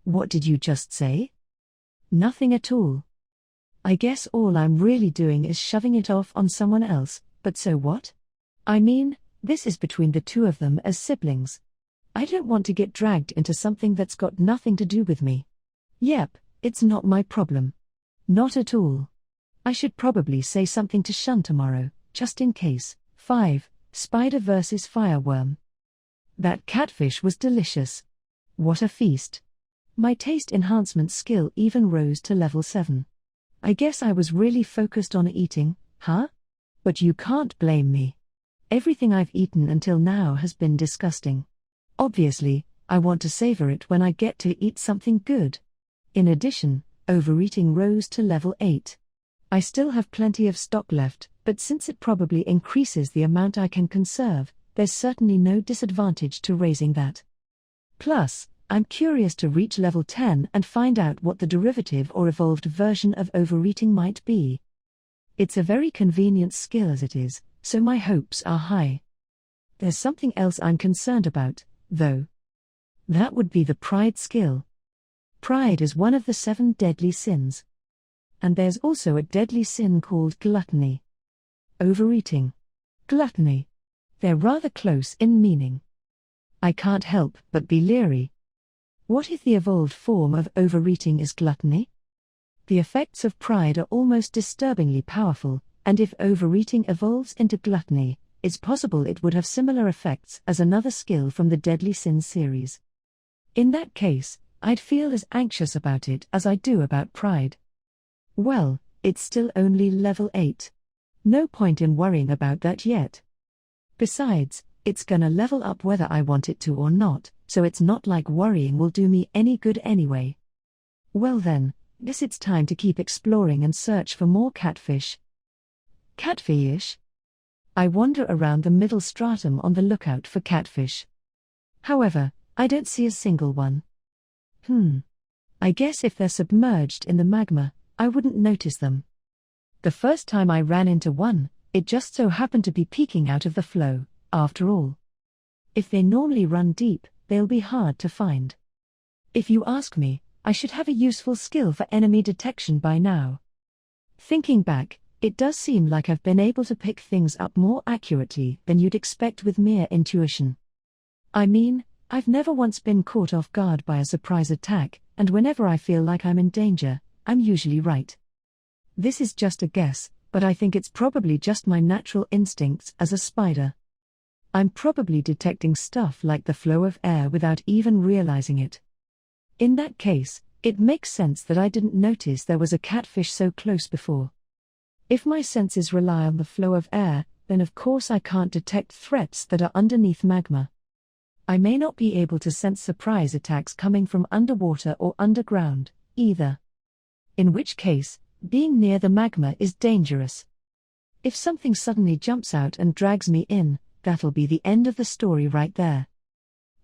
What did you just say? Nothing at all. I guess all I'm really doing is shoving it off on someone else, but so what? I mean, this is between the two of them as siblings. I don't want to get dragged into something that's got nothing to do with me. Yep, it's not my problem. Not at all. I should probably say something to Shun tomorrow, just in case. 5. Spider vs. Fireworm. That catfish was delicious. What a feast. My taste enhancement skill even rose to level 7. I guess I was really focused on eating, huh? But you can't blame me. Everything I've eaten until now has been disgusting. Obviously, I want to savor it when I get to eat something good. In addition, overeating rose to level 8. I still have plenty of stock left, but since it probably increases the amount I can conserve, there's certainly no disadvantage to raising that. Plus, I'm curious to reach level 10 and find out what the derivative or evolved version of overeating might be. It's a very convenient skill as it is, so my hopes are high. There's something else I'm concerned about, though. That would be the pride skill. Pride is one of the 7 deadly sins. And there's also a deadly sin called gluttony. Overeating. Gluttony. They're rather close in meaning. I can't help but be leery. What if the evolved form of overeating is gluttony? The effects of pride are almost disturbingly powerful, and if overeating evolves into gluttony, it's possible it would have similar effects as another skill from the Deadly Sins series. In that case, I'd feel as anxious about it as I do about pride. Well, it's still only level 8. No point in worrying about that yet. Besides, it's gonna level up whether I want it to or not, so it's not like worrying will do me any good anyway. Well then, guess it's time to keep exploring and search for more catfish. Catfish? I wander around the middle stratum on the lookout for catfish. However, I don't see a single one. I guess if they're submerged in the magma, I wouldn't notice them. The first time I ran into one, it just so happened to be peeking out of the flow, after all. If they normally run deep, they'll be hard to find. If you ask me, I should have a useful skill for enemy detection by now. Thinking back, it does seem like I've been able to pick things up more accurately than you'd expect with mere intuition. I mean, I've never once been caught off guard by a surprise attack, and whenever I feel like I'm in danger, I'm usually right. This is just a guess, but I think it's probably just my natural instincts as a spider. I'm probably detecting stuff like the flow of air without even realizing it. In that case, it makes sense that I didn't notice there was a catfish so close before. If my senses rely on the flow of air, then of course I can't detect threats that are underneath magma. I may not be able to sense surprise attacks coming from underwater or underground, either. In which case, being near the magma is dangerous. If something suddenly jumps out and drags me in, that'll be the end of the story right there.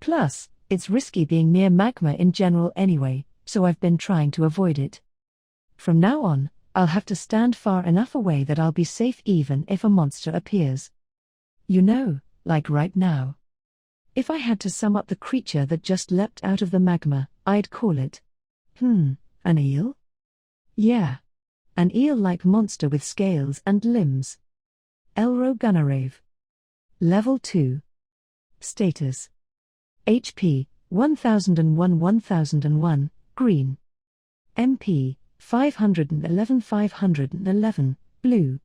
Plus, it's risky being near magma in general anyway, so I've been trying to avoid it. From now on, I'll have to stand far enough away that I'll be safe even if a monster appears. You know, like right now. If I had to sum up the creature that just leapt out of the magma, I'd call it. An eel? Yeah. An eel-like monster with scales and limbs. Elro-Gunnerave. Level 2. Status. HP, 1001-1001, green. MP, 511-511, blue.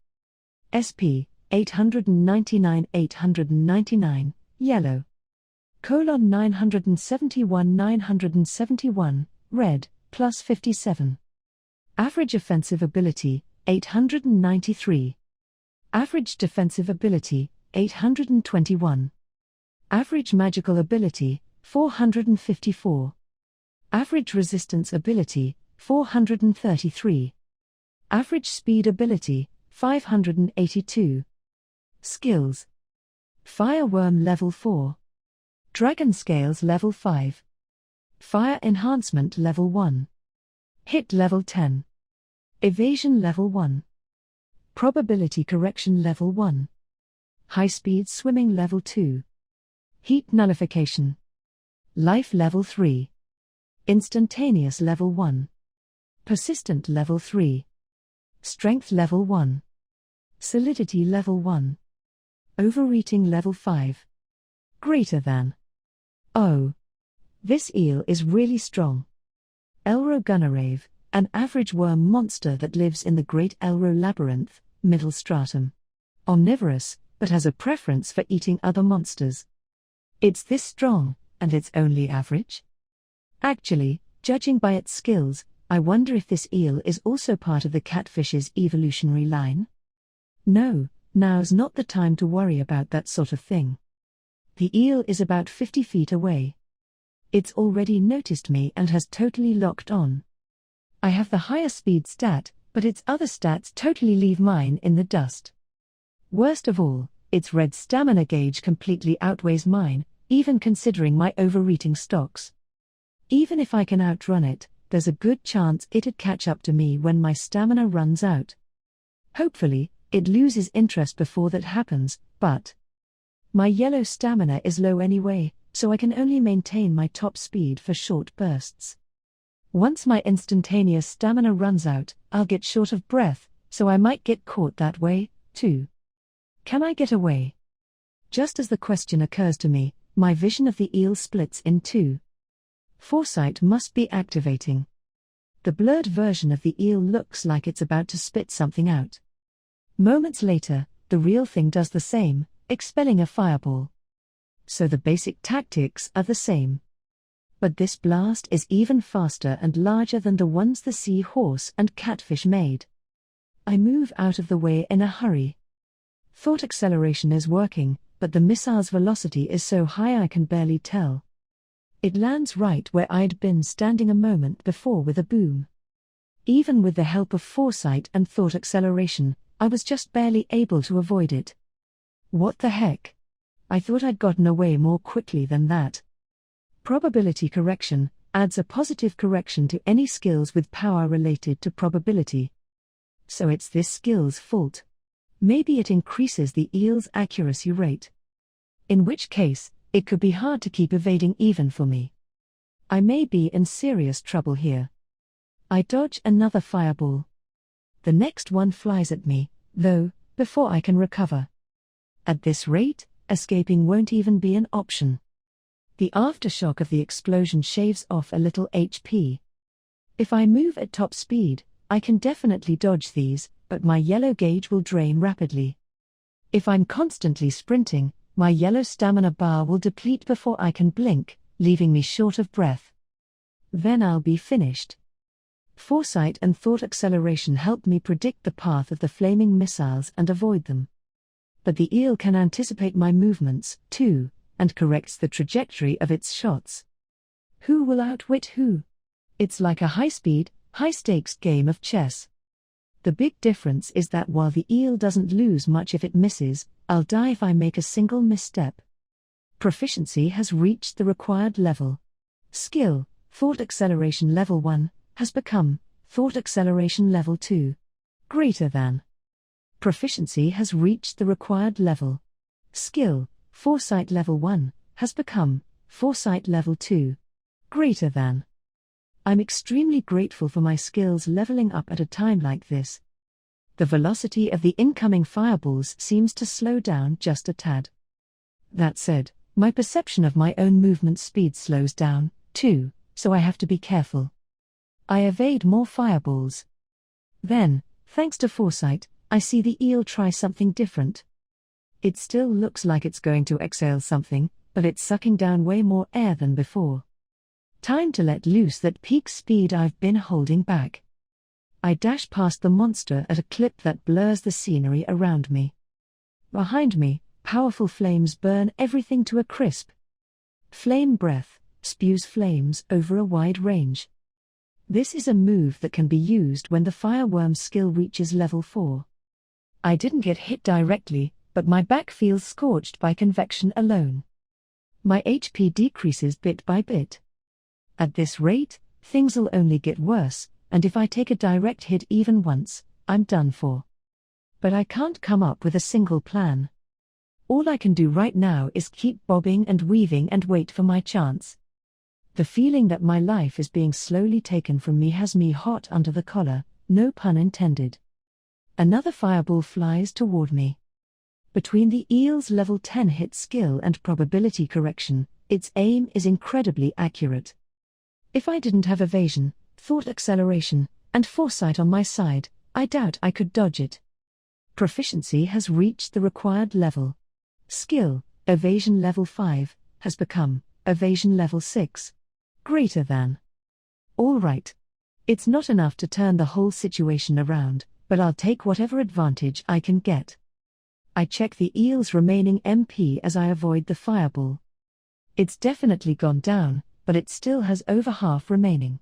SP, 899-899, yellow. 971-971, red, plus 57. Average offensive ability, 893. Average defensive ability, 821. Average magical ability, 454. Average resistance ability, 433. Average speed ability, 582. Skills. Fire Wyrm level 4. Dragon Scales level 5. Fire Enhancement level 1. Hit level 10. Evasion level 1. Probability Correction level 1. High Speed Swimming level 2. Heat Nullification. Life level 3. Instantaneous level 1. Persistent level 3. Strength level 1. Solidity level 1. Overeating level 5. Greater than. Oh. This eel is really strong. Elro-Gunnerave, an average worm monster that lives in the Great Elro Labyrinth, middle stratum. Omnivorous, but has a preference for eating other monsters. It's this strong, and it's only average? Actually, judging by its skills, I wonder if this eel is also part of the catfish's evolutionary line? No, now's not the time to worry about that sort of thing. The eel is about 50 feet away. It's already noticed me and has totally locked on. I have the higher speed stat, but its other stats totally leave mine in the dust. Worst of all, its red stamina gauge completely outweighs mine, even considering my overeating stocks. Even if I can outrun it, there's a good chance it'd catch up to me when my stamina runs out. Hopefully, it loses interest before that happens, but my yellow stamina is low anyway, so I can only maintain my top speed for short bursts. Once my instantaneous stamina runs out, I'll get short of breath, so I might get caught that way, too. Can I get away? Just as the question occurs to me, my vision of the eel splits in two. Foresight must be activating. The blurred version of the eel looks like it's about to spit something out. Moments later, the real thing does the same, expelling a fireball. So the basic tactics are the same. But this blast is even faster and larger than the ones the sea horse and catfish made. I move out of the way in a hurry. Thought acceleration is working, but the missile's velocity is so high I can barely tell. It lands right where I'd been standing a moment before with a boom. Even with the help of foresight and thought acceleration, I was just barely able to avoid it. What the heck? I thought I'd gotten away more quickly than that. Probability correction adds a positive correction to any skills with power related to probability. So it's this skill's fault. Maybe it increases the eel's accuracy rate. In which case, it could be hard to keep evading even for me. I may be in serious trouble here. I dodge another fireball. The next one flies at me, though, before I can recover. At this rate, escaping won't even be an option. The aftershock of the explosion shaves off a little HP. If I move at top speed, I can definitely dodge these, but my yellow gauge will drain rapidly. If I'm constantly sprinting, my yellow stamina bar will deplete before I can blink, leaving me short of breath. Then I'll be finished. Foresight and thought acceleration help me predict the path of the flaming missiles and avoid them. But the eel can anticipate my movements, too, and corrects the trajectory of its shots. Who will outwit who? It's like a high-speed, high-stakes game of chess. The big difference is that while the eel doesn't lose much if it misses, I'll die if I make a single misstep. Proficiency has reached the required level. Skill, Thought Acceleration Level 1, has become Thought Acceleration Level 2. Greater than. Proficiency has reached the required level. Skill, Foresight Level 1, has become Foresight Level 2. Greater than. I'm extremely grateful for my skills leveling up at a time like this. The velocity of the incoming fireballs seems to slow down just a tad. That said, my perception of my own movement speed slows down, too, so I have to be careful. I evade more fireballs. Then, thanks to foresight, I see the eel try something different. It still looks like it's going to exhale something, but it's sucking down way more air than before. Time to let loose that peak speed I've been holding back. I dash past the monster at a clip that blurs the scenery around me. Behind me, powerful flames burn everything to a crisp. Flame breath spews flames over a wide range. This is a move that can be used when the Wyrm skill reaches level 4. I didn't get hit directly, but my back feels scorched by convection alone. My HP decreases bit by bit. At this rate, things'll only get worse, and if I take a direct hit even once, I'm done for. But I can't come up with a single plan. All I can do right now is keep bobbing and weaving and wait for my chance. The feeling that my life is being slowly taken from me has me hot under the collar, no pun intended. Another fireball flies toward me. Between the eel's level 10 hit skill and probability correction, its aim is incredibly accurate. If I didn't have evasion, thought acceleration, and foresight on my side, I doubt I could dodge it. Proficiency has reached the required level. Skill, evasion level 5, has become evasion level 6. Greater than. All right. It's not enough to turn the whole situation around, but I'll take whatever advantage I can get. I check the eel's remaining MP as I avoid the fireball. It's definitely gone down, but it still has over half remaining.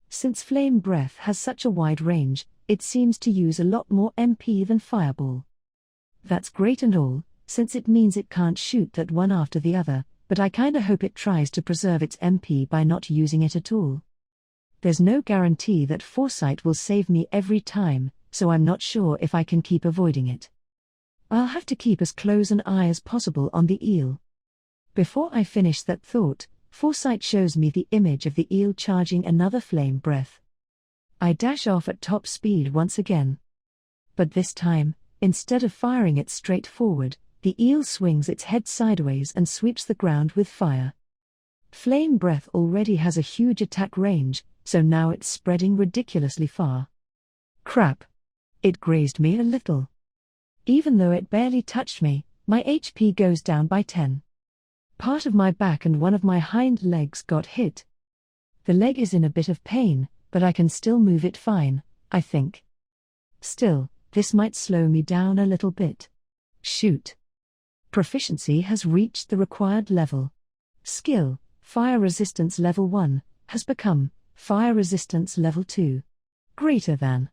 Since flame breath has such a wide range, it seems to use a lot more MP than fireball. That's great and all, since it means it can't shoot that one after the other, but I kinda hope it tries to preserve its MP by not using it at all. There's no guarantee that foresight will save me every time, so I'm not sure if I can keep avoiding it. I'll have to keep as close an eye as possible on the eel. Before I finish that thought, foresight shows me the image of the eel charging another flame breath. I dash off at top speed once again. But this time, instead of firing it straight forward, the eel swings its head sideways and sweeps the ground with fire. Flame breath already has a huge attack range, so now it's spreading ridiculously far. Crap. It grazed me a little. Even though it barely touched me, my HP goes down by 10. Part of my back and one of my hind legs got hit. The leg is in a bit of pain, but I can still move it fine, I think. Still, this might slow me down a little bit. Shoot. Proficiency has reached the required level. Skill, Fire Resistance Level 1, has become Fire Resistance Level 2. Greater than.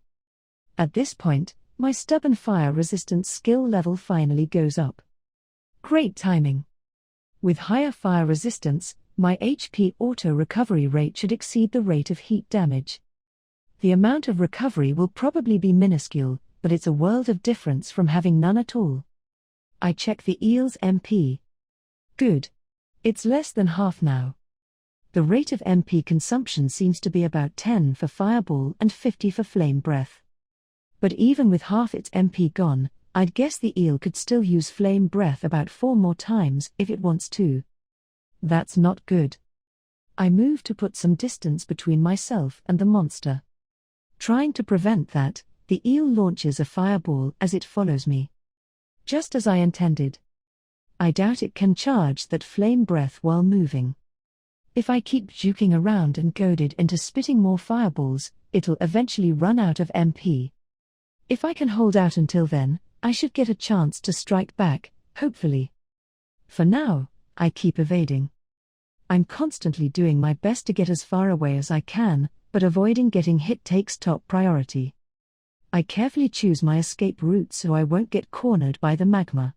At this point, my stubborn fire resistance skill level finally goes up. Great timing. With higher fire resistance, my HP auto-recovery rate should exceed the rate of heat damage. The amount of recovery will probably be minuscule, but it's a world of difference from having none at all. I check the eel's MP. Good. It's less than half now. The rate of MP consumption seems to be about 10 for Fireball and 50 for Flame Breath. But even with half its MP gone, I'd guess the eel could still use Flame Breath about 4 more times if it wants to. That's not good. I move to put some distance between myself and the monster. Trying to prevent that, the eel launches a fireball as it follows me. Just as I intended. I doubt it can charge that Flame Breath while moving. If I keep juking around and goad it into spitting more fireballs, it'll eventually run out of MP. If I can hold out until then, I should get a chance to strike back, hopefully. For now, I keep evading. I'm constantly doing my best to get as far away as I can, but avoiding getting hit takes top priority. I carefully choose my escape route so I won't get cornered by the magma.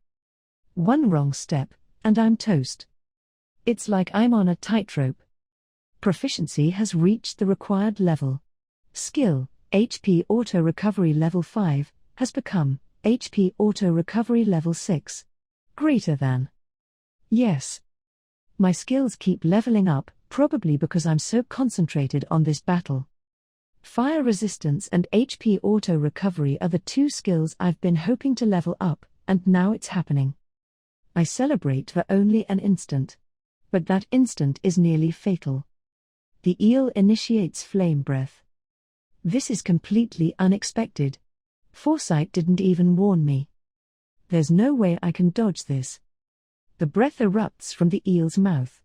One wrong step, and I'm toast. It's like I'm on a tightrope. Proficiency has reached the required level. Skill, HP Auto Recovery Level 5, has become HP Auto Recovery Level 6. Greater than. Yes. My skills keep leveling up, probably because I'm so concentrated on this battle. Fire Resistance and HP Auto Recovery are the two skills I've been hoping to level up, and now it's happening. I celebrate for only an instant. But that instant is nearly fatal. The eel initiates Flame Breath. This is completely unexpected. Foresight didn't even warn me. There's no way I can dodge this. The breath erupts from the eel's mouth.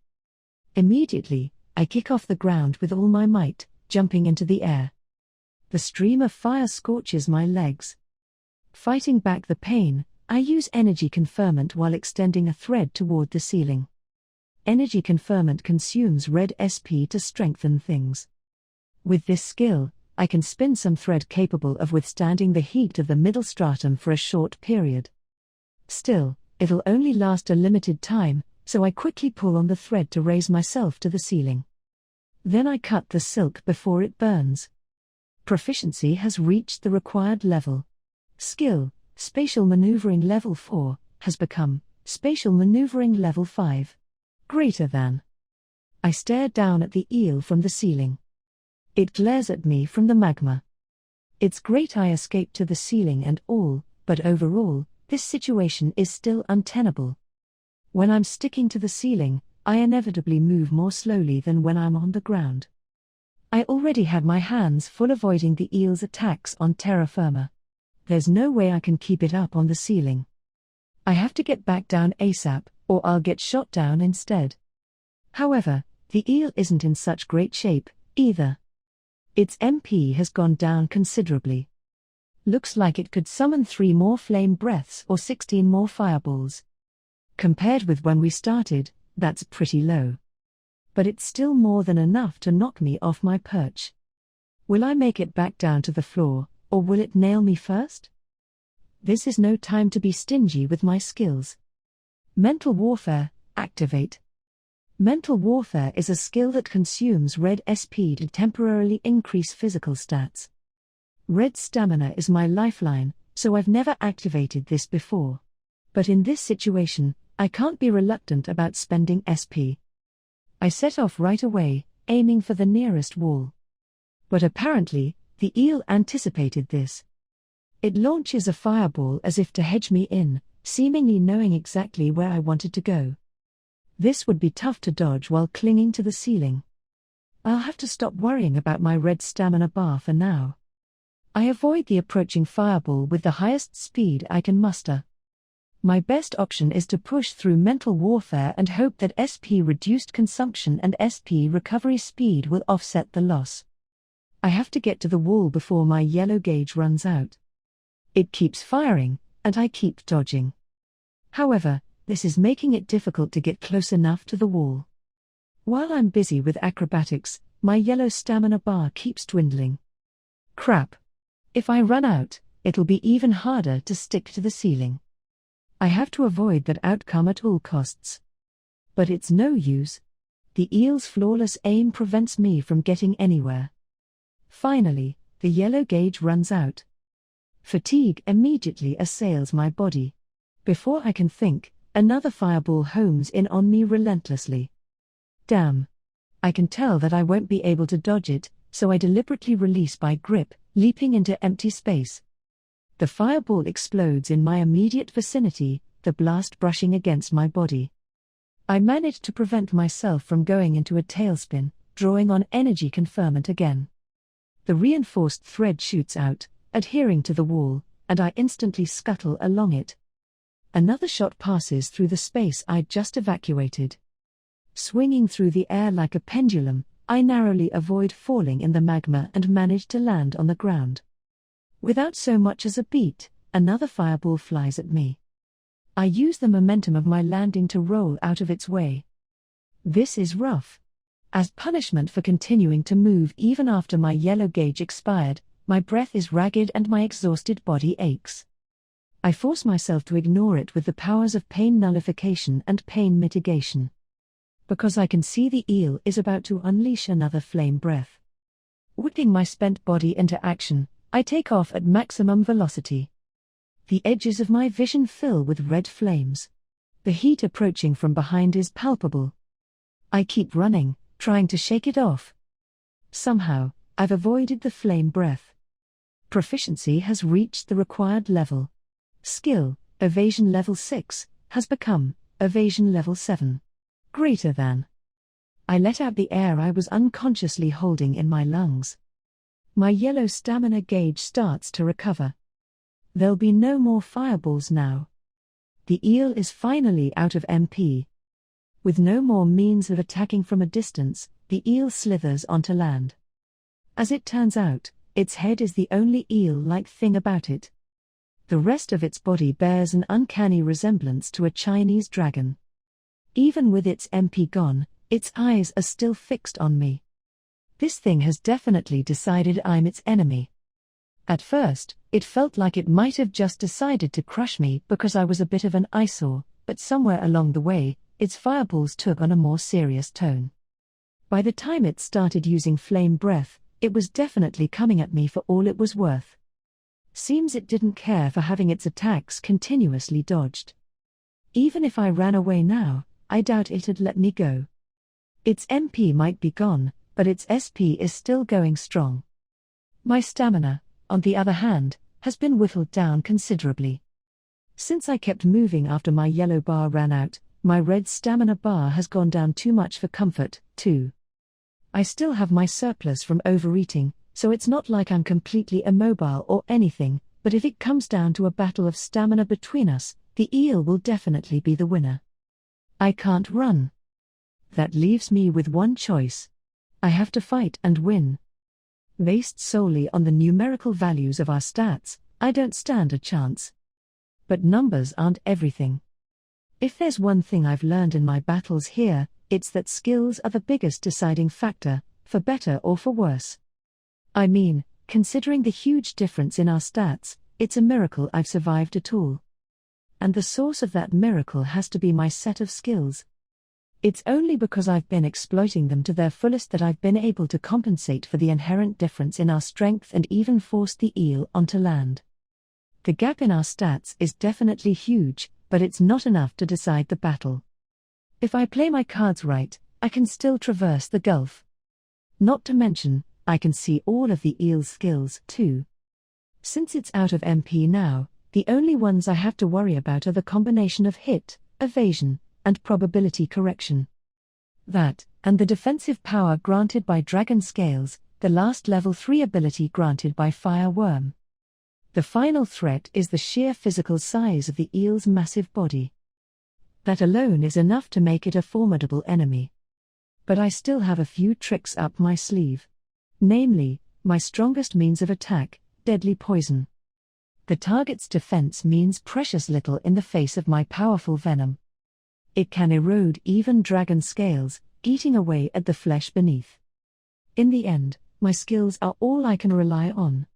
Immediately, I kick off the ground with all my might, jumping into the air. The stream of fire scorches my legs. Fighting back the pain, I use Energy Conferment while extending a thread toward the ceiling. Energy Conferment consumes red SP to strengthen things. With this skill, I can spin some thread capable of withstanding the heat of the middle stratum for a short period. Still, it'll only last a limited time, so I quickly pull on the thread to raise myself to the ceiling. Then I cut the silk before it burns. Proficiency has reached the required level. Skill, Spatial Maneuvering Level 4, has become Spatial Maneuvering Level 5. Greater than. I stare down at the eel from the ceiling. It glares at me from the magma. It's great I escaped to the ceiling and all, but overall, this situation is still untenable. When I'm sticking to the ceiling, I inevitably move more slowly than when I'm on the ground. I already had my hands full avoiding the eel's attacks on terra firma. There's no way I can keep it up on the ceiling. I have to get back down ASAP, or I'll get shot down instead. However, the eel isn't in such great shape, either. Its MP has gone down considerably. Looks like it could summon 3 more flame breaths or 16 more fireballs. Compared with when we started, that's pretty low. But it's still more than enough to knock me off my perch. Will I make it back down to the floor, or will it nail me first? This is no time to be stingy with my skills. Mental Warfare, activate. Mental Warfare is a skill that consumes red SP to temporarily increase physical stats. Red stamina is my lifeline, so I've never activated this before. But in this situation, I can't be reluctant about spending SP. I set off right away, aiming for the nearest wall. But apparently, the eel anticipated this. It launches a fireball as if to hedge me in, seemingly knowing exactly where I wanted to go. This would be tough to dodge while clinging to the ceiling. I'll have to stop worrying about my red stamina bar for now. I avoid the approaching fireball with the highest speed I can muster. My best option is to push through Mental Warfare and hope that SP reduced consumption and SP recovery speed will offset the loss. I have to get to the wall before my yellow gauge runs out. It keeps firing, and I keep dodging. However, this is making it difficult to get close enough to the wall. While I'm busy with acrobatics, my yellow stamina bar keeps dwindling. Crap. If I run out, it'll be even harder to stick to the ceiling. I have to avoid that outcome at all costs. But it's no use. The eel's flawless aim prevents me from getting anywhere. Finally, the yellow gauge runs out. Fatigue immediately assails my body. Before I can think, another fireball homes in on me relentlessly. Damn. I can tell that I won't be able to dodge it, so I deliberately release my grip, leaping into empty space. The fireball explodes in my immediate vicinity, the blast brushing against my body. I manage to prevent myself from going into a tailspin, drawing on energy conferment again. The reinforced thread shoots out, adhering to the wall, and I instantly scuttle along it. Another shot passes through the space I'd just evacuated. Swinging through the air like a pendulum, I narrowly avoid falling in the magma and manage to land on the ground. Without so much as a beat, another fireball flies at me. I use the momentum of my landing to roll out of its way. This is rough. As punishment for continuing to move even after my yellow gauge expired, my breath is ragged and my exhausted body aches. I force myself to ignore it with the powers of pain nullification and pain mitigation. Because I can see the eel is about to unleash another flame breath. Whipping my spent body into action, I take off at maximum velocity. The edges of my vision fill with red flames. The heat approaching from behind is palpable. I keep running, trying to shake it off. Somehow, I've avoided the flame breath. Proficiency has reached the required level. Skill, evasion level 6, has become evasion level 7. Greater than. I let out the air I was unconsciously holding in my lungs. My yellow stamina gauge starts to recover. There'll be no more fireballs now. The eel is finally out of MP. With no more means of attacking from a distance, the eel slithers onto land. As it turns out, its head is the only eel-like thing about it. The rest of its body bears an uncanny resemblance to a Chinese dragon. Even with its MP gone, its eyes are still fixed on me. This thing has definitely decided I'm its enemy. At first, it felt like it might have just decided to crush me because I was a bit of an eyesore, but somewhere along the way, its fireballs took on a more serious tone. By the time it started using flame breath, it was definitely coming at me for all it was worth. Seems it didn't care for having its attacks continuously dodged. Even if I ran away now, I doubt it'd let me go. Its MP might be gone, but its SP is still going strong. My stamina, on the other hand, has been whittled down considerably. Since I kept moving after my yellow bar ran out, my red stamina bar has gone down too much for comfort, too. I still have my surplus from overeating, so it's not like I'm completely immobile or anything, but if it comes down to a battle of stamina between us, the eel will definitely be the winner. I can't run. That leaves me with one choice. I have to fight and win. Based solely on the numerical values of our stats, I don't stand a chance. But numbers aren't everything. If there's one thing I've learned in my battles here, it's that skills are the biggest deciding factor, for better or for worse. I mean, considering the huge difference in our stats, it's a miracle I've survived at all. And the source of that miracle has to be my set of skills. It's only because I've been exploiting them to their fullest that I've been able to compensate for the inherent difference in our strength and even force the eel onto land. The gap in our stats is definitely huge, but it's not enough to decide the battle. If I play my cards right, I can still traverse the gulf. Not to mention, I can see all of the eel's skills, too. Since it's out of MP now, the only ones I have to worry about are the combination of hit, evasion, and probability correction. That, and the defensive power granted by Dragon Scales, the last level 3 ability granted by Wyrm. The final threat is the sheer physical size of the eel's massive body. That alone is enough to make it a formidable enemy. But I still have a few tricks up my sleeve. Namely, my strongest means of attack, deadly poison. The target's defense means precious little in the face of my powerful venom. It can erode even dragon scales, eating away at the flesh beneath. In the end, my skills are all I can rely on.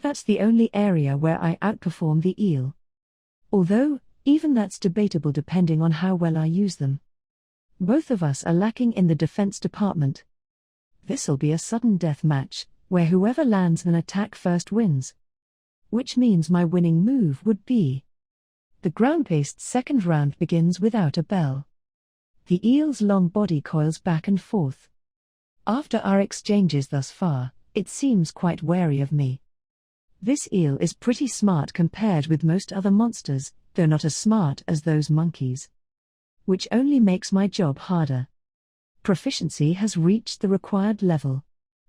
That's the only area where I outperform the eel. Although, even that's debatable depending on how well I use them. Both of us are lacking in the defense department. This'll be a sudden death match, where whoever lands an attack first wins. Which means my winning move would be: the ground-based second round begins without a bell. The eel's long body coils back and forth, After our exchanges thus far, it seems quite wary of me. This eel is pretty smart compared with most other monsters, though not as smart as those monkeys. Which only makes my job harder. Proficiency has reached the required level.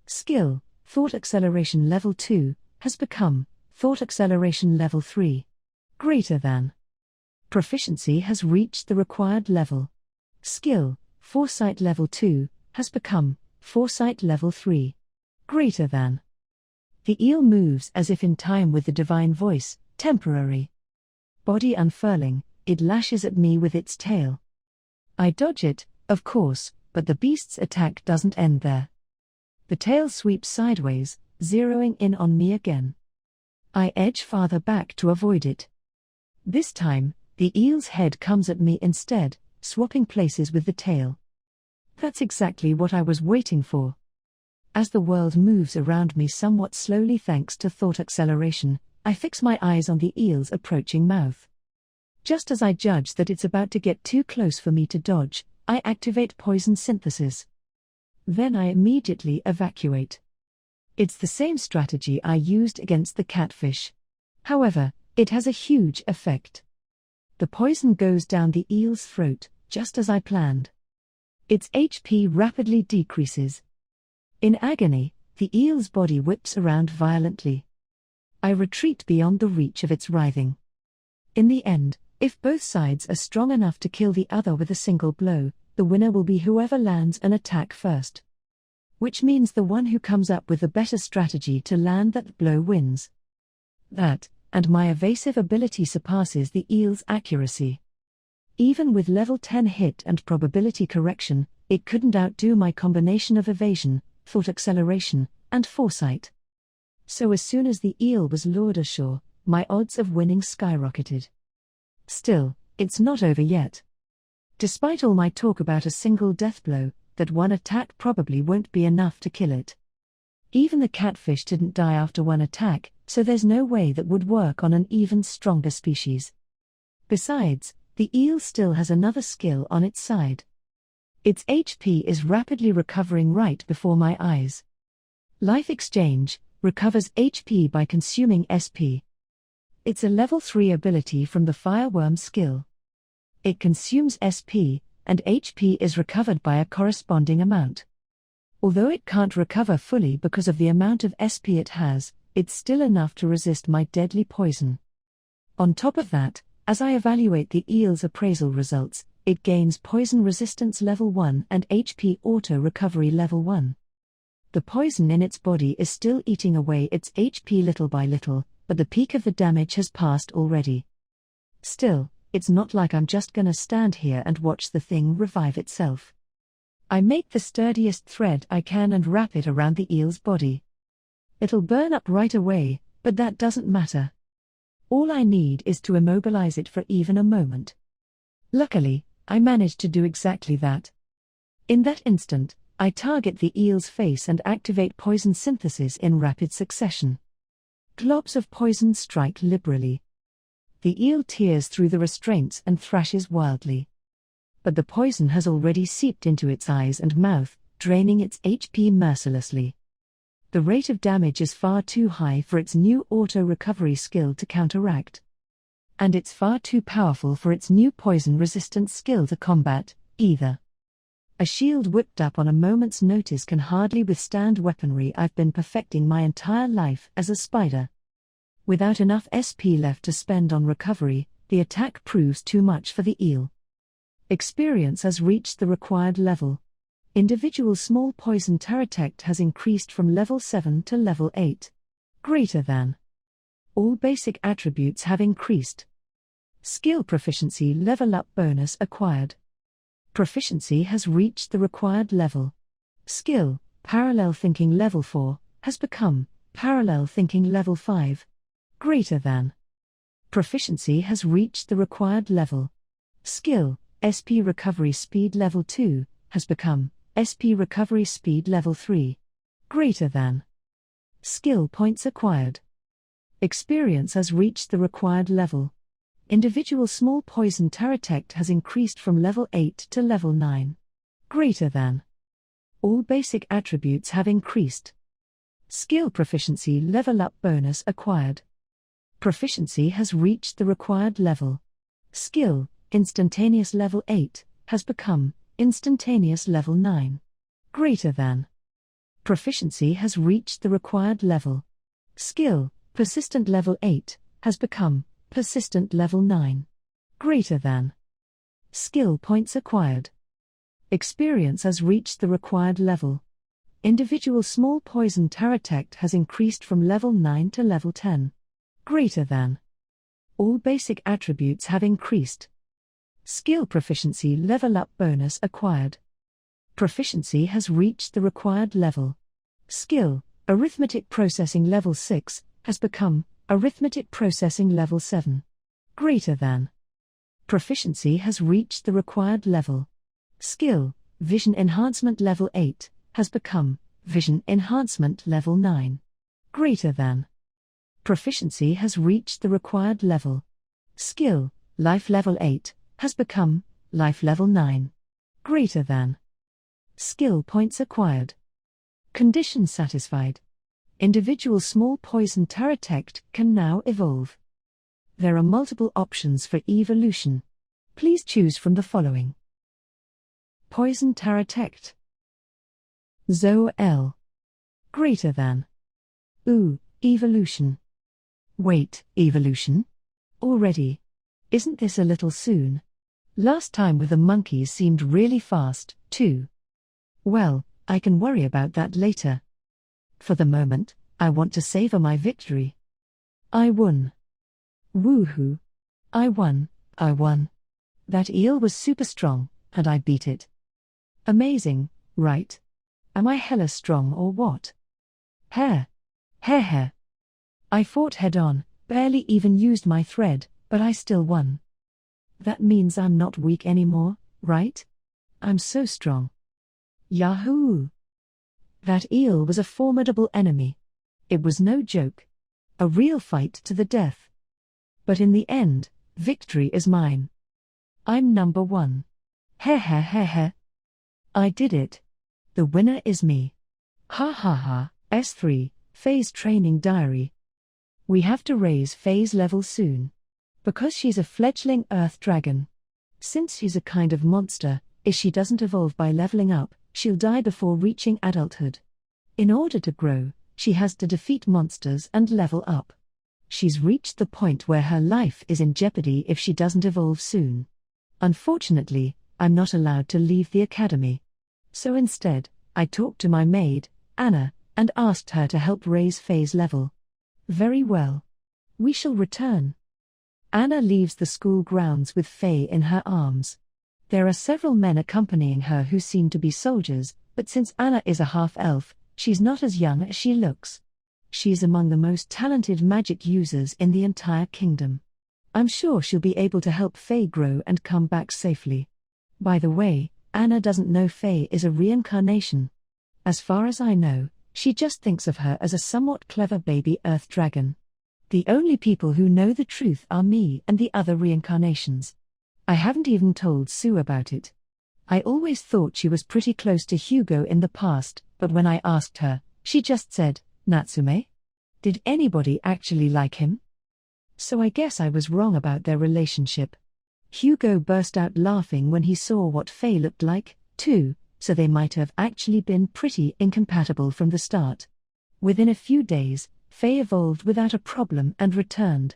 Skill, Thought Acceleration Level 2, has become Thought Acceleration Level 3. Greater than. Proficiency has reached the required level. Skill, Foresight Level 2, has become Foresight Level 3. Greater than. The eel moves as if in time with the divine voice, temporary. Body unfurling, it lashes at me with its tail. I dodge it, of course, but the beast's attack doesn't end there. The tail sweeps sideways, zeroing in on me again. I edge farther back to avoid it. This time, the eel's head comes at me instead, swapping places with the tail. That's exactly what I was waiting for. As the world moves around me somewhat slowly thanks to thought acceleration, I fix my eyes on the eel's approaching mouth. Just as I judge that it's about to get too close for me to dodge, I activate poison synthesis. Then I immediately evacuate. It's the same strategy I used against the catfish. However, it has a huge effect. The poison goes down the eel's throat, just as I planned. Its HP rapidly decreases. In agony, the eel's body whips around violently. I retreat beyond the reach of its writhing. In the end, if both sides are strong enough to kill the other with a single blow, the winner will be whoever lands an attack first. Which means the one who comes up with the better strategy to land that blow wins. That, and my evasive ability surpasses the eel's accuracy. Even with level 10 hit and probability correction, it couldn't outdo my combination of evasion, thought acceleration, and foresight. So as soon as the eel was lured ashore, my odds of winning skyrocketed. Still, it's not over yet. Despite all my talk about a single death blow, that one attack probably won't be enough to kill it. Even the catfish didn't die after one attack, so there's no way that would work on an even stronger species. Besides, the eel still has another skill on its side. Its HP is rapidly recovering right before my eyes. Life Exchange recovers HP by consuming SP. It's a level 3 ability from the Wyrm skill. It consumes SP, and HP is recovered by a corresponding amount. Although it can't recover fully because of the amount of SP it has, it's still enough to resist my deadly poison. On top of that, as I evaluate the eel's appraisal results, it gains poison resistance level 1 and HP auto recovery level 1. The poison in its body is still eating away its HP little by little, but the peak of the damage has passed already. Still, it's not like I'm just gonna stand here and watch the thing revive itself. I make the sturdiest thread I can and wrap it around the eel's body. It'll burn up right away, but that doesn't matter. All I need is to immobilize it for even a moment. Luckily, I managed to do exactly that. In that instant, I target the eel's face and activate poison synthesis in rapid succession. Globs of poison strike liberally. The eel tears through the restraints and thrashes wildly. But the poison has already seeped into its eyes and mouth, draining its HP mercilessly. The rate of damage is far too high for its new auto-recovery skill to counteract. And it's far too powerful for its new poison-resistant skill to combat, either. A shield whipped up on a moment's notice can hardly withstand weaponry I've been perfecting my entire life as a spider. Without enough SP left to spend on recovery, the attack proves too much for the eel. Experience has reached the required level. Individual small poison terratect has increased from level 7 to level 8. Greater than. All basic attributes have increased. Skill proficiency level up bonus acquired. Proficiency has reached the required level. Skill, parallel thinking level 4, has become parallel thinking level 5. Greater than. Proficiency has reached the required level. Skill, SP recovery speed level 2, has become SP recovery speed level 3. Greater than. Skill points acquired. Experience has reached the required level. Individual small poison terratect has increased from level 8 to level 9. Greater than. All basic attributes have increased. Skill proficiency level up bonus acquired. Proficiency has reached the required level. Skill, instantaneous level 8, has become instantaneous level 9. Greater than. Proficiency has reached the required level. Skill, persistent level 8, has become persistent level 9. Greater than. Skill points acquired. Experience has reached the required level. Individual small poison Taratect has increased from level 9 to level 10. Greater than. All basic attributes have increased. Skill proficiency level up bonus acquired. Proficiency has reached the required level. Skill, arithmetic processing level 6, has become arithmetic processing level 7. Greater than. Proficiency has reached the required level. Skill, vision enhancement level 8, has become vision enhancement level 9. Greater than. Proficiency has reached the required level. Skill, life level 8, has become life level 9. Greater than. Skill points acquired. Condition satisfied. Individual small poison Taratect can now evolve. There are multiple options for evolution. Please choose from the following. Poison Taratect. Zoa Ele. Greater than. Ooh, evolution. Wait, evolution? Already? Isn't this a little soon? Last time with the monkeys seemed really fast, too. Well, I can worry about that later. For the moment, I want to savor my victory. I won. Woohoo. I won. That eel was super strong, and I beat it. Amazing, right? Am I hella strong or what? Heh. I fought head-on, barely even used my thread, but I still won. That means I'm not weak anymore, right? I'm so strong. Yahoo! That eel was a formidable enemy. It was no joke. A real fight to the death. But in the end, victory is mine. I'm number 1. Heh. I did it. The winner is me. Ha ha ha. S3, Phase Training Diary. We have to raise Phase level soon. Because she's a fledgling Earth Dragon. Since she's a kind of monster, if she doesn't evolve by leveling up, she'll die before reaching adulthood. In order to grow, she has to defeat monsters and level up. She's reached the point where her life is in jeopardy if she doesn't evolve soon. Unfortunately, I'm not allowed to leave the academy. So instead, I talked to my maid, Anna, and asked her to help raise Phase level. Very well. We shall return. Anna leaves the school grounds with Faye in her arms. There are several men accompanying her who seem to be soldiers, but since Anna is a half-elf, she's not as young as she looks. She's among the most talented magic users in the entire kingdom. I'm sure she'll be able to help Faye grow and come back safely. By the way, Anna doesn't know Faye is a reincarnation. As far as I know, she just thinks of her as a somewhat clever baby Earth Dragon. The only people who know the truth are me and the other reincarnations. I haven't even told Sue about it. I always thought she was pretty close to Hugo in the past, but when I asked her, she just said, Natsume? Did anybody actually like him? So I guess I was wrong about their relationship. Hugo burst out laughing when he saw what Faye looked like, too, so they might have actually been pretty incompatible from the start. Within a few days, Faye evolved without a problem and returned.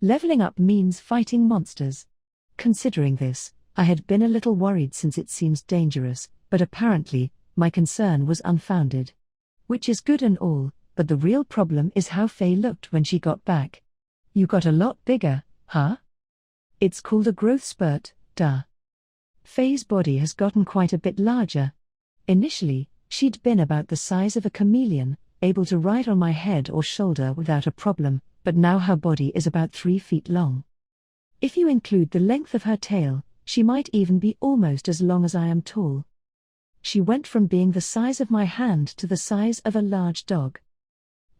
Leveling up means fighting monsters. Considering this, I had been a little worried since it seems dangerous, but apparently, my concern was unfounded. Which is good and all, but the real problem is how Faye looked when she got back. You got a lot bigger, huh? It's called a growth spurt, duh. Faye's body has gotten quite a bit larger. Initially, she'd been about the size of a chameleon, able to ride on my head or shoulder without a problem, but now her body is about 3 feet long. If you include the length of her tail, she might even be almost as long as I am tall. She went from being the size of my hand to the size of a large dog.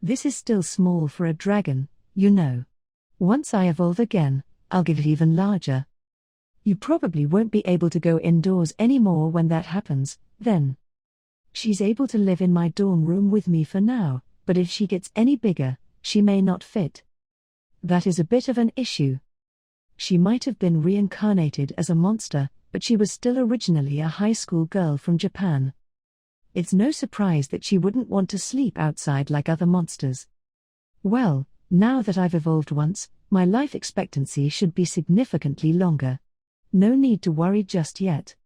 This is still small for a dragon, you know. Once I evolve again, I'll get it even larger. You probably won't be able to go indoors anymore when that happens, then. She's able to live in my dorm room with me for now, but if she gets any bigger, she may not fit. That is a bit of an issue. She might have been reincarnated as a monster, but she was still originally a high school girl from Japan. It's no surprise that she wouldn't want to sleep outside like other monsters. Well, now that I've evolved once, my life expectancy should be significantly longer. No need to worry just yet.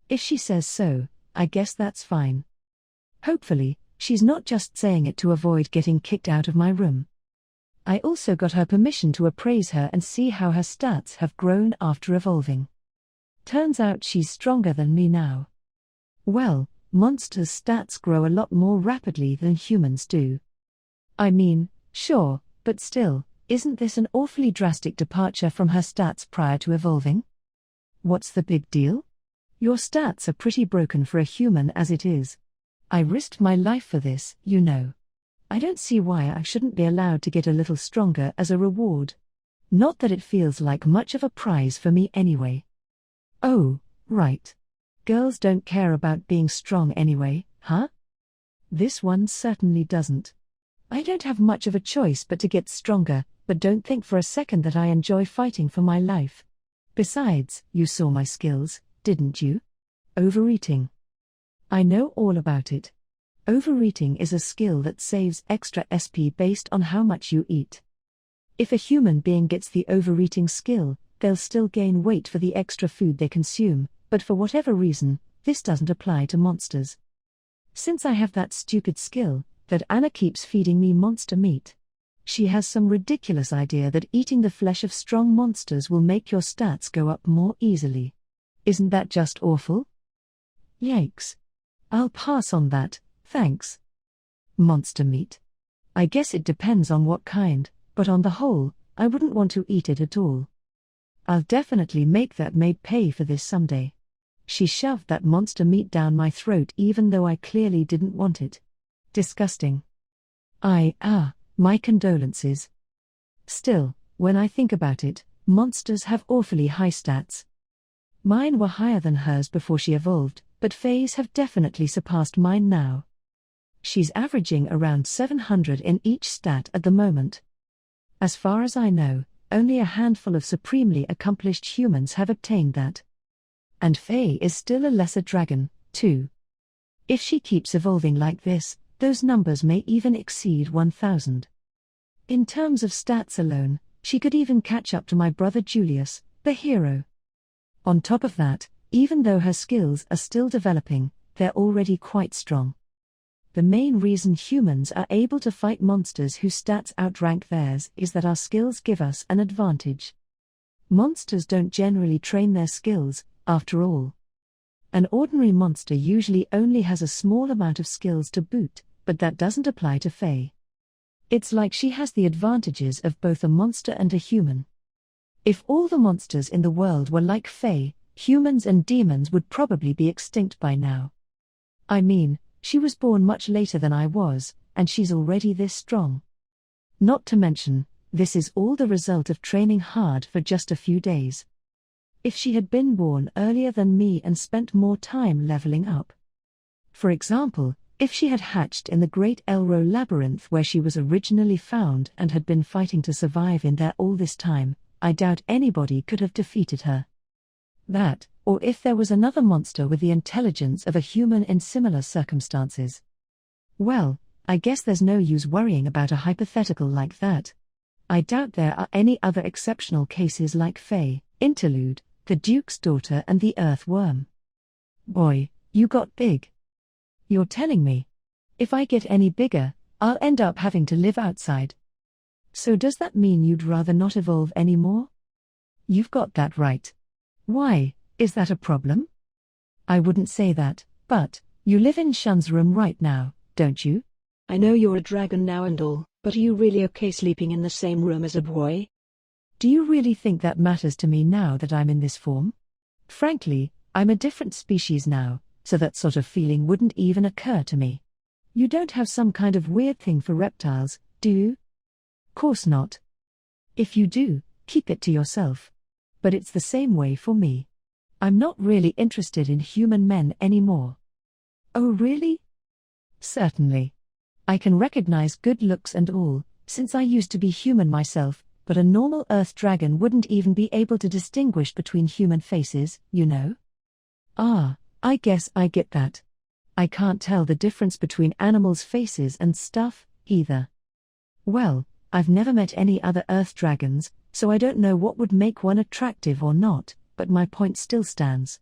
If she says so, I guess that's fine. Hopefully, she's not just saying it to avoid getting kicked out of my room. I also got her permission to appraise her and see how her stats have grown after evolving. Turns out she's stronger than me now. Well, monsters' stats grow a lot more rapidly than humans do. I mean, sure, but still, isn't this an awfully drastic departure from her stats prior to evolving? What's the big deal? Your stats are pretty broken for a human as it is. I risked my life for this, you know. I don't see why I shouldn't be allowed to get a little stronger as a reward. Not that it feels like much of a prize for me anyway. Oh, right. Girls don't care about being strong anyway, huh? This one certainly doesn't. I don't have much of a choice but to get stronger, but don't think for a second that I enjoy fighting for my life. Besides, you saw my skills, didn't you? Overeating. I know all about it. Overeating is a skill that saves extra SP based on how much you eat. If a human being gets the overeating skill, they'll still gain weight for the extra food they consume, but for whatever reason, this doesn't apply to monsters. Since I have that stupid skill, that Anna keeps feeding me monster meat. She has some ridiculous idea that eating the flesh of strong monsters will make your stats go up more easily. Isn't that just awful? Yikes. I'll pass on that, thanks. Monster meat? I guess it depends on what kind, but on the whole, I wouldn't want to eat it at all. I'll definitely make that maid pay for this someday. She shoved that monster meat down my throat even though I clearly didn't want it. Disgusting. My condolences. Still, when I think about it, monsters have awfully high stats. Mine were higher than hers before she evolved, but Fae's have definitely surpassed mine now. She's averaging around 700 in each stat at the moment. As far as I know, only a handful of supremely accomplished humans have obtained that. And Fae is still a lesser dragon, too. If she keeps evolving like this, those numbers may even exceed 1,000. In terms of stats alone, she could even catch up to my brother Julius, the hero. On top of that, even though her skills are still developing, they're already quite strong. The main reason humans are able to fight monsters whose stats outrank theirs is that our skills give us an advantage. Monsters don't generally train their skills, after all. An ordinary monster usually only has a small amount of skills to boot, but that doesn't apply to Fae. It's like she has the advantages of both a monster and a human. If all the monsters in the world were like Fae, humans and demons would probably be extinct by now. I mean, she was born much later than I was, and she's already this strong. Not to mention, this is all the result of training hard for just a few days. If she had been born earlier than me and spent more time leveling up. For example, if she had hatched in the Great Elro Labyrinth where she was originally found and had been fighting to survive in there all this time, I doubt anybody could have defeated her. That, or if there was another monster with the intelligence of a human in similar circumstances. Well, I guess there's no use worrying about a hypothetical like that. I doubt there are any other exceptional cases like Fae, Interlude, the Duke's daughter and the Earthworm. Boy, you got big. You're telling me, if I get any bigger, I'll end up having to live outside. So does that mean you'd rather not evolve anymore? You've got that right. Why, is that a problem? I wouldn't say that, but, you live in Shun's room right now, don't you? I know you're a dragon now and all, but are you really okay sleeping in the same room as a boy? Do you really think that matters to me now that I'm in this form? Frankly, I'm a different species now, so that sort of feeling wouldn't even occur to me. You don't have some kind of weird thing for reptiles, do you? Course not. If you do, keep it to yourself. But it's the same way for me. I'm not really interested in human men anymore. Oh really? Certainly. I can recognize good looks and all, since I used to be human myself, but a normal Earth dragon wouldn't even be able to distinguish between human faces, you know? Ah, I guess I get that. I can't tell the difference between animals' faces and stuff, either. Well, I've never met any other Earth dragons, so I don't know what would make one attractive or not, but my point still stands.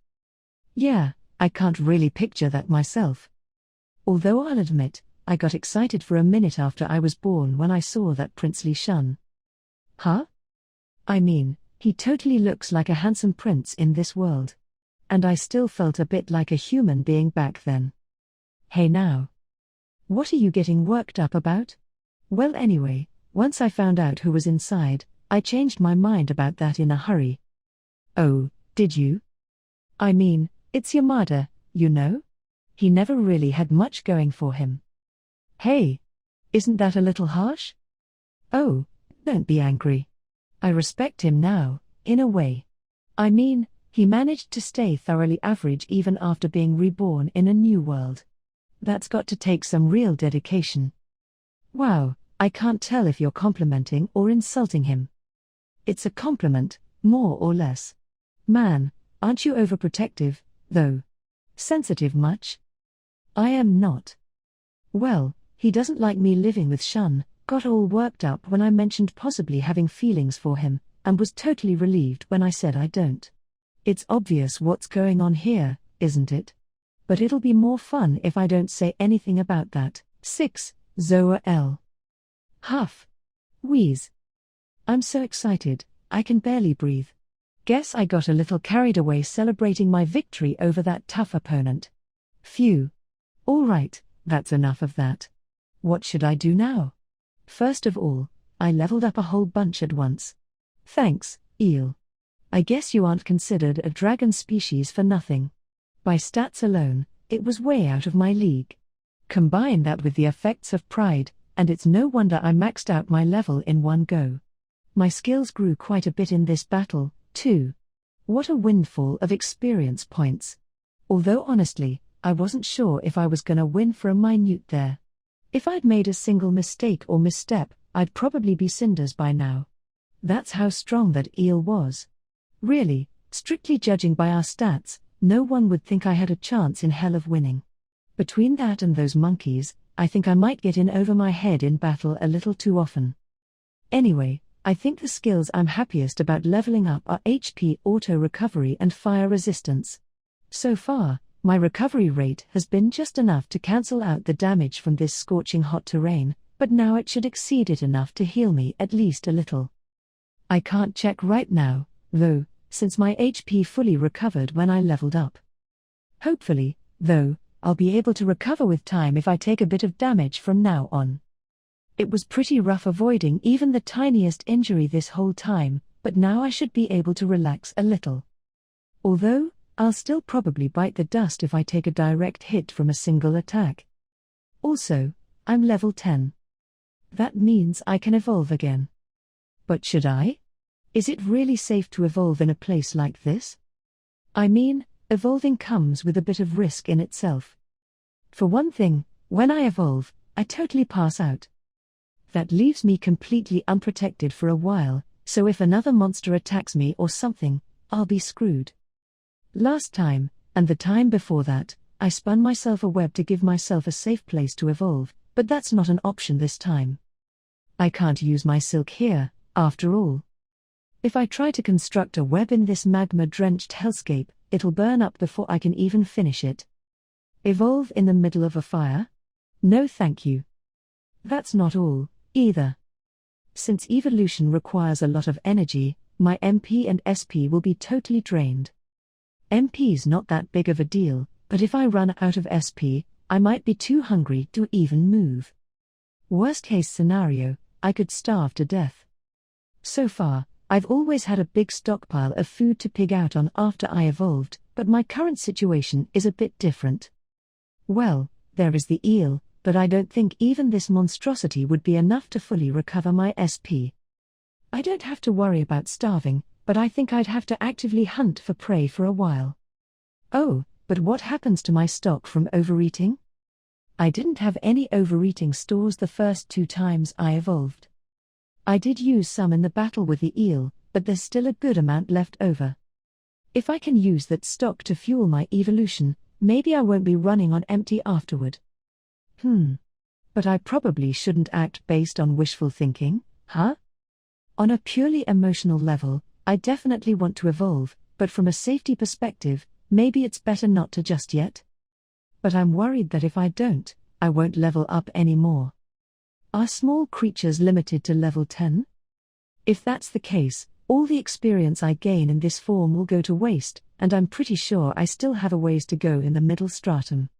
Yeah, I can't really picture that myself. Although I'll admit, I got excited for a minute after I was born when I saw that princely shun. Huh? I mean, he totally looks like a handsome prince in this world. And I still felt a bit like a human being back then. Hey now. What are you getting worked up about? Well anyway, once I found out who was inside, I changed my mind about that in a hurry. Oh, did you? I mean, it's Yamada, you know? He never really had much going for him. Hey! Isn't that a little harsh? Oh, don't be angry. I respect him now, in a way. I mean, he managed to stay thoroughly average even after being reborn in a new world. That's got to take some real dedication. Wow, I can't tell if you're complimenting or insulting him. It's a compliment, more or less. Man, aren't you overprotective, though? Sensitive much? I am not. Well, he doesn't like me living with Shun, got all worked up when I mentioned possibly having feelings for him, and was totally relieved when I said I don't. It's obvious what's going on here, isn't it? But it'll be more fun if I don't say anything about that. 6. Zoa Ele. Huff. Wheeze. I'm so excited, I can barely breathe. Guess I got a little carried away celebrating my victory over that tough opponent. Phew. Alright, that's enough of that. What should I do now? First of all, I leveled up a whole bunch at once. Thanks, Eel. I guess you aren't considered a dragon species for nothing. By stats alone, it was way out of my league. Combine that with the effects of pride, and it's no wonder I maxed out my level in one go. My skills grew quite a bit in this battle, too. What a windfall of experience points. Although honestly, I wasn't sure if I was gonna win for a minute there. If I'd made a single mistake or misstep, I'd probably be cinders by now. That's how strong that eel was. Really, strictly judging by our stats, no one would think I had a chance in hell of winning. Between that and those monkeys, I think I might get in over my head in battle a little too often. Anyway, I think the skills I'm happiest about leveling up are HP auto recovery and fire resistance. So far, my recovery rate has been just enough to cancel out the damage from this scorching hot terrain, but now it should exceed it enough to heal me at least a little. I can't check right now, though, since my HP fully recovered when I leveled up. Hopefully, though, I'll be able to recover with time if I take a bit of damage from now on. It was pretty rough avoiding even the tiniest injury this whole time, but now I should be able to relax a little. Although, I'll still probably bite the dust if I take a direct hit from a single attack. Also, I'm level 10. That means I can evolve again. But should I? Is it really safe to evolve in a place like this? I mean, evolving comes with a bit of risk in itself. For one thing, when I evolve, I totally pass out. That leaves me completely unprotected for a while, so if another monster attacks me or something, I'll be screwed. Last time, and the time before that, I spun myself a web to give myself a safe place to evolve, but that's not an option this time. I can't use my silk here, after all. If I try to construct a web in this magma-drenched hellscape, it'll burn up before I can even finish it. Evolve in the middle of a fire? No thank you. That's not all, either. Since evolution requires a lot of energy, my MP and SP will be totally drained. MP's not that big of a deal, but if I run out of SP, I might be too hungry to even move. Worst case scenario, I could starve to death. So far, I've always had a big stockpile of food to pig out on after I evolved, but my current situation is a bit different. Well, there is the eel, but I don't think even this monstrosity would be enough to fully recover my SP. I don't have to worry about starving, but I think I'd have to actively hunt for prey for a while. Oh, but what happens to my stock from overeating? I didn't have any overeating stores the first 2 times I evolved. I did use some in the battle with the eel, but there's still a good amount left over. If I can use that stock to fuel my evolution, maybe I won't be running on empty afterward. But I probably shouldn't act based on wishful thinking, huh? On a purely emotional level, I definitely want to evolve, but from a safety perspective, maybe it's better not to just yet. But I'm worried that if I don't, I won't level up anymore. Are small creatures limited to level 10? If that's the case, all the experience I gain in this form will go to waste, and I'm pretty sure I still have a ways to go in the middle stratum.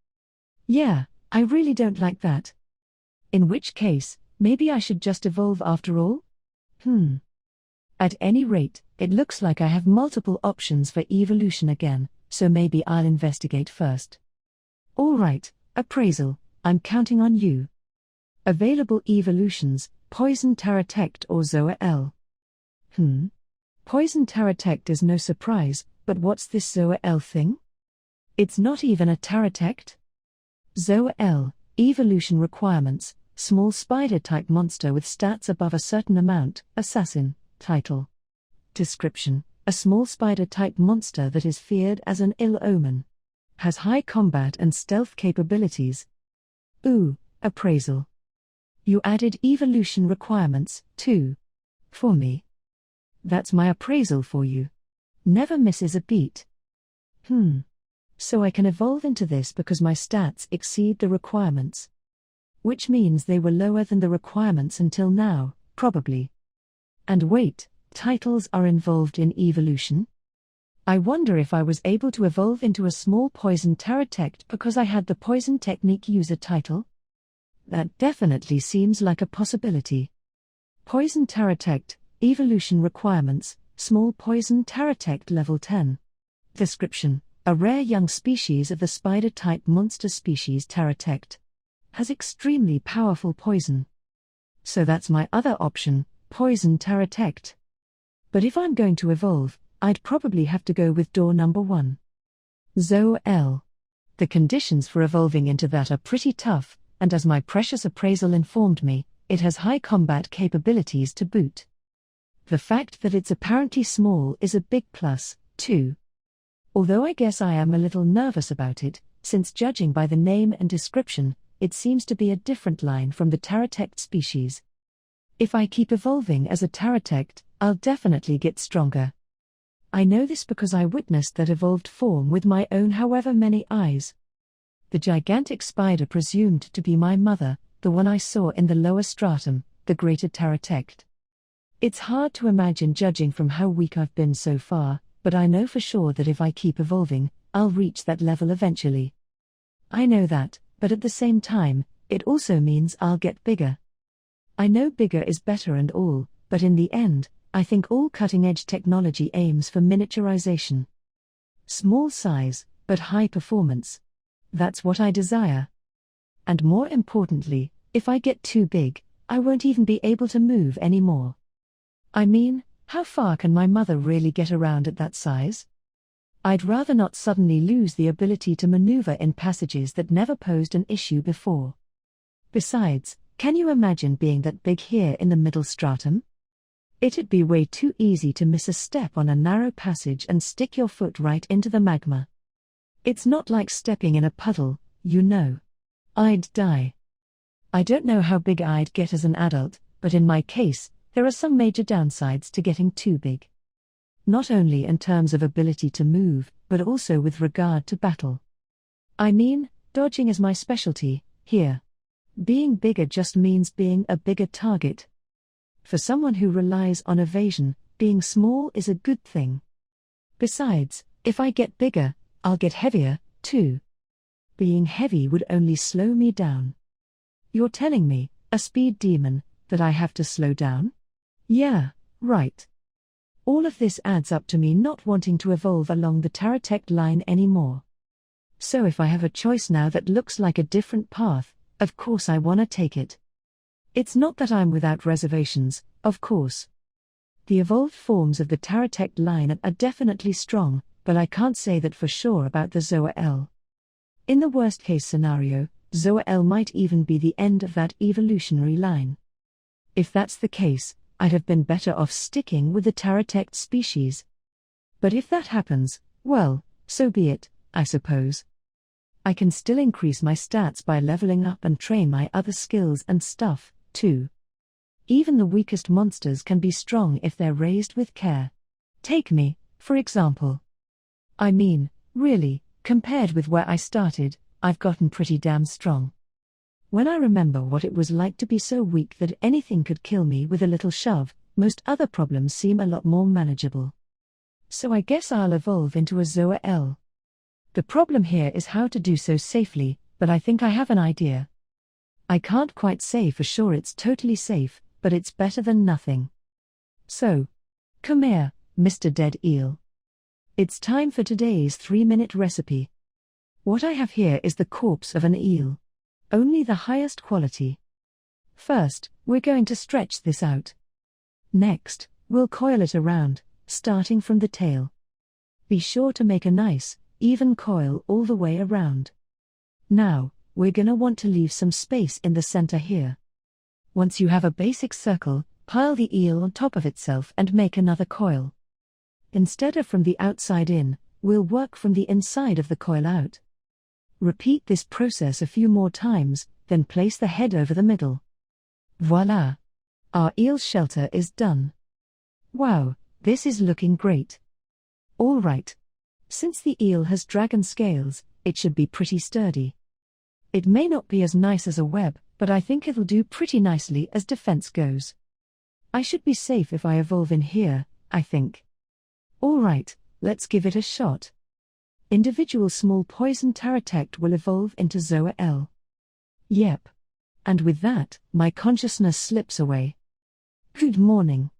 Yeah, I really don't like that. In which case, maybe I should just evolve after all? At any rate, it looks like I have multiple options for evolution again, so maybe I'll investigate first. Alright, appraisal, I'm counting on you. Available evolutions, Poison Terratect or Zoa Ele. Poison Terratect is no surprise, but what's this Zoa Ele thing? It's not even a Terratect? Zoa Ele, evolution requirements, small spider-type monster with stats above a certain amount, assassin, title. Description, a small spider-type monster that is feared as an ill omen. Has high combat and stealth capabilities. Ooh, appraisal. You added evolution requirements, too. For me. That's my appraisal for you. Never misses a beat. So I can evolve into this because my stats exceed the requirements. Which means they were lower than the requirements until now, probably. And wait, titles are involved in evolution? I wonder if I was able to evolve into a small poison Terratect because I had the poison technique user title? That definitely seems like a possibility. Poison Terratect, evolution requirements, small poison Terratect level 10. Description, a rare young species of the spider-type monster species Terratect. Has extremely powerful poison. So that's my other option, Poison Terratect. But if I'm going to evolve, I'd probably have to go with door number 1. Zoa Ele. The conditions for evolving into that are pretty tough, and as my precious appraisal informed me, it has high combat capabilities to boot. The fact that it's apparently small is a big plus, too. Although I guess I am a little nervous about it, since judging by the name and description, it seems to be a different line from the Terratect species. If I keep evolving as a Terratect, I'll definitely get stronger. I know this because I witnessed that evolved form with my own however many eyes. The gigantic spider presumed to be my mother, the one I saw in the lower stratum, the greater Terratect. It's hard to imagine judging from how weak I've been so far, but I know for sure that if I keep evolving, I'll reach that level eventually. I know that, but at the same time, it also means I'll get bigger. I know bigger is better and all, but in the end, I think all cutting-edge technology aims for miniaturization. Small size, but high performance. That's what I desire. And more importantly, if I get too big, I won't even be able to move anymore. I mean, how far can my mother really get around at that size? I'd rather not suddenly lose the ability to maneuver in passages that never posed an issue before. Besides, can you imagine being that big here in the middle stratum? It'd be way too easy to miss a step on a narrow passage and stick your foot right into the magma. It's not like stepping in a puddle, you know. I'd die. I don't know how big I'd get as an adult, but in my case, there are some major downsides to getting too big. Not only in terms of ability to move, but also with regard to battle. I mean, dodging is my specialty, here. Being bigger just means being a bigger target. For someone who relies on evasion, being small is a good thing. Besides, if I get bigger, I'll get heavier, too. Being heavy would only slow me down. You're telling me, a speed demon, that I have to slow down? Yeah, right. All of this adds up to me not wanting to evolve along the Terratect line anymore. So if I have a choice now that looks like a different path, of course I wanna take it. It's not that I'm without reservations, of course. The evolved forms of the Terratect line are definitely strong, but I can't say that for sure about the Zoa Ele. In the worst-case scenario, Zoa Ele might even be the end of that evolutionary line. If that's the case, I'd have been better off sticking with the Taratect species. But if that happens, well, so be it, I suppose. I can still increase my stats by leveling up and train my other skills and stuff, too. Even the weakest monsters can be strong if they're raised with care. Take me, for example. I mean, really, compared with where I started, I've gotten pretty damn strong. When I remember what it was like to be so weak that anything could kill me with a little shove, most other problems seem a lot more manageable. So I guess I'll evolve into a Zoa Ele. The problem here is how to do so safely, but I think I have an idea. I can't quite say for sure it's totally safe, but it's better than nothing. So, come here, Mr. Dead Eel. It's time for today's 3-minute recipe. What I have here is the corpse of an eel. Only the highest quality. First, we're going to stretch this out. Next, we'll coil it around, starting from the tail. Be sure to make a nice, even coil all the way around. Now, we're gonna want to leave some space in the center here. Once you have a basic circle, pile the eel on top of itself and make another coil. Instead of from the outside in, we'll work from the inside of the coil out. Repeat this process a few more times, then place the head over the middle. Voila! Our eel shelter is done. Wow, this is looking great. All right. Since the eel has dragon scales, it should be pretty sturdy. It may not be as nice as a web, but I think it'll do pretty nicely as defense goes. I should be safe if I evolve in here, I think. All right, let's give it a shot. Individual small poison Taratect will evolve into Zoa Ele. Yep. And with that, my consciousness slips away. Good morning.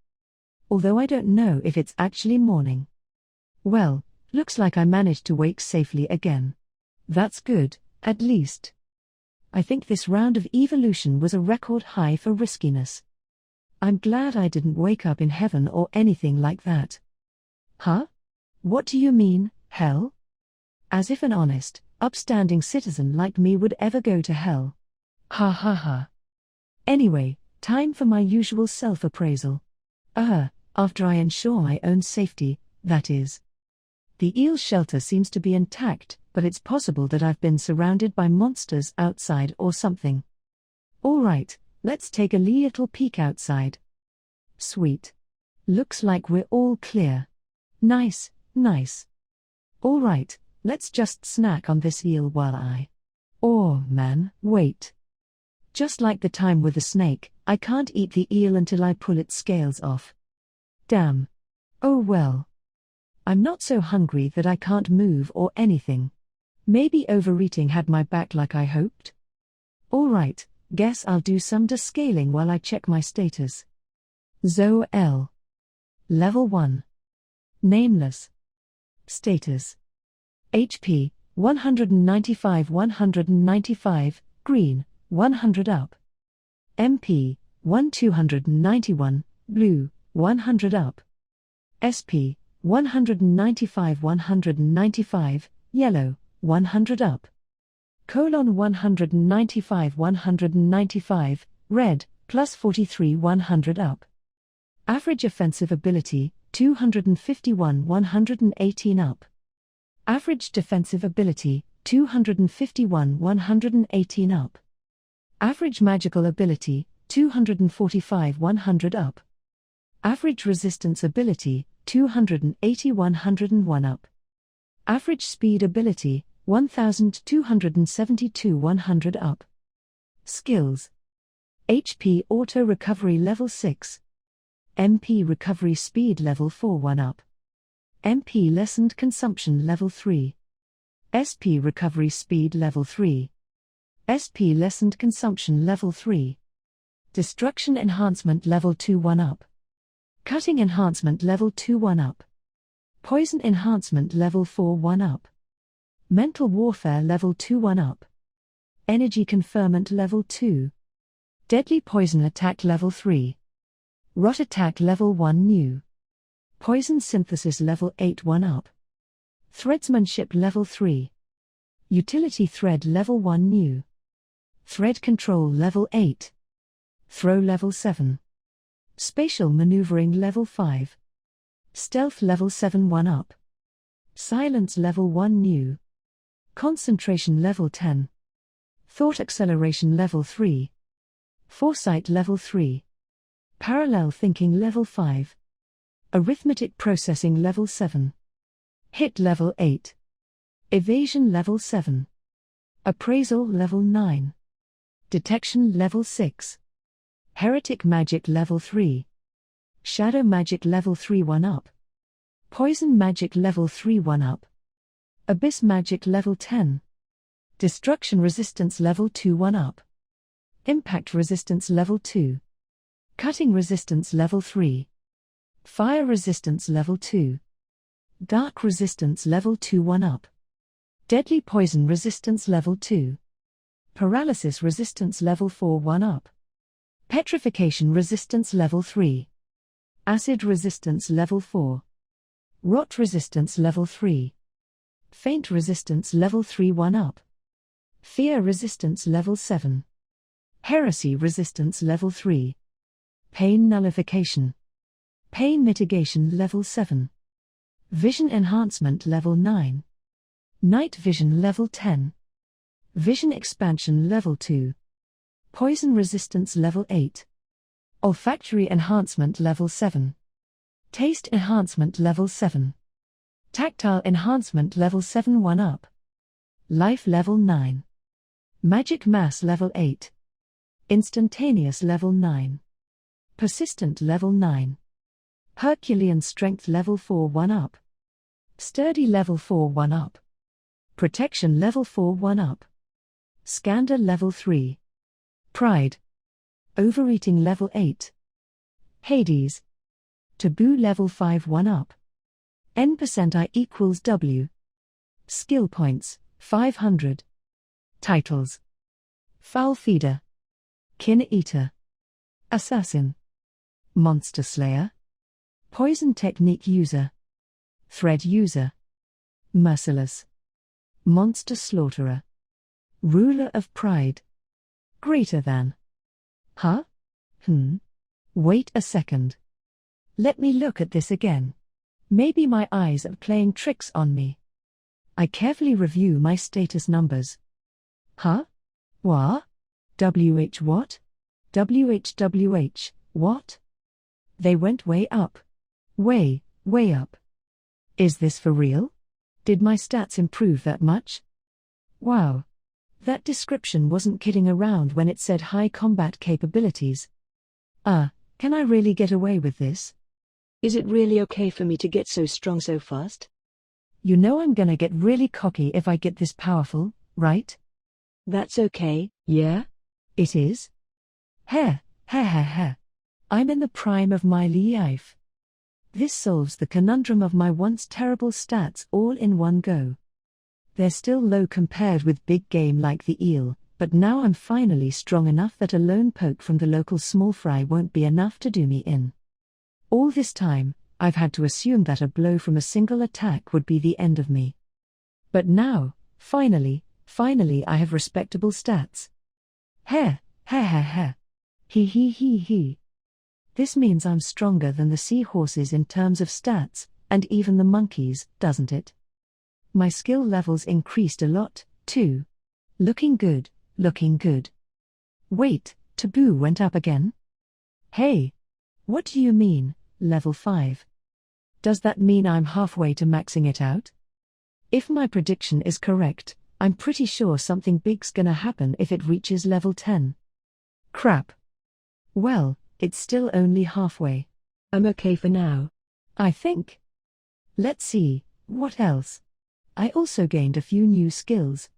Although I don't know if it's actually morning. Well, looks like I managed to wake safely again. That's good, at least. I think this round of evolution was a record high for riskiness. I'm glad I didn't wake up in heaven or anything like that. Huh? What do you mean, hell? As if an honest, upstanding citizen like me would ever go to hell. Ha ha ha. Anyway, time for my usual self-appraisal. After I ensure my own safety, that is. The eel shelter seems to be intact, but it's possible that I've been surrounded by monsters outside or something. Alright, let's take a little peek outside. Sweet. Looks like we're all clear. Nice, nice. Alright, let's just snack on this eel while wait. Just like the time with the snake, I can't eat the eel until I pull its scales off. Damn. Oh well. I'm not so hungry that I can't move or anything. Maybe overeating had my back like I hoped? Alright, guess I'll do some descaling while I check my status. Zoa Ele. Level 1. Nameless. Status. HP, 195 195, green, 100 up. MP, 1291, blue, 100 up. SP, 195 195, yellow, 100 up. 195 195, red, plus 43 100 up. Average offensive ability, 251 118 up. Average defensive ability, 251 118 up. Average magical ability, 245 100 up. Average resistance ability, 280 101 up. Average speed ability, 1272 100 up. Skills. HP auto recovery level 6. MP recovery speed level 4 1 up. MP lessened consumption level 3. SP recovery speed level 3. SP lessened consumption level 3. Destruction enhancement level 2 1 up. Cutting enhancement level 2 1 up. Poison enhancement level 4 1 up. Mental warfare level 2 1 up. Energy conferment level 2. Deadly poison attack level 3. Rot attack level 1 new. Poison synthesis level 8 1 up. Threadsmanship level 3. Utility thread level 1 new. Thread control level 8. Throw level 7. Spatial maneuvering level 5. Stealth level 7 1 up. Silence level 1 new. Concentration level 10. Thought acceleration level 3. Foresight level 3. Parallel thinking level 5. Arithmetic processing level 7. Hit level 8. Evasion level 7. Appraisal level 9. Detection level 6. Heretic magic level 3. Shadow magic level 3 1 up. Poison magic level 3 1 up. Abyss magic level 10. Destruction resistance level 2 1 up. Impact resistance level 2. Cutting resistance level 3. Fire resistance level 2. Dark resistance level 2 1 up. Deadly poison resistance level 2. Paralysis resistance level 4 1 up. Petrification resistance level 3. Acid resistance level 4. Rot resistance level 3. Faint resistance level 3 1 up. Fear resistance level 7. Heresy resistance level 3. Pain nullification. Pain mitigation level 7. Vision enhancement level 9. Night vision level 10. Vision expansion level 2. Poison resistance level 8. Olfactory enhancement level 7. Taste enhancement level 7. Tactile enhancement level 7 1 up. Life level 9. Magic mass level 8. Instantaneous level 9. Persistent level 9. Herculean strength level 4 1 up. Sturdy level 4 1 up. Protection level 4 1 up. Scandal level 3. Pride. Overeating level 8. Hades. Taboo level 5 1 up. N% I equals W. Skill points, 500. Titles. Foul Feeder. Kin Eater. Assassin. Monster Slayer. Poison Technique User. Thread User. Merciless. Monster Slaughterer. Ruler of Pride. Greater than. Huh? Wait a second. Let me look at this again. Maybe my eyes are playing tricks on me. I carefully review my status numbers. Huh? What? WH what? WH what? They went way up. Way up. Is this for real? Did my stats improve that much? Wow. That description wasn't kidding around when it said high combat capabilities. Can I really get away with this? Is it really okay for me to get so strong so fast? You know I'm gonna get really cocky if I get this powerful, right? That's okay, yeah? It is? Heh. I'm in the prime of my life. This solves the conundrum of my once terrible stats all in one go. They're still low compared with big game like the eel, but now I'm finally strong enough that a lone poke from the local small fry won't be enough to do me in. All this time, I've had to assume that a blow from a single attack would be the end of me. But now, finally, I have respectable stats. Heh. He. This means I'm stronger than the seahorses in terms of stats, and even the monkeys, doesn't it? My skill levels increased a lot, too. Looking good. Wait, taboo went up again? Hey! What do you mean, level 5? Does that mean I'm halfway to maxing it out? If my prediction is correct, I'm pretty sure something big's gonna happen if it reaches level 10. Crap. Well, it's still only halfway. I'm okay for now. I think. Let's see, what else? I also gained a few new skills.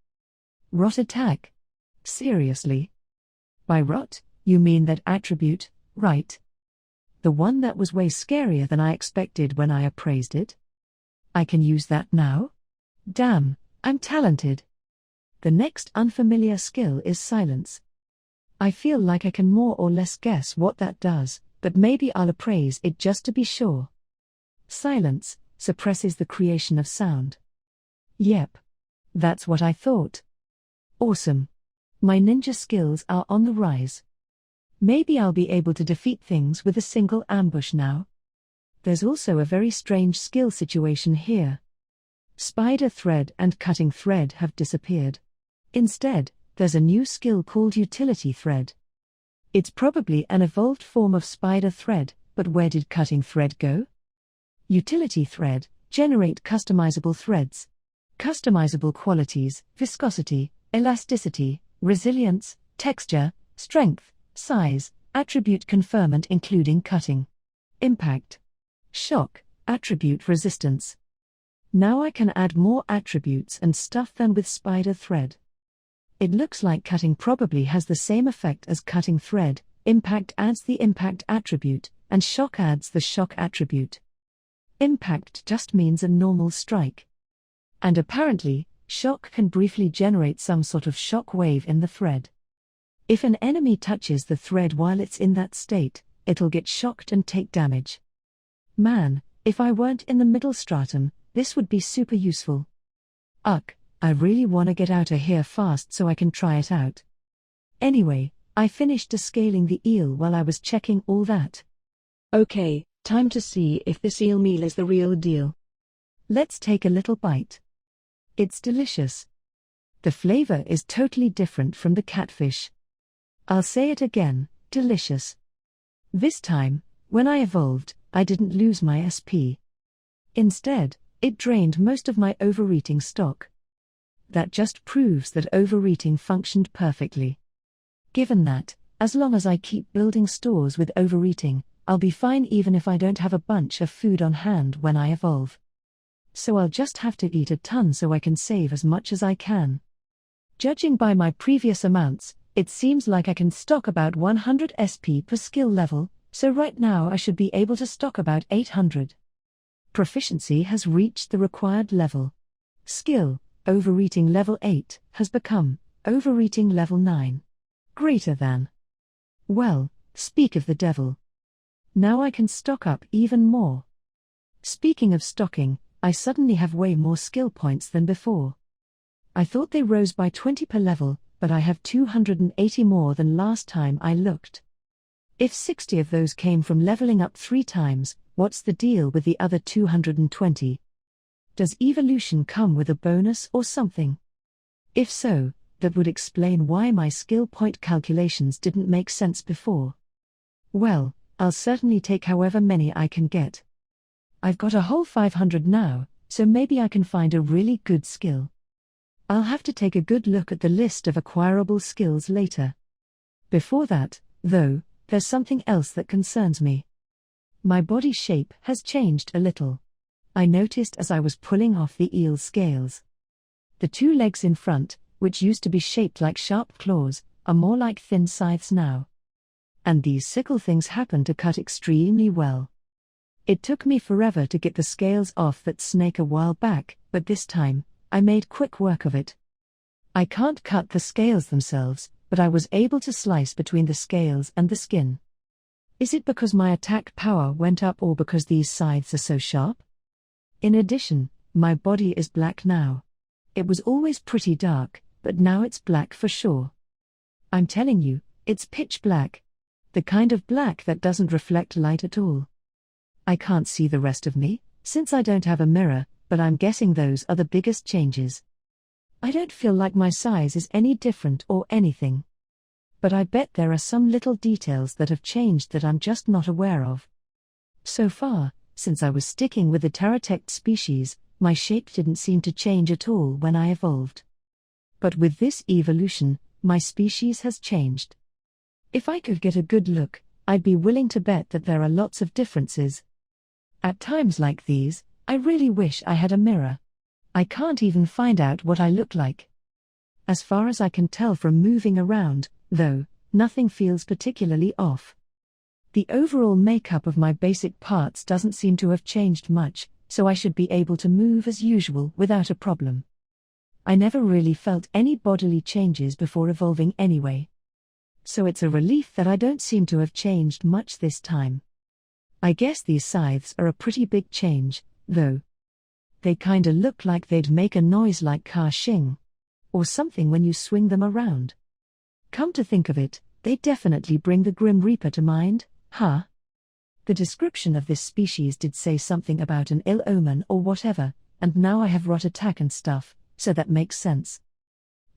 Rot attack. Seriously? By rot, you mean that attribute, right? The one that was way scarier than I expected when I appraised it? I can use that now? Damn, I'm talented. The next unfamiliar skill is silence. I feel like I can more or less guess what that does, but maybe I'll appraise it just to be sure. Silence suppresses the creation of sound. Yep. That's what I thought. Awesome. My ninja skills are on the rise. Maybe I'll be able to defeat things with a single ambush now. There's also a very strange skill situation here. Spider thread and cutting thread have disappeared. Instead, there's a new skill called utility thread. It's probably an evolved form of spider thread, but where did cutting thread go? Utility thread generate customizable threads. Customizable qualities: viscosity, elasticity, resilience, texture, strength, size, attribute conferment including cutting. Impact. Shock, attribute resistance. Now I can add more attributes and stuff than with spider thread. It looks like cutting probably has the same effect as cutting thread. Impact adds the impact attribute, and shock adds the shock attribute. Impact just means a normal strike. And apparently, shock can briefly generate some sort of shock wave in the thread. If an enemy touches the thread while it's in that state, it'll get shocked and take damage. Man, if I weren't in the middle stratum, this would be super useful. I really wanna get out of here fast so I can try it out. Anyway, I finished descaling the eel while I was checking all that. Okay, time to see if this eel meal is the real deal. Let's take a little bite. It's delicious. The flavor is totally different from the catfish. I'll say it again, delicious. This time, when I evolved, I didn't lose my SP. Instead, it drained most of my overeating stock. That just proves that overeating functioned perfectly. Given that, as long as I keep building stores with overeating, I'll be fine even if I don't have a bunch of food on hand when I evolve. So I'll just have to eat a ton so I can save as much as I can. Judging by my previous amounts, it seems like I can stock about 100 SP per skill level, so right now I should be able to stock about 800. Proficiency has reached the required level. Skill, overeating level 8, has become overeating level 9. Greater than. Well, speak of the devil. Now I can stock up even more. Speaking of stocking, I suddenly have way more skill points than before. I thought they rose by 20 per level, but I have 280 more than last time I looked. If 60 of those came from leveling up 3 times, what's the deal with the other 220? Does evolution come with a bonus or something? If so, that would explain why my skill point calculations didn't make sense before. Well, I'll certainly take however many I can get. I've got a whole 500 now, so maybe I can find a really good skill. I'll have to take a good look at the list of acquirable skills later. Before that, though, there's something else that concerns me. My body shape has changed a little. I noticed as I was pulling off the eel's scales. The 2 legs in front, which used to be shaped like sharp claws, are more like thin scythes now. And these sickle things happen to cut extremely well. It took me forever to get the scales off that snake a while back, but this time, I made quick work of it. I can't cut the scales themselves, but I was able to slice between the scales and the skin. Is it because my attack power went up or because these scythes are so sharp? In addition, my body is black now. It was always pretty dark, but now it's black for sure. I'm telling you, it's pitch black. The kind of black that doesn't reflect light at all. I can't see the rest of me, since I don't have a mirror, but I'm guessing those are the biggest changes. I don't feel like my size is any different or anything. But I bet there are some little details that have changed that I'm just not aware of. So far, since I was sticking with the Pterodactyl species, my shape didn't seem to change at all when I evolved. But with this evolution, my species has changed. If I could get a good look, I'd be willing to bet that there are lots of differences. At times like these, I really wish I had a mirror. I can't even find out what I look like. As far as I can tell from moving around, though, nothing feels particularly off. The overall makeup of my basic parts doesn't seem to have changed much, so I should be able to move as usual without a problem. I never really felt any bodily changes before evolving anyway. So it's a relief that I don't seem to have changed much this time. I guess these scythes are a pretty big change, though. They kinda look like they'd make a noise like ka-shing. Or something when you swing them around. Come to think of it, they definitely bring the Grim Reaper to mind, huh? The description of this species did say something about an ill omen or whatever, and now I have rot attack and stuff, so that makes sense.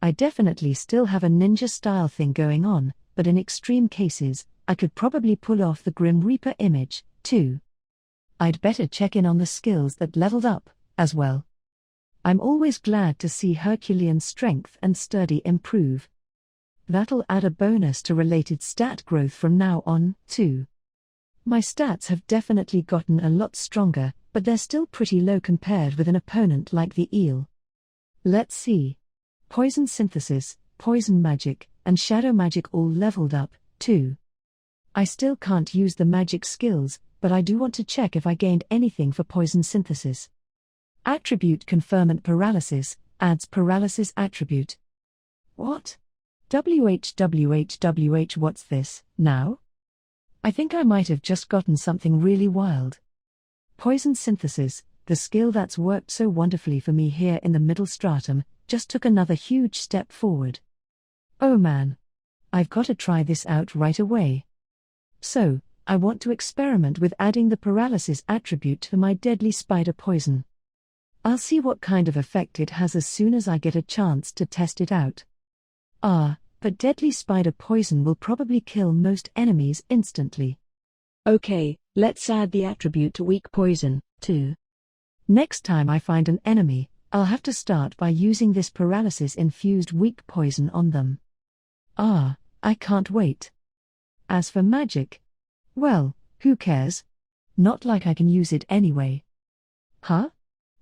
I definitely still have a ninja style thing going on, but in extreme cases, I could probably pull off the Grim Reaper image, too. I'd better check in on the skills that leveled up, as well. I'm always glad to see Herculean strength and sturdy improve. That'll add a bonus to related stat growth from now on, too. My stats have definitely gotten a lot stronger, but they're still pretty low compared with an opponent like the eel. Let's see. Poison synthesis, poison magic, and shadow magic all leveled up, too. I still can't use the magic skills, but I do want to check if I gained anything for poison synthesis. Attribute conferment paralysis, adds paralysis attribute. What? WH what's this, now? I think I might have just gotten something really wild. Poison synthesis, the skill that's worked so wonderfully for me here in the middle stratum, just took another huge step forward. Oh man. I've got to try this out right away. So, I want to experiment with adding the paralysis attribute to my deadly spider poison. I'll see what kind of effect it has as soon as I get a chance to test it out. But deadly spider poison will probably kill most enemies instantly. Okay, let's add the attribute to weak poison, too. Next time I find an enemy, I'll have to start by using this paralysis-infused weak poison on them. I can't wait. As for magic, well, who cares? Not like I can use it anyway. Huh?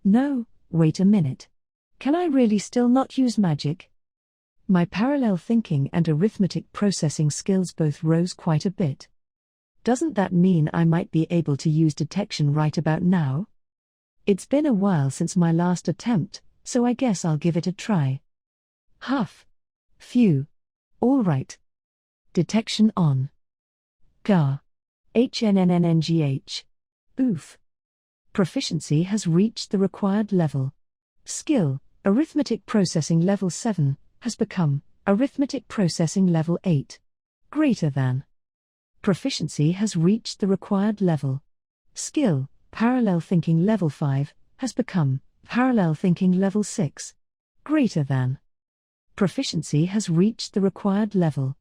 No, wait a minute. Can I really still not use magic? My parallel thinking and arithmetic processing skills both rose quite a bit. Doesn't that mean I might be able to use detection right about now? It's been a while since my last attempt, so I guess I'll give it a try. Huff. Phew. All right. Detection on. Gar. HNNNNGH. Oof. Proficiency has reached the required level. Skill, Arithmetic Processing Level 7, has become Arithmetic Processing Level 8. Greater than. Proficiency has reached the required level. Skill, Parallel Thinking Level 5, has become Parallel Thinking Level 6. Greater than. Proficiency has reached the required level.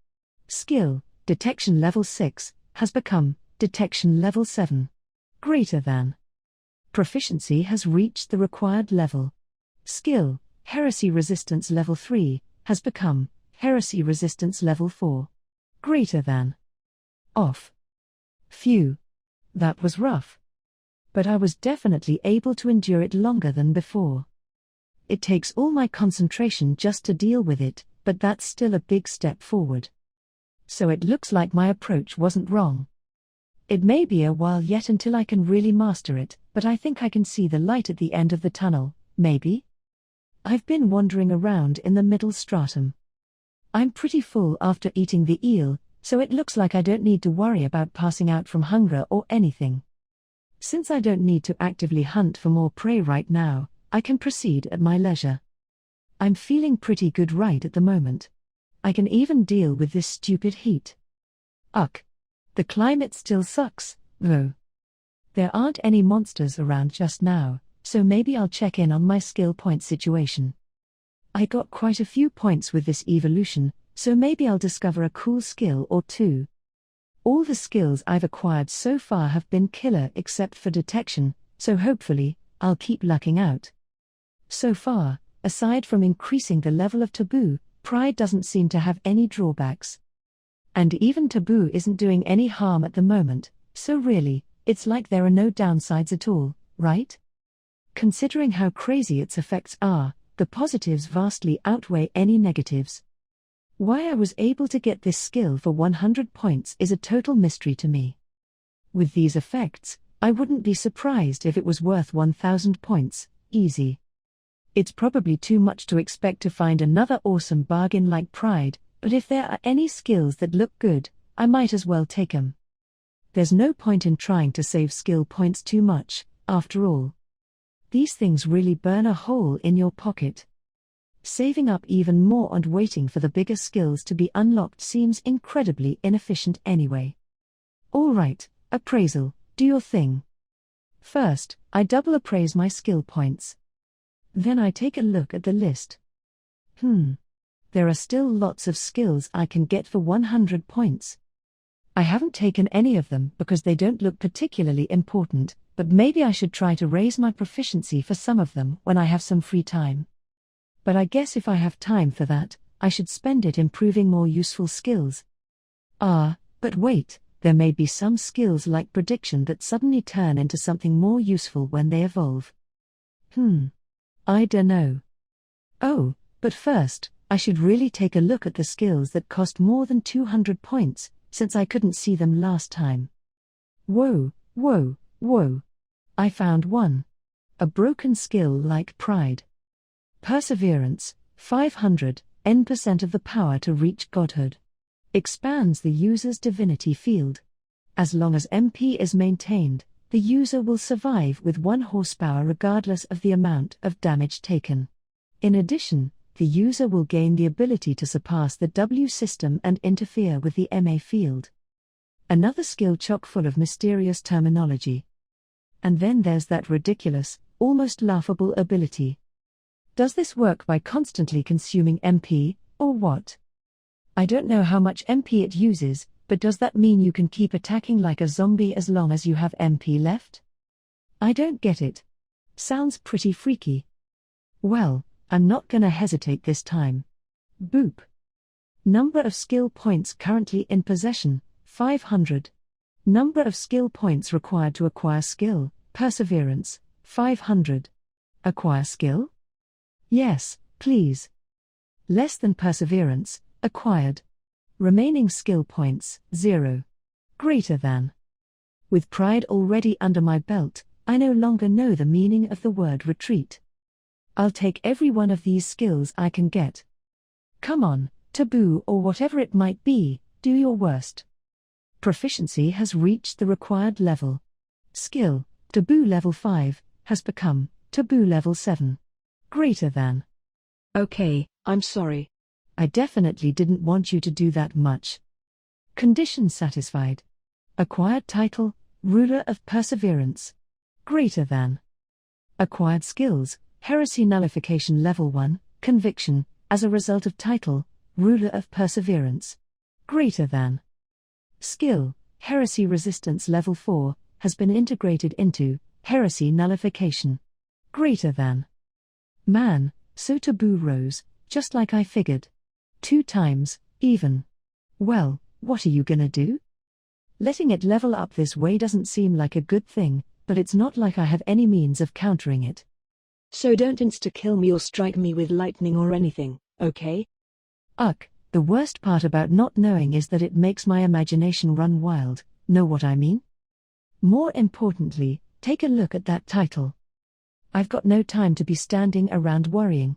Skill, Detection Level 6, has become Detection Level 7. Greater than. Proficiency has reached the required level. Skill, Heresy Resistance Level 3, has become Heresy Resistance Level 4. Greater than. Off. Phew. That was rough. But I was definitely able to endure it longer than before. It takes all my concentration just to deal with it, but that's still a big step forward. So it looks like my approach wasn't wrong. It may be a while yet until I can really master it, but I think I can see the light at the end of the tunnel, maybe? I've been wandering around in the middle stratum. I'm pretty full after eating the eel, so it looks like I don't need to worry about passing out from hunger or anything. Since I don't need to actively hunt for more prey right now, I can proceed at my leisure. I'm feeling pretty good right at the moment. I can even deal with this stupid heat. Ugh. The climate still sucks, though. There aren't any monsters around just now, so maybe I'll check in on my skill point situation. I got quite a few points with this evolution, so maybe I'll discover a cool skill or two. All the skills I've acquired so far have been killer except for detection, so hopefully, I'll keep lucking out. So far, aside from increasing the level of taboo, pride doesn't seem to have any drawbacks. And even taboo isn't doing any harm at the moment, so really, it's like there are no downsides at all, right? Considering how crazy its effects are, the positives vastly outweigh any negatives. Why I was able to get this skill for 100 points is a total mystery to me. With these effects, I wouldn't be surprised if it was worth 1000 points, easy. It's probably too much to expect to find another awesome bargain like pride, but if there are any skills that look good, I might as well take 'em. There's no point in trying to save skill points too much, after all. These things really burn a hole in your pocket. Saving up even more and waiting for the bigger skills to be unlocked seems incredibly inefficient anyway. Alright, appraisal, do your thing. First, I double appraise my skill points. Then I take a look at the list. There are still lots of skills I can get for 100 points. I haven't taken any of them because they don't look particularly important, but maybe I should try to raise my proficiency for some of them when I have some free time. But I guess if I have time for that, I should spend it improving more useful skills. But wait, there may be some skills like prediction that suddenly turn into something more useful when they evolve. I dunno. Oh, but first, I should really take a look at the skills that cost more than 200 points, since I couldn't see them last time. Whoa. I found one. A broken skill like Pride. Perseverance, 500, N% of the power to reach godhood. Expands the user's divinity field. As long as MP is maintained, the user will survive with 1 horsepower regardless of the amount of damage taken. In addition, the user will gain the ability to surpass the W system and interfere with the MA field. Another skill chock full of mysterious terminology. And then there's that ridiculous, almost laughable ability. Does this work by constantly consuming MP, or what? I don't know how much MP it uses, but does that mean you can keep attacking like a zombie as long as you have MP left? I don't get it. Sounds pretty freaky. Well, I'm not gonna hesitate this time. Boop. Number of skill points currently in possession, 500. Number of skill points required to acquire skill, Perseverance, 500. Acquire skill? Yes, please. Less than Perseverance, acquired. Remaining skill points, 0. Greater than. With Pride already under my belt, I no longer know the meaning of the word retreat. I'll take every one of these skills I can get. Come on, taboo or whatever it might be, do your worst. Proficiency has reached the required level. Skill, taboo level 5, has become taboo level 7. Greater than. Okay, I'm sorry. I definitely didn't want you to do that much. Condition satisfied. Acquired title, Ruler of Perseverance. Greater than. Acquired skills, Heresy Nullification Level 1, Conviction, as a result of title, Ruler of Perseverance. Greater than. Skill, Heresy Resistance Level 4, has been integrated into Heresy Nullification. Greater than. Man, so taboo rose, just like I figured. 2 times, even. Well, what are you gonna do? Letting it level up this way doesn't seem like a good thing, but it's not like I have any means of countering it. So don't insta-kill me or strike me with lightning or anything, okay? The worst part about not knowing is that it makes my imagination run wild, know what I mean? More importantly, take a look at that title. I've got no time to be standing around worrying.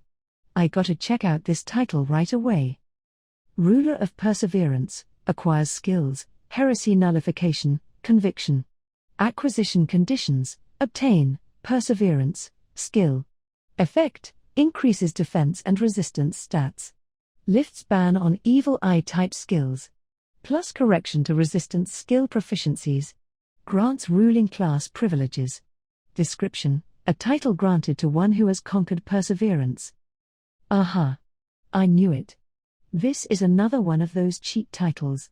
I gotta check out this title right away. Ruler of Perseverance, acquires skills, Heresy Nullification, Conviction. Acquisition conditions, obtain, Perseverance, skill. Effect, increases defense and resistance stats. Lifts ban on evil eye type skills. Plus correction to resistance skill proficiencies. Grants ruling class privileges. Description, a title granted to one who has conquered perseverance. Aha! I knew it. This is another one of those cheat titles.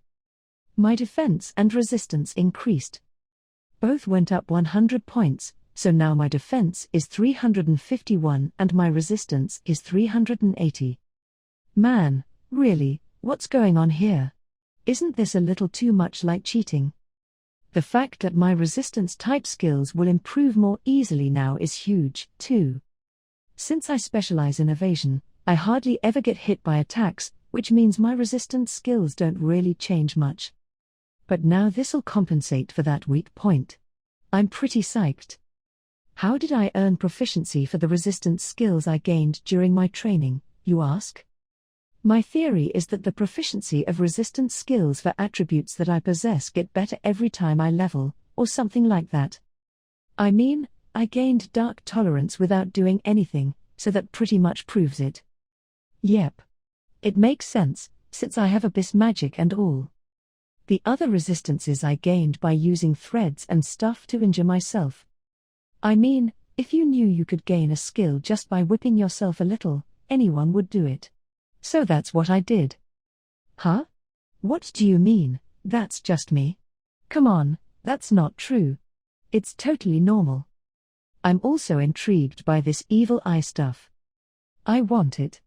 My defense and resistance increased. Both went up 100 points, so now my defense is 351 and my resistance is 380. Man, really, what's going on here? Isn't this a little too much like cheating? The fact that my resistance type skills will improve more easily now is huge, too. Since I specialize in evasion, I hardly ever get hit by attacks, which means my resistance skills don't really change much. But now this'll compensate for that weak point. I'm pretty psyched. How did I earn proficiency for the resistance skills I gained during my training, you ask? My theory is that the proficiency of resistance skills for attributes that I possess get better every time I level, or something like that. I mean, I gained dark tolerance without doing anything, so that pretty much proves it. Yep. It makes sense, since I have abyss magic and all. The other resistances I gained by using threads and stuff to injure myself. I mean, if you knew you could gain a skill just by whipping yourself a little, anyone would do it. So that's what I did. Huh? What do you mean, that's just me? Come on, that's not true. It's totally normal. I'm also intrigued by this evil eye stuff. I want it.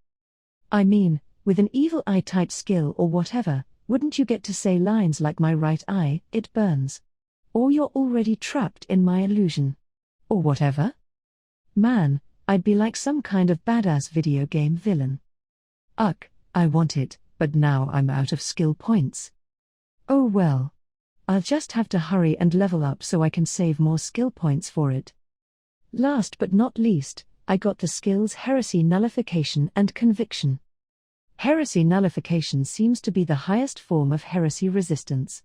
I mean, with an evil eye type skill or whatever, wouldn't you get to say lines like my right eye, it burns? Or you're already trapped in my illusion? Or whatever? Man, I'd be like some kind of badass video game villain. Ugh, I want it, but now I'm out of skill points. Oh well. I'll just have to hurry and level up so I can save more skill points for it. Last but not least, I got the skills Heresy Nullification and Conviction. Heresy Nullification seems to be the highest form of heresy resistance.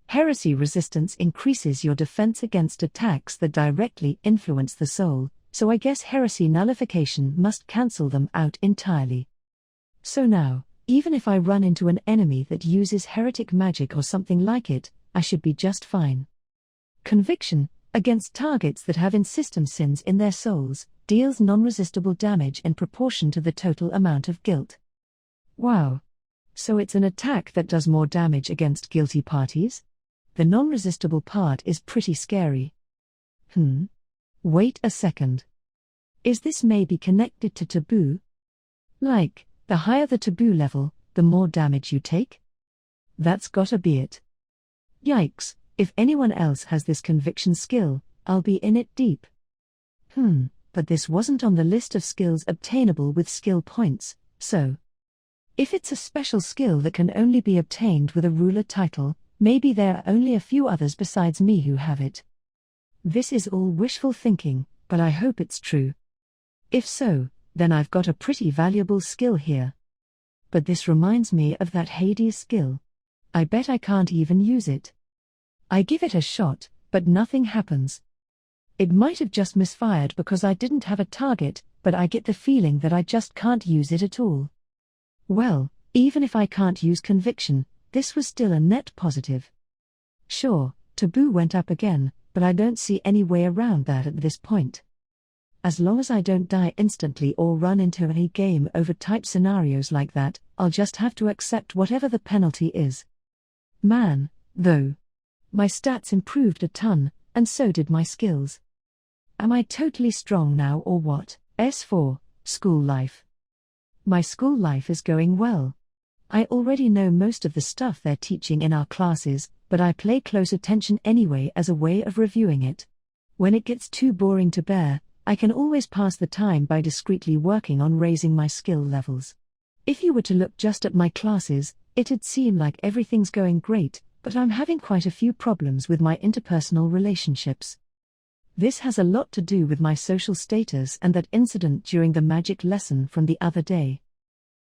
Heresy resistance increases your defense against attacks that directly influence the soul, so I guess Heresy Nullification must cancel them out entirely. So now, even if I run into an enemy that uses heretic magic or something like it, I should be just fine. Conviction, against targets that have in-system sins in their souls, deals non-resistible damage in proportion to the total amount of guilt. Wow. So it's an attack that does more damage against guilty parties? The non-resistible part is pretty scary. Wait a second. Is this maybe connected to taboo? Like, the higher the taboo level, the more damage you take? That's gotta be it. Yikes, if anyone else has this conviction skill, I'll be in it deep. But this wasn't on the list of skills obtainable with skill points, so. If it's a special skill that can only be obtained with a ruler title, maybe there are only a few others besides me who have it. This is all wishful thinking, but I hope it's true. If so, then I've got a pretty valuable skill here. But this reminds me of that Hades skill. I bet I can't even use it. I give it a shot, but nothing happens. It might have just misfired because I didn't have a target, but I get the feeling that I just can't use it at all. Well, even if I can't use conviction, this was still a net positive. Sure, taboo went up again, but I don't see any way around that at this point. As long as I don't die instantly or run into any game over type scenarios like that, I'll just have to accept whatever the penalty is. Man, though. My stats improved a ton, and so did my skills. Am I totally strong now or what? S4, School Life. My school life is going well. I already know most of the stuff they're teaching in our classes, but I pay close attention anyway as a way of reviewing it. When it gets too boring to bear, I can always pass the time by discreetly working on raising my skill levels. If you were to look just at my classes, it'd seem like everything's going great, but I'm having quite a few problems with my interpersonal relationships. This has a lot to do with my social status and that incident during the magic lesson from the other day.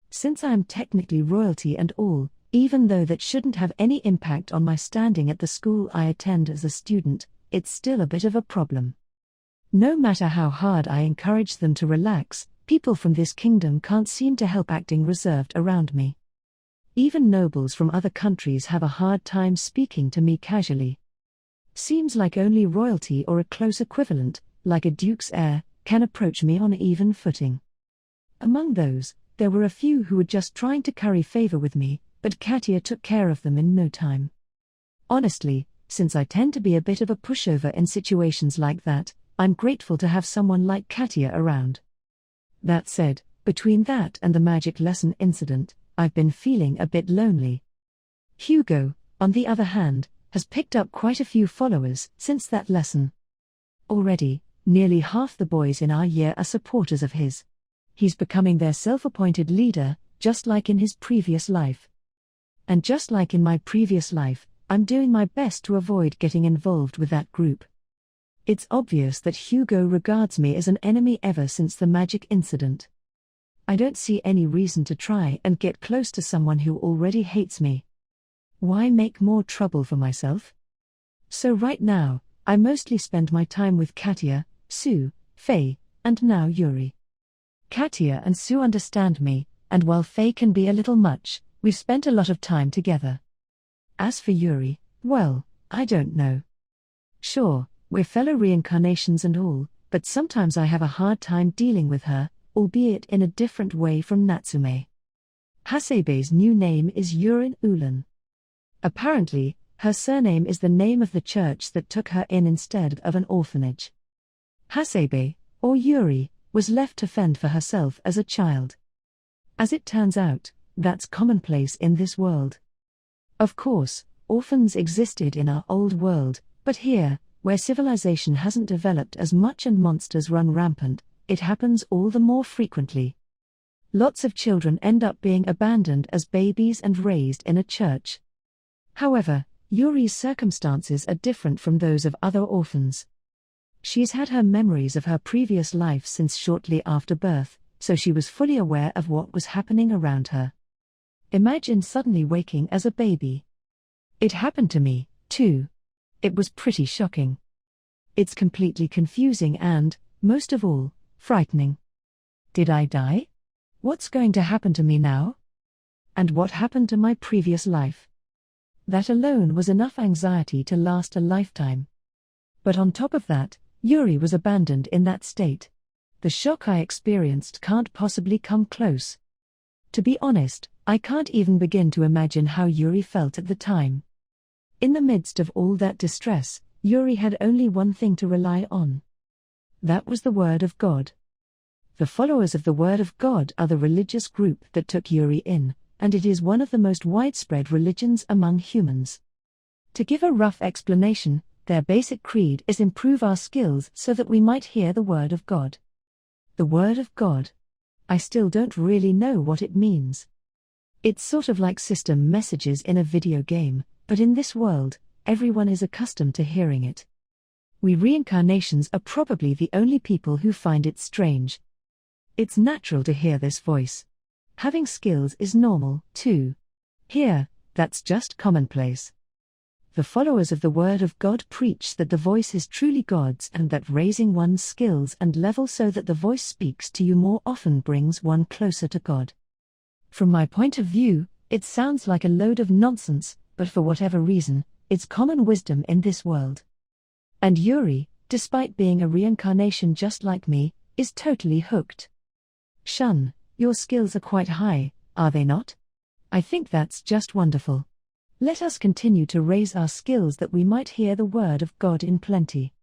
Since I am technically royalty and all, even though that shouldn't have any impact on my standing at the school I attend as a student, it's still a bit of a problem. No matter how hard I encourage them to relax, people from this kingdom can't seem to help acting reserved around me. Even nobles from other countries have a hard time speaking to me casually. Seems like only royalty or a close equivalent, like a duke's heir, can approach me on even footing. Among those, there were a few who were just trying to curry favor with me, but Katia took care of them in no time. Honestly, since I tend to be a bit of a pushover in situations like that, I'm grateful to have someone like Katia around. That said, between that and the magic lesson incident, I've been feeling a bit lonely. Hugo, on the other hand, has picked up quite a few followers since that lesson. Already, nearly half the boys in our year are supporters of his. He's becoming their self-appointed leader, just like in his previous life. And just like in my previous life, I'm doing my best to avoid getting involved with that group. It's obvious that Hugo regards me as an enemy ever since the magic incident. I don't see any reason to try and get close to someone who already hates me. Why make more trouble for myself? So right now, I mostly spend my time with Katia, Sue, Faye, and now Yuri. Katia and Sue understand me, and while Faye can be a little much, we've spent a lot of time together. As for Yuri, well, I don't know. Sure, we're fellow reincarnations and all, but sometimes I have a hard time dealing with her, albeit in a different way from Natsume. Hasebe's new name is Yurin Ulan. Apparently, her surname is the name of the church that took her in instead of an orphanage. Hasebe, or Yuri, was left to fend for herself as a child. As it turns out, that's commonplace in this world. Of course, orphans existed in our old world, but here, where civilization hasn't developed as much and monsters run rampant, it happens all the more frequently. Lots of children end up being abandoned as babies and raised in a church. However, Yuri's circumstances are different from those of other orphans. She's had her memories of her previous life since shortly after birth, so she was fully aware of what was happening around her. Imagine suddenly waking as a baby. It happened to me, too. It was pretty shocking. It's completely confusing and, most of all, frightening. Did I die? What's going to happen to me now? And what happened to my previous life? That alone was enough anxiety to last a lifetime. But on top of that, Yuri was abandoned in that state. The shock I experienced can't possibly come close. To be honest, I can't even begin to imagine how Yuri felt at the time. In the midst of all that distress, Yuri had only one thing to rely on. That was the Word of God. The followers of the Word of God are the religious group that took Yuri in, and it is one of the most widespread religions among humans. To give a rough explanation, their basic creed is improve our skills so that we might hear the Word of God. The Word of God. I still don't really know what it means. It's sort of like system messages in a video game, but in this world, everyone is accustomed to hearing it. We reincarnations are probably the only people who find it strange. It's natural to hear this voice. Having skills is normal, too. Here, that's just commonplace. The followers of the Word of God preach that the voice is truly God's and that raising one's skills and level so that the voice speaks to you more often brings one closer to God. From my point of view, it sounds like a load of nonsense, but for whatever reason, it's common wisdom in this world. And Yuri, despite being a reincarnation just like me, is totally hooked. Shun, your skills are quite high, are they not? I think that's just wonderful. Let us continue to raise our skills that we might hear the Word of God in plenty.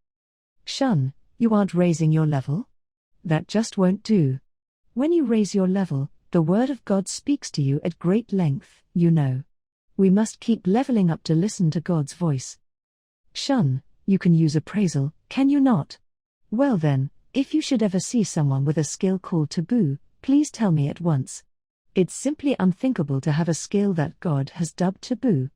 Shun, you aren't raising your level? That just won't do. When you raise your level, the Word of God speaks to you at great length, you know. We must keep leveling up to listen to God's voice. Shun, you can use appraisal, can you not? Well then, if you should ever see someone with a skill called taboo, please tell me at once. It's simply unthinkable to have a skill that God has dubbed taboo.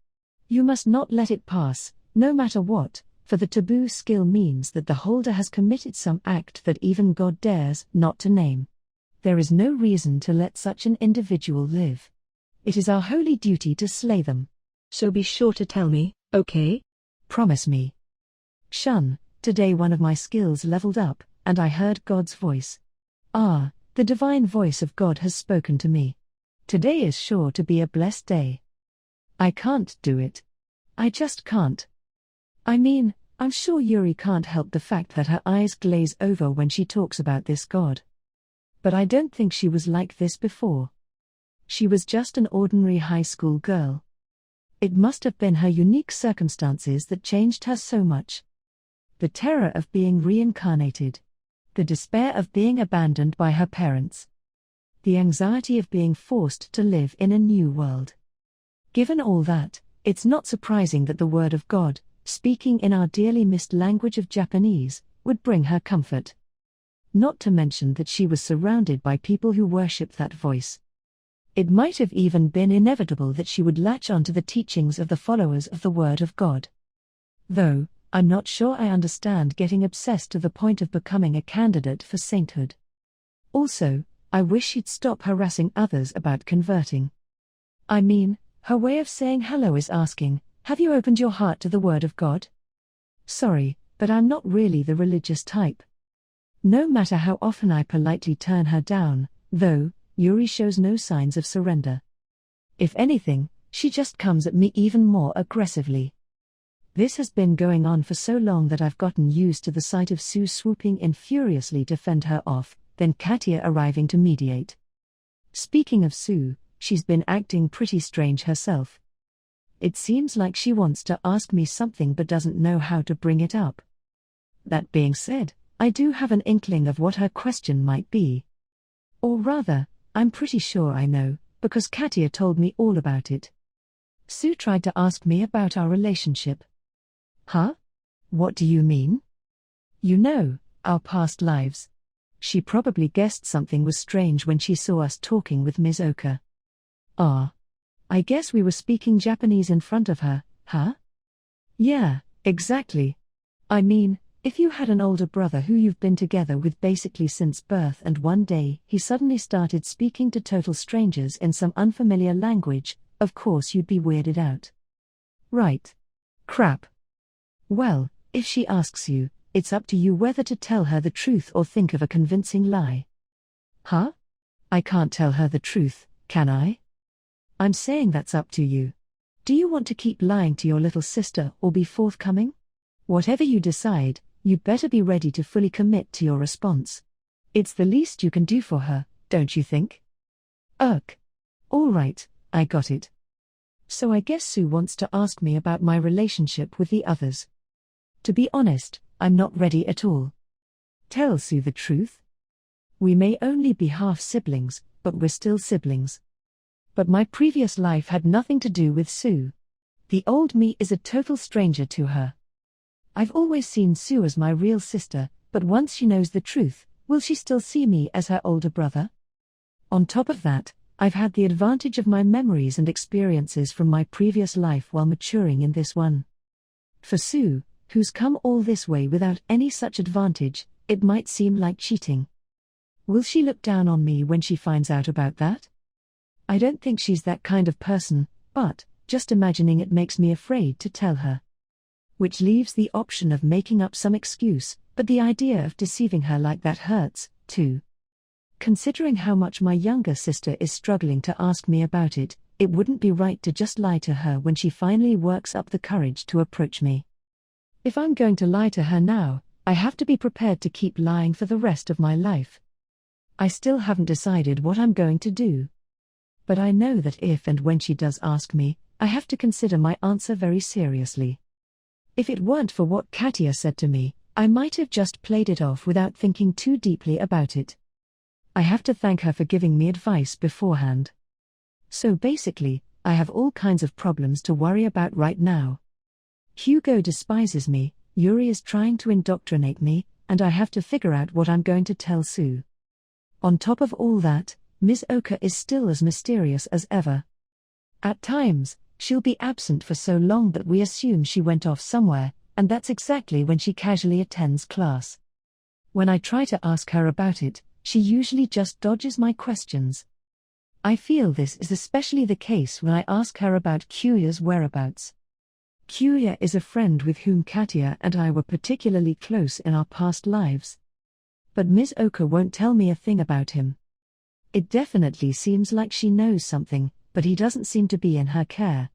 You must not let it pass, no matter what, for the taboo skill means that the holder has committed some act that even God dares not to name. There is no reason to let such an individual live. It is our holy duty to slay them. So be sure to tell me, okay? Promise me. Shun, today one of my skills leveled up, and I heard God's voice. Ah, the divine voice of God has spoken to me. Today is sure to be a blessed day. I can't do it. I just can't. I mean, I'm sure Yuri can't help the fact that her eyes glaze over when she talks about this God. But I don't think she was like this before. She was just an ordinary high school girl. It must have been her unique circumstances that changed her so much. The terror of being reincarnated. The despair of being abandoned by her parents. The anxiety of being forced to live in a new world. Given all that, it's not surprising that the Word of God, speaking in our dearly missed language of Japanese, would bring her comfort. Not to mention that she was surrounded by people who worship that voice. It might have even been inevitable that she would latch on to the teachings of the followers of the Word of God. Though, I'm not sure I understand getting obsessed to the point of becoming a candidate for sainthood. Also, I wish she'd stop harassing others about converting. I mean, her way of saying hello is asking, have you opened your heart to the Word of God? Sorry, but I'm not really the religious type. No matter how often I politely turn her down, though, Yuri shows no signs of surrender. If anything, she just comes at me even more aggressively. This has been going on for so long that I've gotten used to the sight of Sue swooping in furiously to fend her off, then Katia arriving to mediate. Speaking of Sue, she's been acting pretty strange herself. It seems like she wants to ask me something but doesn't know how to bring it up. That being said, I do have an inkling of what her question might be. Or rather, I'm pretty sure I know, because Katia told me all about it. Sue tried to ask me about our relationship. Huh? What do you mean? You know, our past lives. She probably guessed something was strange when she saw us talking with Ms. Oka. Ah. I guess we were speaking Japanese in front of her, huh? Yeah, exactly. I mean, if you had an older brother who you've been together with basically since birth and one day he suddenly started speaking to total strangers in some unfamiliar language, of course you'd be weirded out. Right. Crap. Well, if she asks you, it's up to you whether to tell her the truth or think of a convincing lie. Huh? I can't tell her the truth, can I? I'm saying that's up to you. Do you want to keep lying to your little sister or be forthcoming? Whatever you decide, you'd better be ready to fully commit to your response. It's the least you can do for her, don't you think? Ugh. All right, I got it. So I guess Sue wants to ask me about my relationship with the others. To be honest, I'm not ready at all. Tell Sue the truth. We may only be half siblings, but we're still siblings. But my previous life had nothing to do with Sue. The old me is a total stranger to her. I've always seen Sue as my real sister, but once she knows the truth, will she still see me as her older brother? On top of that, I've had the advantage of my memories and experiences from my previous life while maturing in this one. For Sue, who's come all this way without any such advantage, it might seem like cheating. Will she look down on me when she finds out about that? I don't think she's that kind of person, but, just imagining it makes me afraid to tell her. Which leaves the option of making up some excuse, but the idea of deceiving her like that hurts, too. Considering how much my younger sister is struggling to ask me about it, it wouldn't be right to just lie to her when she finally works up the courage to approach me. If I'm going to lie to her now, I have to be prepared to keep lying for the rest of my life. I still haven't decided what I'm going to do. But I know that if and when she does ask me, I have to consider my answer very seriously. If it weren't for what Katia said to me, I might have just played it off without thinking too deeply about it. I have to thank her for giving me advice beforehand. So basically, I have all kinds of problems to worry about right now. Hugo despises me, Yuri is trying to indoctrinate me, and I have to figure out what I'm going to tell Sue. On top of all that, Ms. Oka is still as mysterious as ever. At times, she'll be absent for so long that we assume she went off somewhere, and that's exactly when she casually attends class. When I try to ask her about it, she usually just dodges my questions. I feel this is especially the case when I ask her about Kyuya's whereabouts. Kyuya is a friend with whom Katia and I were particularly close in our past lives. But Ms. Oka won't tell me a thing about him. It definitely seems like she knows something, but he doesn't seem to be in her care.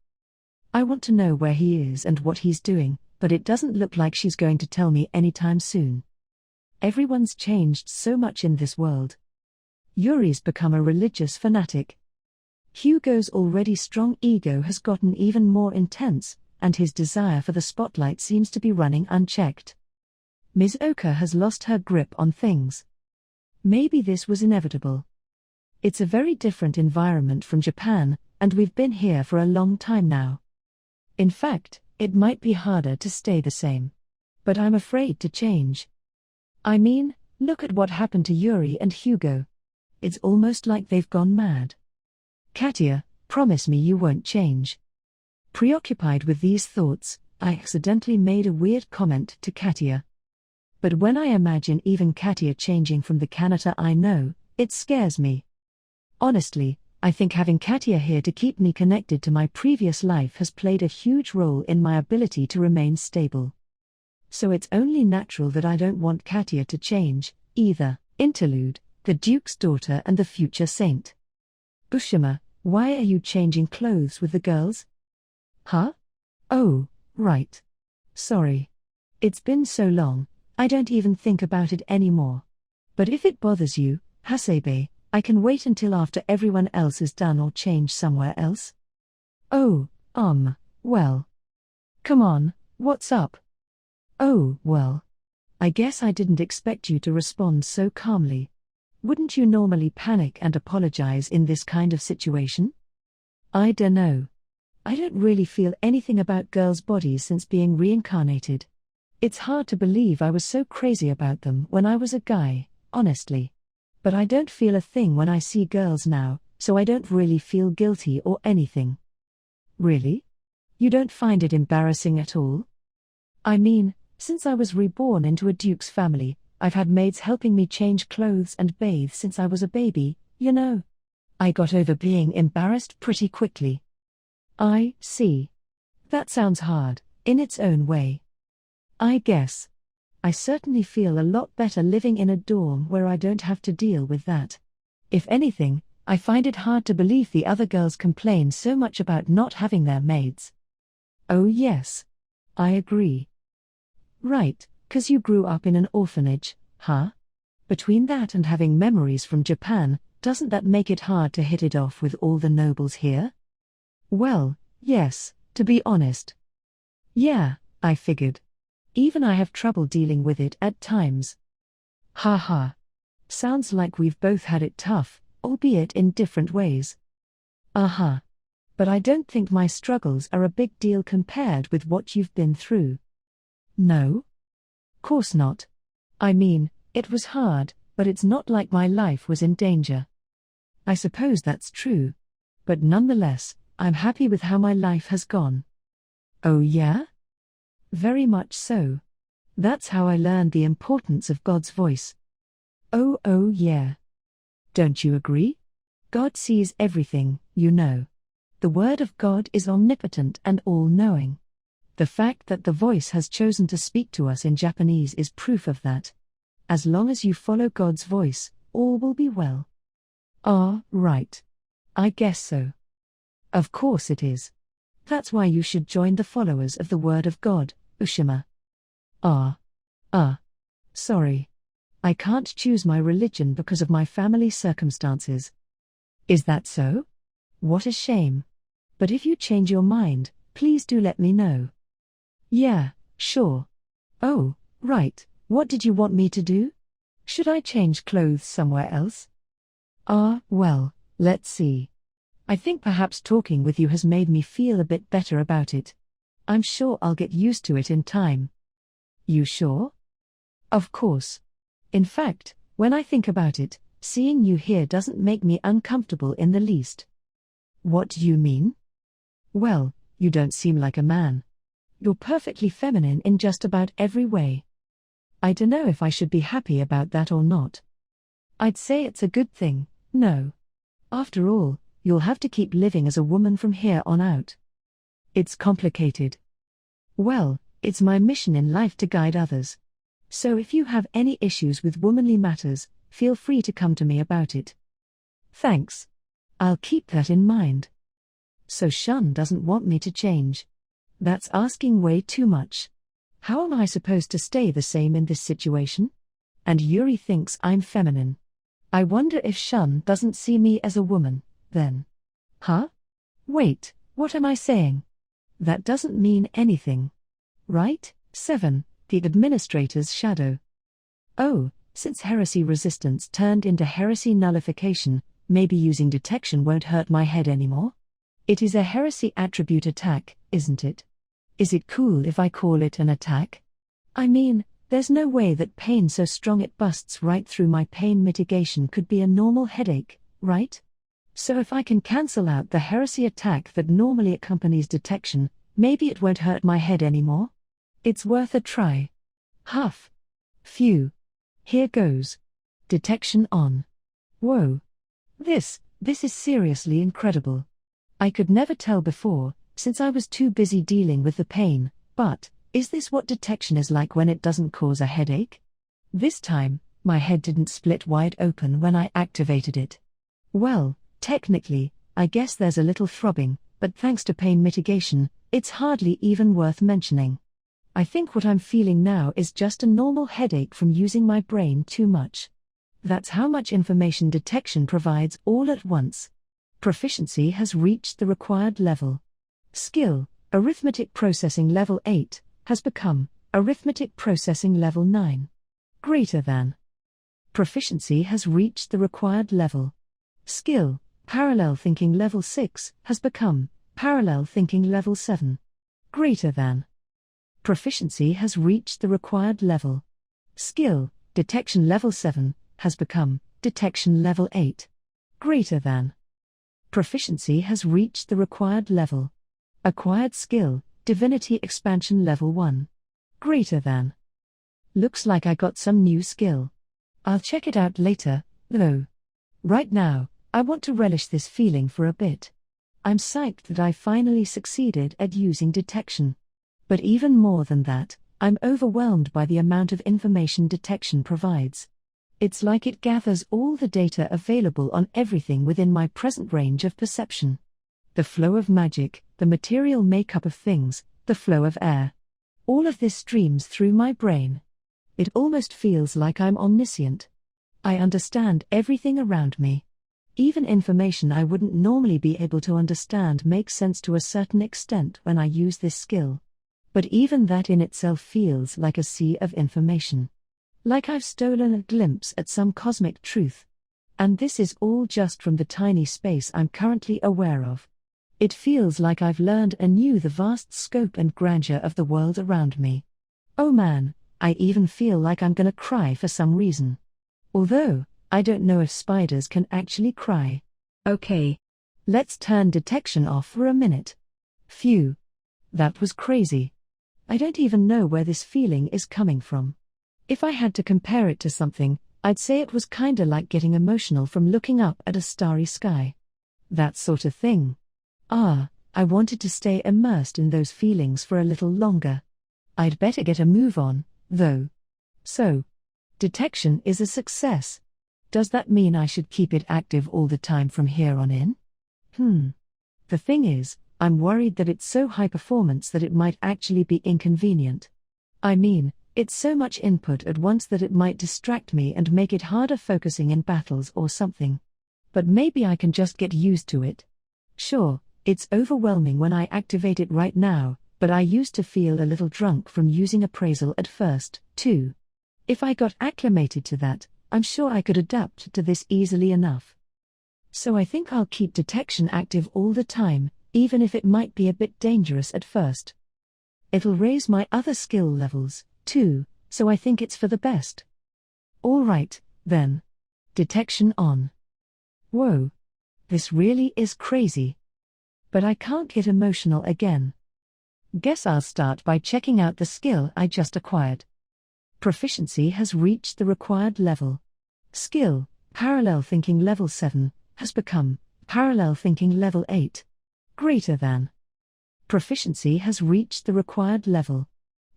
I want to know where he is and what he's doing, but it doesn't look like she's going to tell me anytime soon. Everyone's changed so much in this world. Yuri's become a religious fanatic. Hugo's already strong ego has gotten even more intense, and his desire for the spotlight seems to be running unchecked. Ms. Oka has lost her grip on things. Maybe this was inevitable. It's a very different environment from Japan, and we've been here for a long time now. In fact, it might be harder to stay the same. But I'm afraid to change. I mean, look at what happened to Yuri and Hugo. It's almost like they've gone mad. Katia, promise me you won't change. Preoccupied with these thoughts, I accidentally made a weird comment to Katia. But when I imagine even Katia changing from the Kanata I know, it scares me. Honestly, I think having Katia here to keep me connected to my previous life has played a huge role in my ability to remain stable. So it's only natural that I don't want Katia to change, either. Interlude. the Duke's daughter and the future saint. Ushima, why are you changing clothes with the girls? Huh? Oh, right. Sorry. It's been so long, I don't even think about it anymore. But if it bothers you, Hasebe, I can wait until after everyone else is done or change somewhere else. Oh, well. Come on, what's up? Oh, well. I guess I didn't expect you to respond so calmly. Wouldn't you normally panic and apologize in this kind of situation? I dunno. I don't really feel anything about girls' bodies since being reincarnated. It's hard to believe I was so crazy about them when I was a guy, honestly. But I don't feel a thing when I see girls now, so I don't really feel guilty or anything. Really? You don't find it embarrassing at all? I mean, since I was reborn into a duke's family, I've had maids helping me change clothes and bathe since I was a baby, you know. I got over being embarrassed pretty quickly. I see. That sounds hard, in its own way. I guess. I certainly feel a lot better living in a dorm where I don't have to deal with that. If anything, I find it hard to believe the other girls complain so much about not having their maids. Oh yes. I agree. Right, 'cause you grew up in an orphanage, huh? Between that and having memories from Japan, doesn't that make it hard to hit it off with all the nobles here? Well, yes, to be honest. Yeah, I figured. Even I have trouble dealing with it at times. Ha. Sounds like we've both had it tough, albeit in different ways. Uh-huh. But I don't think my struggles are a big deal compared with what you've been through. No? Course not. I mean, it was hard, but it's not like my life was in danger. I suppose that's true. But nonetheless, I'm happy with how my life has gone. Oh yeah? Very much so. That's how I learned the importance of God's voice. Oh yeah. Don't you agree? God sees everything, you know. The word of God is omnipotent and all-knowing. The fact that the voice has chosen to speak to us in Japanese is proof of that. As long as you follow God's voice, all will be well. Ah, right. I guess so. Of course it is. That's why you should join the followers of the Word of God, Ushima. Sorry. I can't choose my religion because of my family circumstances. Is that so? What a shame. But if you change your mind, please do let me know. Yeah, sure. Oh, right, what did you want me to do? Should I change clothes somewhere else? Well, let's see. I think perhaps talking with you has made me feel a bit better about it. I'm sure I'll get used to it in time. You sure? Of course. In fact, when I think about it, seeing you here doesn't make me uncomfortable in the least. What do you mean? Well, you don't seem like a man. You're perfectly feminine in just about every way. I dunno if I should be happy about that or not. I'd say it's a good thing, no. After all, you'll have to keep living as a woman from here on out. It's complicated. Well, it's my mission in life to guide others. So if you have any issues with womanly matters, feel free to come to me about it. Thanks. I'll keep that in mind. So Shun doesn't want me to change. That's asking way too much. How am I supposed to stay the same in this situation? And Yuri thinks I'm feminine. I wonder if Shun doesn't see me as a woman, then. Huh? Wait, what am I saying? That doesn't mean anything. Right? 7. The Administrator's Shadow. Oh, since heresy resistance turned into heresy nullification, maybe using detection won't hurt my head anymore? It is a heresy attribute attack, isn't it? Is it cool if I call it an attack? I mean, there's no way that pain so strong it busts right through my pain mitigation could be a normal headache, right? So if I can cancel out the heresy attack that normally accompanies detection, maybe it won't hurt my head anymore? It's worth a try. Huff. Phew. Here goes. Detection on. Whoa. This is seriously incredible. I could never tell before, since I was too busy dealing with the pain, but, is this what detection is like when it doesn't cause a headache? This time, My head didn't split wide open when I activated it. Well, technically, I guess there's a little throbbing, but thanks to pain mitigation, it's hardly even worth mentioning. I think what I'm feeling now is just a normal headache from using my brain too much. That's how much information detection provides all at once. Proficiency has reached the required level. Skill, Arithmetic Processing Level 8, has become Arithmetic Processing Level 9. Greater than. Proficiency has reached the required level. Skill, Parallel Thinking Level 6, has become Parallel Thinking Level 7. Greater than. Proficiency has reached the required level. Skill, Detection Level 7, has become Detection Level 8. Greater than. Proficiency has reached the required level. Acquired skill, Divinity Expansion Level 1. Greater than. Looks like I got some new skill. I'll check it out later, though. Right now, I want to relish this feeling for a bit. I'm psyched that I finally succeeded at using detection. But even more than that, I'm overwhelmed by the amount of information detection provides. It's like it gathers all the data available on everything within my present range of perception. The flow of magic, the material makeup of things, the flow of air. All of this streams through my brain. It almost feels like I'm omniscient. I understand everything around me. Even information I wouldn't normally be able to understand makes sense to a certain extent when I use this skill. But even that in itself feels like a sea of information. Like I've stolen a glimpse at some cosmic truth. And this is all just from the tiny space I'm currently aware of. It feels like I've learned anew the vast scope and grandeur of the world around me. Oh man, I even feel like I'm gonna cry for some reason. Although, I don't know if spiders can actually cry. Okay. Let's turn detection off for a minute. Phew. That was crazy. I don't even know where this feeling is coming from. If I had to compare it to something, I'd say it was kinda like getting emotional from looking up at a starry sky. That sort of thing. I wanted to stay immersed in those feelings for a little longer. I'd better get a move on, though. So, detection is a success. Does that mean I should keep it active all the time from here on in? The thing is, I'm worried that it's so high performance that it might actually be inconvenient. I mean, it's so much input at once that it might distract me and make it harder focusing in battles or something. But maybe I can just get used to it. Sure, it's overwhelming when I activate it right now, but I used to feel a little drunk from using appraisal at first, too. If I got acclimated to that, I'm sure I could adapt to this easily enough. So I think I'll keep detection active all the time, even if it might be a bit dangerous at first. It'll raise my other skill levels, too, so I think it's for the best. Alright, then. Detection on. Whoa. This really is crazy. But I can't get emotional again. Guess I'll start by checking out the skill I just acquired. Proficiency has reached the required level. Skill, Parallel Thinking Level 7, has become Parallel Thinking Level 8. Greater than. Proficiency has reached the required level.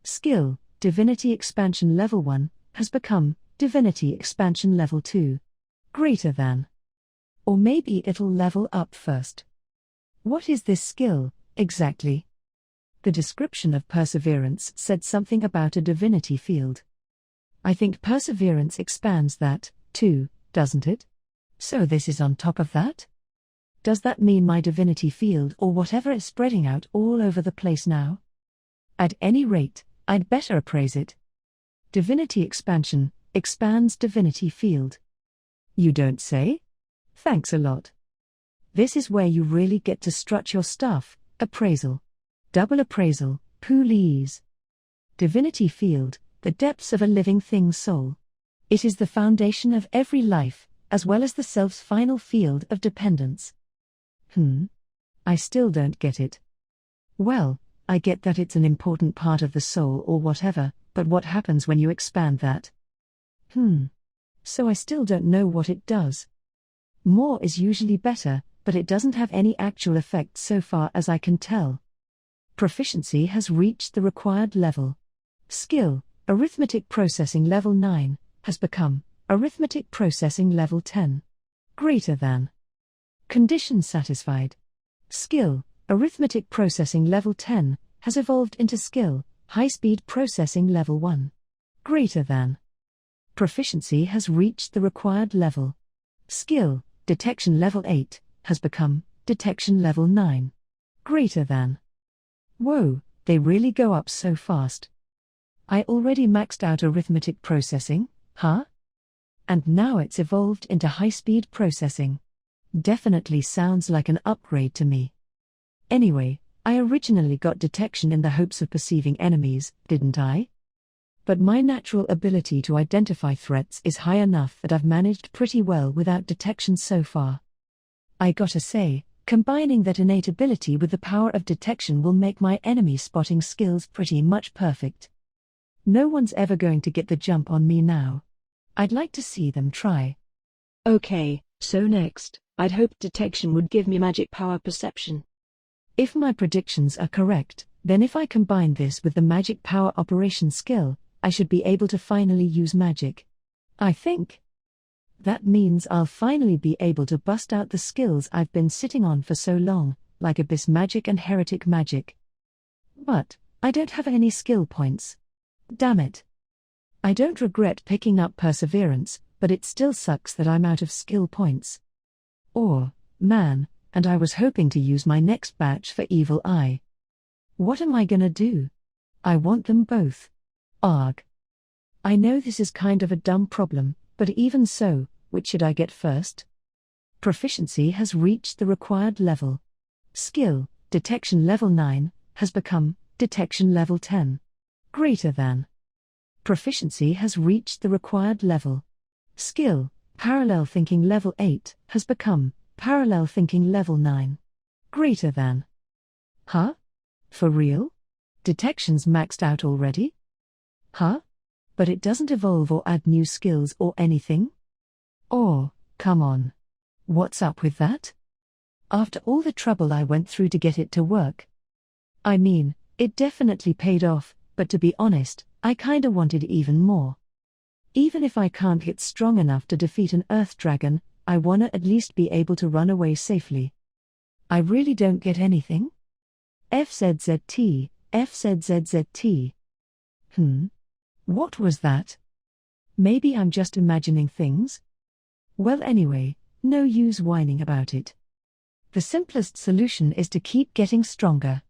Skill, Divinity Expansion Level 1, has become Divinity Expansion Level 2. Greater than. Or maybe it'll level up first. What is this skill, exactly? The description of Perseverance said something about a divinity field. I think Perseverance expands that, too, doesn't it? So this is on top of that? Does that mean my divinity field or whatever is spreading out all over the place now? At any rate, I'd better appraise it. Divinity Expansion expands divinity field. You don't say? Thanks a lot. This is where you really get to strut your stuff, appraisal. Double appraisal, please. Divinity field, the depths of a living thing's soul. It is the foundation of every life, as well as the self's final field of dependence. I still don't get it. Well, I get that it's an important part of the soul or whatever, but what happens when you expand that? So I still don't know what it does. More is usually better, but it doesn't have any actual effect so far as I can tell. Proficiency has reached the required level. Skill, Arithmetic Processing Level 9, has become Arithmetic processing level 10. Greater than. Condition satisfied. Skill, arithmetic processing level 10, has evolved into skill, high-speed processing level 1. Greater than. Proficiency has reached the required level. Skill, detection level 8, has become detection level 9. Greater than. Whoa, they really go up so fast. I already maxed out arithmetic processing, huh? And now it's evolved into high-speed processing. Definitely sounds like an upgrade to me. Anyway, I originally got detection in the hopes of perceiving enemies, didn't I? But my natural ability to identify threats is high enough that I've managed pretty well without detection so far. I gotta say, combining that innate ability with the power of detection will make my enemy spotting skills pretty much perfect. No one's ever going to get the jump on me now. I'd like to see them try. Okay, so next, I'd hoped detection would give me magic power perception. If my predictions are correct, then if I combine this with the magic power operation skill, I should be able to finally use magic. I think. That means I'll finally be able to bust out the skills I've been sitting on for so long, like Abyss Magic and Heretic Magic. But I don't have any skill points. Damn it. I don't regret picking up Perseverance, but it still sucks that I'm out of skill points. Man, and I was hoping to use my next batch for Evil Eye. What am I gonna do? I want them both. Arg. I know this is kind of a dumb problem, but even so, which should I get first? Proficiency has reached the required level. Skill, detection level 9, has become detection level 10. Greater than. Proficiency has reached the required level. Skill, parallel thinking level 8, has become parallel thinking level 9. Greater than. Huh? For real? Detection's maxed out already? Huh? But it doesn't evolve or add new skills or anything? Come on. What's up with that? After all the trouble I went through to get it to work. I mean, it definitely paid off, but to be honest, I kinda wanted even more. Even if I can't get strong enough to defeat an Earth Dragon, I wanna at least be able to run away safely. I really don't get anything? FZZT, FZZZT. What was that? Maybe I'm just imagining things? Well anyway, no use whining about it. The simplest solution is to keep getting stronger.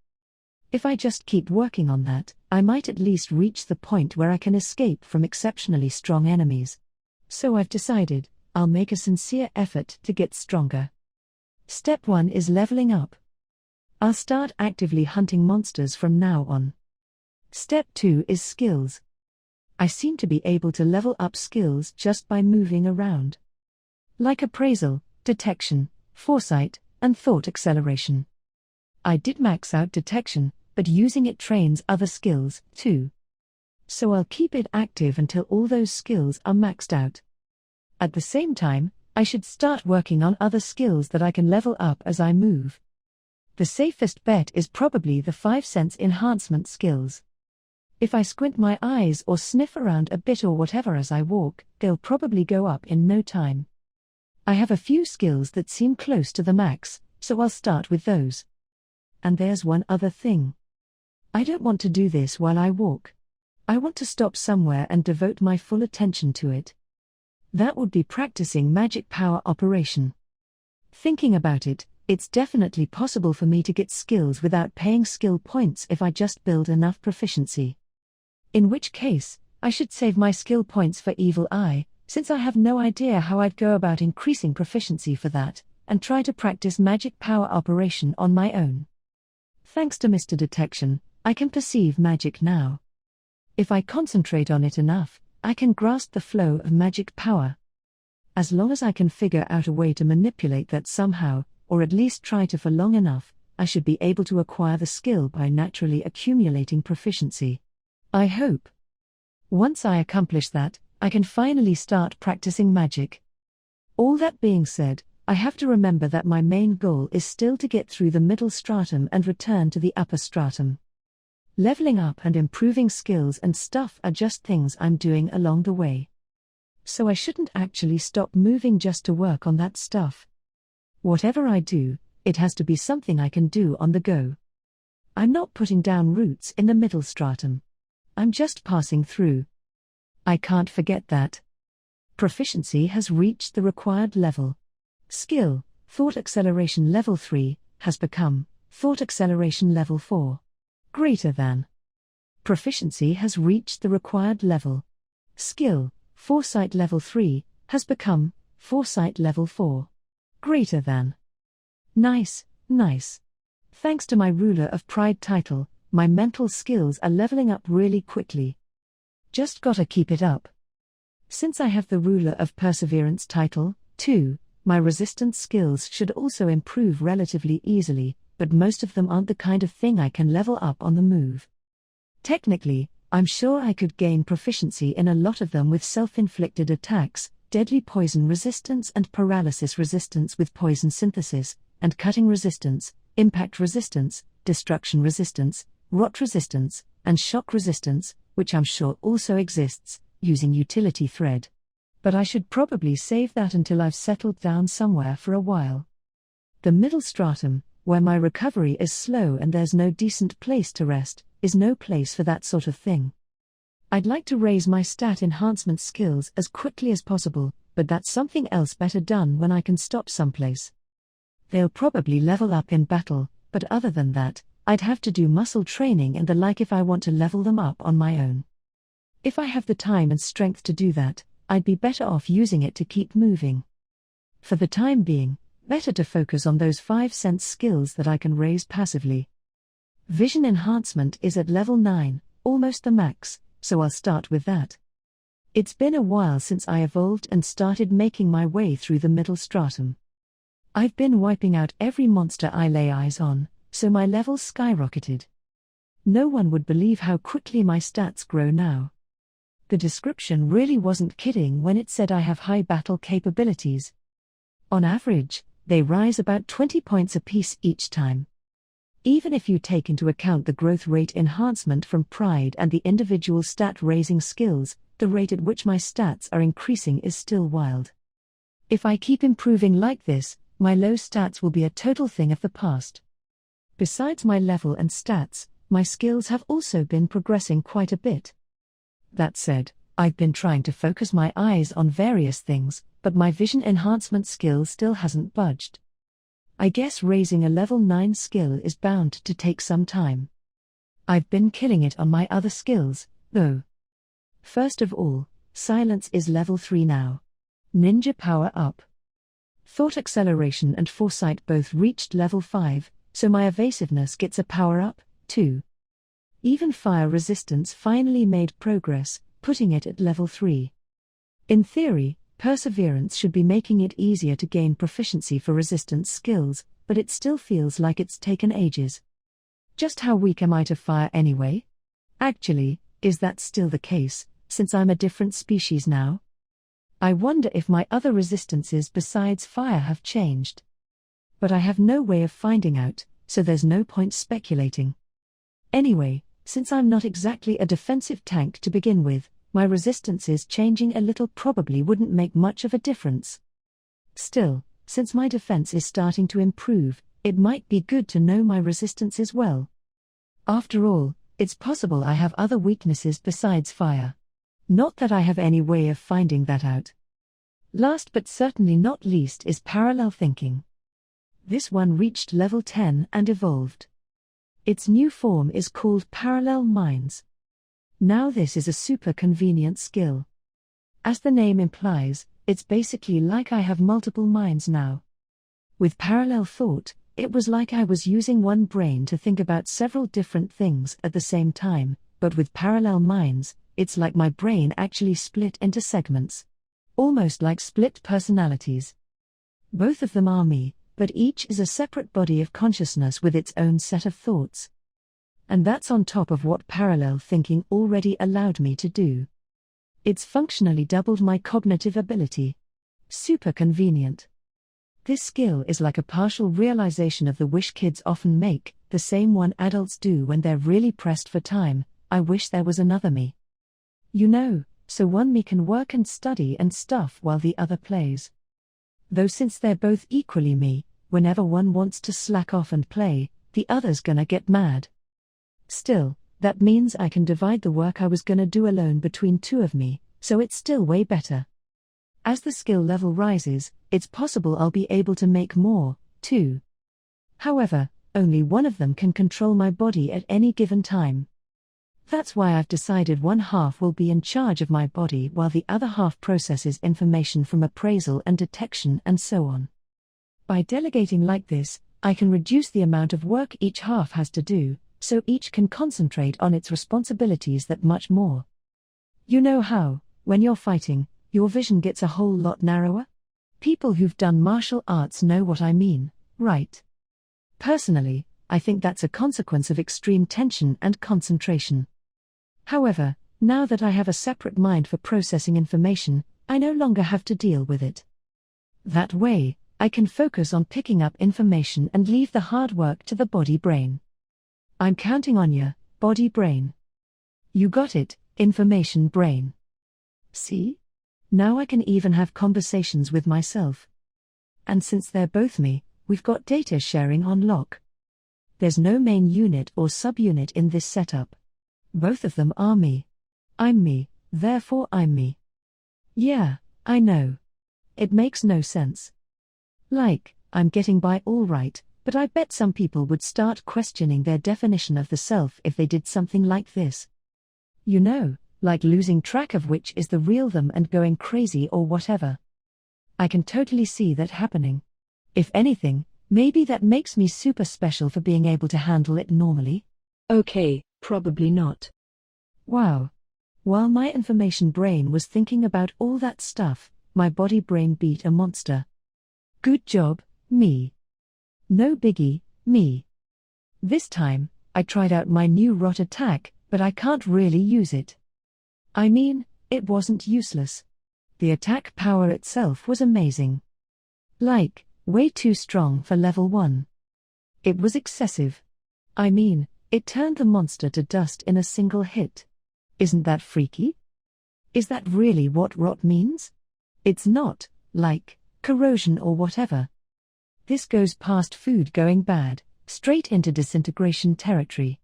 If I just keep working on that, I might at least reach the point where I can escape from exceptionally strong enemies. So I've decided, I'll make a sincere effort to get stronger. Step 1 is leveling up. I'll start actively hunting monsters from now on. Step 2 is skills. I seem to be able to level up skills just by moving around. Like appraisal, detection, foresight, and thought acceleration. I did max out detection, but using it trains other skills, too. So I'll keep it active until all those skills are maxed out. At the same time, I should start working on other skills that I can level up as I move. The safest bet is probably the 5 sense enhancement skills. If I squint my eyes or sniff around a bit or whatever as I walk, they'll probably go up in no time. I have a few skills that seem close to the max, so I'll start with those. And there's one other thing. I don't want to do this while I walk. I want to stop somewhere and devote my full attention to it. That would be practicing magic power operation. Thinking about it, it's definitely possible for me to get skills without paying skill points if I just build enough proficiency. In which case, I should save my skill points for Evil Eye, since I have no idea how I'd go about increasing proficiency for that, and try to practice magic power operation on my own. Thanks to Mr. Detection, I can perceive magic now. If I concentrate on it enough, I can grasp the flow of magic power. As long as I can figure out a way to manipulate that somehow, or at least try to for long enough, I should be able to acquire the skill by naturally accumulating proficiency. I hope. Once I accomplish that, I can finally start practicing magic. All that being said, I have to remember that my main goal is still to get through the middle stratum and return to the upper stratum. Leveling up and improving skills and stuff are just things I'm doing along the way. So I shouldn't actually stop moving just to work on that stuff. Whatever I do, it has to be something I can do on the go. I'm not putting down roots in the middle stratum. I'm just passing through. I can't forget that. Proficiency has reached the required level. Skill, Thought Acceleration Level 3, has become Thought Acceleration Level 4. Greater than. Proficiency has reached the required level. Skill, Foresight Level 3, has become Foresight Level 4. Greater than. Nice, nice. Thanks to my Ruler of Pride title, my mental skills are leveling up really quickly. Just gotta keep it up. Since I have the Ruler of Perseverance title, too, my resistance skills should also improve relatively easily, but most of them aren't the kind of thing I can level up on the move. Technically, I'm sure I could gain proficiency in a lot of them with self-inflicted attacks, deadly poison resistance and paralysis resistance with poison synthesis, and cutting resistance, impact resistance, destruction resistance, rot resistance, and shock resistance, which I'm sure also exists, using utility thread. But I should probably save that until I've settled down somewhere for a while. The middle stratum, where my recovery is slow and there's no decent place to rest, is no place for that sort of thing. I'd like to raise my stat enhancement skills as quickly as possible, but that's something else better done when I can stop someplace. They'll probably level up in battle, but other than that, I'd have to do muscle training and the like if I want to level them up on my own. If I have the time and strength to do that, I'd be better off using it to keep moving. For the time being, better to focus on those 5 sense skills that I can raise passively. Vision enhancement is at level 9, almost the max, so I'll start with that. It's been a while since I evolved and started making my way through the middle stratum. I've been wiping out every monster I lay eyes on, so my levels skyrocketed. No one would believe how quickly my stats grow now. The description really wasn't kidding when it said I have high battle capabilities. On average, they rise about 20 points apiece each time. Even if you take into account the growth rate enhancement from Pride and the individual stat-raising skills, the rate at which my stats are increasing is still wild. If I keep improving like this, my low stats will be a total thing of the past. Besides my level and stats, my skills have also been progressing quite a bit. That said, I've been trying to focus my eyes on various things, but my vision enhancement skill still hasn't budged. I guess raising a level 9 skill is bound to take some time. I've been killing it on my other skills, though. First of all, Silence is level 3 now. Ninja power up. Thought Acceleration and Foresight both reached level 5, so my evasiveness gets a power up, too. Even Fire Resistance finally made progress, putting it at level 3. In theory, Perseverance should be making it easier to gain proficiency for resistance skills, but it still feels like it's taken ages. Just how weak am I to fire anyway? Actually, is that still the case, since I'm a different species now? I wonder if my other resistances besides fire have changed. But I have no way of finding out, so there's no point speculating. Anyway, since I'm not exactly a defensive tank to begin with, my resistances changing a little probably wouldn't make much of a difference. Still, since my defense is starting to improve, it might be good to know my resistances well. After all, it's possible I have other weaknesses besides fire. Not that I have any way of finding that out. Last but certainly not least is parallel thinking. This one reached level 10 and evolved. Its new form is called Parallel Minds. Now this is a super convenient skill. As the name implies, it's basically like I have multiple minds now. With parallel thought, it was like I was using one brain to think about several different things at the same time, but with parallel minds, it's like my brain actually split into segments. Almost like split personalities. Both of them are me, but each is a separate body of consciousness with its own set of thoughts. And that's on top of what parallel thinking already allowed me to do. It's functionally doubled my cognitive ability. Super convenient. This skill is like a partial realization of the wish kids often make, the same one adults do when they're really pressed for time. I wish there was another me. You know, so one me can work and study and stuff while the other plays. Though since they're both equally me, whenever one wants to slack off and play, the other's gonna get mad. Still, that means I can divide the work I was gonna do alone between two of me, so it's still way better. As the skill level rises, it's possible I'll be able to make more, too. However, only one of them can control my body at any given time. That's why I've decided one half will be in charge of my body while the other half processes information from appraisal and detection and so on. By delegating like this, I can reduce the amount of work each half has to do, so each can concentrate on its responsibilities that much more. You know how, when you're fighting, your vision gets a whole lot narrower? People who've done martial arts know what I mean, right? Personally, I think that's a consequence of extreme tension and concentration. However, now that I have a separate mind for processing information, I no longer have to deal with it. That way, I can focus on picking up information and leave the hard work to the body-brain. I'm counting on ya, body-brain. You got it, information-brain. See? Now I can even have conversations with myself. And since they're both me, we've got data sharing on lock. There's no main unit or subunit in this setup. Both of them are me. I'm me, therefore I'm me. Yeah, I know. It makes no sense. Like, I'm getting by all right, but I bet some people would start questioning their definition of the self if they did something like this. You know, like losing track of which is the real them and going crazy or whatever. I can totally see that happening. If anything, maybe that makes me super special for being able to handle it normally. Okay, probably not. Wow. While my information brain was thinking about all that stuff, my body brain beat a monster. Good job, me. No biggie, me. This time, I tried out my new rot attack, but I can't really use it. I mean, it wasn't useless. The attack power itself was amazing. Like, way too strong for level 1. It was excessive. I mean, it turned the monster to dust in a single hit. Isn't that freaky? Is that really what rot means? It's not, like, corrosion or whatever. This goes past food going bad, straight into disintegration territory.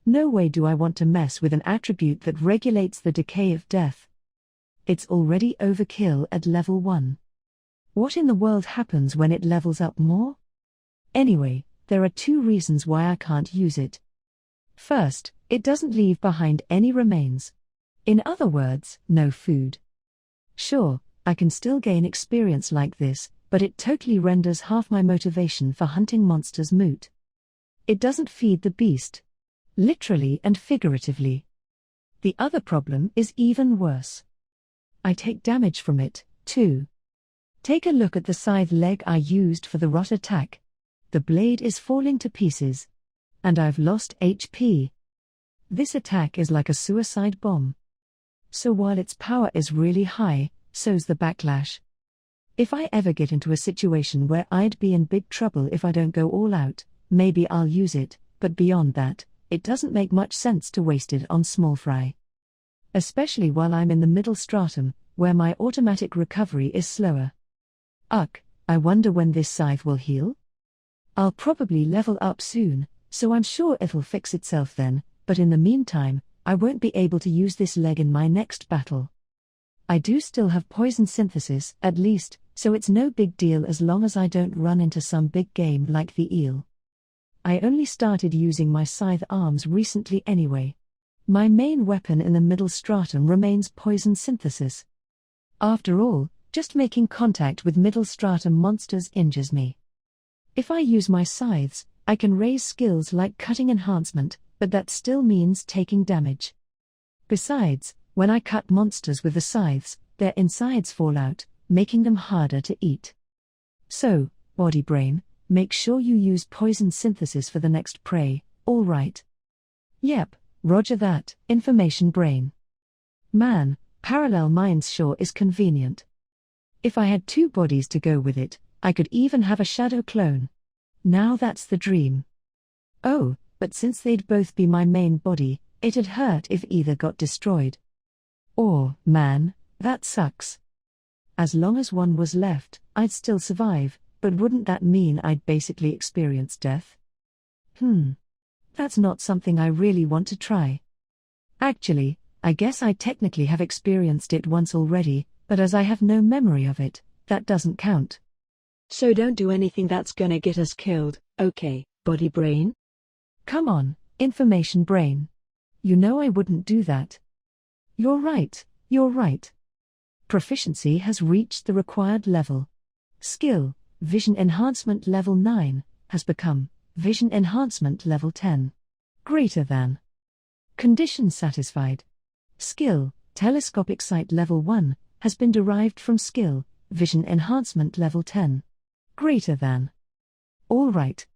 No way do I want to mess with an attribute that regulates the decay of death. It's already overkill at level 1. What in the world happens when it levels up more? Anyway, there are 2 reasons why I can't use it. First, it doesn't leave behind any remains. In other words, no food. Sure, I can still gain experience like this, but it totally renders half my motivation for hunting monsters moot. It doesn't feed the beast. Literally and figuratively. The other problem is even worse. I take damage from it, too. Take a look at the scythe leg I used for the rot attack. The blade is falling to pieces. And I've lost HP. This attack is like a suicide bomb. So while its power is really high, so's the backlash. If I ever get into a situation where I'd be in big trouble if I don't go all out, maybe I'll use it, but beyond that, it doesn't make much sense to waste it on small fry. Especially while I'm in the middle stratum, where my automatic recovery is slower. I wonder when this scythe will heal? I'll probably level up soon, so I'm sure it'll fix itself then, but in the meantime, I won't be able to use this leg in my next battle. I do still have poison synthesis, at least, so it's no big deal as long as I don't run into some big game like the eel. I only started using my scythe arms recently anyway. My main weapon in the middle stratum remains poison synthesis. After all, just making contact with middle stratum monsters injures me. If I use my scythes, I can raise skills like cutting enhancement, but that still means taking damage. Besides, when I cut monsters with the scythes, their insides fall out, making them harder to eat. So, body brain, make sure you use poison synthesis for the next prey, alright? Yep, roger that, information brain. Man, parallel minds sure is convenient. If I had 2 bodies to go with it, I could even have a shadow clone. Now that's the dream. Oh, but since they'd both be my main body, it'd hurt if either got destroyed. Or, man, that sucks. As long as one was left, I'd still survive, but wouldn't that mean I'd basically experience death? That's not something I really want to try. Actually, I guess I technically have experienced it once already, but as I have no memory of it, that doesn't count. So don't do anything that's gonna get us killed, okay, body brain? Come on, information brain. You know I wouldn't do that. You're right, you're right. Proficiency has reached the required level. Skill, Vision Enhancement Level 9, has become Vision Enhancement Level 10. Greater than. Condition satisfied. Skill, Telescopic Sight Level 1, has been derived from skill, Vision Enhancement Level 10. Greater than. Alright.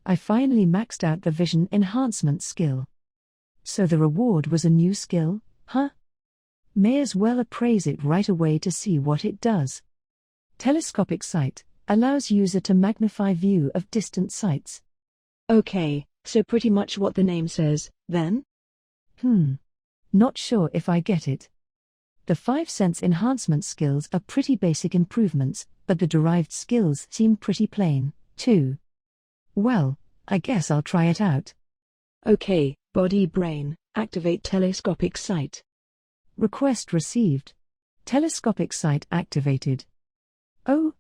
I finally maxed out the Vision Enhancement skill. So the reward was a new skill, huh? May as well appraise it right away to see what it does. Telescopic Sight allows user to magnify view of distant sights. Okay, so pretty much what the name says, then? Not sure if I get it. The 5 sense enhancement skills are pretty basic improvements, but the derived skills seem pretty plain, too. Well, I guess I'll try it out. Okay, body brain, activate telescopic sight. Request received. Telescopic sight activated. Oh.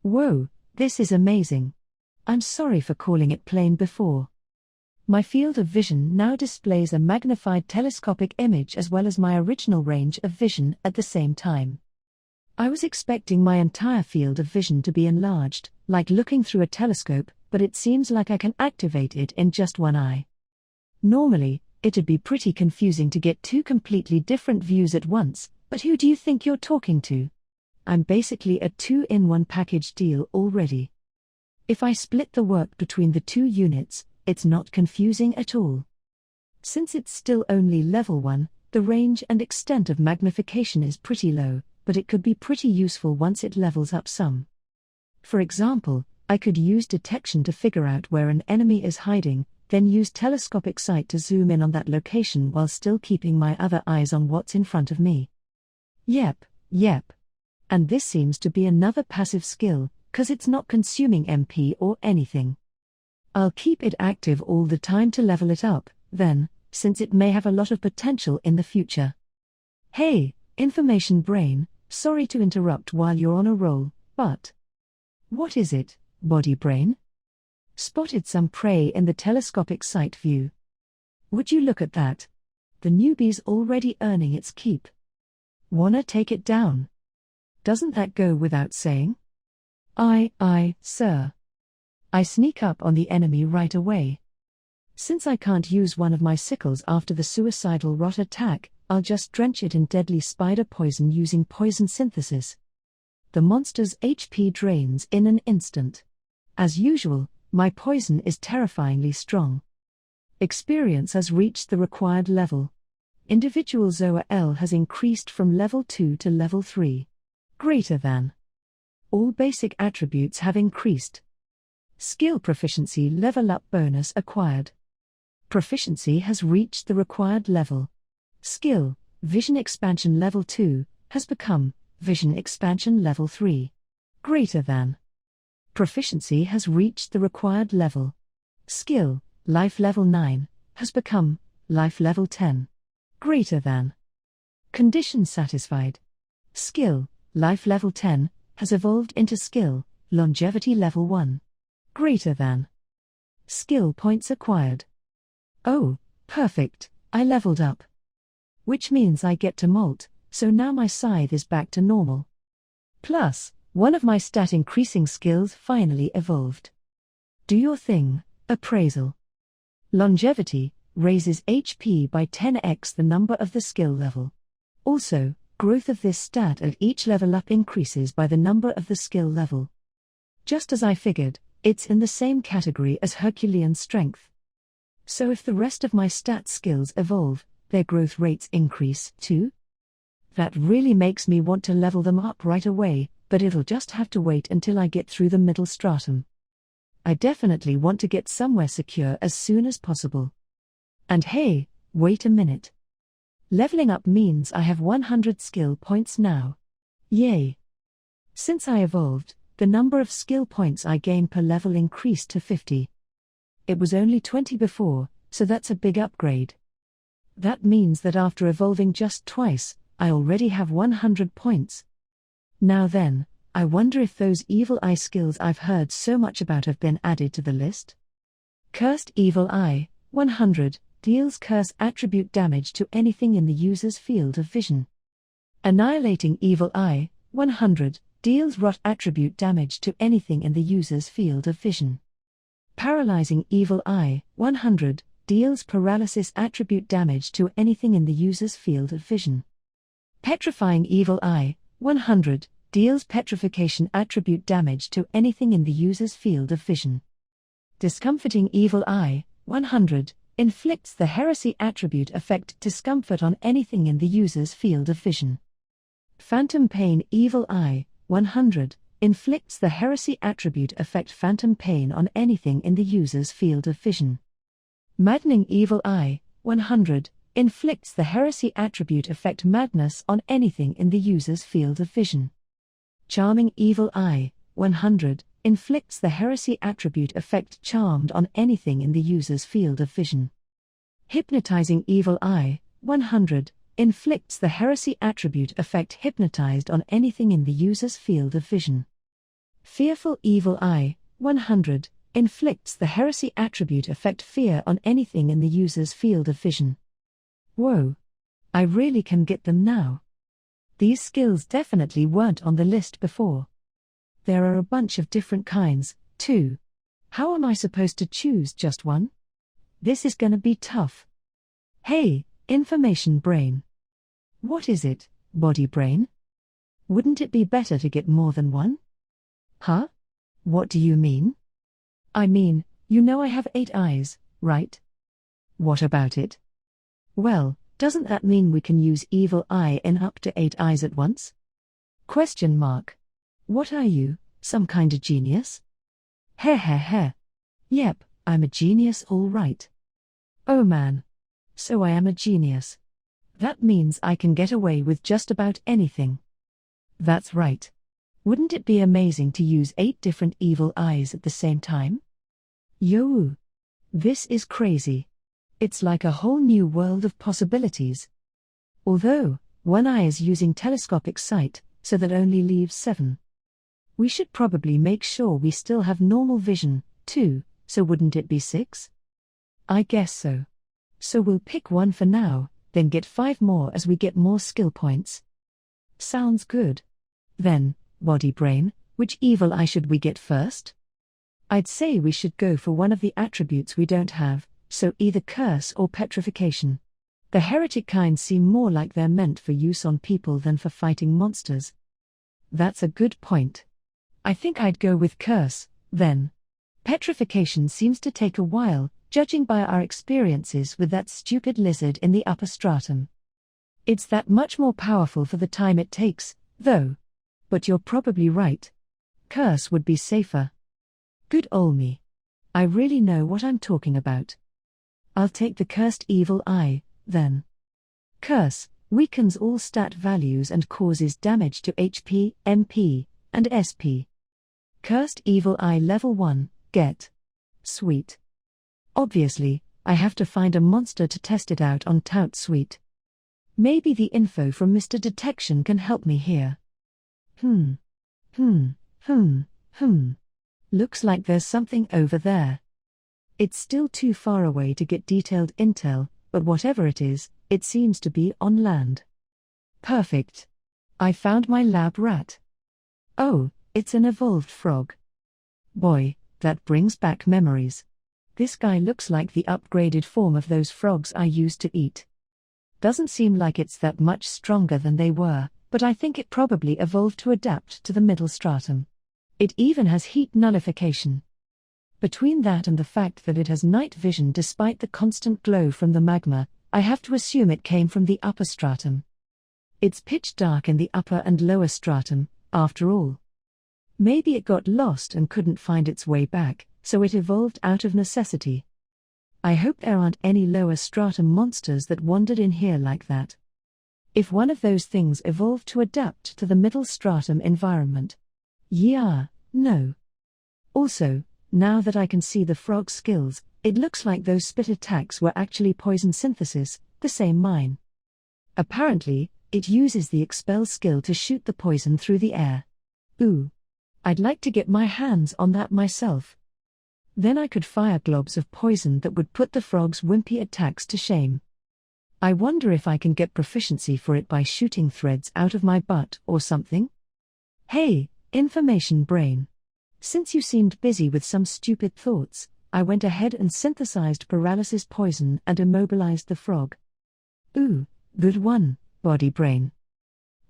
Whoa, this is amazing. I'm sorry for calling it plain before. My field of vision now displays a magnified telescopic image as well as my original range of vision at the same time. I was expecting my entire field of vision to be enlarged, like looking through a telescope, but it seems like I can activate it in just one eye. Normally, it'd be pretty confusing to get 2 completely different views at once, but who do you think you're talking to? I'm basically a 2-in-1 package deal already. If I split the work between the 2 units, it's not confusing at all. Since it's still only level 1, the range and extent of magnification is pretty low, but it could be pretty useful once it levels up some. For example, I could use detection to figure out where an enemy is hiding, then use telescopic sight to zoom in on that location while still keeping my other eyes on what's in front of me. Yep. And this seems to be another passive skill, 'cause it's not consuming MP or anything. I'll keep it active all the time to level it up, then, since it may have a lot of potential in the future. Hey, information brain, sorry to interrupt while you're on a roll, but... What is it, body brain? Spotted some prey in the telescopic sight view. Would you look at that? The newbie's already earning its keep. Wanna take it down? Doesn't that go without saying? Aye, sir. I sneak up on the enemy right away. Since I can't use one of my sickles after the suicidal rot attack, I'll just drench it in deadly spider poison using poison synthesis. The monster's HP drains in an instant. As usual, my poison is terrifyingly strong. Experience has reached the required level. Individual Zoa Ele has increased from level 2 to level 3. Greater than. All basic attributes have increased. Skill proficiency level up bonus acquired. Proficiency has reached the required level. Skill, Vision Expansion Level 2, has become Vision Expansion Level 3. Greater than. Proficiency has reached the required level. Skill, Life Level 9, has become Life Level 10. Greater than. Condition satisfied. Skill, Life Level 10, has evolved into Skill, Longevity Level 1. Greater than. Skill points acquired. Oh, perfect, I leveled up. Which means I get to molt, so now my scythe is back to normal. Plus, one of my stat increasing skills finally evolved. Do your thing, appraisal. Longevity raises HP by 10x the number of the skill level. Also, growth of this stat at each level up increases by the number of the skill level. Just as I figured, it's in the same category as Herculean strength. So if the rest of my stat skills evolve, their growth rates increase too? That really makes me want to level them up right away, but it'll just have to wait until I get through the middle stratum. I definitely want to get somewhere secure as soon as possible. And hey, wait a minute. Leveling up means I have 100 skill points now. Yay! Since I evolved, the number of skill points I gain per level increased to 50. It was only 20 before, so that's a big upgrade. That means that after evolving just twice, I already have 100 points. Now then, I wonder if those evil eye skills I've heard so much about have been added to the list? Cursed Evil Eye, 100, deals curse attribute damage to anything in the user's field of vision. Annihilating Evil Eye, 100, deals rot attribute damage to anything in the user's field of vision. Paralyzing Evil Eye, 100, deals paralysis attribute damage to anything in the user's field of vision. Petrifying Evil Eye, 100, deals petrification attribute damage to anything in the user's field of vision. Discomforting Evil Eye, 100, inflicts the heresy attribute effect discomfort on anything in the user's field of vision. Phantom Pain Evil Eye, 100, inflicts the heresy attribute effect phantom pain on anything in the user's field of vision. Maddening Evil Eye, 100, inflicts the heresy attribute effect madness on anything in the user's field of vision. Charming Evil Eye, 100, inflicts the heresy attribute effect charmed on anything in the user's field of vision. Hypnotizing Evil Eye, 100, inflicts the heresy attribute effect hypnotized on anything in the user's field of vision. Fearful Evil Eye, 100, inflicts the heresy attribute effect fear on anything in the user's field of vision. Whoa! I really can get them now. These skills definitely weren't on the list before. There are a bunch of different kinds, too. How am I supposed to choose just one? This is gonna be tough. Hey, information brain. What is it, body brain? Wouldn't it be better to get more than one? Huh? What do you mean? I mean, you know I have 8 eyes, right? What about it? Well, doesn't that mean we can use Evil Eye in up to 8 eyes at once? Question mark. What are you, some kind of genius? Heh. Yep, I'm a genius all right. Oh man. So I am a genius. That means I can get away with just about anything. That's right. Wouldn't it be amazing to use 8 different evil eyes at the same time? Yo! This is crazy. It's like a whole new world of possibilities. Although, one eye is using telescopic sight, so that only leaves 7. We should probably make sure we still have normal vision, too, so wouldn't it be 6? I guess so. So we'll pick 1 for now, then get 5 more as we get more skill points. Sounds good. Then, body brain, which evil eye should we get first? I'd say we should go for one of the attributes we don't have, so either curse or petrification. The heretic kind seem more like they're meant for use on people than for fighting monsters. That's a good point. I think I'd go with curse, then. Petrification seems to take a while, judging by our experiences with that stupid lizard in the upper stratum. It's that much more powerful for the time it takes, though. But you're probably right. Curse would be safer. Good ol' me. I really know what I'm talking about. I'll take the cursed evil eye, then. Curse weakens all stat values and causes damage to HP, MP, and SP. Cursed evil eye level 1, get. Sweet. Obviously, I have to find a monster to test it out on Tout Sweet. Maybe the info from Mr. Detection can help me here. Looks like there's something over there. It's still too far away to get detailed intel, but whatever it is, it seems to be on land. Perfect. I found my lab rat. Oh, it's an evolved frog. Boy, that brings back memories. This guy looks like the upgraded form of those frogs I used to eat. Doesn't seem like it's that much stronger than they were, but I think it probably evolved to adapt to the middle stratum. It even has heat nullification. Between that and the fact that it has night vision despite the constant glow from the magma, I have to assume it came from the upper stratum. It's pitch dark in the upper and lower stratum, after all. Maybe it got lost and couldn't find its way back, so it evolved out of necessity. I hope there aren't any lower stratum monsters that wandered in here like that. If one of those things evolved to adapt to the middle stratum environment. Yeah, no. Also, now that I can see the frog's skills, it looks like those spit attacks were actually poison synthesis, the same mine. Apparently, it uses the expel skill to shoot the poison through the air. Ooh. I'd like to get my hands on that myself. Then I could fire globs of poison that would put the frog's wimpy attacks to shame. I wonder if I can get proficiency for it by shooting threads out of my butt or something? Hey, information brain. Since you seemed busy with some stupid thoughts, I went ahead and synthesized paralysis poison and immobilized the frog. Ooh, good one, body brain.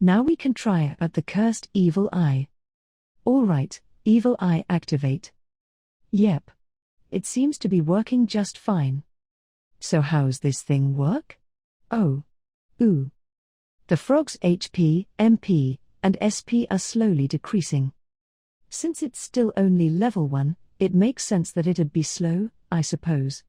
Now we can try out the cursed evil eye. Alright, evil eye activate. Yep. It seems to be working just fine. So how's this thing work? Oh. Ooh. The frog's HP, MP, and SP are slowly decreasing. Since it's still only level 1, it makes sense that it'd be slow, I suppose.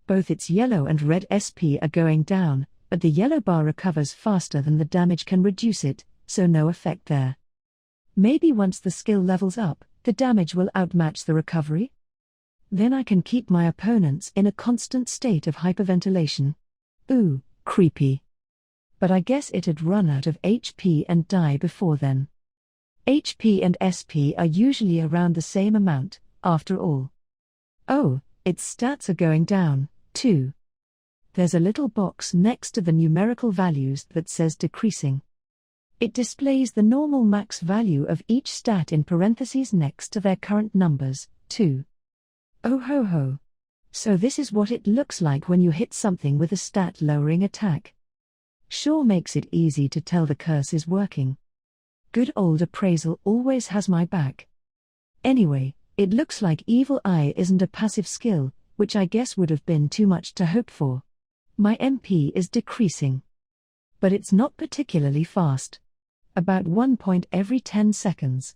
Both its yellow and red SP are going down, but the yellow bar recovers faster than the damage can reduce it, so no effect there. Maybe once the skill levels up, the damage will outmatch the recovery? Then I can keep my opponents in a constant state of hyperventilation. Ooh, creepy. But I guess it'd run out of HP and die before then. HP and SP are usually around the same amount, after all. Oh, its stats are going down, too. There's a little box next to the numerical values that says decreasing. It displays the normal max value of each stat in parentheses next to their current numbers, too. Oh ho ho. So this is what it looks like when you hit something with a stat-lowering attack. Sure makes it easy to tell the curse is working. Good old appraisal always has my back. Anyway, it looks like Evil Eye isn't a passive skill, which I guess would have been too much to hope for. My MP is decreasing. But it's not particularly fast. About 1 point every 10 seconds.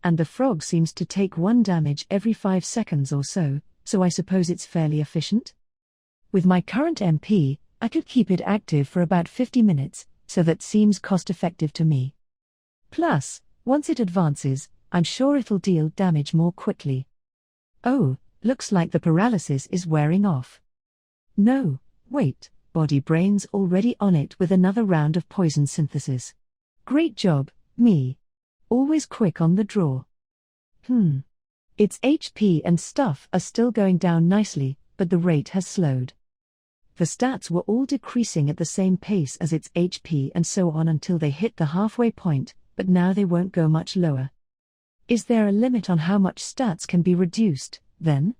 And the frog seems to take 1 damage every 5 seconds or so I suppose it's fairly efficient? With my current MP, I could keep it active for about 50 minutes, so that seems cost-effective to me. Plus, once it advances, I'm sure it'll deal damage more quickly. Oh, looks like the paralysis is wearing off. No, wait, Body Brain's already on it with another round of poison synthesis. Great job, me. Always quick on the draw. Its HP and stuff are still going down nicely, but the rate has slowed. The stats were all decreasing at the same pace as its HP and so on until they hit the halfway point, but now they won't go much lower. Is there a limit on how much stats can be reduced, then?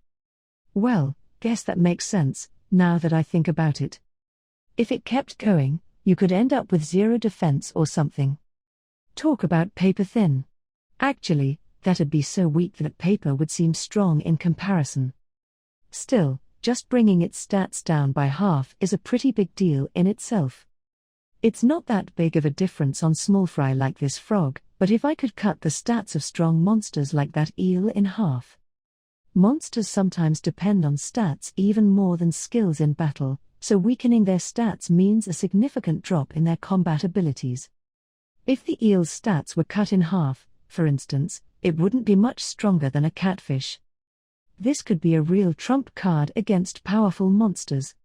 Well, guess that makes sense, now that I think about it. If it kept going, you could end up with 0 defense or something. Talk about paper thin. Actually, that'd be so weak that paper would seem strong in comparison. Still, just bringing its stats down by half is a pretty big deal in itself. It's not that big of a difference on small fry like this frog, but if I could cut the stats of strong monsters like that eel in half. Monsters sometimes depend on stats even more than skills in battle, so weakening their stats means a significant drop in their combat abilities. If the eel's stats were cut in half, for instance, it wouldn't be much stronger than a catfish. This could be a real trump card against powerful monsters.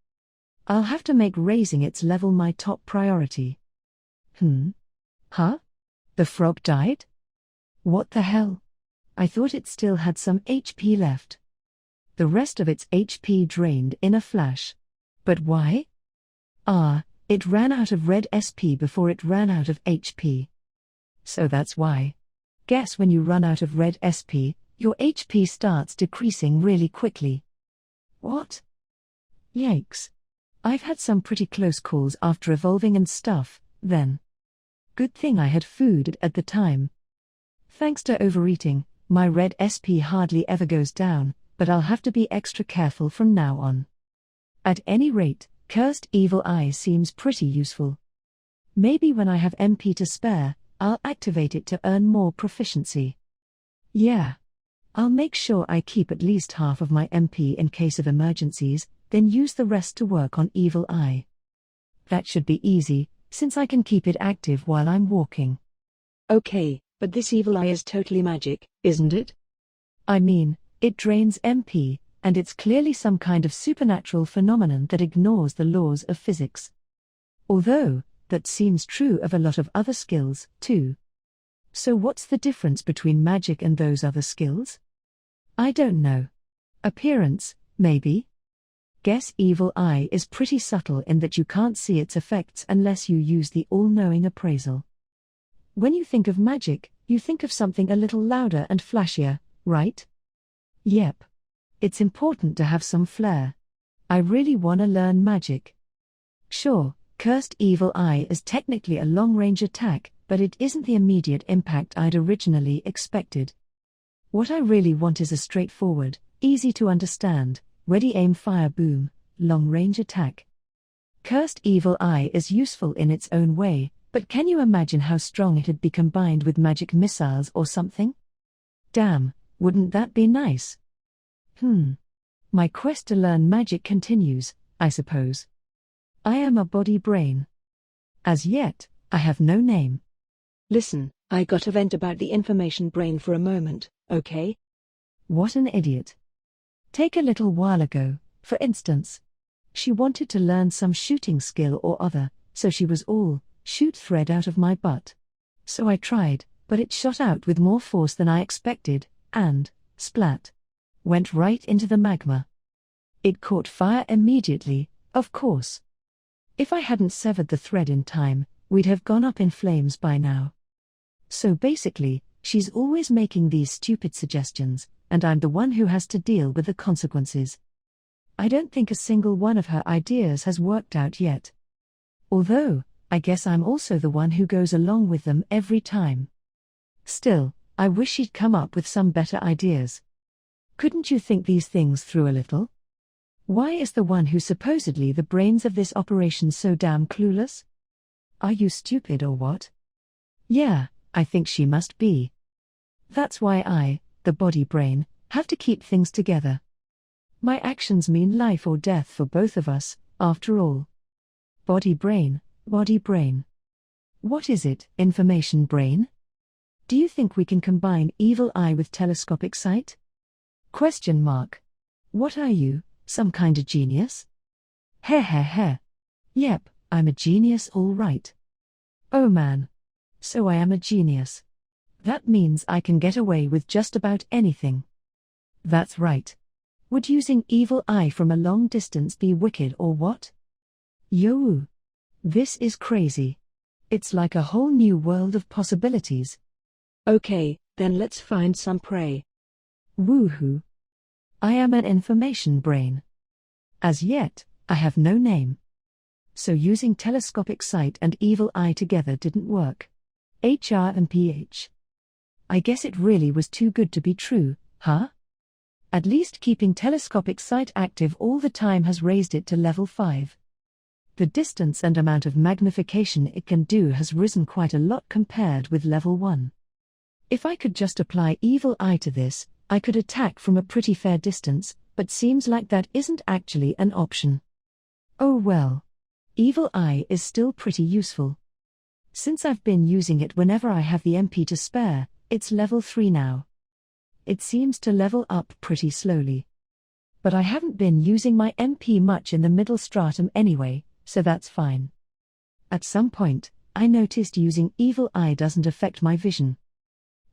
I'll have to make raising its level my top priority. Huh? The frog died? What the hell? I thought it still had some HP left. The rest of its HP drained in a flash. But why? It ran out of red SP before it ran out of HP. So that's why. Guess when you run out of red SP, your HP starts decreasing really quickly. What? Yikes. I've had some pretty close calls after evolving and stuff, then. Good thing I had food at the time. Thanks to overeating, my red SP hardly ever goes down, but I'll have to be extra careful from now on. At any rate, Cursed Evil Eye seems pretty useful. Maybe when I have MP to spare, I'll activate it to earn more proficiency. Yeah. I'll make sure I keep at least half of my MP in case of emergencies, then use the rest to work on Evil Eye. That should be easy, since I can keep it active while I'm walking. Okay, but this Evil Eye is totally magic, isn't it? I mean, it drains MP, and it's clearly some kind of supernatural phenomenon that ignores the laws of physics. Although, that seems true of a lot of other skills, too. So what's the difference between magic and those other skills? I don't know. Appearance, maybe? Guess Evil Eye is pretty subtle in that you can't see its effects unless you use the all-knowing appraisal. When you think of magic, you think of something a little louder and flashier, right? Yep. It's important to have some flair. I really want to learn magic. Sure, Cursed Evil Eye is technically a long-range attack, but it isn't the immediate impact I'd originally expected. What I really want is a straightforward, easy to understand, ready aim fire boom, long-range attack. Cursed Evil Eye is useful in its own way, but can you imagine how strong it'd be combined with magic missiles or something? Damn, wouldn't that be nice? My quest to learn magic continues, I suppose. I am a body brain. As yet, I have no name. Listen, I got to vent about the information brain for a moment, okay? What an idiot. Take a little while ago, for instance. She wanted to learn some shooting skill or other, so she was all, shoot thread out of my butt. So I tried, but it shot out with more force than I expected, and, splat. Went right into the magma. It caught fire immediately, of course. If I hadn't severed the thread in time, we'd have gone up in flames by now. So basically, she's always making these stupid suggestions, and I'm the one who has to deal with the consequences. I don't think a single one of her ideas has worked out yet. Although, I guess I'm also the one who goes along with them every time. Still, I wish she'd come up with some better ideas. Couldn't you think these things through a little? Why is the one who's supposedly the brains of this operation so damn clueless? Are you stupid or what? Yeah, I think she must be. That's why I, the body brain, have to keep things together. My actions mean life or death for both of us, after all. Body brain, body brain. What is it, information brain? Do you think we can combine Evil Eye with telescopic sight? Question mark. What are you, some kind of genius? Heh. Yep, I'm a genius all right. Oh man. So I am a genius. That means I can get away with just about anything. That's right. Would using Evil Eye from a long distance be wicked or what? Yo! This is crazy. It's like a whole new world of possibilities. Okay, then let's find some prey. Woohoo. I am an information brain. As yet, I have no name. So using telescopic sight and Evil Eye together didn't work. HR and PH. I guess it really was too good to be true, huh? At least keeping telescopic sight active all the time has raised it to level 5. The distance and amount of magnification it can do has risen quite a lot compared with level 1. If I could just apply Evil Eye to this, I could attack from a pretty fair distance, but seems like that isn't actually an option. Oh well. Evil Eye is still pretty useful. Since I've been using it whenever I have the MP to spare, it's level 3 now. It seems to level up pretty slowly. But I haven't been using my MP much in the middle stratum anyway, so that's fine. At some point, I noticed using Evil Eye doesn't affect my vision.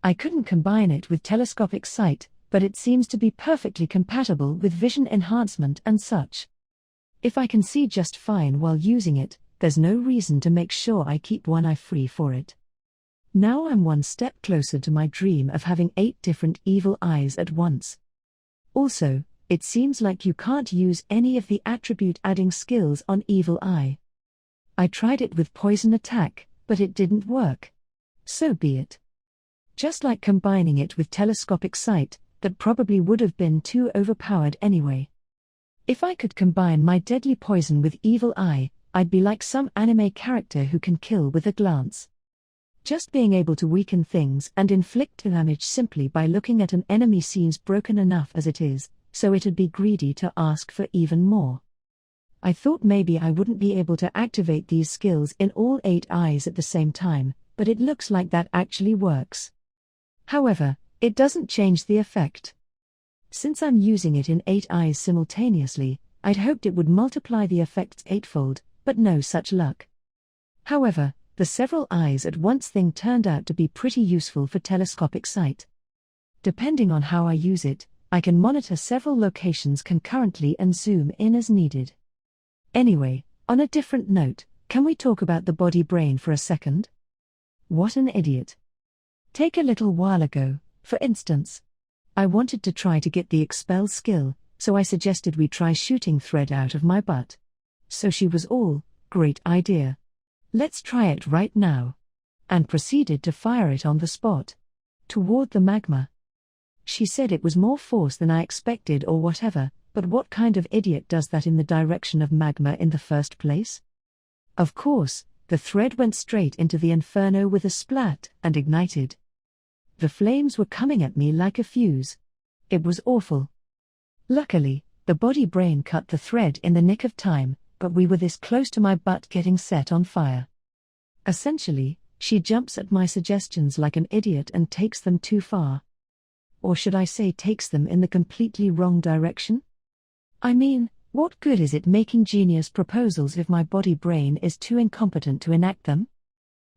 I couldn't combine it with telescopic sight, but it seems to be perfectly compatible with vision enhancement and such. If I can see just fine while using it, there's no reason to make sure I keep one eye free for it. Now I'm one step closer to my dream of having 8 different Evil Eyes at once. Also, it seems like you can't use any of the attribute-adding skills on Evil Eye. I tried it with Poison Attack, but it didn't work. So be it. Just like combining it with telescopic sight, that probably would have been too overpowered anyway. If I could combine my deadly poison with Evil Eye, I'd be like some anime character who can kill with a glance. Just being able to weaken things and inflict damage simply by looking at an enemy seems broken enough as it is, so it'd be greedy to ask for even more. I thought maybe I wouldn't be able to activate these skills in all 8 eyes at the same time, but it looks like that actually works. However, it doesn't change the effect. Since I'm using it in 8 eyes simultaneously, I'd hoped it would multiply the effects 8-fold, but no such luck. However, the several eyes at once thing turned out to be pretty useful for telescopic sight. Depending on how I use it, I can monitor several locations concurrently and zoom in as needed. Anyway, on a different note, can we talk about the body brain for a second? What an idiot. Take a little while ago, for instance. I wanted to try to get the expel skill, so I suggested we try shooting thread out of my butt. So she was all, great idea. Let's try it right now. And proceeded to fire it on the spot. Toward the magma. She said it was more force than I expected or whatever, but what kind of idiot does that in the direction of magma in the first place? Of course, the thread went straight into the inferno with a splat and ignited. The flames were coming at me like a fuse. It was awful. Luckily, the body brain cut the thread in the nick of time, but we were this close to my butt getting set on fire. Essentially, she jumps at my suggestions like an idiot and takes them too far. Or should I say takes them in the completely wrong direction? I mean, what good is it making genius proposals if my body brain is too incompetent to enact them?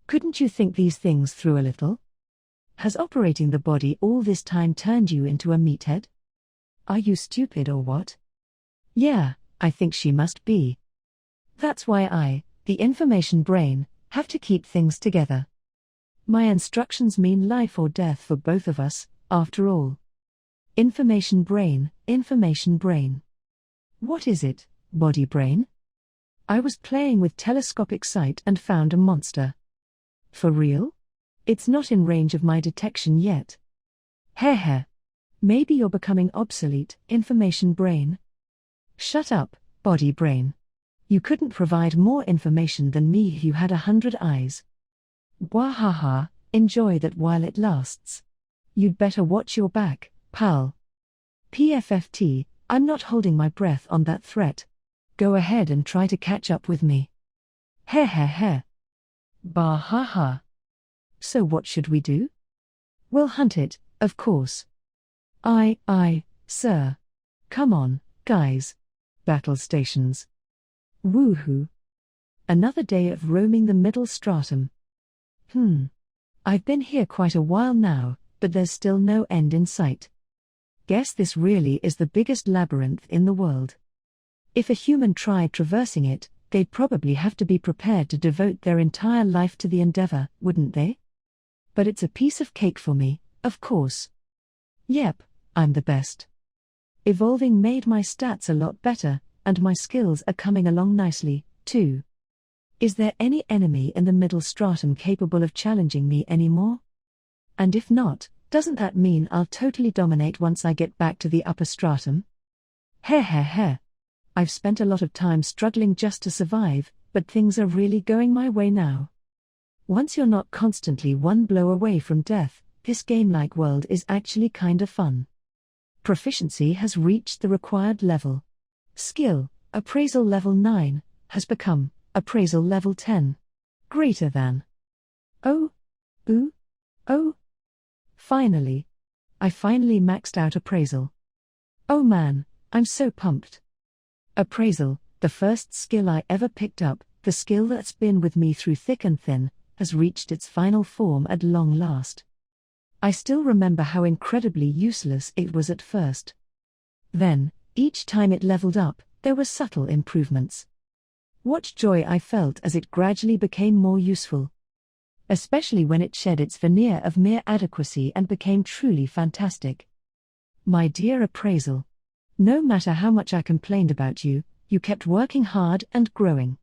Couldn't you think these things through a little? Has operating the body all this time turned you into a meathead? Are you stupid or what? Yeah, I think she must be. That's why I, the information brain, have to keep things together. My instructions mean life or death for both of us, after all. Information brain, information brain. What is it, body brain? I was playing with telescopic sight and found a monster. For real? It's not in range of my detection yet. Heh. Maybe you're becoming obsolete, information brain. Shut up, body brain. You couldn't provide more information than me if you had 100 eyes. Wahaha, enjoy that while it lasts. You'd better watch your back, pal. PFFT, I'm not holding my breath on that threat. Go ahead and try to catch up with me. Heh. Bahaha. So what should we do? We'll hunt it, of course. Aye, sir. Come on, guys. Battle stations. Woohoo. Another day of roaming the middle stratum. I've been here quite a while now, but there's still no end in sight. Guess this really is the biggest labyrinth in the world. If a human tried traversing it, they'd probably have to be prepared to devote their entire life to the endeavor, wouldn't they? But it's a piece of cake for me, of course. Yep, I'm the best. Evolving made my stats a lot better, and my skills are coming along nicely, too. Is there any enemy in the middle stratum capable of challenging me anymore? And if not, doesn't that mean I'll totally dominate once I get back to the upper stratum? Heh. I've spent a lot of time struggling just to survive, but things are really going my way now. Once you're not constantly one blow away from death, this game-like world is actually kinda fun. Proficiency has reached the required level. Skill, appraisal level 9, has become appraisal level 10. Greater than. Oh. Finally. I finally maxed out appraisal. Oh man, I'm so pumped. Appraisal, the first skill I ever picked up, the skill that's been with me through thick and thin, has reached its final form at long last. I still remember how incredibly useless it was at first. Then, each time it leveled up, there were subtle improvements. What joy I felt as it gradually became more useful. Especially when it shed its veneer of mere adequacy and became truly fantastic. My dear appraisal. No matter how much I complained about you, you kept working hard and growing.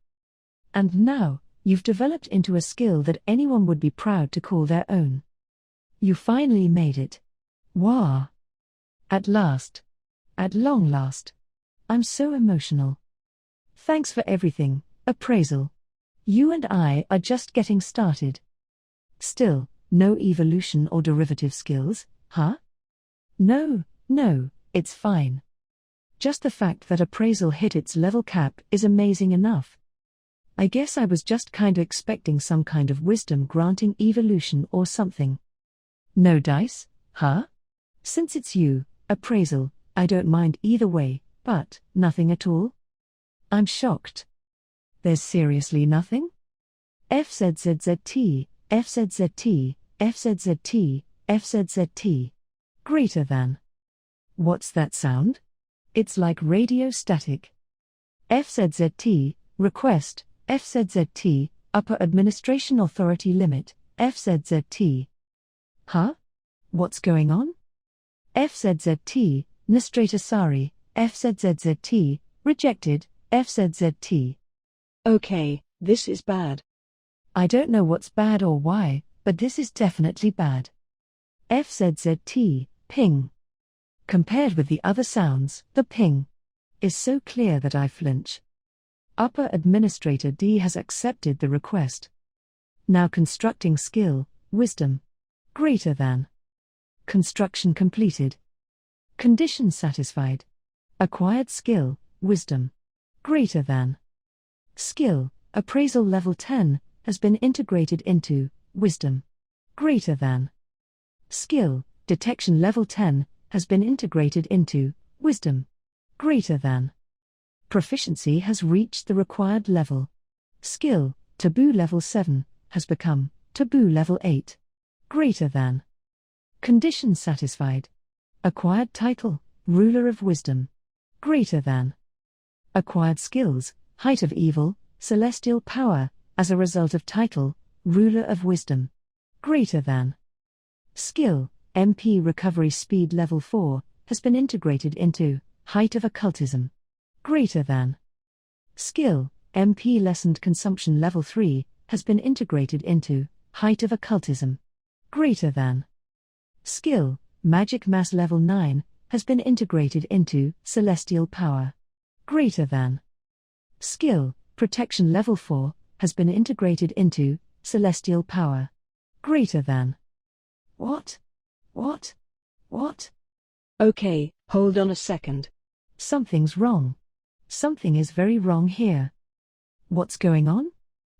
And now, you've developed into a skill that anyone would be proud to call their own. You finally made it. Wah! At last. At long last. I'm so emotional. Thanks for everything, appraisal. You and I are just getting started. Still, no evolution or derivative skills, huh? No, it's fine. Just the fact that appraisal hit its level cap is amazing enough. I guess I was just kinda expecting some kind of wisdom granting evolution or something. No dice, huh? Since it's you, appraisal, I don't mind either way, but nothing at all? I'm shocked. There's seriously nothing? FZZZT, FZZT, FZZT, FZZT. Greater than. What's that sound? It's like radio static. FZZT, request, FZZT, Upper Administration Authority Limit, FZZT. Huh? What's going on? FZZT, Nostrata Sari, FZZZT, rejected, FZZT. Okay, this is bad. I don't know what's bad or why, but this is definitely bad. FZZT, ping. Compared with the other sounds, the ping is so clear that I flinch. Upper Administrator D has accepted the request. Now constructing skill, wisdom. Greater than. Construction completed. Condition satisfied. Acquired skill, wisdom. Greater than. Skill, appraisal level 10, has been integrated into wisdom. Greater than. Skill, detection level 10, has been integrated into wisdom. Greater than. Proficiency has reached the required level. Skill, taboo level 7, has become taboo level 8. Greater than. Condition satisfied. Acquired title, ruler of wisdom. Greater than. Acquired skills, height of evil, celestial power, as a result of title, ruler of wisdom. Greater than. Skill, MP recovery speed level 4, has been integrated into height of occultism. Greater than. Skill, MP lessened consumption level 3, has been integrated into height of occultism. Greater than. Skill, magic mass level 9, has been integrated into celestial power. Greater than. Skill, protection level 4, has been integrated into celestial power. Greater than. What? Okay, hold on a second. Something's wrong. Something is very wrong here. What's going on?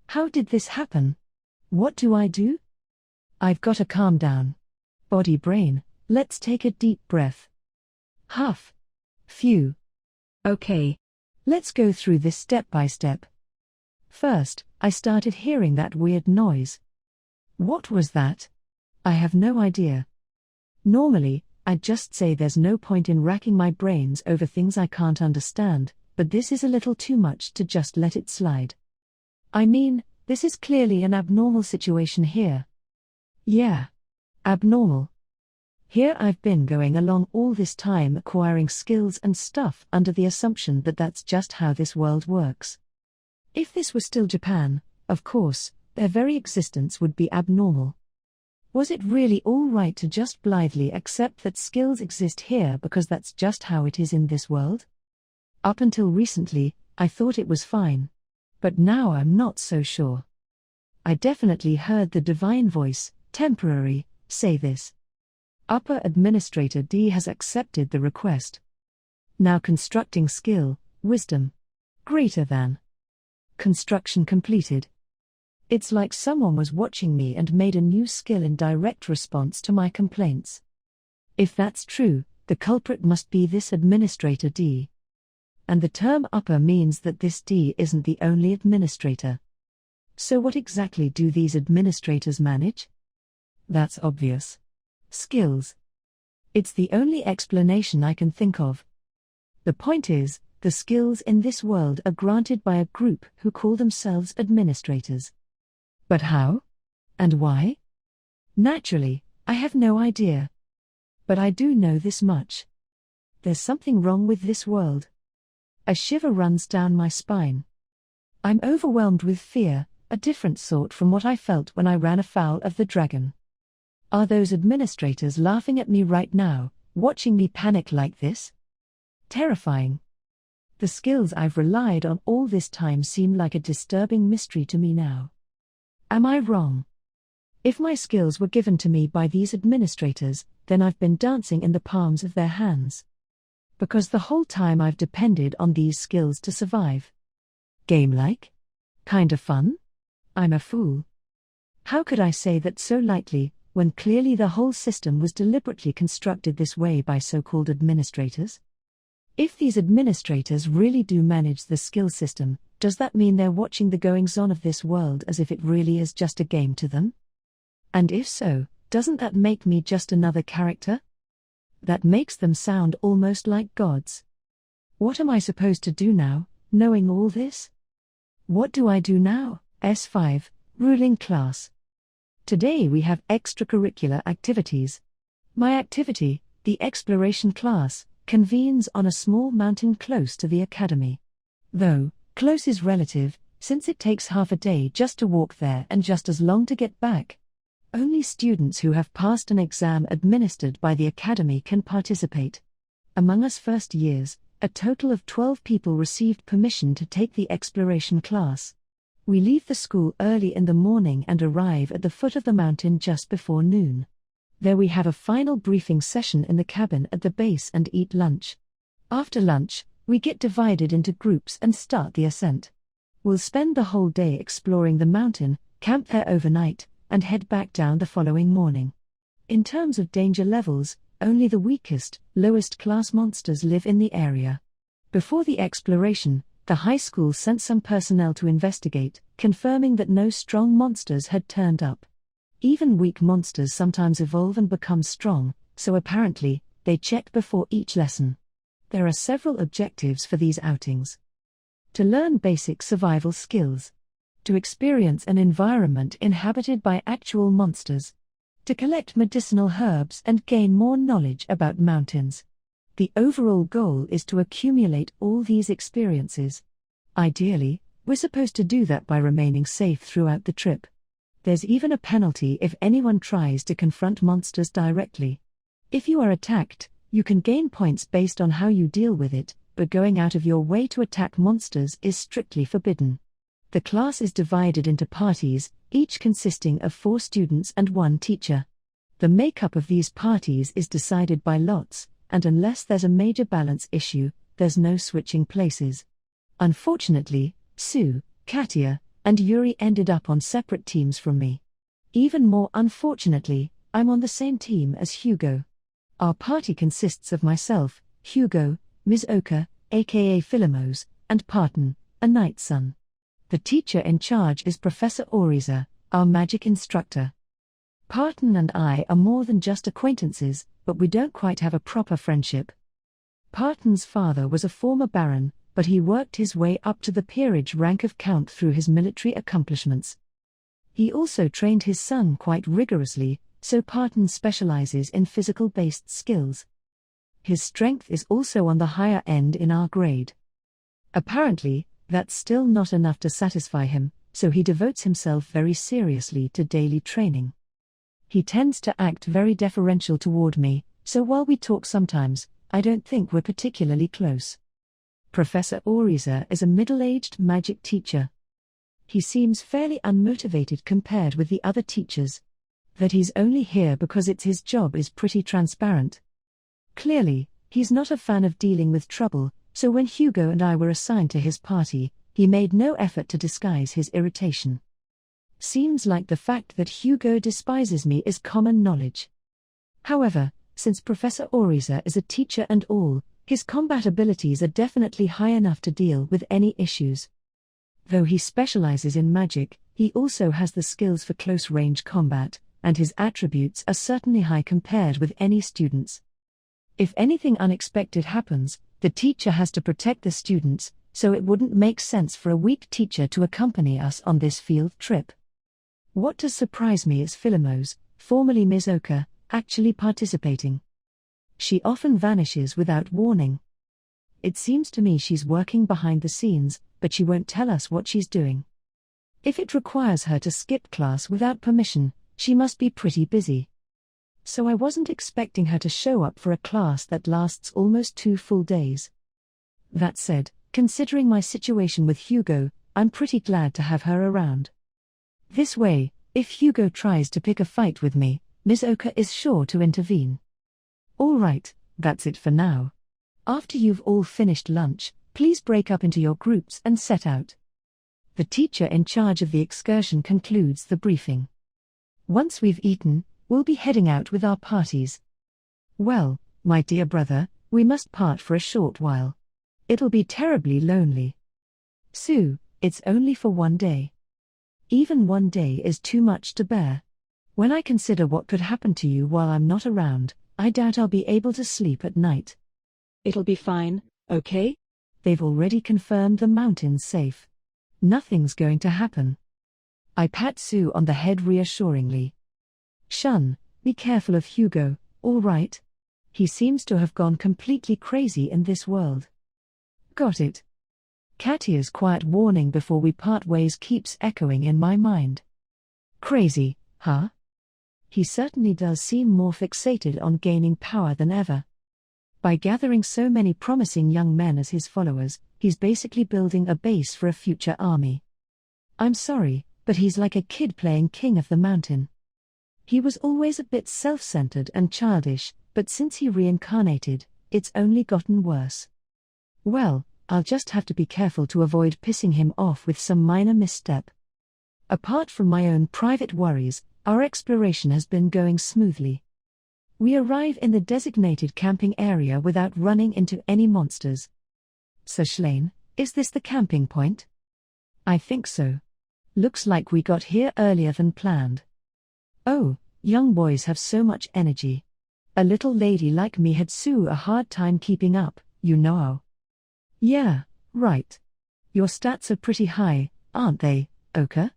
How did this happen? What do I do? I've got to calm down. Body brain, let's take a deep breath. Huff. Phew. Okay. Let's go through this step by step. First, I started hearing that weird noise. What was that? I have no idea. Normally, I'd just say there's no point in racking my brains over things I can't understand, but this is a little too much to just let it slide. I mean, this is clearly an abnormal situation here. Yeah. Abnormal. Here I've been going along all this time acquiring skills and stuff under the assumption that that's just how this world works. If this were still Japan, of course, their very existence would be abnormal. Was it really all right to just blithely accept that skills exist here because that's just how it is in this world? Up until recently, I thought it was fine. But now I'm not so sure. I definitely heard the divine voice, temporary, say this. Upper Administrator D has accepted the request. Now constructing skill, wisdom. Greater than. Construction completed. It's like someone was watching me and made a new skill in direct response to my complaints. If that's true, the culprit must be this Administrator D. And the term upper means that this D isn't the only administrator. So what exactly do these administrators manage? That's obvious. Skills. It's the only explanation I can think of. The point is, the skills in this world are granted by a group who call themselves administrators. But how? And why? Naturally, I have no idea. But I do know this much. There's something wrong with this world. A shiver runs down my spine. I'm overwhelmed with fear, a different sort from what I felt when I ran afoul of the dragon. Are those administrators laughing at me right now, watching me panic like this? Terrifying. The skills I've relied on all this time seem like a disturbing mystery to me now. Am I wrong? If my skills were given to me by these administrators, then I've been dancing in the palms of their hands. because the whole time I've depended on these skills to survive. Game-like? Kinda fun? I'm a fool. How could I say that so lightly, when clearly the whole system was deliberately constructed this way by so-called administrators? If these administrators really do manage the skill system, does that mean they're watching the goings-on of this world as if it really is just a game to them? And if so, doesn't that make me just another character? That makes them sound almost like gods. What am I supposed to do now, knowing all this? What do I do now? S5, ruling class. Today we have extracurricular activities. My activity, the exploration class, convenes on a small mountain close to the academy. Though, close is relative, since it takes half a day just to walk there and just as long to get back. Only students who have passed an exam administered by the academy can participate. Among us first years, a total of 12 people received permission to take the exploration class. We leave the school early in the morning and arrive at the foot of the mountain just before noon. There we have a final briefing session in the cabin at the base and eat lunch. After lunch, we get divided into groups and start the ascent. We'll spend the whole day exploring the mountain, camp there overnight, and head back down the following morning. In terms of danger levels, only the weakest, lowest class monsters live in the area. Before the exploration, the high school sent some personnel to investigate, confirming that no strong monsters had turned up. Even weak monsters sometimes evolve and become strong, so apparently, they checked before each lesson. There are several objectives for these outings. To learn basic survival skills. To experience an environment inhabited by actual monsters. To collect medicinal herbs and gain more knowledge about mountains. The overall goal is to accumulate all these experiences. Ideally, we're supposed to do that by remaining safe throughout the trip. There's even a penalty if anyone tries to confront monsters directly. If you are attacked, you can gain points based on how you deal with it, but going out of your way to attack monsters is strictly forbidden. The class is divided into parties, each consisting of 4 students and 1 teacher. The makeup of these parties is decided by lots, and unless there's a major balance issue, there's no switching places. Unfortunately, Sue, Katia, and Yuri ended up on separate teams from me. Even more unfortunately, I'm on the same team as Hugo. Our party consists of myself, Hugo, Ms. Oka, aka Philomos, and Parton, a night sun. The teacher in charge is Professor Oriza, our magic instructor. Parton and I are more than just acquaintances, but we don't quite have a proper friendship. Parton's father was a former baron, but he worked his way up to the peerage rank of count through his military accomplishments. He also trained his son quite rigorously, so Parton specializes in physical-based skills. His strength is also on the higher end in our grade. Apparently, that's still not enough to satisfy him, so he devotes himself very seriously to daily training. He tends to act very deferential toward me, so while we talk sometimes, I don't think we're particularly close. Professor Oriza is a middle-aged magic teacher. He seems fairly unmotivated compared with the other teachers. That he's only here because it's his job is pretty transparent. Clearly, he's not a fan of dealing with trouble, so when Hugo and I were assigned to his party, he made no effort to disguise his irritation. Seems like the fact that Hugo despises me is common knowledge. However, since Professor Oriza is a teacher and all, his combat abilities are definitely high enough to deal with any issues. Though he specializes in magic, he also has the skills for close-range combat, and his attributes are certainly high compared with any students. If anything unexpected happens, the teacher has to protect the students, so it wouldn't make sense for a weak teacher to accompany us on this field trip. What does surprise me is Philomos, formerly Ms. Oka, actually participating. She often vanishes without warning. It seems to me she's working behind the scenes, but she won't tell us what she's doing. If it requires her to skip class without permission, she must be pretty busy. So I wasn't expecting her to show up for a class that lasts almost 2 full days. That said, considering my situation with Hugo, I'm pretty glad to have her around. This way, if Hugo tries to pick a fight with me, Ms. Oka is sure to intervene. Alright, that's it for now. After you've all finished lunch, please break up into your groups and set out. The teacher in charge of the excursion concludes the briefing. Once we've eaten, we'll be heading out with our parties. Well, my dear brother, we must part for a short while. It'll be terribly lonely. Sue, it's only for one day. Even one day is too much to bear. When I consider what could happen to you while I'm not around, I doubt I'll be able to sleep at night. It'll be fine, okay? They've already confirmed the mountain's safe. Nothing's going to happen. I pat Sue on the head reassuringly. Shun, be careful of Hugo, all right? He seems to have gone completely crazy in this world. Got it. Katia's quiet warning before we part ways keeps echoing in my mind. Crazy, huh? He certainly does seem more fixated on gaining power than ever. By gathering so many promising young men as his followers, he's basically building a base for a future army. I'm sorry, but he's like a kid playing king of the mountain. He was always a bit self-centered and childish, but since he reincarnated, it's only gotten worse. Well, I'll just have to be careful to avoid pissing him off with some minor misstep. Apart from my own private worries, our exploration has been going smoothly. We arrive in the designated camping area without running into any monsters. So Shlain, is this the camping point? I think so. Looks like we got here earlier than planned. Oh, young boys have so much energy. A little lady like me had Sue a hard time keeping up, you know. Yeah, right. Your stats are pretty high, aren't they, Oka?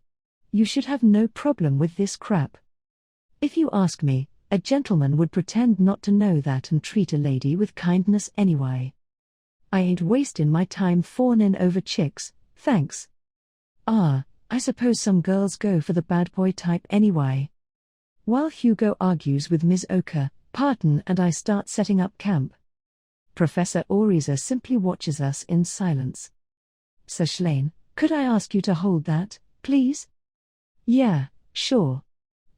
You should have no problem with this crap. If you ask me, a gentleman would pretend not to know that and treat a lady with kindness anyway. I ain't wasting my time fawning over chicks, thanks. I suppose some girls go for the bad boy type anyway. While Hugo argues with Ms. Oka, Parton and I start setting up camp. Professor Oriza simply watches us in silence. Sir Shlain, could I ask you to hold that, please? Yeah, sure.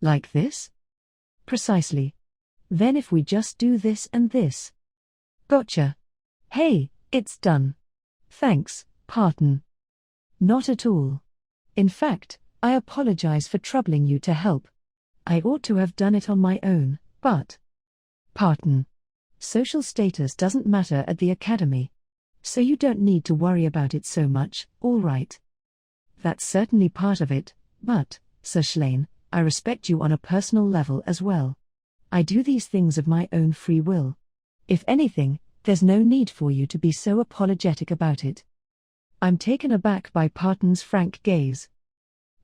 Like this? Precisely. Then if we just do this and this. Gotcha. Hey, it's done. Thanks, Parton. Not at all. In fact, I apologize for troubling you to help. I ought to have done it on my own, but... Parton. Social status doesn't matter at the academy. So you don't need to worry about it so much, all right. That's certainly part of it, but, Sir Shlain, I respect you on a personal level as well. I do these things of my own free will. If anything, there's no need for you to be so apologetic about it. I'm taken aback by Parton's frank gaze.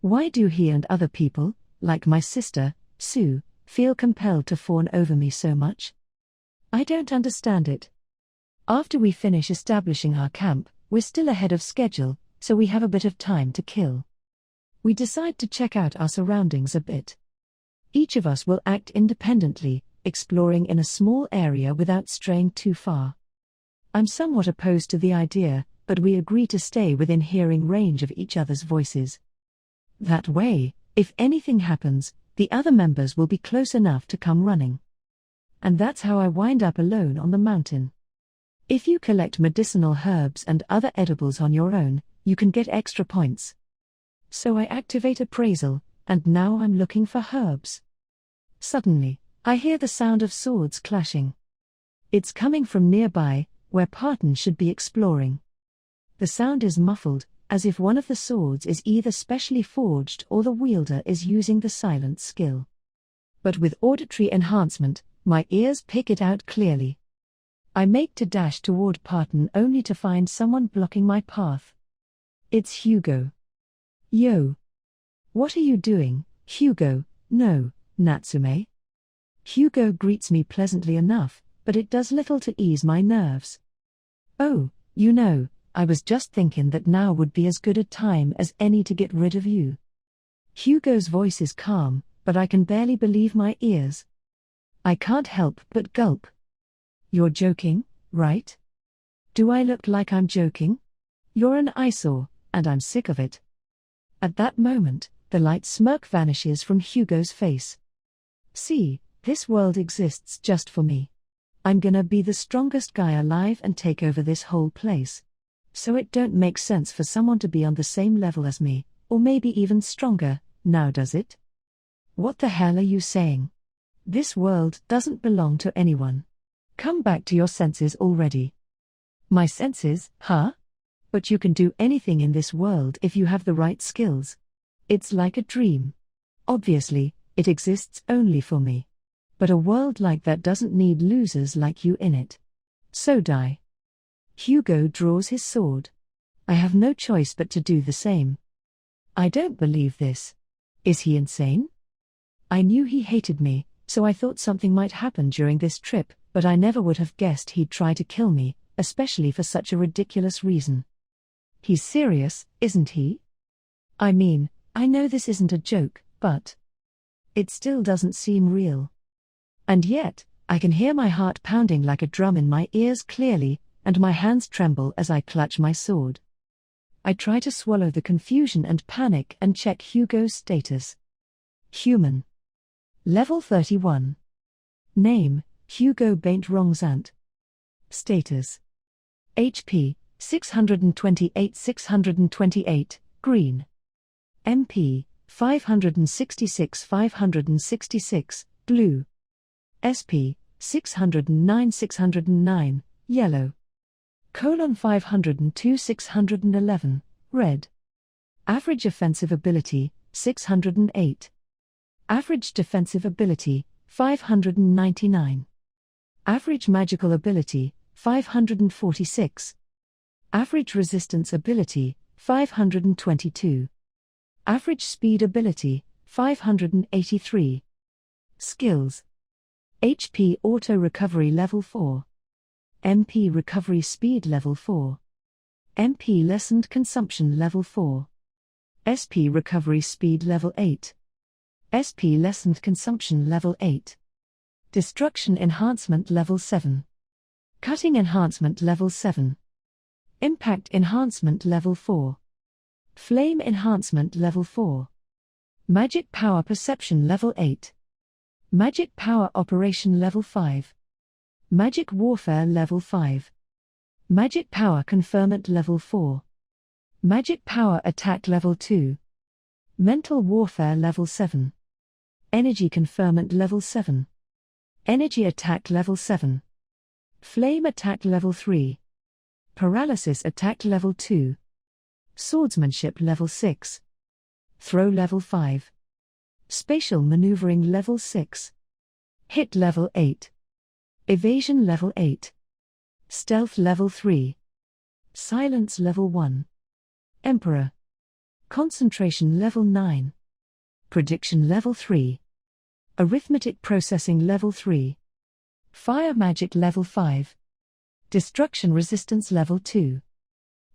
Why do he and other people, like my sister, Sue, feel compelled to fawn over me so much? I don't understand it. After we finish establishing our camp, we're still ahead of schedule, so we have a bit of time to kill. We decide to check out our surroundings a bit. Each of us will act independently, exploring in a small area without straying too far. I'm somewhat opposed to the idea, but we agree to stay within hearing range of each other's voices. That way, if anything happens, the other members will be close enough to come running. And that's how I wind up alone on the mountain. If you collect medicinal herbs and other edibles on your own, you can get extra points. So I activate appraisal, and now I'm looking for herbs. Suddenly, I hear the sound of swords clashing. It's coming from nearby, where Parton should be exploring. The sound is muffled, as if one of the swords is either specially forged or the wielder is using the silent skill. But with auditory enhancement, my ears pick it out clearly. I make to dash toward Parton only to find someone blocking my path. It's Hugo. Yo. What are you doing, Hugo? No, Natsume. Hugo greets me pleasantly enough, but it does little to ease my nerves. Oh, I was just thinking that now would be as good a time as any to get rid of you. Hugo's voice is calm, but I can barely believe my ears. I can't help but gulp. You're joking, right? Do I look like I'm joking? You're an eyesore, and I'm sick of it. At that moment, the light smirk vanishes from Hugo's face. See, this world exists just for me. I'm gonna be the strongest guy alive and take over this whole place. So it don't make sense for someone to be on the same level as me, or maybe even stronger, now does it? What the hell are you saying? This world doesn't belong to anyone. Come back to your senses already. My senses, huh? But you can do anything in this world if you have the right skills. It's like a dream. Obviously, it exists only for me. But a world like that doesn't need losers like you in it. So die. Hugo draws his sword. I have no choice but to do the same. I don't believe this. Is he insane? I knew he hated me, so I thought something might happen during this trip, but I never would have guessed he'd try to kill me, especially for such a ridiculous reason. He's serious, isn't he? I mean, I know this isn't a joke, but it still doesn't seem real. And yet, I can hear my heart pounding like a drum in my ears clearly, and my hands tremble as I clutch my sword. I try to swallow the confusion and panic and check Hugo's status. Human. Level 31. Name, Hugo Baintrongzant. Status. HP, 628 green. MP, 566 blue. SP, 609 yellow. 502 611 red. Average offensive ability, 608. Average defensive ability, 599. Average magical ability, 546. Average resistance ability, 522. Average speed ability, 583. Skills. HP Auto Recovery Level 4. MP Recovery Speed Level 4. MP Lessened Consumption Level 4. SP Recovery Speed Level 8. SP Lessened Consumption Level 8. Destruction Enhancement Level 7. Cutting Enhancement Level 7. Impact Enhancement Level 4. Flame Enhancement Level 4. Magic Power Perception Level 8. Magic Power Operation Level 5. Magic Warfare Level 5. Magic Power Conferment Level 4. Magic Power Attack Level 2. Mental Warfare Level 7. Energy Conferment Level 7. Energy Attack Level 7. Flame Attack Level 3. Paralysis Attack Level 2. Swordsmanship Level 6. Throw Level 5. Spatial Maneuvering Level 6. Hit Level 8. Evasion Level 8. Stealth Level 3. Silence Level 1. Emperor. Concentration Level 9. Prediction Level 3. Arithmetic Processing Level 3. Fire Magic Level 5. Destruction Resistance Level 2.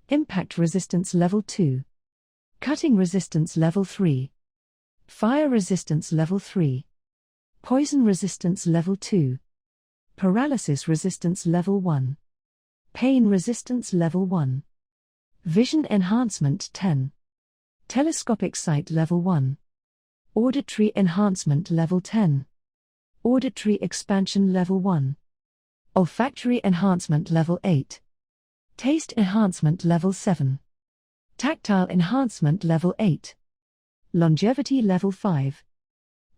Impact Resistance Level 2. Cutting Resistance Level 3. Fire Resistance Level 3. Poison Resistance Level 2. Paralysis Resistance Level 1. Pain Resistance Level 1. Vision Enhancement 10. Telescopic Sight Level 1. Auditory Enhancement Level 10. Auditory Expansion Level 1. Olfactory Enhancement Level 8. Taste Enhancement Level 7. Tactile Enhancement Level 8. Longevity Level 5.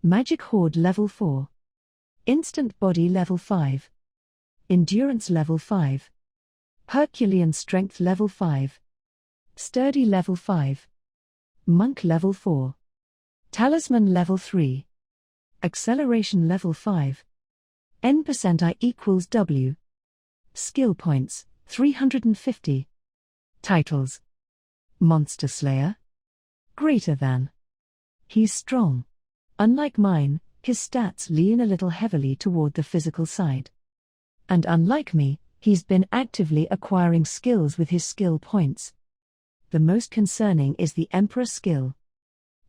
Magic Horde Level 4. Instant Body Level 5. Endurance Level 5. Herculean Strength Level 5. Sturdy Level 5. Monk Level 4. Talisman Level 3. Acceleration Level 5. N% I equals W. Skill Points, 350. Titles. Monster Slayer. Greater than. He's strong. Unlike mine, his stats lean a little heavily toward the physical side. And unlike me, he's been actively acquiring skills with his skill points. The most concerning is the Emperor skill.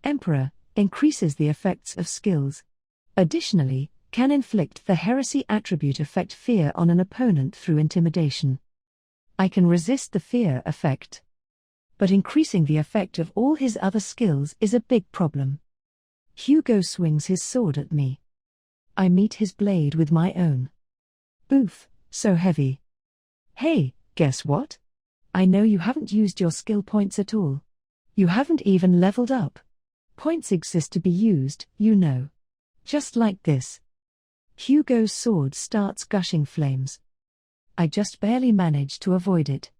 Emperor increases the effects of skills. Additionally, can inflict the heresy attribute effect fear on an opponent through intimidation. I can resist the fear effect. But increasing the effect of all his other skills is a big problem. Hugo swings his sword at me. I meet his blade with my own. Boof, so heavy. Hey, guess what? I know you haven't used your skill points at all. You haven't even leveled up. Points exist to be used, you know. Just like this. Hugo's sword starts gushing flames. I just barely manage to avoid it.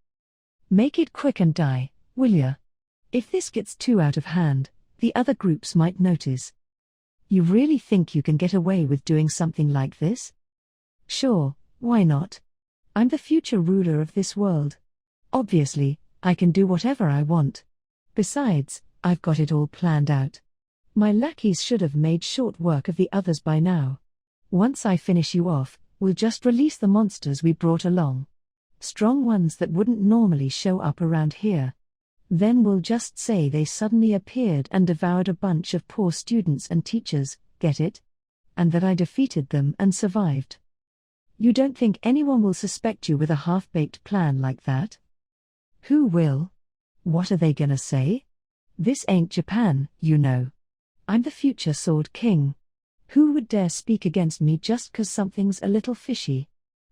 Make it quick and die, will ya? If this gets too out of hand, the other groups might notice. You really think you can get away with doing something like this? Sure, why not? I'm the future ruler of this world. Obviously, I can do whatever I want. Besides, I've got it all planned out. My lackeys should have made short work of the others by now. Once I finish you off, we'll just release the monsters we brought along. Strong ones that wouldn't normally show up around here. Then we'll just say they suddenly appeared and devoured a bunch of poor students and teachers, get it? And that I defeated them and survived. You don't think anyone will suspect you with a half-baked plan like that? Who will? What are they gonna say? This ain't Japan, you know. I'm the future Sword King. Who would dare speak against me just 'cause something's a little fishy?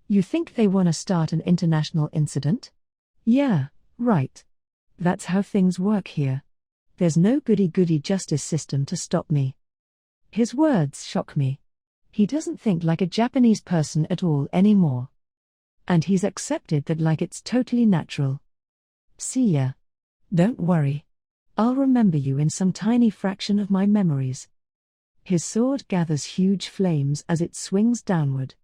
You think they wanna start an international incident? Yeah, right. That's how things work here. There's no goody-goody justice system to stop me. His words shock me. He doesn't think like a Japanese person at all anymore. And he's accepted that like it's totally natural. See ya. Don't worry. I'll remember you in some tiny fraction of my memories. His sword gathers huge flames as it swings downward.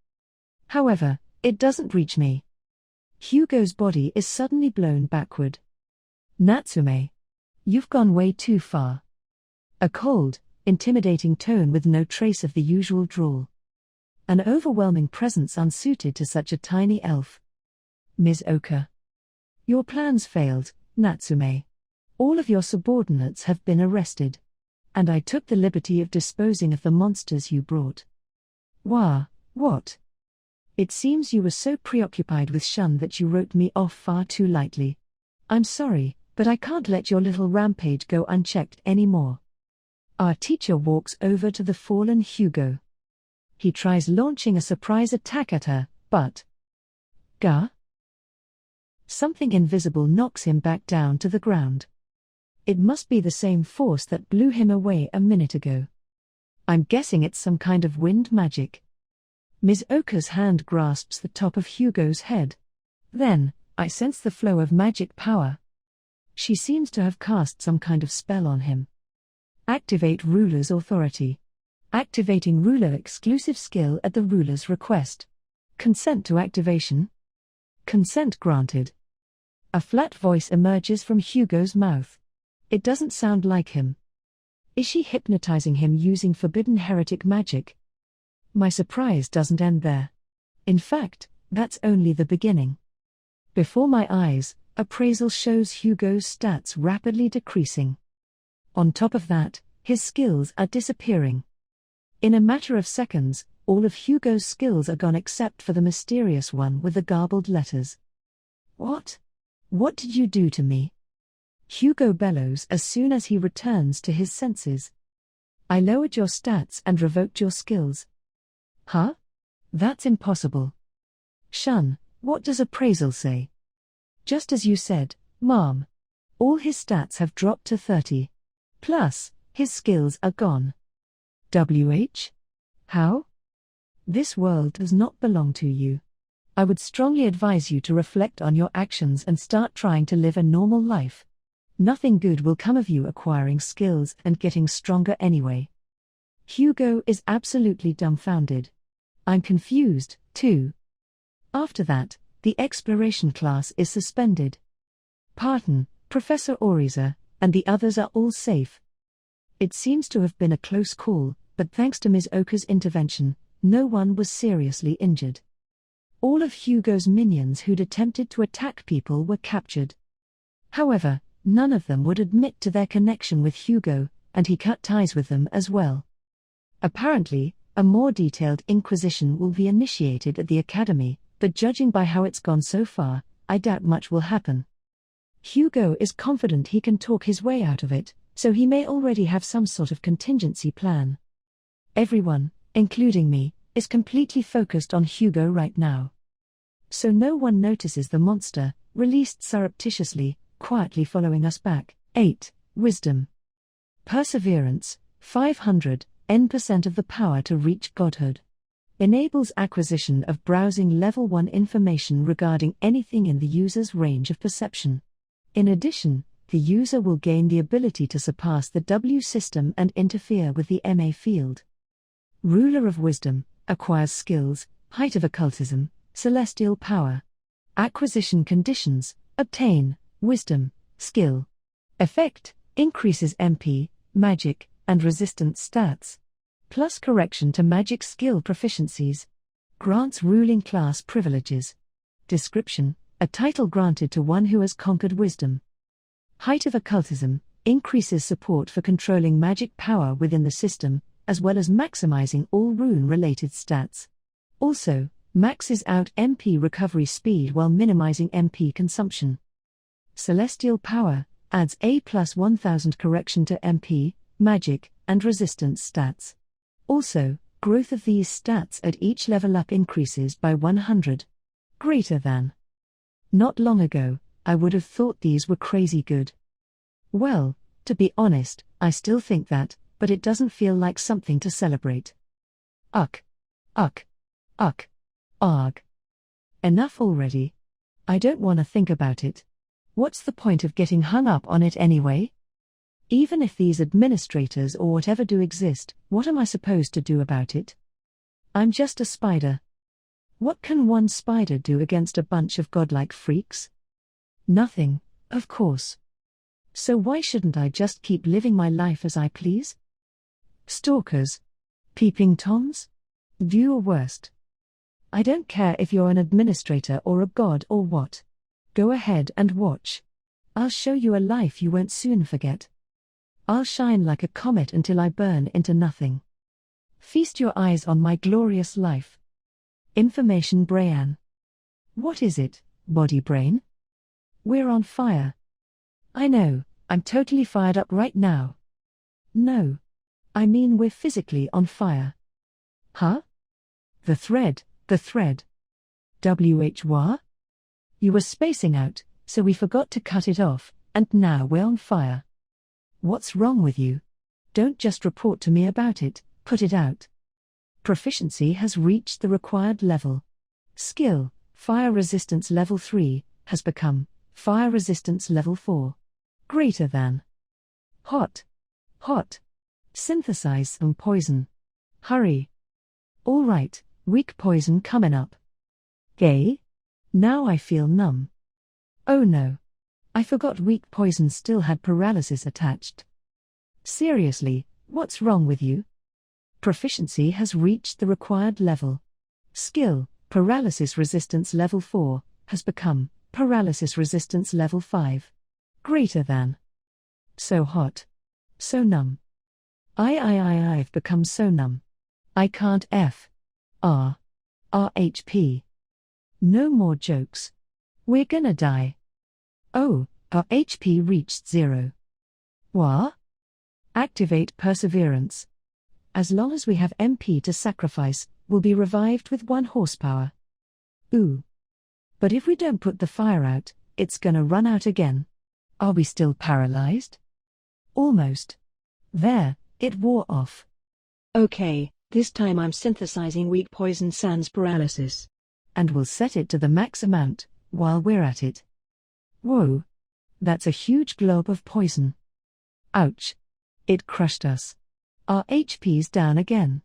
However, it doesn't reach me. Hugo's body is suddenly blown backward. Natsume. You've gone way too far. A cold, intimidating tone with no trace of the usual drawl. An overwhelming presence unsuited to such a tiny elf. Ms. Oka. Your plans failed, Natsume. All of your subordinates have been arrested. And I took the liberty of disposing of the monsters you brought. Wah, what? It seems you were so preoccupied with Shun that you wrote me off far too lightly. I'm sorry, but I can't let your little rampage go unchecked anymore. Our teacher walks over to the fallen Hugo. He tries launching a surprise attack at her, but... Gah? Something invisible knocks him back down to the ground. It must be the same force that blew him away a minute ago. I'm guessing it's some kind of wind magic. Ms. Oka's hand grasps the top of Hugo's head. Then, I sense the flow of magic power. She seems to have cast some kind of spell on him. Activate ruler's authority. Activating ruler exclusive skill at the ruler's request. Consent to activation. Consent granted. A flat voice emerges from Hugo's mouth. It doesn't sound like him. Is she hypnotizing him using forbidden heretic magic? My surprise doesn't end there. In fact, that's only the beginning. Before my eyes, appraisal shows Hugo's stats rapidly decreasing. On top of that, his skills are disappearing. In a matter of seconds, all of Hugo's skills are gone except for the mysterious one with the garbled letters. What? What did you do to me? Hugo bellows as soon as he returns to his senses. I lowered your stats and revoked your skills. Huh? That's impossible. Shun, what does appraisal say? Just as you said, ma'am. All his stats have dropped to 30. Plus, his skills are gone. WH? How? This world does not belong to you. I would strongly advise you to reflect on your actions and start trying to live a normal life. Nothing good will come of you acquiring skills and getting stronger anyway. Hugo is absolutely dumbfounded. I'm confused, too. After that, the exploration class is suspended. Parton, Professor Oriza, and the others are all safe. It seems to have been a close call, but thanks to Ms. Oka's intervention, no one was seriously injured. All of Hugo's minions who'd attempted to attack people were captured. However, none of them would admit to their connection with Hugo, and he cut ties with them as well. Apparently, a more detailed inquisition will be initiated at the academy, but judging by how it's gone so far, I doubt much will happen. Hugo is confident he can talk his way out of it, so he may already have some sort of contingency plan. Everyone, including me, is completely focused on Hugo right now. So no one notices the monster, released surreptitiously, quietly following us back. 8. Wisdom. Perseverance, 500, N% of the power to reach godhood. Enables acquisition of browsing level 1 information regarding anything in the user's range of perception. In addition, the user will gain the ability to surpass the W system and interfere with the MA field. Ruler of Wisdom, acquires skills, height of occultism, celestial power. Acquisition conditions, obtain, wisdom, skill. Effect, increases MP, magic, and resistance stats. Plus correction to magic skill proficiencies. Grants ruling class privileges. Description, a title granted to one who has conquered wisdom. Height of occultism, increases support for controlling magic power within the system, as well as maximizing all rune-related stats. Also, maxes out MP recovery speed while minimizing MP consumption. Celestial power, adds A plus 1000 correction to MP, magic, and resistance stats. Also, growth of these stats at each level up increases by 100. Greater than. Not long ago, I would have thought these were crazy good. Well, to be honest, I still think that, but it doesn't feel like something to celebrate. Uck. Uck. Uck. Arg. Enough already. I don't want to think about it. What's the point of getting hung up on it anyway? Even if these administrators or whatever do exist, what am I supposed to do about it? I'm just a spider. What can one spider do against a bunch of godlike freaks? Nothing, of course. So why shouldn't I just keep living my life as I please? Stalkers. Peeping Toms? Do your worst. I don't care if you're an administrator or a god or what. Go ahead and watch. I'll show you a life you won't soon forget. I'll shine like a comet until I burn into nothing. Feast your eyes on my glorious life. Information Brain. What is it, body brain? We're on fire. I know, I'm totally fired up right now. No. I mean we're physically on fire. Huh? The thread. WH-WA? You were spacing out, so we forgot to cut it off, and now we're on fire. What's wrong with you? Don't just report to me about it, put it out. Proficiency has reached the required level. Skill, Fire Resistance Level 3, has become Fire Resistance Level 4. Greater than. Hot. Synthesize some poison. Hurry. All right, weak poison coming up. Gay? Now I feel numb. Oh no. I forgot weak poison still had paralysis attached. Seriously, what's wrong with you? Proficiency has reached the required level. Skill, Paralysis Resistance Level 4, has become Paralysis Resistance Level 5. Greater than. So hot. So numb. I've become so numb. I can't RHP. No more jokes. We're gonna die. Oh, our HP reached 0. What? Activate Perseverance. As long as we have MP to sacrifice, we'll be revived with 1 horsepower. Ooh. But if we don't put the fire out, it's gonna run out again. Are we still paralyzed? Almost. There, it wore off. Okay, this time I'm synthesizing weak poison sans paralysis. And we'll set it to the max amount, while we're at it. Whoa. That's a huge glob of poison. Ouch. It crushed us. Our HP's down again.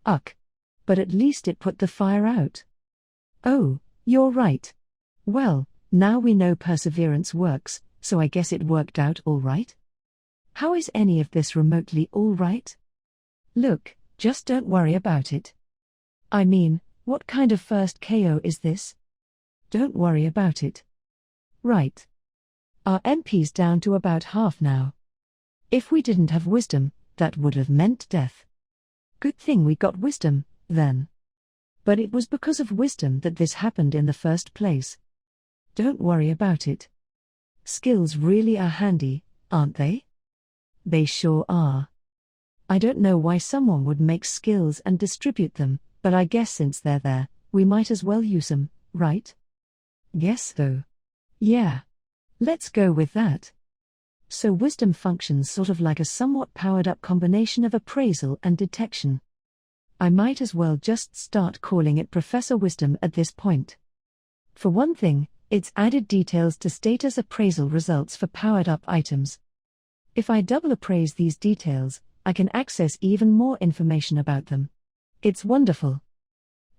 Uck. But at least it put the fire out. Oh, you're right. Well, now we know perseverance works, so I guess it worked out all right. How is any of this remotely all right? Look, just don't worry about it. I mean, what kind of first KO is this? Don't worry about it. Right. Our MP's down to about half now. If we didn't have wisdom, that would have meant death. Good thing we got wisdom, then. But it was because of wisdom that this happened in the first place. Don't worry about it. Skills really are handy, aren't they? They sure are. I don't know why someone would make skills and distribute them, But I guess since they're there, we might as well use them, right? Guess so. Yeah. Let's go with that. So wisdom functions sort of like a somewhat powered-up combination of appraisal and detection. I might as well just start calling it Professor Wisdom at this point. For one thing, it's added details to status appraisal results for powered-up items. If I double appraise these details, I can access even more information about them. It's wonderful.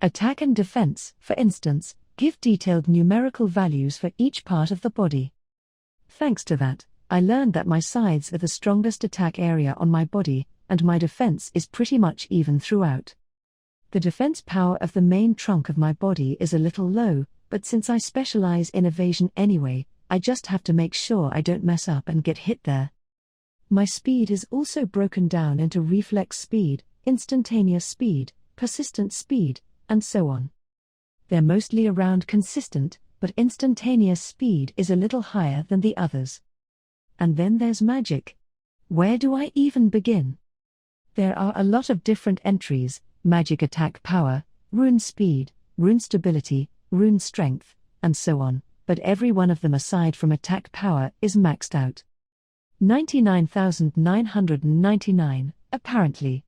Attack and defense, for instance, give detailed numerical values for each part of the body. Thanks to that, I learned that my sides are the strongest attack area on my body, and my defense is pretty much even throughout. The defense power of the main trunk of my body is a little low, but since I specialize in evasion anyway, I just have to make sure I don't mess up and get hit there. My speed is also broken down into reflex speed, instantaneous speed, persistent speed, and so on. They're mostly around consistent, but instantaneous speed is a little higher than the others. And then there's magic. Where do I even begin? There are a lot of different entries: magic attack power, rune speed, rune stability, rune strength, and so on, but every one of them aside from attack power is maxed out. 99,999, apparently.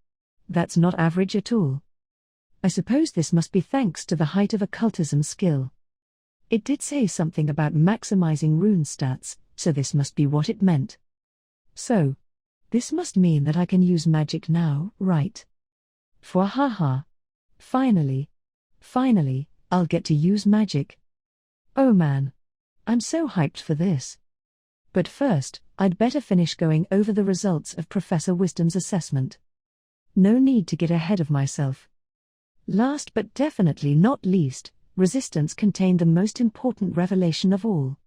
That's not average at all. I suppose this must be thanks to the height of occultism skill. It did say something about maximizing rune stats, so this must be what it meant. So, this must mean that I can use magic now, right? Fwahaha. Finally, I'll get to use magic. Oh man. I'm so hyped for this. But first, I'd better finish going over the results of Professor Wisdom's assessment. No need to get ahead of myself. Last but definitely not least, resistance contained the most important revelation of all.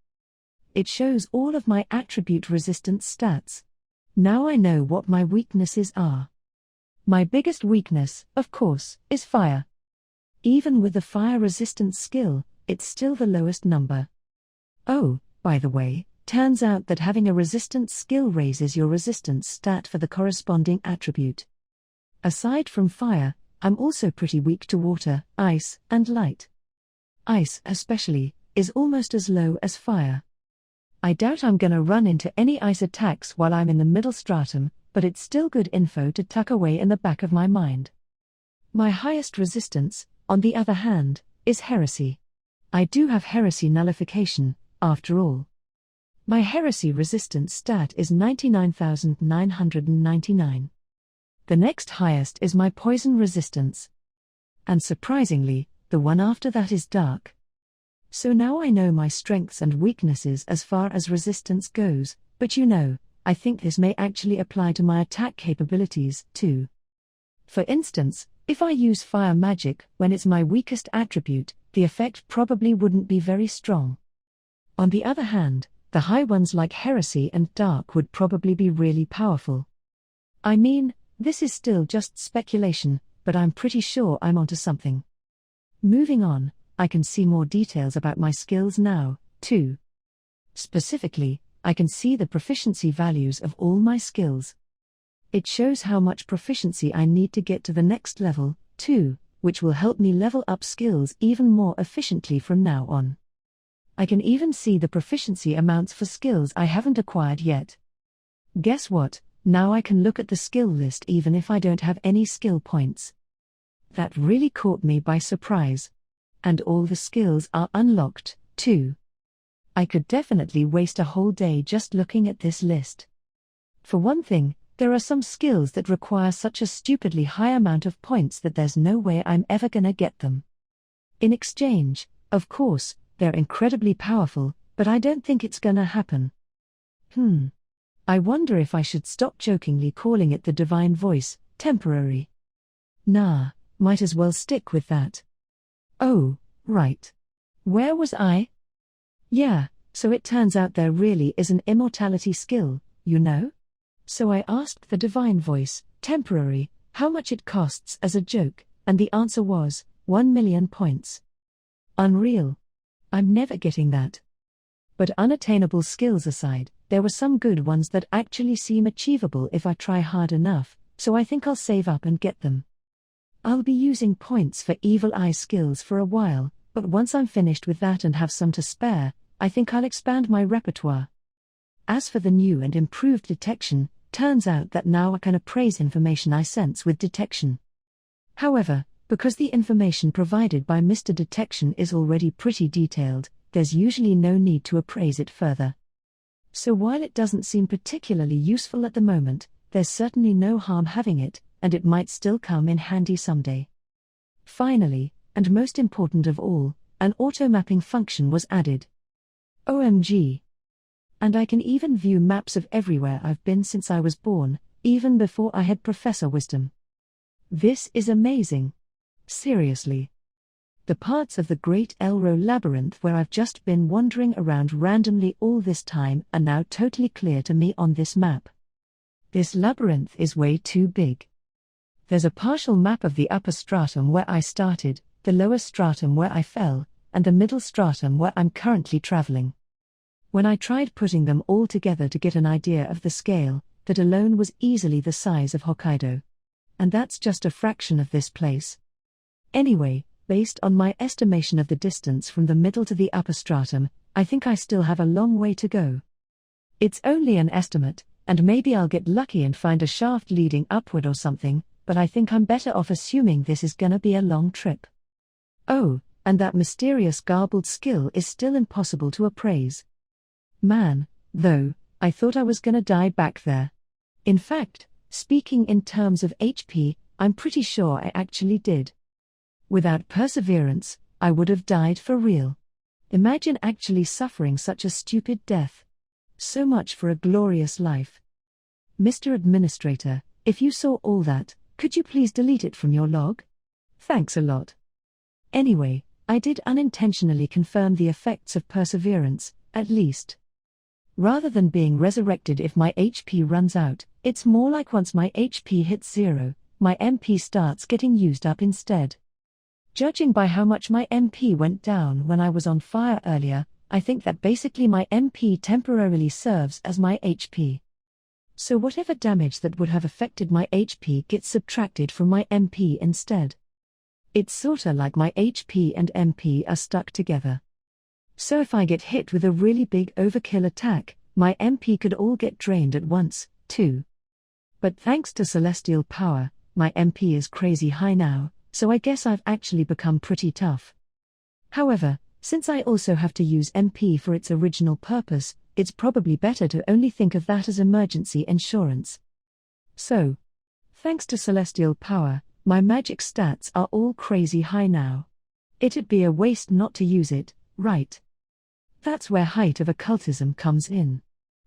It shows all of my attribute resistance stats. Now I know what my weaknesses are. My biggest weakness, of course, is fire. Even with the fire resistance skill, it's still the lowest number. Oh, by the way, turns out that having a resistance skill raises your resistance stat for the corresponding attribute. Aside from fire, I'm also pretty weak to water, ice, and light. Ice, especially, is almost as low as fire. I doubt I'm gonna run into any ice attacks while I'm in the middle stratum, but it's still good info to tuck away in the back of my mind. My highest resistance, on the other hand, is heresy. I do have heresy nullification, after all. My heresy resistance stat is 99,999. The next highest is my poison resistance. And surprisingly, the one after that is dark. So now I know my strengths and weaknesses as far as resistance goes, but I think this may actually apply to my attack capabilities, too. For instance, if I use fire magic when it's my weakest attribute, the effect probably wouldn't be very strong. On the other hand, the high ones like heresy and dark would probably be really powerful. I mean, this is still just speculation, but I'm pretty sure I'm onto something. Moving on, I can see more details about my skills now, too. Specifically, I can see the proficiency values of all my skills. It shows how much proficiency I need to get to the next level, too, which will help me level up skills even more efficiently from now on. I can even see the proficiency amounts for skills I haven't acquired yet. Guess what? Now I can look at the skill list even if I don't have any skill points. That really caught me by surprise. And all the skills are unlocked, too. I could definitely waste a whole day just looking at this list. For one thing, there are some skills that require such a stupidly high amount of points that there's no way I'm ever gonna get them. In exchange, of course, they're incredibly powerful, but I don't think it's gonna happen. I wonder if I should stop jokingly calling it the divine voice, temporary. Nah, might as well stick with that. Oh, right. Where was I? Yeah, so it turns out there really is an immortality skill, So I asked the divine voice, temporary, how much it costs as a joke, and the answer was, 1 million points. Unreal. I'm never getting that. But unattainable skills aside, there were some good ones that actually seem achievable if I try hard enough, so I think I'll save up and get them. I'll be using points for Evil Eye skills for a while, but once I'm finished with that and have some to spare, I think I'll expand my repertoire. As for the new and improved detection, turns out that now I can appraise information I sense with detection. However, because the information provided by Mr. Detection is already pretty detailed, there's usually no need to appraise it further. So while it doesn't seem particularly useful at the moment, there's certainly no harm having it, and it might still come in handy someday. Finally, and most important of all, an auto-mapping function was added. OMG! And I can even view maps of everywhere I've been since I was born, even before I had Professor Wisdom. This is amazing. Seriously. The parts of the Great Elro Labyrinth where I've just been wandering around randomly all this time are now totally clear to me on this map. This labyrinth is way too big. There's a partial map of the upper stratum where I started, the lower stratum where I fell, and the middle stratum where I'm currently traveling. When I tried putting them all together to get an idea of the scale, that alone was easily the size of Hokkaido. And that's just a fraction of this place. Anyway, based on my estimation of the distance from the middle to the upper stratum, I think I still have a long way to go. It's only an estimate, and maybe I'll get lucky and find a shaft leading upward or something, but I think I'm better off assuming this is gonna be a long trip. Oh, and that mysterious garbled skill is still impossible to appraise. Man, though, I thought I was gonna die back there. In fact, speaking in terms of HP, I'm pretty sure I actually did. Without perseverance, I would have died for real. Imagine actually suffering such a stupid death. So much for a glorious life. Mr. Administrator, if you saw all that, could you please delete it from your log? Thanks a lot. Anyway, I did unintentionally confirm the effects of perseverance, at least. Rather than being resurrected if my HP runs out, it's more like once my HP hits 0, my MP starts getting used up instead. Judging by how much my MP went down when I was on fire earlier, I think that basically my MP temporarily serves as my HP. So whatever damage that would have affected my HP gets subtracted from my MP instead. It's sorta like my HP and MP are stuck together. So if I get hit with a really big overkill attack, my MP could all get drained at once, too. But thanks to celestial power, my MP is crazy high now, so I guess I've actually become pretty tough. However, since I also have to use MP for its original purpose, it's probably better to only think of that as emergency insurance. So, thanks to celestial power, my magic stats are all crazy high now. It'd be a waste not to use it, right? That's where Height of Occultism comes in.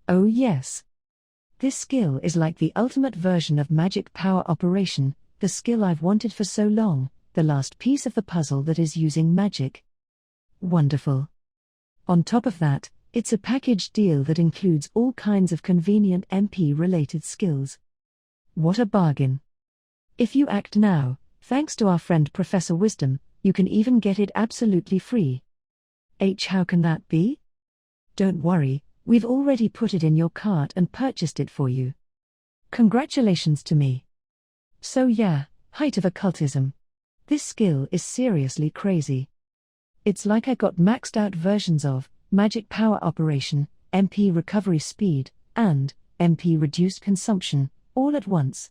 Oh yes. This skill is like the ultimate version of magic power operation, the skill I've wanted for so long, the last piece of the puzzle that is using magic. Wonderful. On top of that, it's a package deal that includes all kinds of convenient MP-related skills. What a bargain. If you act now, thanks to our friend Professor Wisdom, you can even get it absolutely free. How can that be? Don't worry, we've already put it in your cart and purchased it for you. Congratulations to me. So yeah, Height of Occultism. This skill is seriously crazy. It's like I got maxed out versions of Magic Power Operation, MP Recovery Speed, and MP Reduced Consumption, all at once.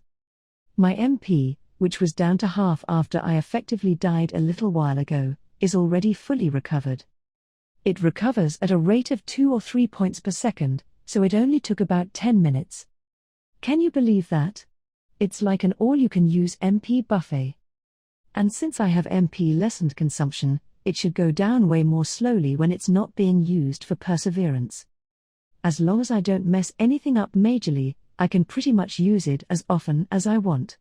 My MP, which was down to half after I effectively died a little while ago, is already fully recovered. It recovers at a rate of 2 or 3 points per second, so it only took about 10 minutes. Can you believe that? It's like an all-you-can-use MP buffet. And since I have MP lessened consumption, it should go down way more slowly when it's not being used for perseverance. As long as I don't mess anything up majorly, I can pretty much use it as often as I want.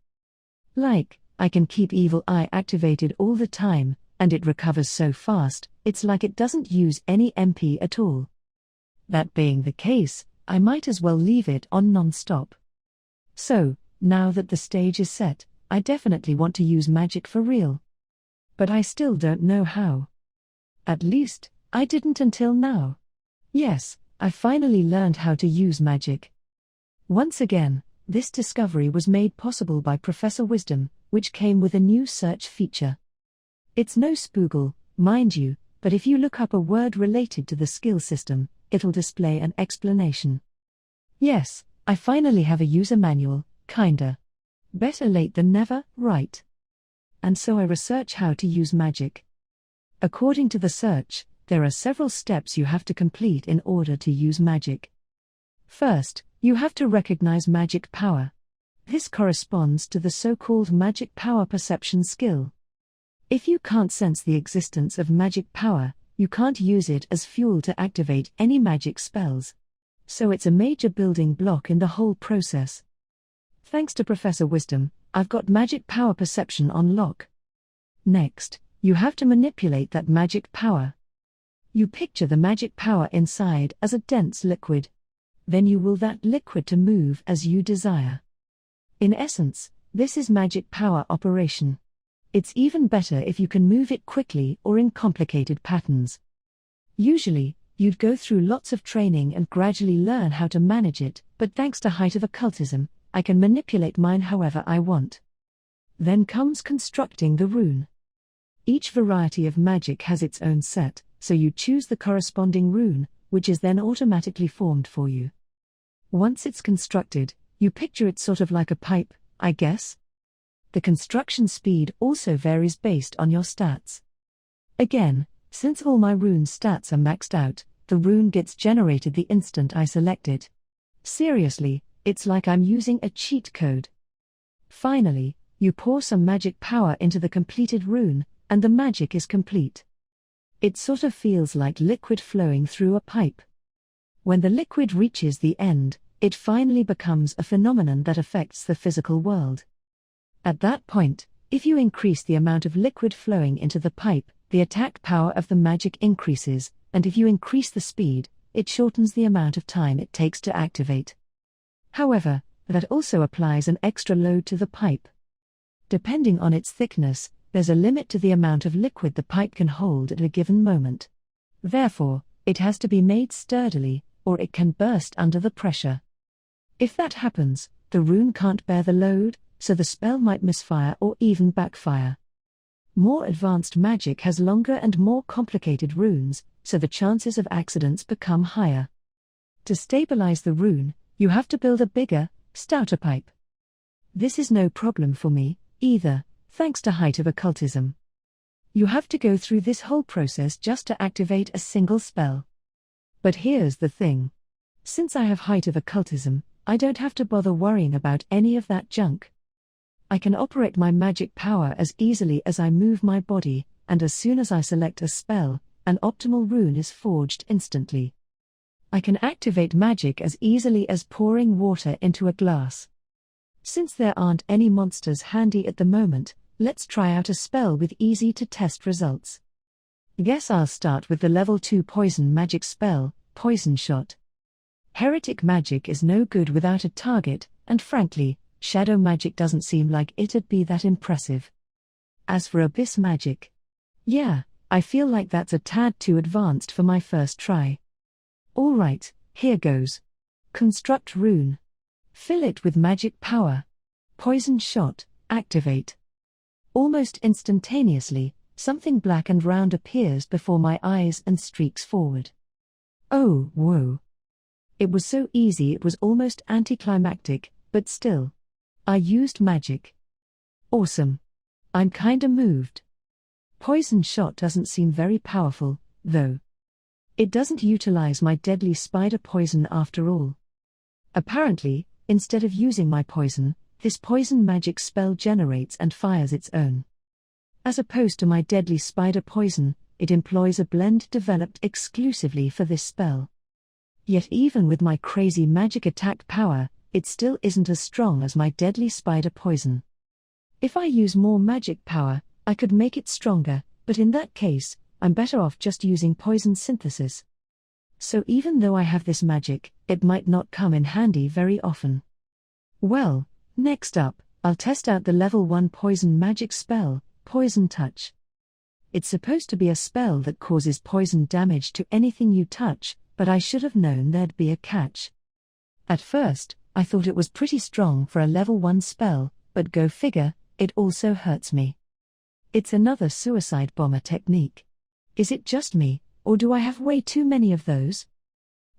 Like, I can keep Evil Eye activated all the time, and it recovers so fast, it's like it doesn't use any MP at all. That being the case, I might as well leave it on non-stop. So, now that the stage is set, I definitely want to use magic for real. But I still don't know how. At least, I didn't until now. Yes, I finally learned how to use magic. Once again, This discovery was made possible by Professor Wisdom, which came with a new search feature. It's no spoogle, mind you, but if you look up a word related to the skill system, it'll display an explanation. Yes, I finally have a user manual, kinda. Better late than never, right? And so I research how to use magic. According to the search, there are several steps you have to complete in order to use magic. First, you have to recognize magic power. This corresponds to the so-called magic power perception skill. If you can't sense the existence of magic power, you can't use it as fuel to activate any magic spells. So it's a major building block in the whole process. Thanks to Professor Wisdom, I've got magic power perception on lock. Next, you have to manipulate that magic power. You picture the magic power inside as a dense liquid. Then you will that liquid to move as you desire. In essence, this is magic power operation. It's even better if you can move it quickly or in complicated patterns. Usually, you'd go through lots of training and gradually learn how to manage it, but thanks to Height of Occultism, I can manipulate mine however I want. Then comes constructing the rune. Each variety of magic has its own set, so you choose the corresponding rune, which is then automatically formed for you. Once it's constructed, you picture it sort of like a pipe, I guess. The construction speed also varies based on your stats. Again, since all my rune stats are maxed out, the rune gets generated the instant I select it. Seriously, it's like I'm using a cheat code. Finally, you pour some magic power into the completed rune, and the magic is complete. It sort of feels like liquid flowing through a pipe. When the liquid reaches the end, it finally becomes a phenomenon that affects the physical world. At that point, if you increase the amount of liquid flowing into the pipe, the attack power of the magic increases, and if you increase the speed, it shortens the amount of time it takes to activate. However, that also applies an extra load to the pipe. Depending on its thickness, there's a limit to the amount of liquid the pipe can hold at a given moment. Therefore, it has to be made sturdily, or it can burst under the pressure. If that happens, the rune can't bear the load, so the spell might misfire or even backfire. More advanced magic has longer and more complicated runes, so the chances of accidents become higher. To stabilize the rune, you have to build a bigger, stouter pipe. This is no problem for me, either, thanks to Height of Occultism. You have to go through this whole process just to activate a single spell. But here's the thing. Since I have Height of Occultism, I don't have to bother worrying about any of that junk. I can operate my magic power as easily as I move my body, and as soon as I select a spell, an optimal rune is forged instantly. I can activate magic as easily as pouring water into a glass. Since there aren't any monsters handy at the moment, let's try out a spell with easy-to-test results. Guess I'll start with the level 2 poison magic spell, Poison Shot. Heretic magic is no good without a target, and frankly, shadow magic doesn't seem like it'd be that impressive. As for abyss magic, yeah, I feel like that's a tad too advanced for my first try. Alright, here goes. Construct rune. Fill it with magic power. Poison Shot, activate. Almost instantaneously, something black and round appears before my eyes and streaks forward. Oh, whoa. It was so easy it was almost anticlimactic, but still. I used magic. Awesome. I'm kinda moved. Poison Shot doesn't seem very powerful, though. It doesn't utilize my deadly spider poison after all. Apparently, instead of using my poison, this poison magic spell generates and fires its own. As opposed to my deadly spider poison, it employs a blend developed exclusively for this spell. Yet even with my crazy magic attack power, it still isn't as strong as my deadly spider poison. If I use more magic power, I could make it stronger, but in that case, I'm better off just using poison synthesis. So even though I have this magic, it might not come in handy very often. Well, next up, I'll test out the level 1 poison magic spell, Poison Touch. It's supposed to be a spell that causes poison damage to anything you touch, but I should have known there'd be a catch. At first, I thought it was pretty strong for a level 1 spell, but go figure, it also hurts me. It's another suicide bomber technique. Is it just me, or do I have way too many of those?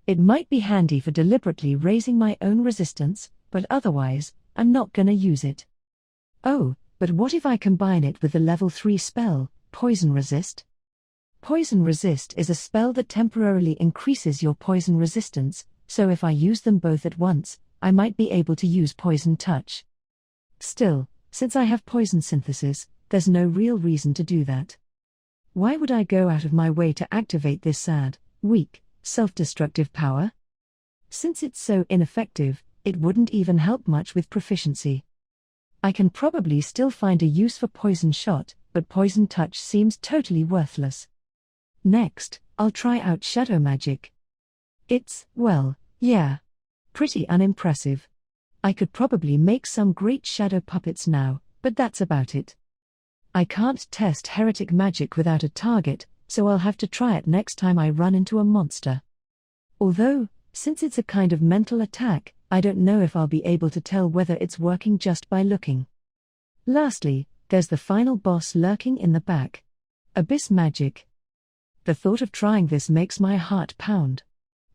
It might be handy for deliberately raising my own resistance, but otherwise, I'm not gonna use it. Oh, but what if I combine it with the level 3 spell, Poison Resist? Poison Resist is a spell that temporarily increases your poison resistance, so if I use them both at once, I might be able to use Poison Touch. Still, since I have Poison Synthesis, there's no real reason to do that. Why would I go out of my way to activate this sad, weak, self-destructive power? Since it's so ineffective, it wouldn't even help much with proficiency. I can probably still find a use for Poison Shot, but Poison Touch seems totally worthless. Next, I'll try out Shadow Magic. It's, well, yeah, pretty unimpressive. I could probably make some great shadow puppets now, but that's about it. I can't test Heretic Magic without a target, so I'll have to try it next time I run into a monster. Although, since it's a kind of mental attack, I don't know if I'll be able to tell whether it's working just by looking. Lastly, there's the final boss lurking in the back. Abyss Magic. The thought of trying this makes my heart pound.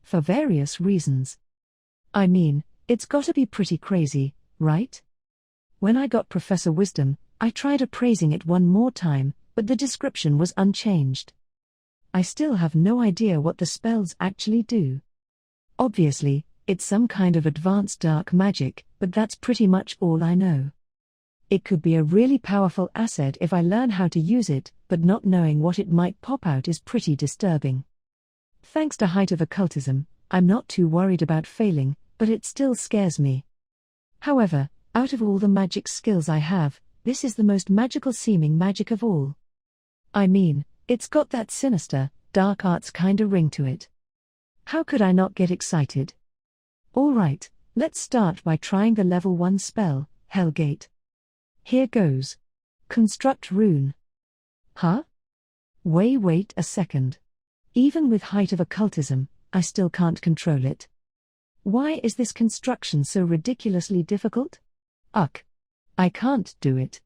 For various reasons. I mean, it's gotta be pretty crazy, right? When I got Professor Wisdom, I tried appraising it one more time, but the description was unchanged. I still have no idea what the spells actually do. Obviously, it's some kind of advanced dark magic, but that's pretty much all I know. It could be a really powerful asset if I learn how to use it, but not knowing what it might pop out is pretty disturbing. Thanks to Height of Occultism, I'm not too worried about failing, but it still scares me. However, out of all the magic skills I have, this is the most magical seeming magic of all. I mean, it's got that sinister, dark arts kinda ring to it. How could I not get excited? Alright, let's start by trying the level 1 spell, Hellgate. Here goes. Construct Rune. Huh? Wait a second. Even with Height of Occultism, I still can't control it. Why is this construction so ridiculously difficult? Ugh. I can't do it.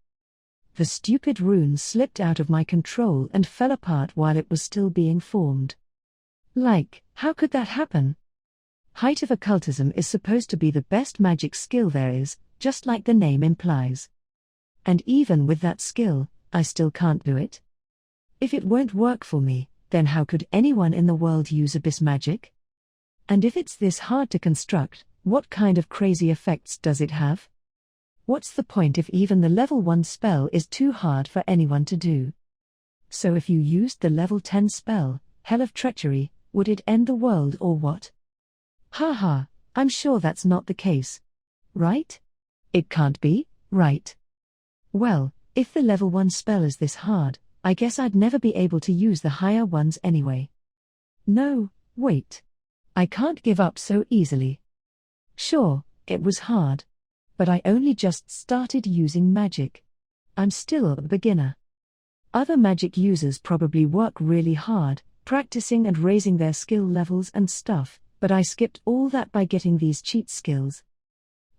The stupid rune slipped out of my control and fell apart while it was still being formed. Like, how could that happen? Height of Occultism is supposed to be the best magic skill there is, just like the name implies. And even with that skill, I still can't do it. If it won't work for me, then how could anyone in the world use Abyss Magic? And if it's this hard to construct, what kind of crazy effects does it have? What's the point if even the level 1 spell is too hard for anyone to do? So if you used the level 10 spell, Hell of Treachery, would it end the world or what? Haha, I'm sure that's not the case. Right? It can't be, right? Well, if the level 1 spell is this hard, I guess I'd never be able to use the higher ones anyway. No, wait. I can't give up so easily. Sure, it was hard. But I only just started using magic. I'm still a beginner. Other magic users probably work really hard, practicing and raising their skill levels and stuff, but I skipped all that by getting these cheat skills.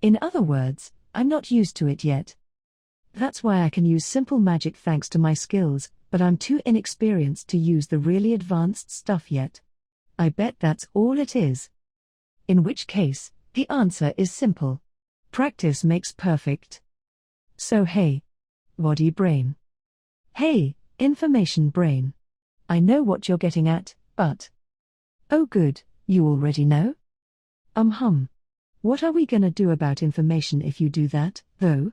In other words, I'm not used to it yet. That's why I can use simple magic thanks to my skills, but I'm too inexperienced to use the really advanced stuff yet. I bet that's all it is. In which case, the answer is simple. Practice makes perfect. So hey, body brain. Hey, information brain. I know what you're getting at, but... Oh good, you already know? What are we gonna do about information if you do that, though?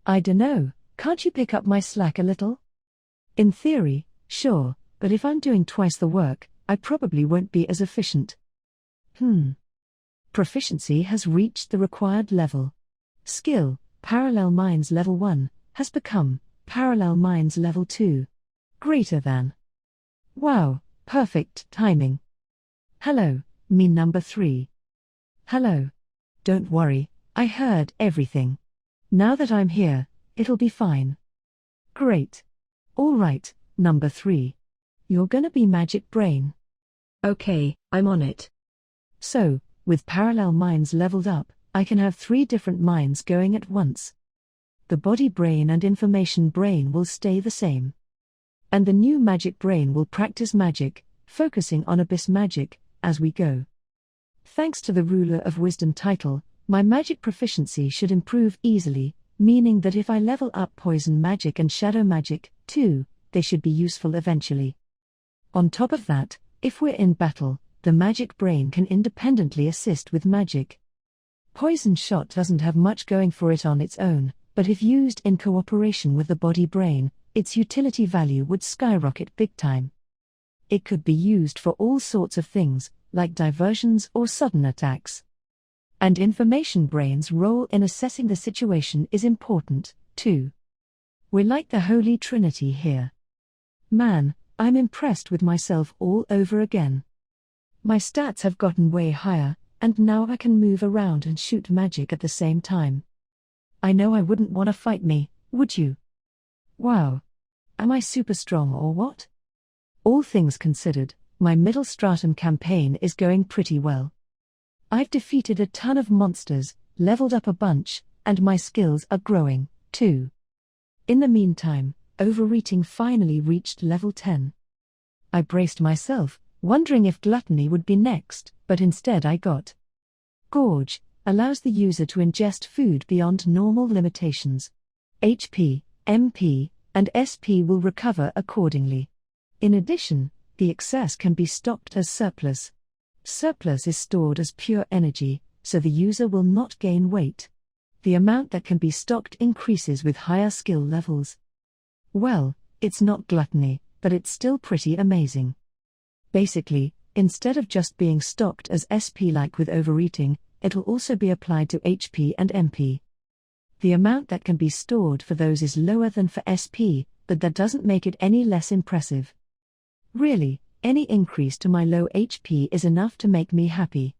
I dunno, can't you pick up my slack a little? In theory, sure, but if I'm doing twice the work, I probably won't be as efficient. Proficiency has reached the required level. Skill, Parallel Minds level 1, has become Parallel Minds level 2. Greater than. Wow, perfect timing. Hello, me number 3. Hello. Don't worry, I heard everything. Now that I'm here, it'll be fine. Great. All right, number 3. You're gonna be Magic Brain. Okay, I'm on it. So, with Parallel Minds leveled up, I can have 3 different minds going at once. The body brain and information brain will stay the same. And the new magic brain will practice magic, focusing on abyss magic, as we go. Thanks to the Ruler of Wisdom title, my magic proficiency should improve easily, meaning that if I level up poison magic and shadow magic, too, they should be useful eventually. On top of that, if we're in battle, the magic brain can independently assist with magic. Poison shot doesn't have much going for it on its own, but if used in cooperation with the body brain, its utility value would skyrocket big time. It could be used for all sorts of things, like diversions or sudden attacks. And information brain's role in assessing the situation is important, too. We're like the Holy Trinity here. Man, I'm impressed with myself all over again. My stats have gotten way higher, and now I can move around and shoot magic at the same time. I know I wouldn't want to fight me, would you? Wow. Am I super strong or what? All things considered, my middle stratum campaign is going pretty well. I've defeated a ton of monsters, leveled up a bunch, and my skills are growing, too. In the meantime, overeating finally reached level 10. I braced myself, wondering if gluttony would be next, but instead I got Gorge, allows the user to ingest food beyond normal limitations. HP, MP, and SP will recover accordingly. In addition, the excess can be stocked as surplus. Surplus is stored as pure energy, so the user will not gain weight. The amount that can be stocked increases with higher skill levels. Well, it's not gluttony, but it's still pretty amazing. Basically, instead of just being stocked as SP like with overeating, it'll also be applied to HP and MP. The amount that can be stored for those is lower than for SP, but that doesn't make it any less impressive. Really, any increase to my low HP is enough to make me happy.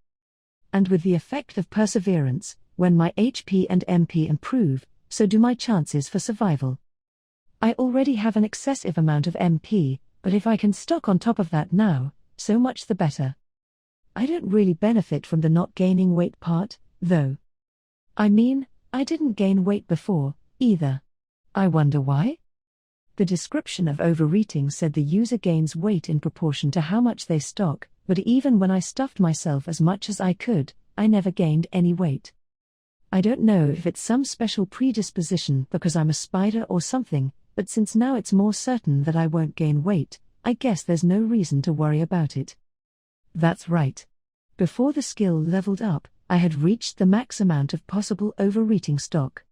And with the effect of perseverance, when my HP and MP improve, so do my chances for survival. I already have an excessive amount of MP, but if I can stock on top of that now, so much the better. I don't really benefit from the not gaining weight part, though. I mean, I didn't gain weight before, either. I wonder why? The description of overeating said the user gains weight in proportion to how much they stock, but even when I stuffed myself as much as I could, I never gained any weight. I don't know if it's some special predisposition because I'm a spider or something, but since now it's more certain that I won't gain weight, I guess there's no reason to worry about it. That's right. Before the skill leveled up, I had reached the max amount of possible overeating stock.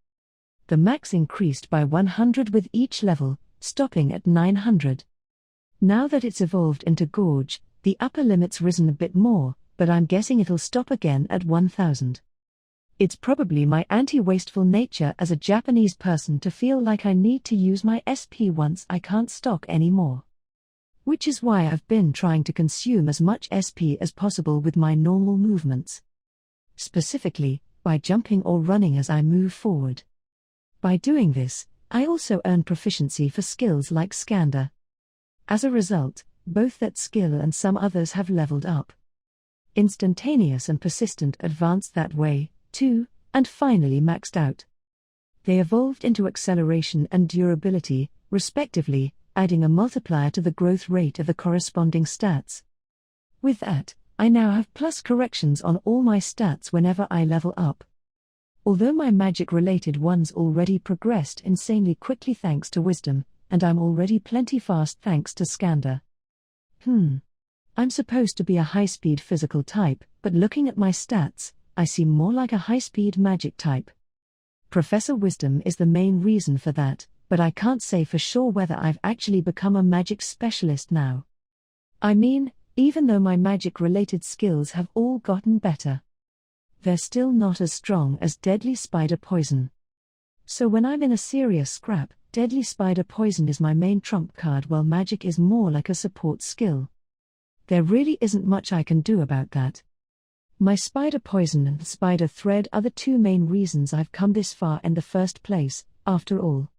The max increased by 100 with each level, stopping at 900. Now that it's evolved into Gorge, the upper limit's risen a bit more, but I'm guessing it'll stop again at 1000. It's probably my anti-wasteful nature as a Japanese person to feel like I need to use my SP once I can't stock anymore. Which is why I've been trying to consume as much SP as possible with my normal movements. Specifically, by jumping or running as I move forward. By doing this, I also earn proficiency for skills like Scander. As a result, both that skill and some others have leveled up. Instantaneous and persistent advanced that way, too, and finally maxed out. They evolved into acceleration and durability, respectively, adding a multiplier to the growth rate of the corresponding stats. With that, I now have plus corrections on all my stats whenever I level up. Although my magic-related ones already progressed insanely quickly thanks to wisdom, and I'm already plenty fast thanks to Scander. I'm supposed to be a high-speed physical type, but looking at my stats, I seem more like a high-speed magic type. Professor Wisdom is the main reason for that, but I can't say for sure whether I've actually become a magic specialist now. I mean, even though my magic-related skills have all gotten better, they're still not as strong as Deadly Spider Poison. So when I'm in a serious scrap, Deadly Spider Poison is my main trump card while magic is more like a support skill. There really isn't much I can do about that. My Spider Poison and Spider Thread are the 2 main reasons I've come this far in the first place, after all.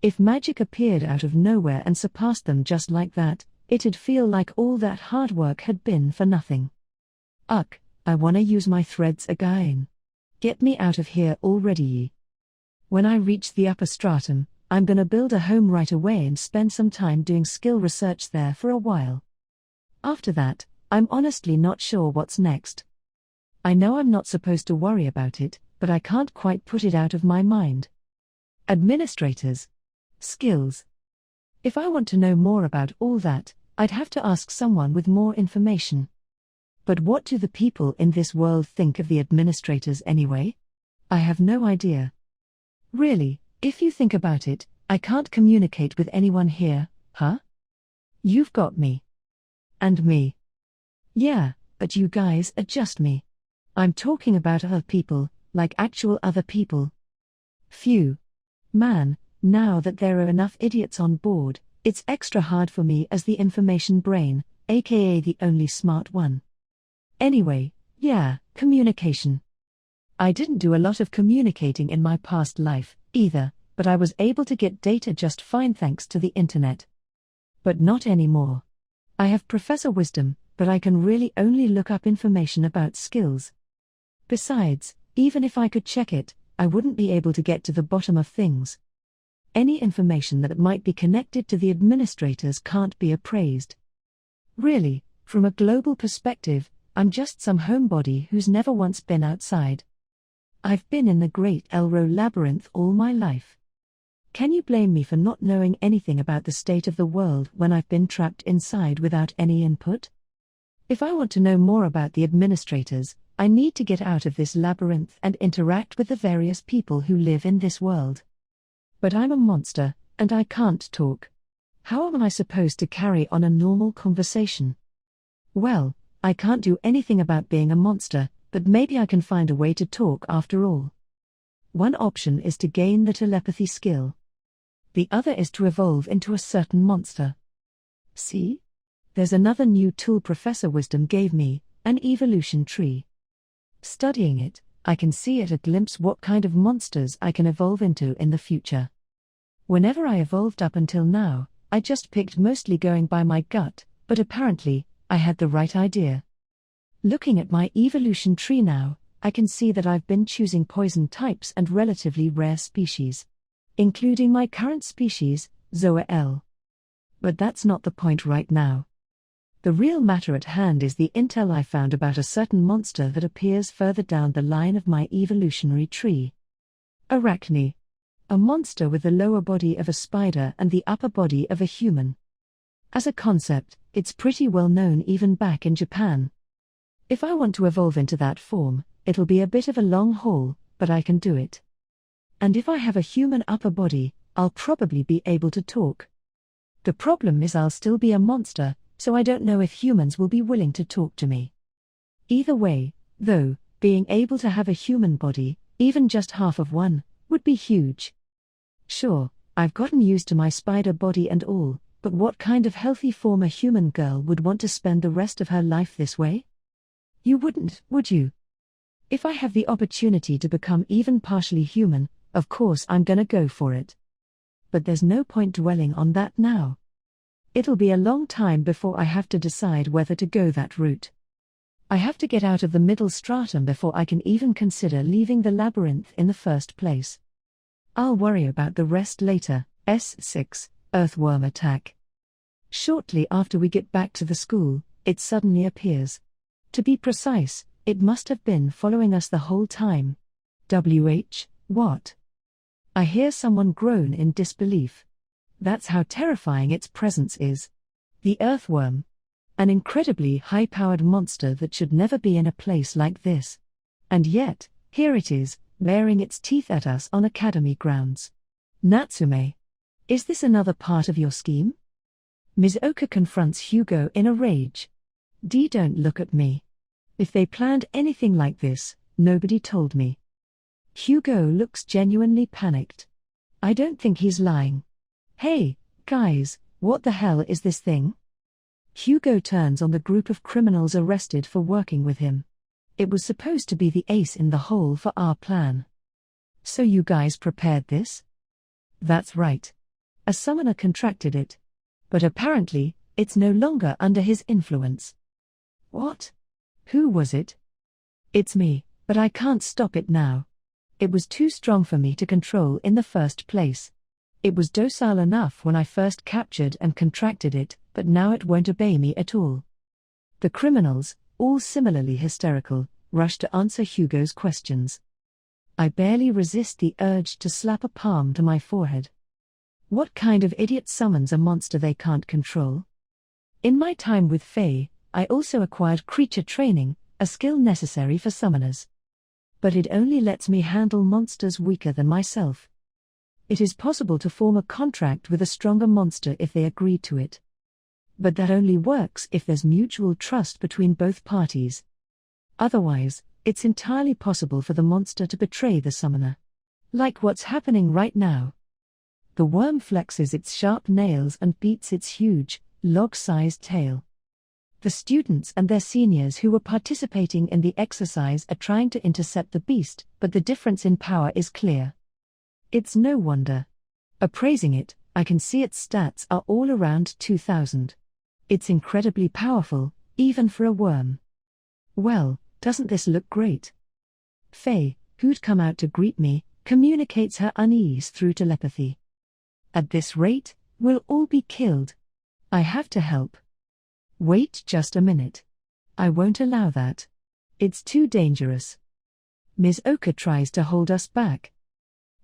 If magic appeared out of nowhere and surpassed them just like that, it'd feel like all that hard work had been for nothing. I wanna use my threads again. Get me out of here already. When I reach the upper stratum, I'm gonna build a home right away and spend some time doing skill research there for a while. After that, I'm honestly not sure what's next. I know I'm not supposed to worry about it, but I can't quite put it out of my mind. Administrators. Skills. If I want to know more about all that, I'd have to ask someone with more information. But what do the people in this world think of the administrators anyway? I have no idea. Really, if you think about it, I can't communicate with anyone here, huh? You've got me. And me. Yeah, but you guys are just me. I'm talking about other people, like actual other people. Phew. Man, now that there are enough idiots on board, it's extra hard for me as the information brain, aka the only smart one. Anyway, yeah, communication. I didn't do a lot of communicating in my past life, either, but I was able to get data just fine thanks to the internet. But not anymore. I have Professor Wisdom, but I can really only look up information about skills. Besides, even if I could check it, I wouldn't be able to get to the bottom of things. Any information that might be connected to the administrators can't be appraised. Really, from a global perspective, I'm just some homebody who's never once been outside. I've been in the Great Elro Labyrinth all my life. Can you blame me for not knowing anything about the state of the world when I've been trapped inside without any input? If I want to know more about the administrators, I need to get out of this labyrinth and interact with the various people who live in this world. But I'm a monster, and I can't talk. How am I supposed to carry on a normal conversation? Well, I can't do anything about being a monster, but maybe I can find a way to talk after all. One option is to gain the telepathy skill. The other is to evolve into a certain monster. See? There's another new tool Professor Wisdom gave me, an evolution tree. Studying it, I can see at a glimpse what kind of monsters I can evolve into in the future. Whenever I evolved up until now, I just picked mostly going by my gut, but apparently, I had the right idea. Looking at my evolution tree now, I can see that I've been choosing poison types and relatively rare species, including my current species, Zoa Ele. But that's not the point right now. The real matter at hand is the intel I found about a certain monster that appears further down the line of my evolutionary tree. Arachne. A monster with the lower body of a spider and the upper body of a human. As a concept, it's pretty well known even back in Japan. If I want to evolve into that form, it'll be a bit of a long haul, but I can do it. And if I have a human upper body, I'll probably be able to talk. The problem is I'll still be a monster, so I don't know if humans will be willing to talk to me. Either way, though, being able to have a human body, even just half of one, would be huge. Sure, I've gotten used to my spider body and all, but what kind of healthy former human girl would want to spend the rest of her life this way? You wouldn't, would you? If I have the opportunity to become even partially human, of course I'm gonna go for it. But there's no point dwelling on that now. It'll be a long time before I have to decide whether to go that route. I have to get out of the middle stratum before I can even consider leaving the labyrinth in the first place. I'll worry about the rest later. S6, Earthworm attack. Shortly after we get back to the school, it suddenly appears. To be precise, it must have been following us the whole time. What? I hear someone groan in disbelief. That's how terrifying its presence is. The earthworm. An incredibly high-powered monster that should never be in a place like this. And yet, here it is, baring its teeth at us on academy grounds. Natsume. Is this another part of your scheme? Ms. Oka confronts Hugo in a rage. Don't look at me. If they planned anything like this, nobody told me. Hugo looks genuinely panicked. I don't think he's lying. Hey, guys, what the hell is this thing? Hugo turns on the group of criminals arrested for working with him. It was supposed to be the ace in the hole for our plan. So you guys prepared this? That's right. A summoner contracted it. But apparently, it's no longer under his influence. What? Who was it? It's me, But I can't stop it now. It was too strong for me to control in the first place. It was docile enough when I first captured and contracted it, but now it won't obey me at all. The criminals, all similarly hysterical, rush to answer Hugo's questions. I barely resist the urge to slap a palm to my forehead. What kind of idiot summons a monster they can't control? In my time with Fae, I also acquired creature training, a skill necessary for summoners. But it only lets me handle monsters weaker than myself. It is possible to form a contract with a stronger monster if they agree to it. But that only works if there's mutual trust between both parties. Otherwise, it's entirely possible for the monster to betray the summoner. Like what's happening right now. The worm flexes its sharp nails and beats its huge, log-sized tail. The students and their seniors who were participating in the exercise are trying to intercept the beast, but the difference in power is clear. It's no wonder. Appraising it, I can see its stats are all around 2000. It's incredibly powerful, even for a worm. Well, doesn't this look great? Faye, who'd come out to greet me, communicates her unease through telepathy. At this rate, we'll all be killed. I have to help. Wait just a minute. I won't allow that. It's too dangerous. Ms. Oka tries to hold us back.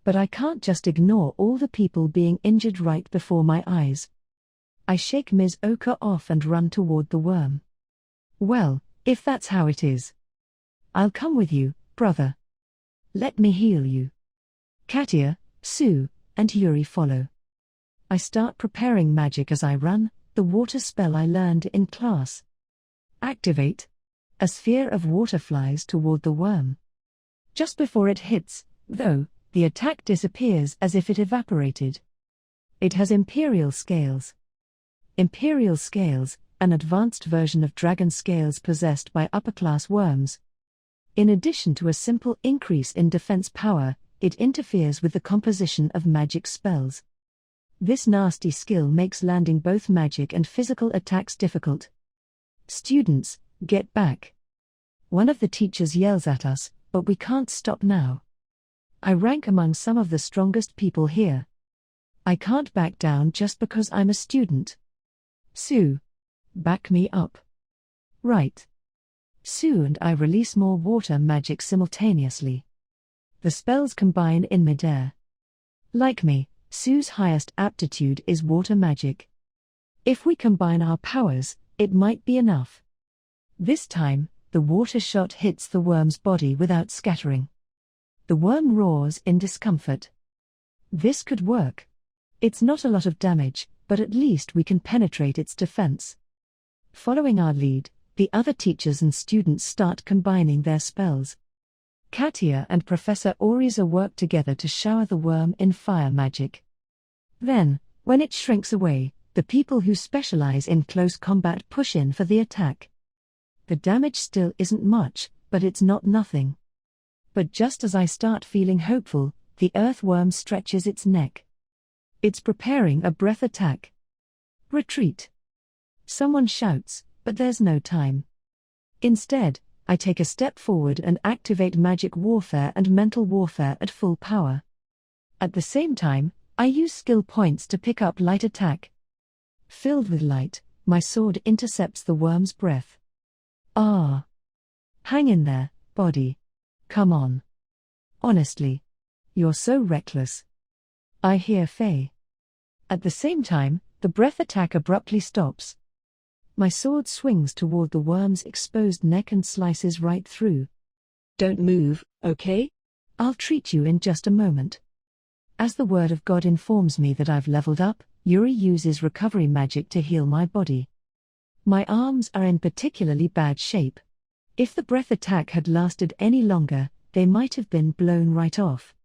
But I can't just ignore all the people being injured right before my eyes. I shake Ms. Oka off and run toward the worm. Well, if that's how it is. I'll come with you, brother. Let me heal you. Katia, Sue, and Yuri follow. I start preparing magic as I run, the water spell I learned in class. Activate. A sphere of water flies toward the worm. Just before it hits, though, the attack disappears as if it evaporated. It has imperial scales. Imperial scales, an advanced version of dragon scales possessed by upper-class worms. In addition to a simple increase in defense power, it interferes with the composition of magic spells. This nasty skill makes landing both magic and physical attacks difficult. Students, get back. One of the teachers yells at us, but we can't stop now. I rank among some of the strongest people here. I can't back down just because I'm a student. Sue, back me up. Right. Sue and I release more water magic simultaneously. The spells combine in midair. Like me, Sue's highest aptitude is water magic. If we combine our powers, it might be enough. This time, the water shot hits the worm's body without scattering. The worm roars in discomfort. This could work. It's not a lot of damage, but at least we can penetrate its defense. Following our lead, the other teachers and students start combining their spells. Katia and Professor Oriza work together to shower the worm in fire magic. Then, when it shrinks away, the people who specialize in close combat push in for the attack. The damage still isn't much, but it's not nothing. But just as I start feeling hopeful, the earthworm stretches its neck. It's preparing a breath attack. Retreat. Someone shouts, but there's no time. Instead, I take a step forward and activate magic warfare and mental warfare at full power. At the same time, I use skill points to pick up light attack. Filled with light, my sword intercepts the worm's breath. Ah! Hang in there, body. Come on. Honestly. You're so reckless. I hear Faye. At the same time, the breath attack abruptly stops. My sword swings toward the worm's exposed neck and slices right through. Don't move, okay? I'll treat you in just a moment. As the word of God informs me that I've leveled up, Yuri uses recovery magic to heal my body. My arms are in particularly bad shape. If the breath attack had lasted any longer, they might have been blown right off.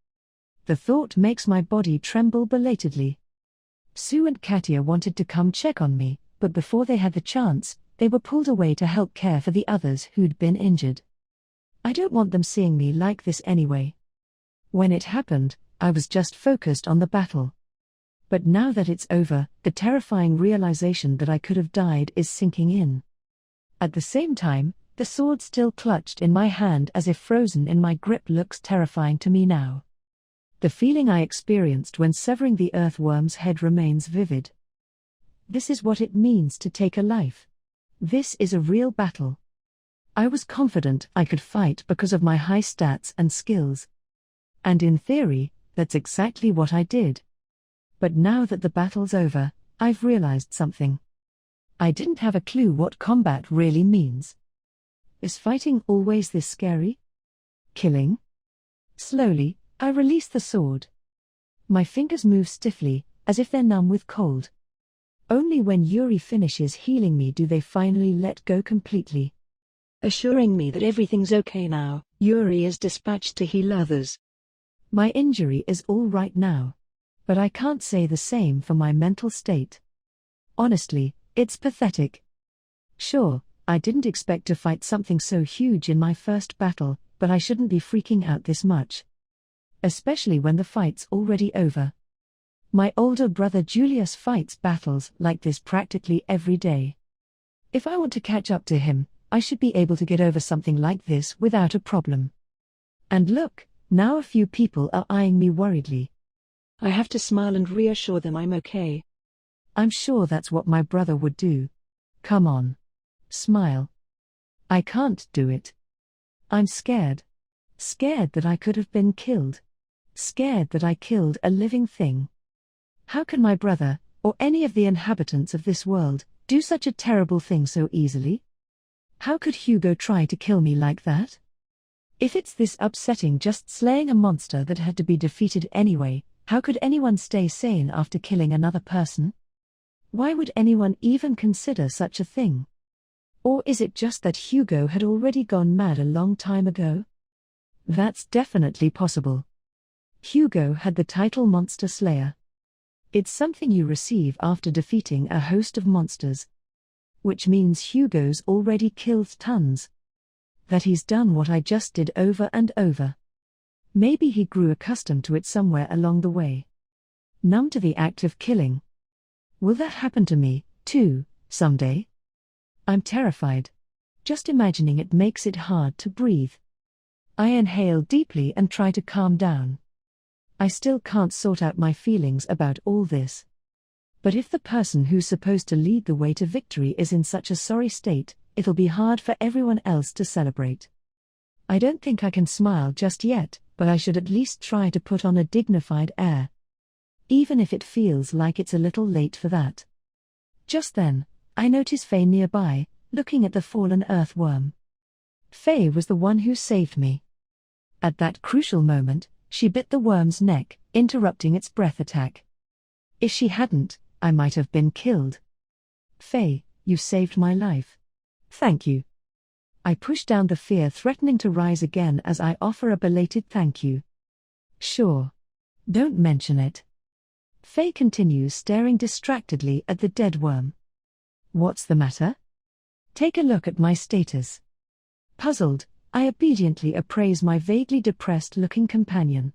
The thought makes my body tremble belatedly. Sue and Katia wanted to come check on me, but before they had the chance, they were pulled away to help care for the others who'd been injured. I don't want them seeing me like this anyway. When it happened, I was just focused on the battle. But now that it's over, the terrifying realization that I could have died is sinking in. At the same time, The sword still clutched in my hand as if frozen in my grip looks terrifying to me now. The feeling I experienced when severing the earthworm's head remains vivid. This is what it means to take a life. This is a real battle. I was confident I could fight because of my high stats and skills. And in theory, that's exactly what I did. But now that the battle's over, I've realized something. I didn't have a clue what combat really means. Is fighting always this scary? Killing? Slowly, I release the sword. My fingers move stiffly, as if they're numb with cold. Only when Yuri finishes healing me do they finally let go completely. Assuring me that everything's okay now, Yuri is dispatched to heal others. My injury is all right now. But I can't say the same for my mental state. Honestly, it's pathetic. Sure, I didn't expect to fight something so huge in my first battle, but I shouldn't be freaking out this much. Especially when the fight's already over. My older brother Julius fights battles like this practically every day. If I want to catch up to him, I should be able to get over something like this without a problem. And look, now a few people are eyeing me worriedly. I have to smile and reassure them I'm okay. I'm sure that's what my brother would do. Come on. Smile. I can't do it. I'm scared. Scared that I could have been killed. Scared that I killed a living thing. How can my brother, or any of the inhabitants of this world, do such a terrible thing so easily? How could Hugo try to kill me like that? If it's this upsetting just slaying a monster that had to be defeated anyway, how could anyone stay sane after killing another person? Why would anyone even consider such a thing? Or is it just that Hugo had already gone mad a long time ago? That's definitely possible. Hugo had the title Monster Slayer. It's something you receive after defeating a host of monsters. Which means Hugo's already killed tons. That he's done what I just did over and over. Maybe he grew accustomed to it somewhere along the way. Numb to the act of killing. Will that happen to me, too, someday? I'm terrified. Just imagining it makes it hard to breathe. I inhale deeply and try to calm down. I still can't sort out my feelings about all this. But if the person who's supposed to lead the way to victory is in such a sorry state, it'll be hard for everyone else to celebrate. I don't think I can smile just yet, but I should at least try to put on a dignified air. Even if it feels like it's a little late for that. Just then, I notice Faye nearby, looking at the fallen earthworm. Faye was the one who saved me. At that crucial moment, she bit the worm's neck, interrupting its breath attack. If she hadn't, I might have been killed. Faye, you saved my life. Thank you. I push down the fear threatening to rise again as I offer a belated thank you. Sure. Don't mention it. Faye continues staring distractedly at the dead worm. What's the matter? Take a look at my status. Puzzled, I obediently appraise my vaguely depressed-looking companion.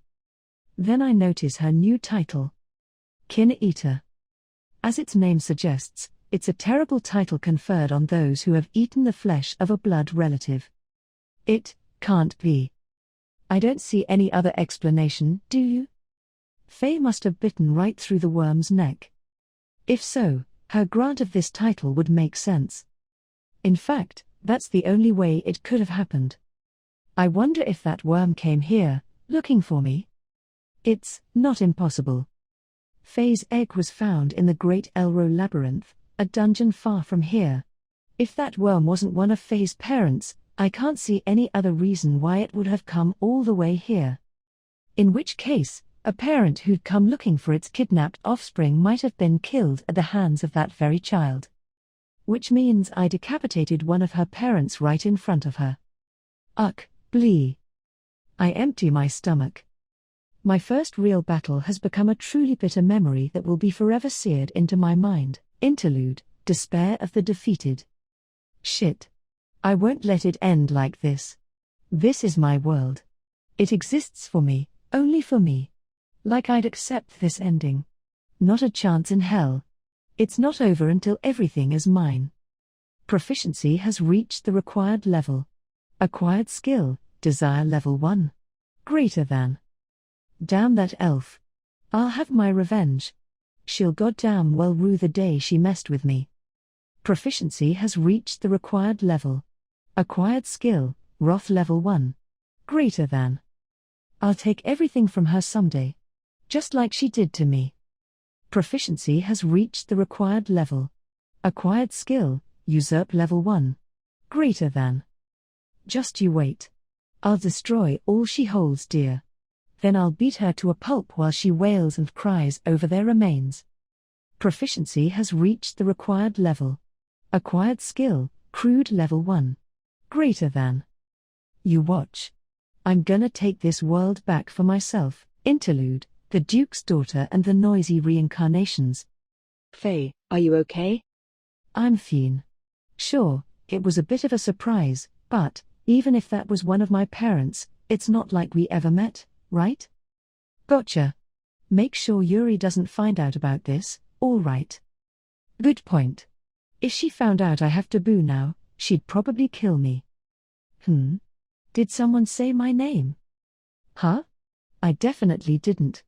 Then I notice her new title. Kin Eater. As its name suggests, it's a terrible title conferred on those who have eaten the flesh of a blood relative. It can't be. I don't see any other explanation, do you? Faye must have bitten right through the worm's neck. If so, her grant of this title would make sense. In fact, that's the only way it could have happened. I wonder if that worm came here, looking for me. It's not impossible. Faye's egg was found in the Great Elro Labyrinth, a dungeon far from here. If that worm wasn't one of Faye's parents, I can't see any other reason why it would have come all the way here. In which case, a parent who'd come looking for its kidnapped offspring might have been killed at the hands of that very child. Which means I decapitated one of her parents right in front of her. Uck, blee. I empty my stomach. My first real battle has become a truly bitter memory that will be forever seared into my mind. Interlude, despair of the defeated. Shit. I won't let it end like this. This is my world. It exists for me, only for me. Like I'd accept this ending. Not a chance in hell. It's not over until everything is mine. Proficiency has reached the required level. Acquired skill, desire level 1. Greater than. Damn that elf. I'll have my revenge. She'll goddamn well rue the day she messed with me. Proficiency has reached the required level. Acquired skill, wrath level 1. Greater than. I'll take everything from her someday. Just like she did to me. Proficiency has reached the required level. Acquired skill, usurp level 1. Greater than. Just you wait. I'll destroy all she holds dear. Then I'll beat her to a pulp while she wails and cries over their remains. Proficiency has reached the required level. Acquired skill, crude level 1. Greater than. You watch. I'm gonna take this world back for myself. Interlude, the Duke's daughter and the noisy reincarnations. Faye, are you okay? I'm fine. Sure, it was a bit of a surprise, but, even if that was one of my parents, it's not like we ever met, right? Gotcha. Make sure Yuri doesn't find out about this, alright. Good point. If she found out I have taboo now, she'd probably kill me. Did someone say my name? Huh? I definitely didn't.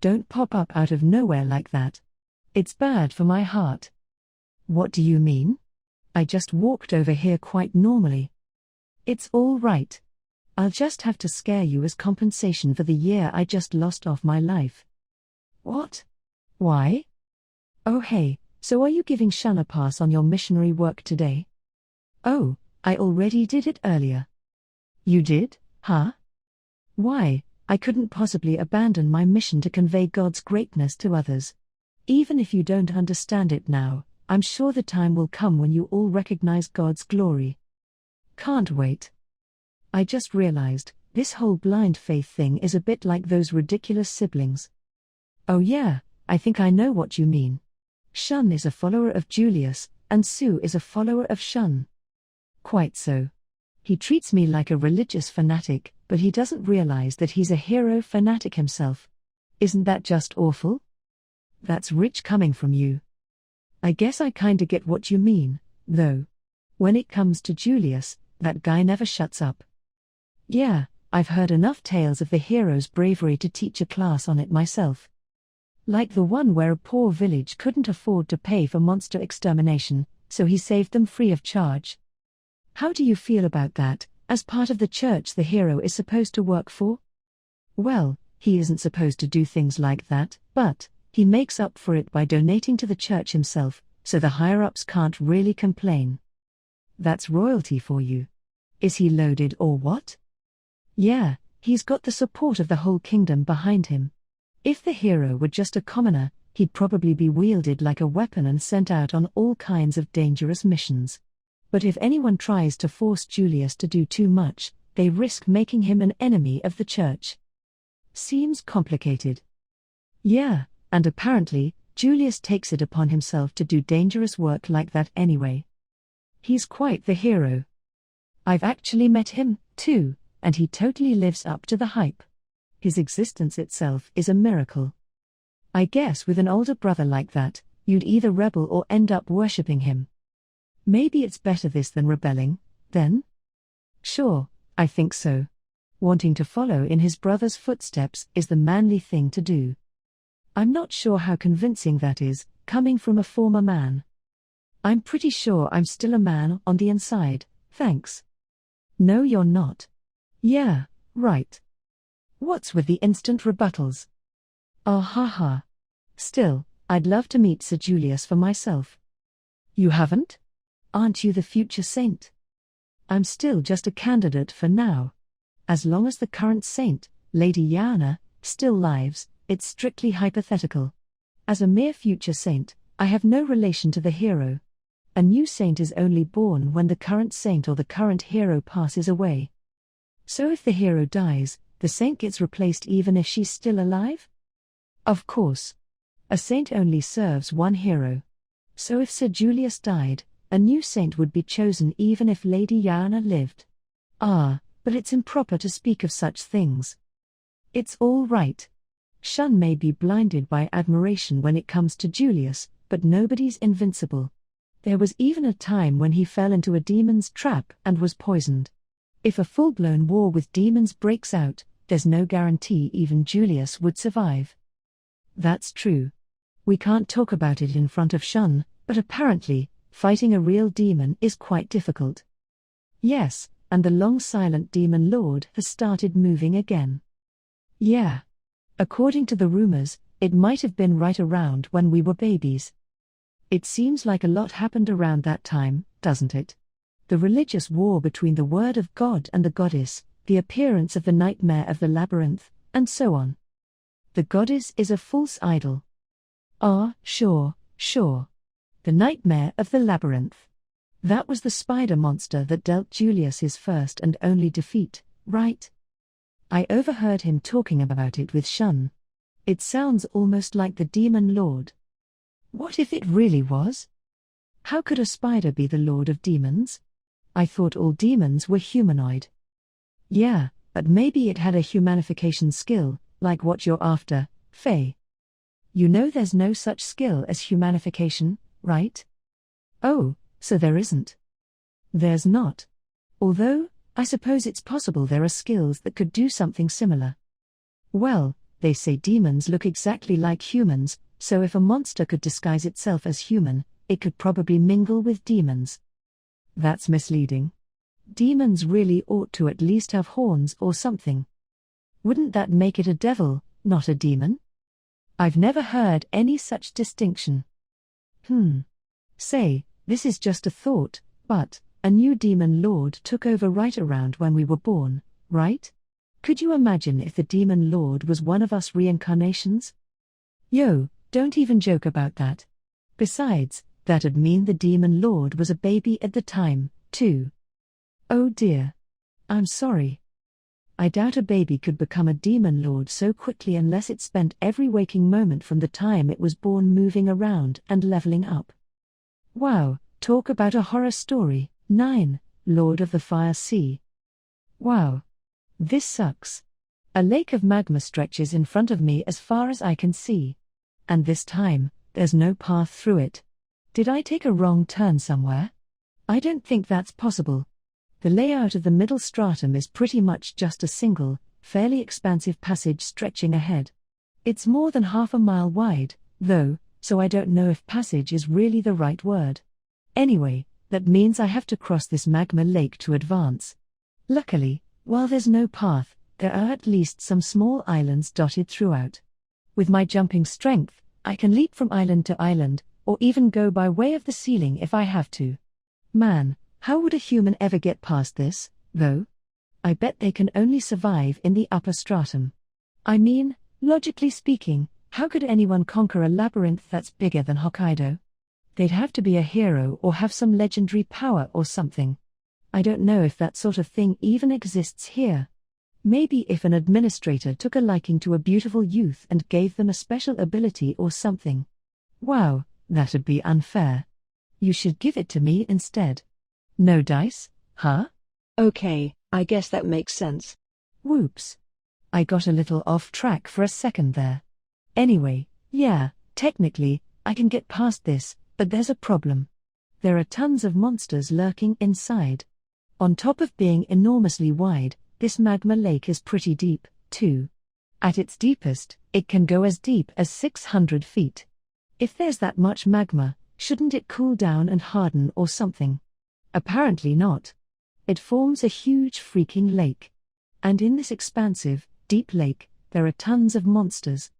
Don't pop up out of nowhere like that. It's bad for my heart. What do you mean? I just walked over here quite normally. It's all right. I'll just have to scare you as compensation for the year I just lost off my life. What? Why? Oh hey, so are you giving Shun a pass on your missionary work today? Oh, I already did it earlier. You did, huh? Why, I couldn't possibly abandon my mission to convey God's greatness to others. Even if you don't understand it now, I'm sure the time will come when you all recognize God's glory. Can't wait. I just realized, this whole blind faith thing is a bit like those ridiculous siblings. Oh yeah, I think I know what you mean. Shun is a follower of Julius, and Sue is a follower of Shun. Quite so. He treats me like a religious fanatic, but he doesn't realize that he's a hero fanatic himself. Isn't that just awful? That's rich coming from you. I guess I kinda get what you mean, though. When it comes to Julius, that guy never shuts up. Yeah, I've heard enough tales of the hero's bravery to teach a class on it myself. Like the one where a poor village couldn't afford to pay for monster extermination, so he saved them free of charge. How do you feel about that, as part of the church the hero is supposed to work for? Well, he isn't supposed to do things like that, but he makes up for it by donating to the church himself, so the higher-ups can't really complain. That's royalty for you. Is he loaded or what? Yeah, he's got the support of the whole kingdom behind him. If the hero were just a commoner, he'd probably be wielded like a weapon and sent out on all kinds of dangerous missions. But if anyone tries to force Julius to do too much, they risk making him an enemy of the church. Seems complicated. Yeah, and apparently, Julius takes it upon himself to do dangerous work like that anyway. He's quite the hero. I've actually met him, too, and he totally lives up to the hype. His existence itself is a miracle. I guess with an older brother like that, you'd either rebel or end up worshipping him. Maybe it's better this than rebelling, then? Sure, I think so. Wanting to follow in his brother's footsteps is the manly thing to do. I'm not sure how convincing that is, coming from a former man. I'm pretty sure I'm still a man on the inside, thanks. No, you're not. Yeah, right. What's with the instant rebuttals? Ah ha ha. Still, I'd love to meet Sir Julius for myself. You haven't? Aren't you the future saint? I'm still just a candidate for now. As long as the current saint, Lady Yana, still lives, it's strictly hypothetical. As a mere future saint, I have no relation to the hero. A new saint is only born when the current saint or the current hero passes away. So if the hero dies, the saint gets replaced even if she's still alive? Of course. A saint only serves one hero. So if Sir Julius died, a new saint would be chosen even if Lady Yana lived. But it's improper to speak of such things. It's all right. Shun may be blinded by admiration when it comes to Julius, but nobody's invincible. There was even a time when he fell into a demon's trap and was poisoned. If a full-blown war with demons breaks out, there's no guarantee even Julius would survive. That's true. We can't talk about it in front of Shun, but apparently, fighting a real demon is quite difficult. Yes, and the long-silent demon lord has started moving again. Yeah. According to the rumors, it might have been right around when we were babies. It seems like a lot happened around that time, doesn't it? The religious war between the word of God and the goddess, the appearance of the nightmare of the labyrinth, and so on. The goddess is a false idol. Ah, sure. The nightmare of the labyrinth. That was the spider monster that dealt Julius his first and only defeat, right? I overheard him talking about it with Shun. It sounds almost like the demon lord. What if it really was? How could a spider be the lord of demons? I thought all demons were humanoid. Yeah, but maybe it had a humanification skill, like what you're after, Faye. You know there's no such skill as humanification, right? Oh, so there isn't. There's not. Although, I suppose it's possible there are skills that could do something similar. Well, they say demons look exactly like humans, so if a monster could disguise itself as human, it could probably mingle with demons. That's misleading. Demons really ought to at least have horns or something. Wouldn't that make it a devil, not a demon? I've never heard any such distinction. Say, this is just a thought, but a new demon lord took over right around when we were born, right? Could you imagine if the demon lord was one of us reincarnations? Yo, don't even joke about that. Besides, that'd mean the demon lord was a baby at the time, too. Oh dear. I'm sorry. I doubt a baby could become a demon lord so quickly unless it spent every waking moment from the time it was born moving around and leveling up. Wow, talk about a horror story. 9. Lord of the Fire Sea. Wow. This sucks. A lake of magma stretches in front of me as far as I can see. And this time, there's no path through it. Did I take a wrong turn somewhere? I don't think that's possible. The layout of the middle stratum is pretty much just a single, fairly expansive passage stretching ahead. It's more than half a mile wide, though, so I don't know if passage is really the right word. Anyway, that means I have to cross this magma lake to advance. Luckily, while there's no path, there are at least some small islands dotted throughout. With my jumping strength, I can leap from island to island, or even go by way of the ceiling if I have to. Man, how would a human ever get past this, though? I bet they can only survive in the upper stratum. I mean, logically speaking, how could anyone conquer a labyrinth that's bigger than Hokkaido? They'd have to be a hero or have some legendary power or something. I don't know if that sort of thing even exists here. Maybe if an administrator took a liking to a beautiful youth and gave them a special ability or something. Wow, that'd be unfair. You should give it to me instead. No dice, huh? Okay, I guess that makes sense. Whoops. I got a little off track for a second there. Anyway, yeah, technically, I can get past this, but there's a problem. There are tons of monsters lurking inside. On top of being enormously wide, this magma lake is pretty deep, too. At its deepest, it can go as deep as 600 feet. If there's that much magma, shouldn't it cool down and harden or something? Apparently not. It forms a huge freaking lake. And in this expansive, deep lake, there are tons of monsters.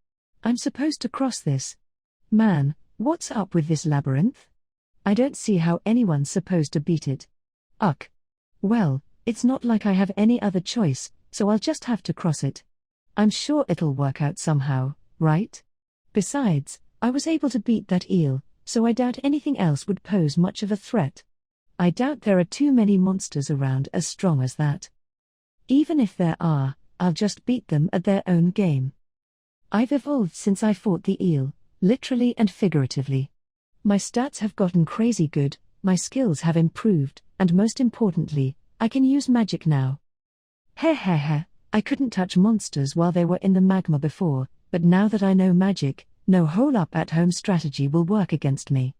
I'm supposed to cross this. Man, what's up with this labyrinth? I don't see how anyone's supposed to beat it. Ugh. Well, it's not like I have any other choice, so I'll just have to cross it. I'm sure it'll work out somehow, right? Besides, I was able to beat that eel, so I doubt anything else would pose much of a threat. I doubt there are too many monsters around as strong as that. Even if there are, I'll just beat them at their own game. I've evolved since I fought the eel, literally and figuratively. My stats have gotten crazy good, my skills have improved, and most importantly, I can use magic now. I couldn't touch monsters while they were in the magma before, but now that I know magic, no hole-up-at-home strategy will work against me.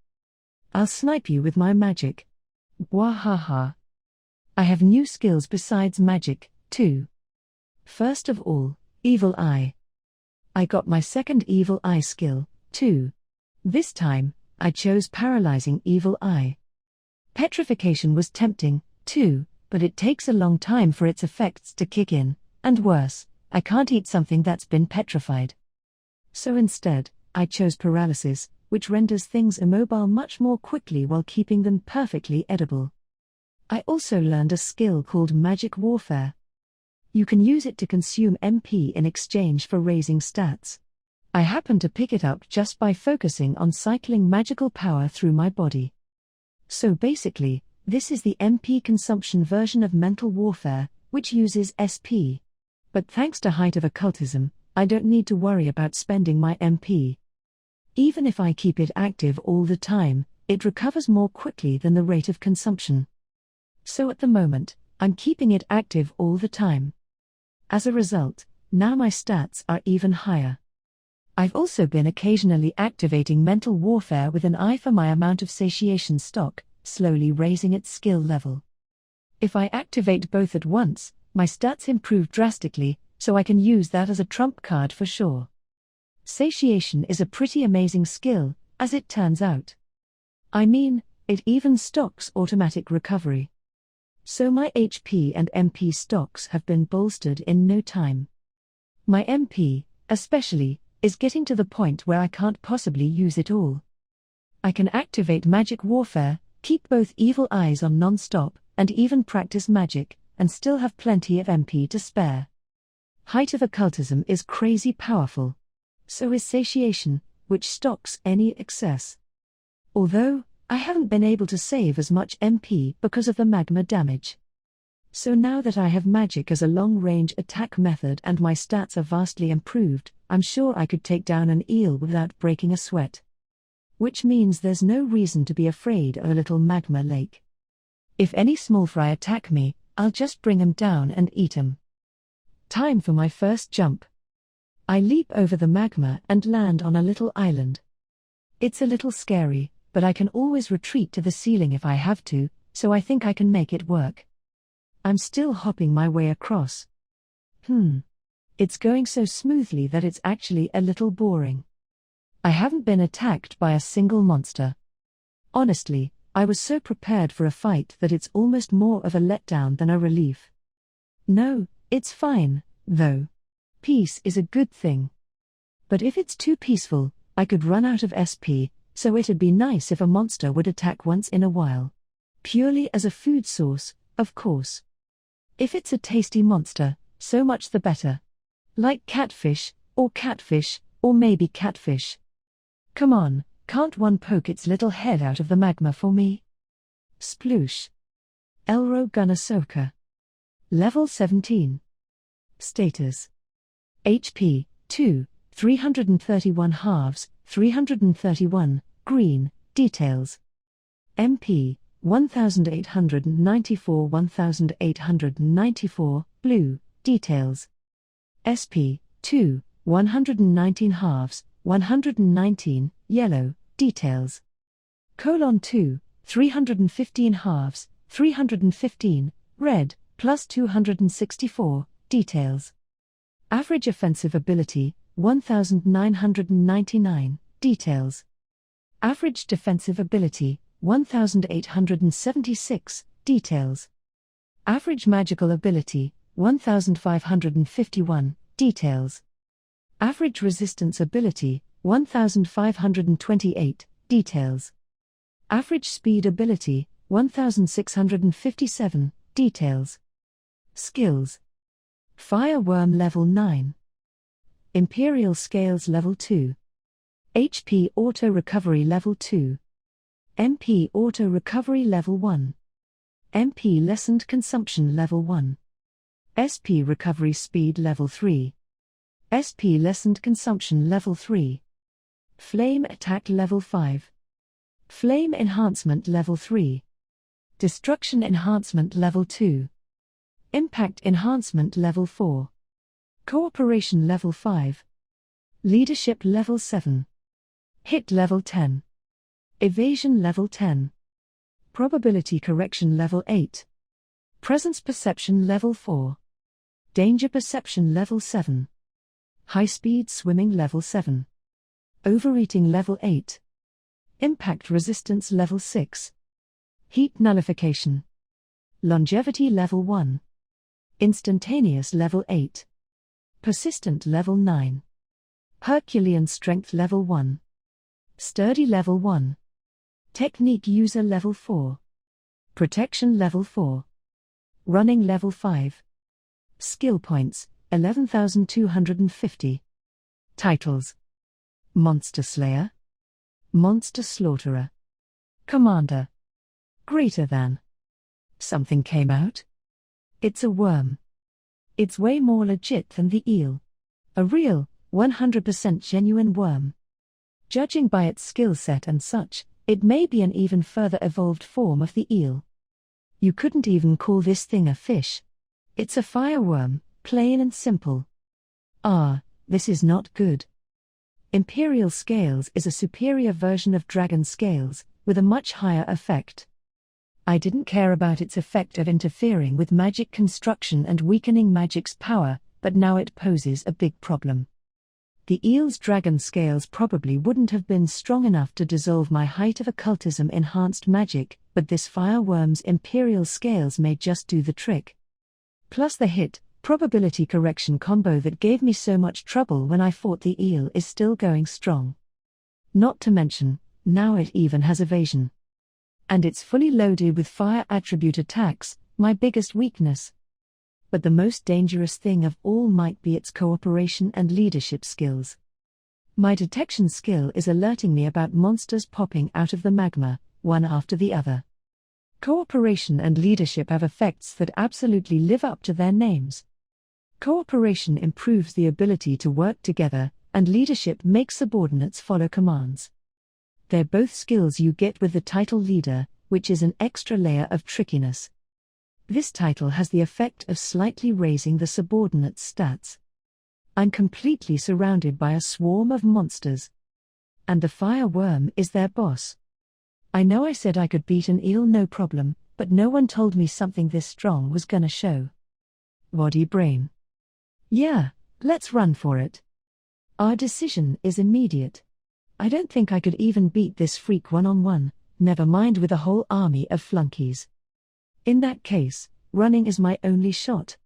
I'll snipe you with my magic. Wahaha. I have new skills besides magic, too. First of all, Evil Eye. I got my second Evil Eye skill, too. This time, I chose Paralyzing Evil Eye. Petrification was tempting, too, but it takes a long time for its effects to kick in, and worse, I can't eat something that's been petrified. So instead, I chose Paralysis, which renders things immobile much more quickly while keeping them perfectly edible. I also learned a skill called Magic Warfare. You can use it to consume MP in exchange for raising stats. I happened to pick it up just by focusing on cycling magical power through my body. So basically, this is the MP consumption version of mental warfare, which uses SP. But thanks to Height of Occultism, I don't need to worry about spending my MP. Even if I keep it active all the time, it recovers more quickly than the rate of consumption. So at the moment, I'm keeping it active all the time. As a result, now my stats are even higher. I've also been occasionally activating mental warfare with an eye for my amount of satiation stock, slowly raising its skill level. If I activate both at once, my stats improve drastically, so I can use that as a trump card for sure. Satiation is a pretty amazing skill, as it turns out. I mean, it even stocks automatic recovery. So my HP and MP stocks have been bolstered in no time. My MP, especially, is getting to the point where I can't possibly use it all. I can activate Magic Warfare, keep both Evil Eyes on non-stop, and even practice magic, and still have plenty of MP to spare. Height of Occultism is crazy powerful. So is Satiation, which stocks any excess. Although, I haven't been able to save as much MP because of the magma damage. So now that I have magic as a long-range attack method and my stats are vastly improved, I'm sure I could take down an eel without breaking a sweat. Which means there's no reason to be afraid of a little magma lake. If any small fry attack me, I'll just bring 'em down and eat 'em. Time for my first jump. I leap over the magma and land on a little island. It's a little scary, but I can always retreat to the ceiling if I have to, so I think I can make it work. I'm still hopping my way across. It's going so smoothly that it's actually a little boring. I haven't been attacked by a single monster. Honestly, I was so prepared for a fight that it's almost more of a letdown than a relief. No, it's fine, though. Peace is a good thing. But if it's too peaceful, I could run out of SP, so it'd be nice if a monster would attack once in a while. Purely as a food source, of course. If it's a tasty monster, so much the better. Like catfish, or maybe catfish. Come on, can't one poke its little head out of the magma for me? Sploosh. Elro Gunnasoka. Level 17. Status. HP, 2, 331 halves, 331, green, details. MP, 1894 1894, blue, details. SP, 2, 119 halves, 119, yellow, details. 2, 315 halves, 315, red, plus 264, details. Average offensive ability, 1999, details. Average defensive ability, 1876, details. Average magical ability, 1551, details. Average resistance ability, 1528, details. Average speed ability, 1657, details. Skills. Fire Wyrm level 9. Imperial Scales level 2. HP Auto Recovery level 2. MP Auto Recovery level 1. MP Lessened Consumption level 1. SP Recovery Speed level 3. SP Lessened Consumption level 3. Flame Attack level 5. Flame Enhancement level 3. Destruction Enhancement level 2. Impact Enhancement level 4. Cooperation level 5. Leadership level 7. Hit level 10. Evasion level 10. Probability correction level 8. Presence perception level 4. Danger perception level 7. High speed swimming level 7. Overeating level 8. Impact resistance level 6. Heat nullification. Longevity level 1. Instantaneous level 8. Persistent level 9. Herculean strength level 1. Sturdy level 1. Technique user level 4. Protection level 4. Running level 5. Skill points, 11,250. Titles: Monster Slayer, Monster Slaughterer, Commander, Greater than. Something came out? It's a worm. It's way more legit than the eel. A real, 100% genuine worm. Judging by its skill set and such, it may be an even further evolved form of the eel. You couldn't even call this thing a fish. It's a fireworm, plain and simple. This is not good. Imperial Scales is a superior version of Dragon Scales, with a much higher effect. I didn't care about its effect of interfering with magic construction and weakening magic's power, but now it poses a big problem. The eel's dragon scales probably wouldn't have been strong enough to dissolve my height of occultism enhanced magic, but this fireworm's imperial scales may just do the trick. Plus the hit, probability correction combo that gave me so much trouble when I fought the eel is still going strong. Not to mention, now it even has evasion. And it's fully loaded with fire attribute attacks, my biggest weakness. But the most dangerous thing of all might be its cooperation and leadership skills. My detection skill is alerting me about monsters popping out of the magma, one after the other. Cooperation and leadership have effects that absolutely live up to their names. Cooperation improves the ability to work together, and leadership makes subordinates follow commands. They're both skills you get with the title leader, which is an extra layer of trickiness. This title has the effect of slightly raising the subordinate's stats. I'm completely surrounded by a swarm of monsters. And the fire worm is their boss. I know I said I could beat an eel no problem, but no one told me something this strong was gonna show. Body brain. Yeah, let's run for it. Our decision is immediate. I don't think I could even beat this freak one-on-one, never mind with a whole army of flunkies. In that case, running is my only shot.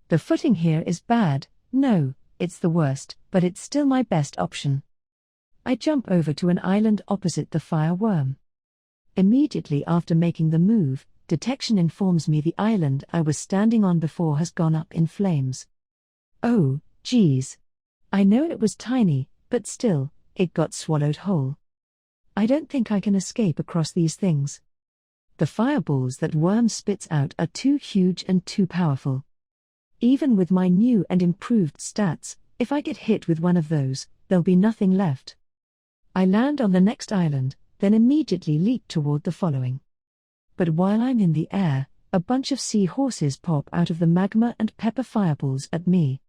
The footing here is bad, no, it's the worst, but it's still my best option. I jump over to an island opposite the fire worm. Immediately after making the move, detection informs me the island I was standing on before has gone up in flames. Oh, geez. I know it was tiny, but still, it got swallowed whole. I don't think I can escape across these things. The fireballs that Wyrm spits out are too huge and too powerful. Even with my new and improved stats, if I get hit with one of those, there'll be nothing left. I land on the next island, then immediately leap toward the following. But while I'm in the air, a bunch of seahorses pop out of the magma and pepper fireballs at me.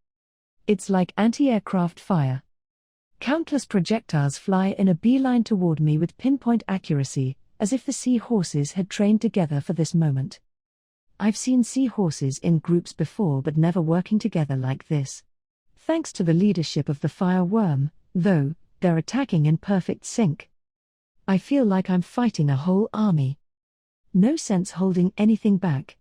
It's like anti-aircraft fire. Countless projectiles fly in a beeline toward me with pinpoint accuracy, as if the seahorses had trained together for this moment. I've seen seahorses in groups before but never working together like this. Thanks to the leadership of the fire worm, though, they're attacking in perfect sync. I feel like I'm fighting a whole army. No sense holding anything back.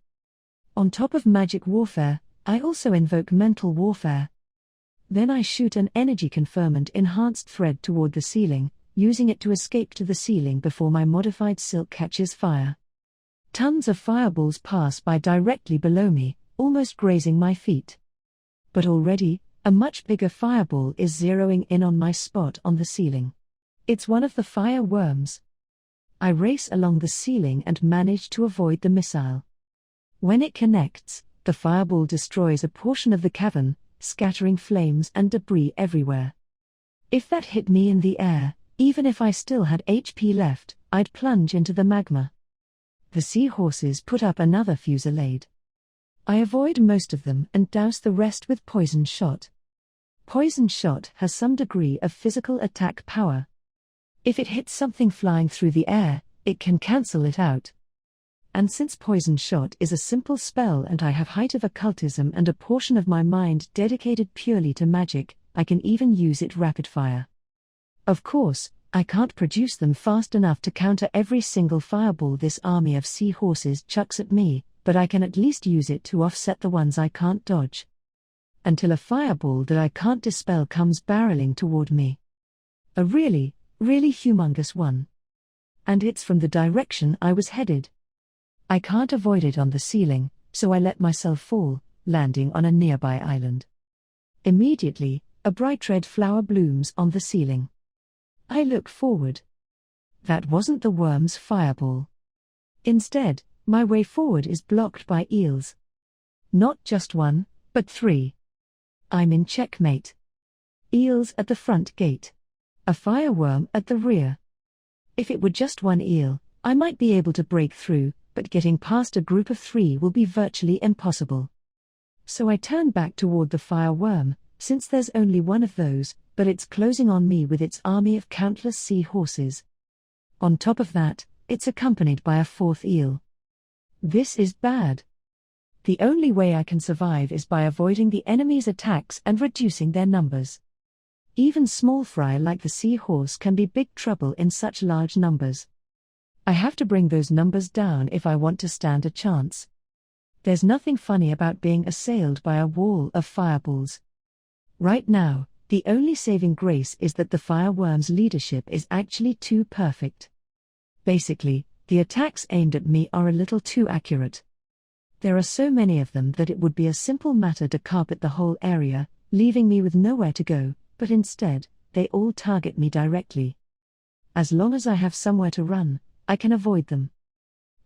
On top of magic warfare, I also invoke mental warfare. Then I shoot an energy conferment enhanced thread toward the ceiling, using it to escape to the ceiling before my modified silk catches fire. Tons of fireballs pass by directly below me, almost grazing my feet. But already, a much bigger fireball is zeroing in on my spot on the ceiling. It's one of the fire worms. I race along the ceiling and manage to avoid the missile. When it connects, the fireball destroys a portion of the cavern, scattering flames and debris everywhere. If that hit me in the air, even if I still had HP left, I'd plunge into the magma. The seahorses put up another fusillade. I avoid most of them and douse the rest with poison shot. Poison shot has some degree of physical attack power. If it hits something flying through the air, it can cancel it out. And since Poison Shot is a simple spell and I have Height of Occultism and a portion of my mind dedicated purely to magic, I can even use it rapid fire. Of course, I can't produce them fast enough to counter every single fireball this army of seahorses chucks at me, but I can at least use it to offset the ones I can't dodge. Until a fireball that I can't dispel comes barreling toward me. A really, really humongous one. And it's from the direction I was headed. I can't avoid it on the ceiling, so I let myself fall, landing on a nearby island. Immediately, a bright red flower blooms on the ceiling. I look forward. That wasn't the worm's fireball. Instead, my way forward is blocked by eels. Not just one, but 3. I'm in checkmate. Eels at the front gate. A fireworm at the rear. If it were just one eel, I might be able to break through, but getting past a group of 3 will be virtually impossible. So I turn back toward the fireworm, since there's only one of those, but it's closing on me with its army of countless seahorses. On top of that, it's accompanied by a 4th eel. This is bad. The only way I can survive is by avoiding the enemy's attacks and reducing their numbers. Even small fry like the seahorse can be big trouble in such large numbers. I have to bring those numbers down if I want to stand a chance. There's nothing funny about being assailed by a wall of fireballs. Right now, the only saving grace is that the fireworm's leadership is actually too perfect. Basically, the attacks aimed at me are a little too accurate. There are so many of them that it would be a simple matter to carpet the whole area, leaving me with nowhere to go, but instead, they all target me directly. As long as I have somewhere to run, I can avoid them.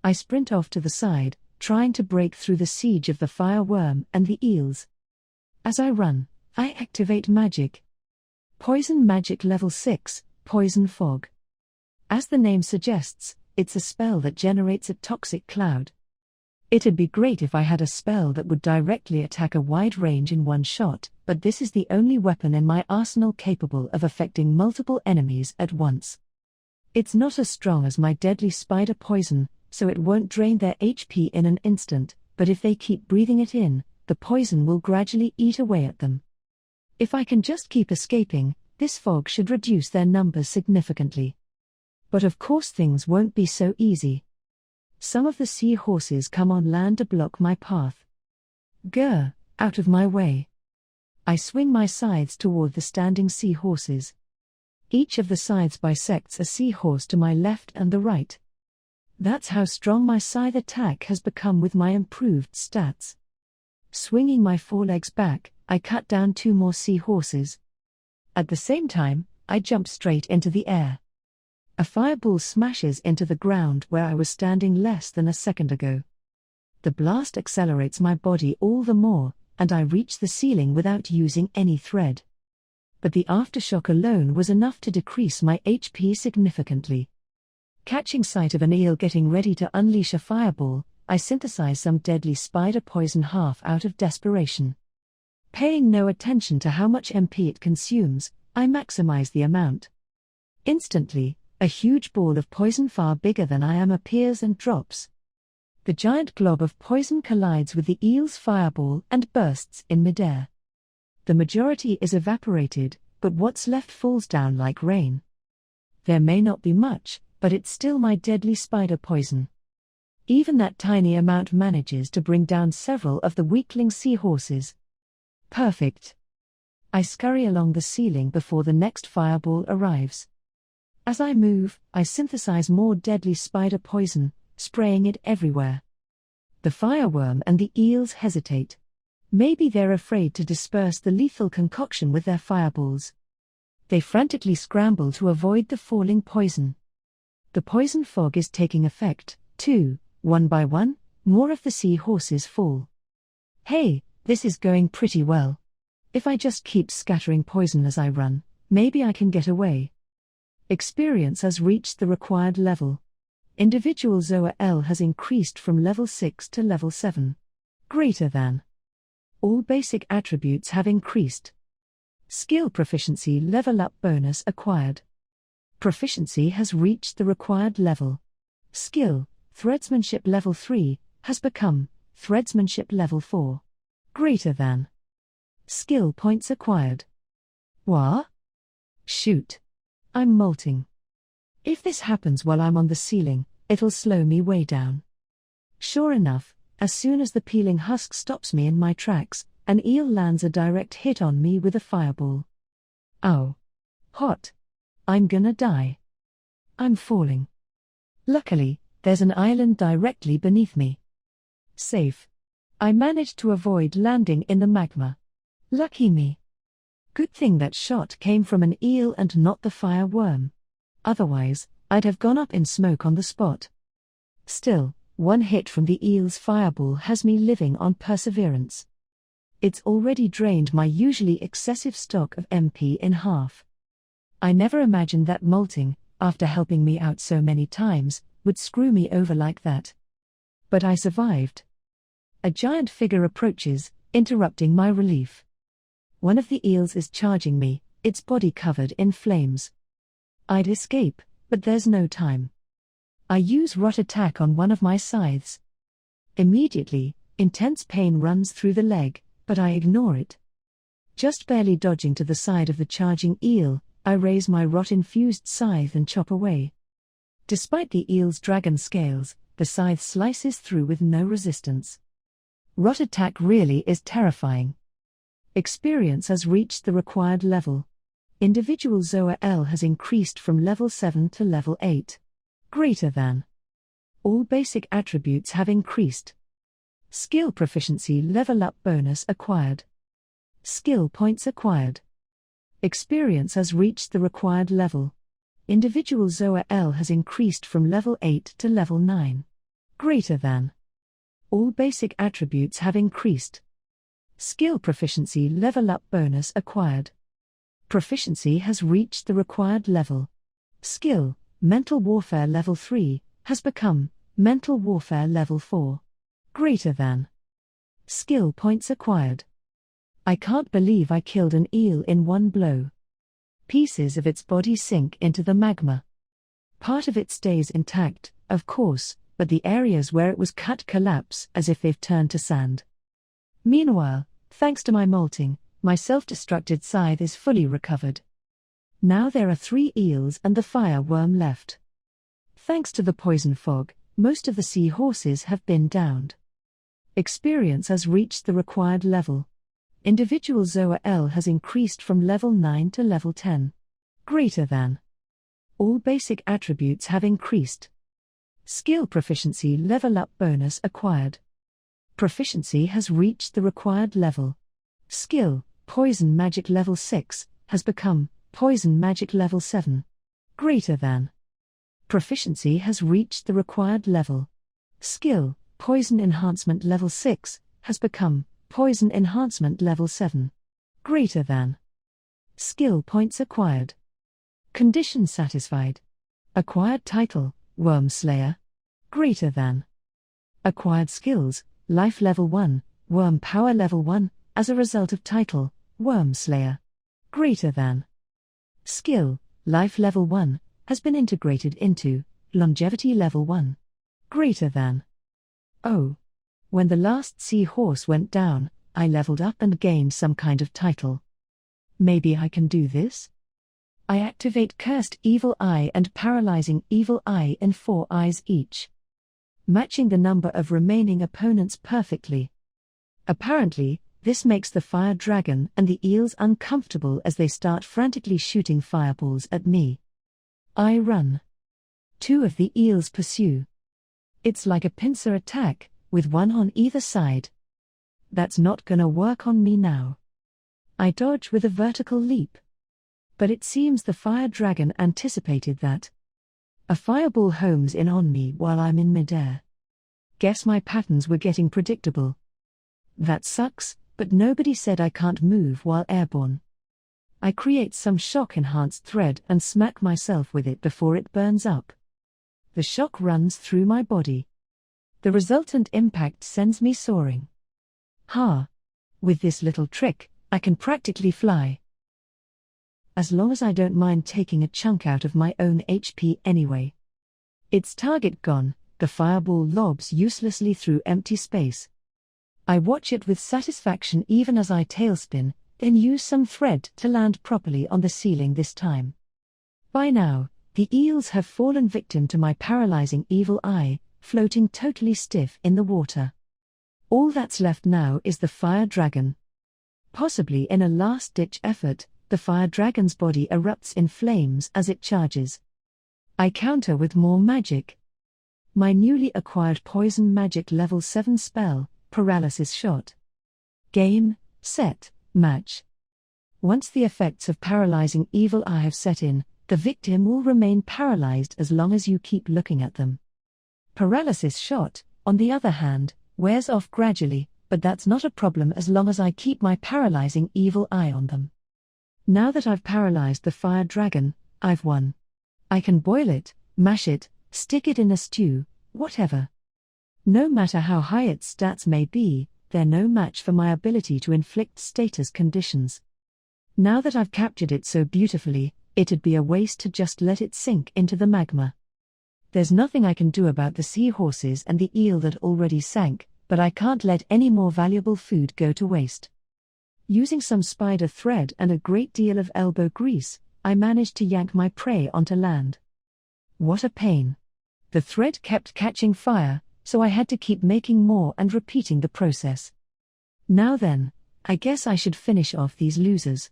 I sprint off to the side, trying to break through the siege of the fireworm and the eels. As I run, I activate magic. Poison magic level 6, Poison Fog. As the name suggests, it's a spell that generates a toxic cloud. It'd be great if I had a spell that would directly attack a wide range in one shot, but this is the only weapon in my arsenal capable of affecting multiple enemies at once. It's not as strong as my deadly spider poison, so it won't drain their HP in an instant, but if they keep breathing it in, the poison will gradually eat away at them. If I can just keep escaping, this fog should reduce their numbers significantly. But of course things won't be so easy. Some of the seahorses come on land to block my path. Grr, out of my way. I swing my scythes toward the standing seahorses. Each of the scythes bisects a seahorse to my left and the right. That's how strong my scythe attack has become with my improved stats. Swinging my forelegs back, I cut down 2 more seahorses. At the same time, I jump straight into the air. A fireball smashes into the ground where I was standing less than a second ago. The blast accelerates my body all the more, and I reach the ceiling without using any thread. But the aftershock alone was enough to decrease my HP significantly. Catching sight of an eel getting ready to unleash a fireball, I synthesize some deadly spider poison half out of desperation. Paying no attention to how much MP it consumes, I maximize the amount. Instantly, a huge ball of poison far bigger than I am appears and drops. The giant glob of poison collides with the eel's fireball and bursts in midair. The majority is evaporated, but what's left falls down like rain. There may not be much, but it's still my deadly spider poison. Even that tiny amount manages to bring down several of the weakling seahorses. Perfect. I scurry along the ceiling before the next fireball arrives. As I move, I synthesize more deadly spider poison, spraying it everywhere. The fireworm and the eels hesitate. Maybe they're afraid to disperse the lethal concoction with their fireballs. They frantically scramble to avoid the falling poison. The poison fog is taking effect, too. One by one, more of the seahorses fall. Hey, this is going pretty well. If I just keep scattering poison as I run, maybe I can get away. Experience has reached the required level. Individual Zoa Ele has increased from level 6 to level 7. Greater than. All basic attributes have increased. Skill proficiency level up bonus acquired. Proficiency has reached the required level. Skill, Threadsmanship level 3, has become Threadsmanship level 4. Greater than. Skill points acquired. What? Shoot. I'm molting. If this happens while I'm on the ceiling, it'll slow me way down. Sure enough, as soon as the peeling husk stops me in my tracks, an eel lands a direct hit on me with a fireball. Ow. Hot. I'm gonna die. I'm falling. Luckily, there's an island directly beneath me. Safe. I managed to avoid landing in the magma. Lucky me. Good thing that shot came from an eel and not the fire worm. Otherwise, I'd have gone up in smoke on the spot. Still, one hit from the eel's fireball has me living on perseverance. It's already drained my usually excessive stock of MP in half. I never imagined that molting, after helping me out so many times, would screw me over like that. But I survived. A giant figure approaches, interrupting my relief. One of the eels is charging me, its body covered in flames. I'd escape, but there's no time. I use rot attack on one of my scythes. Immediately, intense pain runs through the leg, but I ignore it. Just barely dodging to the side of the charging eel, I raise my rot-infused scythe and chop away. Despite the eel's dragon scales, the scythe slices through with no resistance. Rot attack really is terrifying. Experience has reached the required level. Individual Zoa Ele has increased from level 7 to level 8. Greater than. All basic attributes have increased. Skill proficiency level up bonus acquired. Skill points acquired. Experience has reached the required level. Individual Zoa Ele has increased from level 8 to level 9. Greater than. All basic attributes have increased. Skill proficiency level up bonus acquired. Proficiency has reached the required level. Skill, Mental Warfare level 3, has become Mental Warfare level 4. Greater than. Skill points acquired. I can't believe I killed an eel in one blow. Pieces of its body sink into the magma. Part of it stays intact, of course, but the areas where it was cut collapse as if they've turned to sand. Meanwhile, thanks to my molting, my self-destructed scythe is fully recovered. Now there are 3 eels and the fire worm left. Thanks to the poison fog, most of the sea horses have been downed. Experience has reached the required level. Individual Zoa Ele has increased from level 9 to level 10. Greater than. All basic attributes have increased. Skill proficiency level up bonus acquired. Proficiency has reached the required level. Skill, Poison Magic level 6, has become Poison Magic level 7. Greater than. Proficiency has reached the required level. Skill, Poison Enhancement level 6, has become Poison Enhancement level 7. Greater than. Skill points acquired. Condition satisfied. Acquired title, Worm Slayer. Greater than. Acquired skills, Life level 1, Worm Power level 1, as a result of title, Worm Slayer. Greater than. Skill, Life level 1, has been integrated into Longevity level 1. Greater than. Oh. When the last sea horse went down, I leveled up and gained some kind of title. Maybe I can do this? I activate Cursed Evil Eye and Paralyzing Evil Eye in 4 eyes each, matching the number of remaining opponents perfectly. Apparently, this makes the fire dragon and the eels uncomfortable as they start frantically shooting fireballs at me. I run. 2 of the eels pursue. It's like a pincer attack, with one on either side. That's not gonna work on me now. I dodge with a vertical leap. But it seems the fire dragon anticipated that. A fireball homes in on me while I'm in midair. Guess my patterns were getting predictable. That sucks, but nobody said I can't move while airborne. I create some shock-enhanced thread and smack myself with it before it burns up. The shock runs through my body. The resultant impact sends me soaring. Ha! With this little trick, I can practically fly. as long as I don't mind taking a chunk out of my own HP anyway. Its target gone, the fireball lobs uselessly through empty space. I watch it with satisfaction even as I tailspin, then use some thread to land properly on the ceiling this time. By now, the eels have fallen victim to my paralyzing evil eye, floating totally stiff in the water. All that's left now is the fire dragon. Possibly in a last-ditch effort, the fire dragon's body erupts in flames as it charges. I counter with more magic. My newly acquired poison magic level 7 spell, Paralysis Shot. Game, set, match. Once the effects of paralyzing evil eye have set in, the victim will remain paralyzed as long as you keep looking at them. Paralysis Shot, on the other hand, wears off gradually, but that's not a problem as long as I keep my paralyzing evil eye on them. Now that I've paralyzed the fire dragon, I've won. I can boil it, mash it, stick it in a stew, whatever. No matter how high its stats may be, they're no match for my ability to inflict status conditions. Now that I've captured it so beautifully, it'd be a waste to just let it sink into the magma. There's nothing I can do about the seahorses and the eel that already sank, but I can't let any more valuable food go to waste. Using some spider thread and a great deal of elbow grease, I managed to yank my prey onto land. What a pain. The thread kept catching fire, so I had to keep making more and repeating the process. Now then, I guess I should finish off these losers.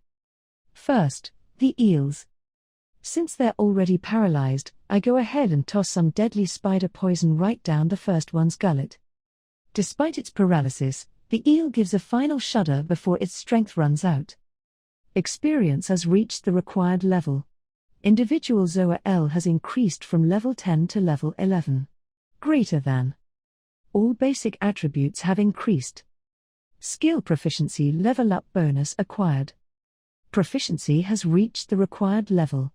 First, the eels. Since they're already paralyzed, I go ahead and toss some deadly spider poison right down the first one's gullet. Despite its paralysis, the eel gives a final shudder before its strength runs out. Experience has reached the required level. Individual Zoa Ele has increased from level 10 to level 11. Greater than. All basic attributes have increased. Skill proficiency level up bonus acquired. Proficiency has reached the required level.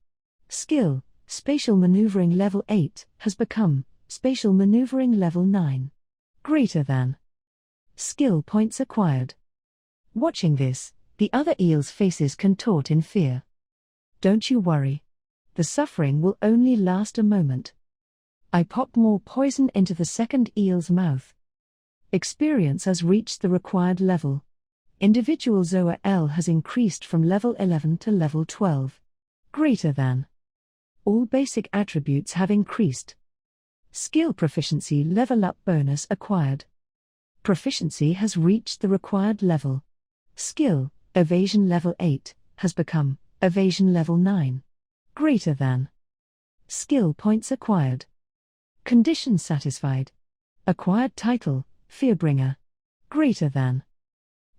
Skill, spatial maneuvering level 8, has become spatial maneuvering level 9. Greater than. Skill points acquired. Watching this, the other eels' faces contort in fear. Don't you worry. The suffering will only last a moment. I pop more poison into the second eel's mouth. Experience has reached the required level. Individual Zoa Ele has increased from level 11 to level 12. Greater than. All basic attributes have increased. Skill proficiency level up bonus acquired. Proficiency has reached the required level. Skill, evasion level 8, has become evasion level 9. Greater than. Skill points acquired. Condition satisfied. Acquired title, Fearbringer. Greater than.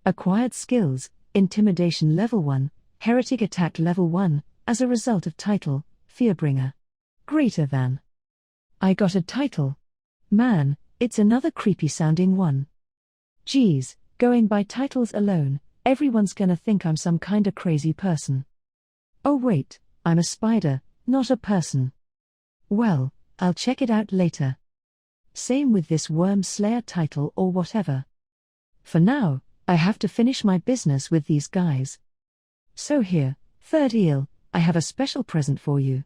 Acquired skills, Intimidation level 1, Heretic attack level 1, as a result of title, Fearbringer. Greater than. I got a title. Man, it's another creepy sounding one. Geez, going by titles alone, everyone's gonna think I'm some kinda crazy person. Oh wait, I'm a spider, not a person. Well, I'll check it out later. Same with this Wyrm Slayer title or whatever. For now, I have to finish my business with these guys. So here, third eel, I have a special present for you.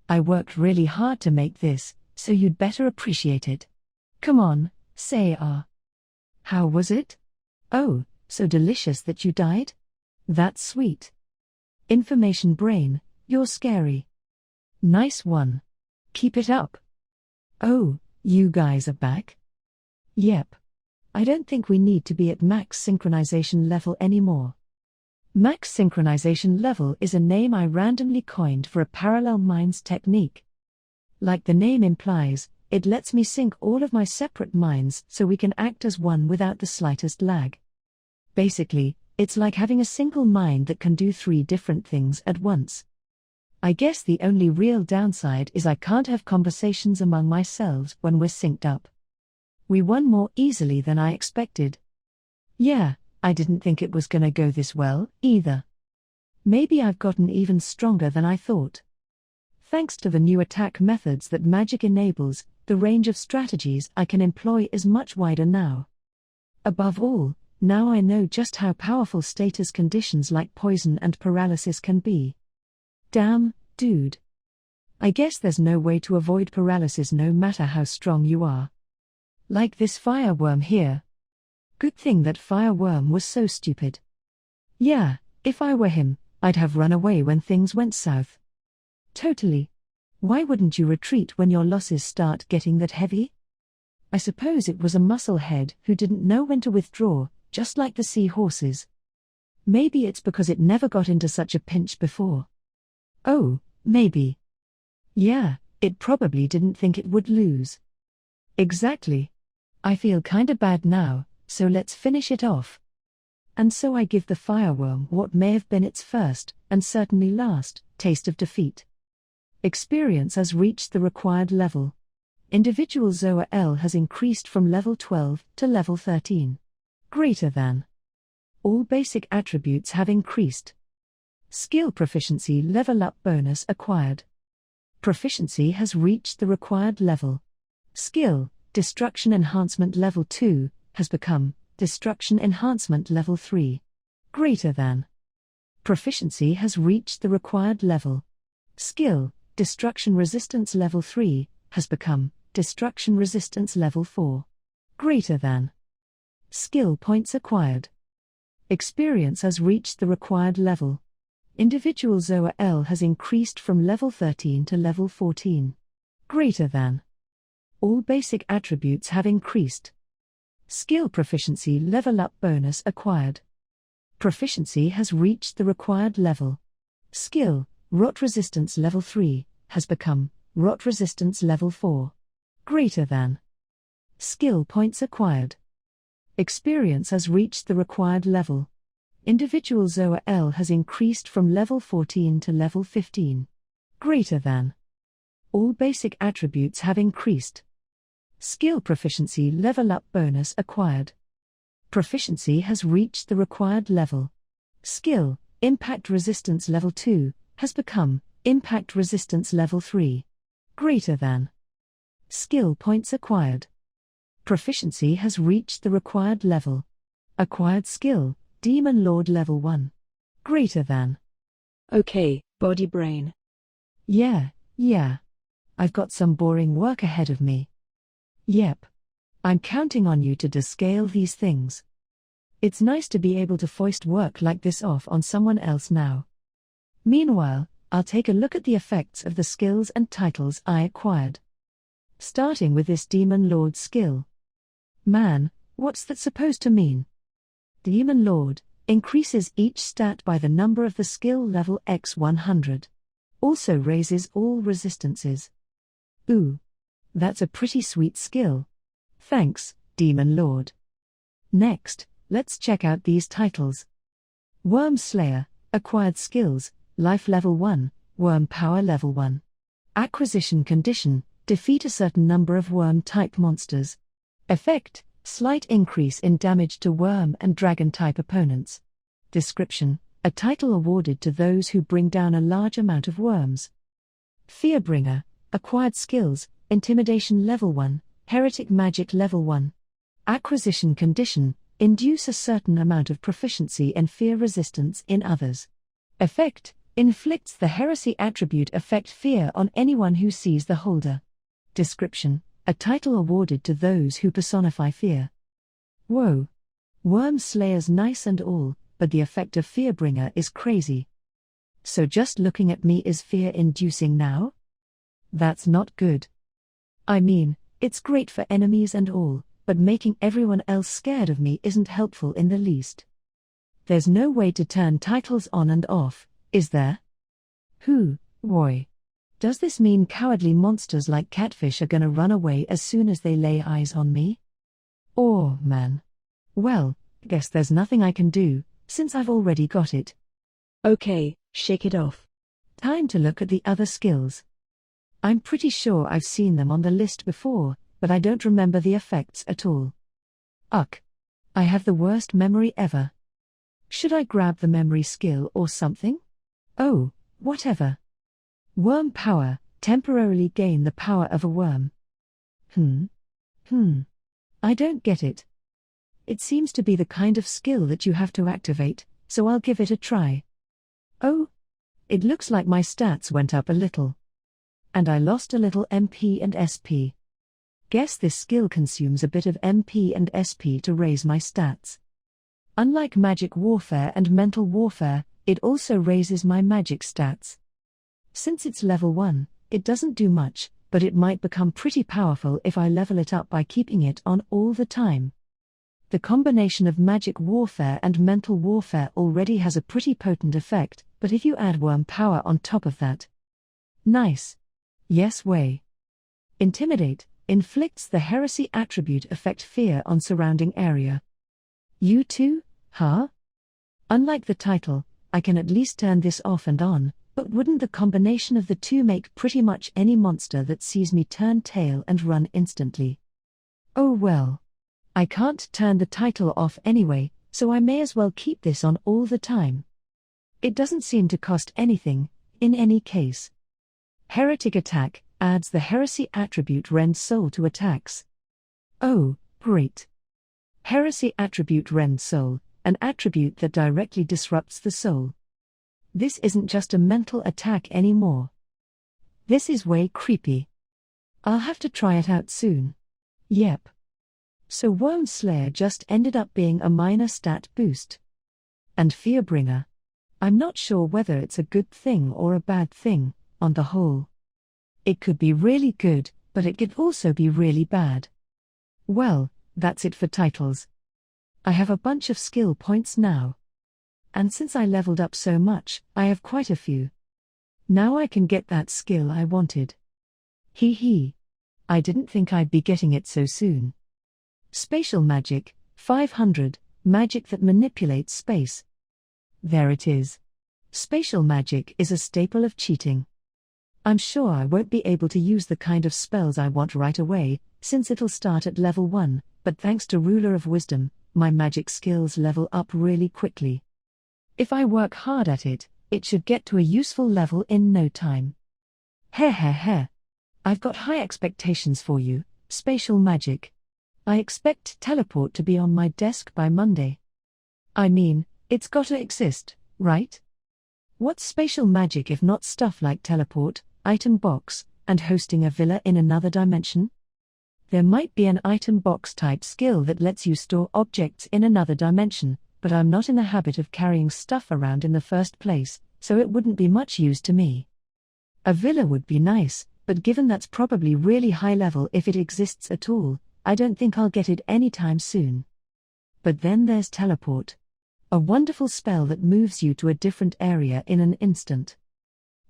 I worked really hard to make this, so you'd better appreciate it. Come on, say ah. How was it? Oh, so delicious that you died? That's sweet. Information brain, you're scary. Nice one. Keep it up. Oh, you guys are back? Yep. I don't think we need to be at max synchronization level anymore. Max synchronization level is a name I randomly coined for a parallel minds technique. Like the name implies, it lets me sync all of my separate minds so we can act as one without the slightest lag. Basically, it's like having a single mind that can do 3 different things at once. I guess the only real downside is I can't have conversations among myself when we're synced up. We won more easily than I expected. Yeah, I didn't think it was gonna go this well, either. Maybe I've gotten even stronger than I thought. Thanks to the new attack methods that magic enables, the range of strategies I can employ is much wider now. Above all, now I know just how powerful status conditions like poison and paralysis can be. Damn, dude. I guess there's no way to avoid paralysis no matter how strong you are. Like this fireworm here. Good thing that fireworm was so stupid. Yeah, if I were him, I'd have run away when things went south. Totally. Why wouldn't you retreat when your losses start getting that heavy? I suppose it was a musclehead who didn't know when to withdraw, just like the seahorses. Maybe it's because it never got into such a pinch before. Oh, maybe. Yeah, it probably didn't think it would lose. Exactly. I feel kinda bad now, so let's finish it off. And so I give the fireworm what may have been its first, and certainly last, taste of defeat. Experience has reached the required level. Individual Zoa Ele has increased from level 12 to level 13. Greater than. All basic attributes have increased. Skill proficiency level up bonus acquired. Proficiency has reached the required level. Skill, destruction enhancement level 2, has become destruction enhancement level 3. Greater than. Proficiency has reached the required level. Skill, destruction resistance level 3, has become destruction resistance level 4. Greater than. Skill points acquired. Experience has reached the required level. Individual Zoa Ele has increased from level 13 to level 14. Greater than. All basic attributes have increased. Skill proficiency level up bonus acquired. Proficiency has reached the required level. Skill, rot resistance level 3, has become rot resistance level 4. Greater than. Skill points acquired. Experience has reached the required level. Individual Zoa Ele has increased from level 14 to level 15. Greater than. All basic attributes have increased. Skill proficiency level up bonus acquired. Proficiency has reached the required level. Skill, impact resistance level 2, has become impact resistance level 3. Greater than. Skill points acquired. Proficiency has reached the required level. Acquired skill, Demon Lord level 1. Greater than. Okay, body brain. Yeah. I've got some boring work ahead of me. Yep. I'm counting on you to descale these things. It's nice to be able to foist work like this off on someone else now. Meanwhile, I'll take a look at the effects of the skills and titles I acquired. Starting with this Demon Lord skill. Man, what's that supposed to mean? Demon Lord increases each stat by the number of the skill level x 100. Also raises all resistances. Ooh. That's a pretty sweet skill. Thanks, Demon Lord. Next, let's check out these titles. Wyrm Slayer, acquired skills, life level 1, Wyrm power level 1. Acquisition condition, defeat a certain number of worm-type monsters. Effect, slight increase in damage to worm and dragon-type opponents. Description, a title awarded to those who bring down a large amount of worms. Fearbringer, acquired skills, intimidation level 1, heretic magic level 1. Acquisition condition, induce a certain amount of proficiency and fear resistance in others. Effect, inflicts the heresy attribute effect fear on anyone who sees the holder. Description, a title awarded to those who personify fear. Whoa. Wyrm Slayer's nice and all, but the effect of Fearbringer is crazy. So just looking at me is fear-inducing now? That's not good. I mean, it's great for enemies and all, but making everyone else scared of me isn't helpful in the least. There's no way to turn titles on and off, is there? Boy. Does this mean cowardly monsters like catfish are gonna run away as soon as they lay eyes on me? Oh, man. Well, guess there's nothing I can do, since I've already got it. Okay, shake it off. Time to look at the other skills. I'm pretty sure I've seen them on the list before, but I don't remember the effects at all. Uck. I have the worst memory ever. Should I grab the memory skill or something? Oh, whatever. Wyrm power, temporarily gain the power of a worm. I don't get it. It seems to be the kind of skill that you have to activate, so I'll give it a try. Oh? It looks like my stats went up a little. And I lost a little MP and SP. Guess this skill consumes a bit of MP and SP to raise my stats. Unlike magic warfare and mental warfare, it also raises my magic stats. Since it's level 1, it doesn't do much, but it might become pretty powerful if I level it up by keeping it on all the time. The combination of magic warfare and mental warfare already has a pretty potent effect, but if you add Wyrm power on top of that. Nice. Yes way. Intimidate inflicts the heresy attribute effect fear on surrounding area. You too, huh? Unlike the title, I can at least turn this off and on, but wouldn't the combination of the two make pretty much any monster that sees me turn tail and run instantly? Oh well. I can't turn the title off anyway, so I may as well keep this on all the time. It doesn't seem to cost anything, in any case. Heretic attack adds the heresy attribute rend soul to attacks. Oh, great. Heresy attribute rend soul, an attribute that directly disrupts the soul. This isn't just a mental attack anymore. This is way creepy. I'll have to try it out soon. Yep. So Wyrm Slayer just ended up being a minor stat boost. And Fearbringer. I'm not sure whether it's a good thing or a bad thing, on the whole. It could be really good, but it could also be really bad. Well, that's it for titles. I have a bunch of skill points now. And since I leveled up so much, I have quite a few. Now I can get that skill I wanted. Hee hee. I didn't think I'd be getting it so soon. Spatial magic, 500, magic that manipulates space. There it is. Spatial magic is a staple of cheating. I'm sure I won't be able to use the kind of spells I want right away, since it'll start at level 1, but thanks to Ruler of Wisdom, my magic skills level up really quickly. If I work hard at it, it should get to a useful level in no time. Heh. I've got high expectations for you, spatial magic. I expect teleport to be on my desk by Monday. I mean, it's gotta exist, right? What's spatial magic if not stuff like teleport, item box, and hosting a villa in another dimension? There might be an item box type skill that lets you store objects in another dimension, but I'm not in the habit of carrying stuff around in the first place, so it wouldn't be much use to me. A villa would be nice, but given that's probably really high level if it exists at all, I don't think I'll get it anytime soon. But then there's teleport. A wonderful spell that moves you to a different area in an instant.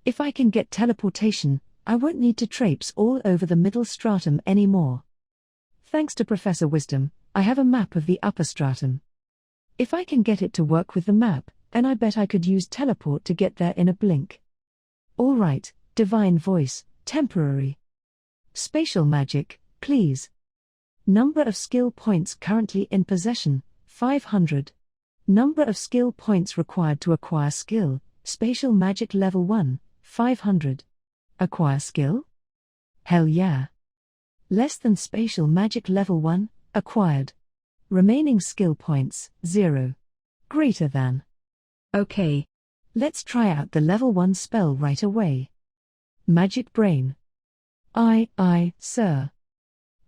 If I can get teleportation, I won't need to traipse all over the middle stratum anymore. Thanks to Professor Wisdom, I have a map of the upper stratum. If I can get it to work with the map, then I bet I could use teleport to get there in a blink. Alright, divine voice, temporary. Spatial magic, please. Number of skill points currently in possession, 500. Number of skill points required to acquire skill, spatial magic level 1, 500. Acquire skill? Hell yeah. Less than spatial magic level 1, acquired. Remaining skill points, 0. Greater than. Okay. Let's try out the level 1 spell right away. Magic Brain. Aye, sir.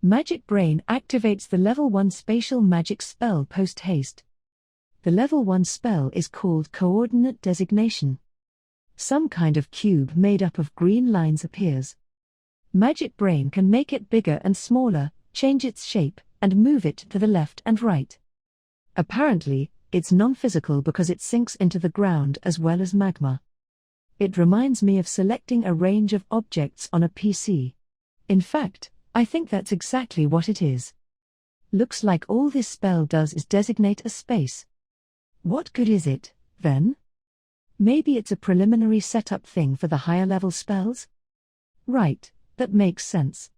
Magic Brain activates the level 1 spatial magic spell post-haste. The level 1 spell is called Coordinate Designation. Some kind of cube made up of green lines appears. Magic Brain can make it bigger and smaller, change its shape, and move it to the left and right. Apparently, it's non-physical because it sinks into the ground as well as magma. It reminds me of selecting a range of objects on a PC. In fact, I think that's exactly what it is. Looks like all this spell does is designate a space. What good is it, then? Maybe it's a preliminary setup thing for the higher level spells? Right, that makes sense.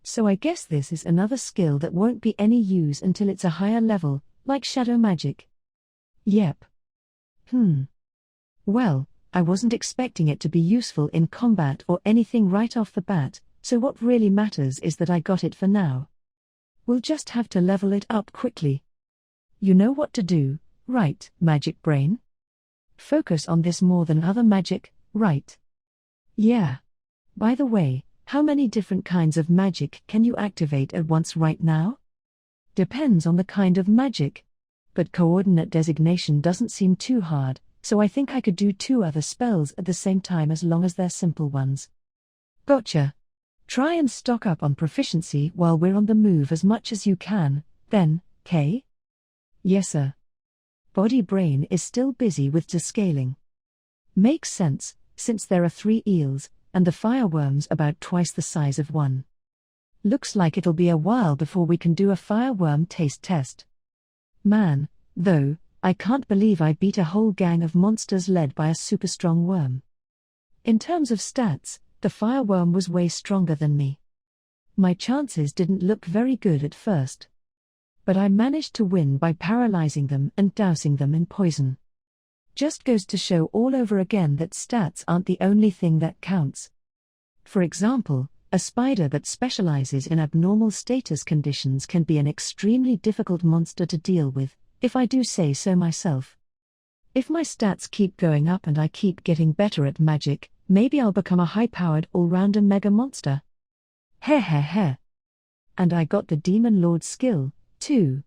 So I guess this is another skill that won't be any use until it's a higher level, like shadow magic. Yep. Well, I wasn't expecting it to be useful in combat or anything right off the bat, so what really matters is that I got it for now. We'll just have to level it up quickly. You know what to do, right, Magic Brain? Focus on this more than other magic, right? Yeah. By the way, how many different kinds of magic can you activate at once right now? Depends on the kind of magic. But coordinate designation doesn't seem too hard, so I think I could do 2 other spells at the same time as long as they're simple ones. Gotcha. Try and stock up on proficiency while we're on the move as much as you can, then, Kay? Yes sir. Body brain is still busy with descaling. Makes sense, since there are 3 eels, and the fireworm's about twice the size of one. Looks like it'll be a while before we can do a fireworm taste test. Man, though, I can't believe I beat a whole gang of monsters led by a super strong worm. In terms of stats, the fireworm was way stronger than me. My chances didn't look very good at first. But I managed to win by paralyzing them and dousing them in poison. Just goes to show all over again that stats aren't the only thing that counts. For example, a spider that specializes in abnormal status conditions can be an extremely difficult monster to deal with, if I do say so myself. If my stats keep going up and I keep getting better at magic, maybe I'll become a high-powered all-rounder mega monster. Heh. And I got the Demon Lord skill, too.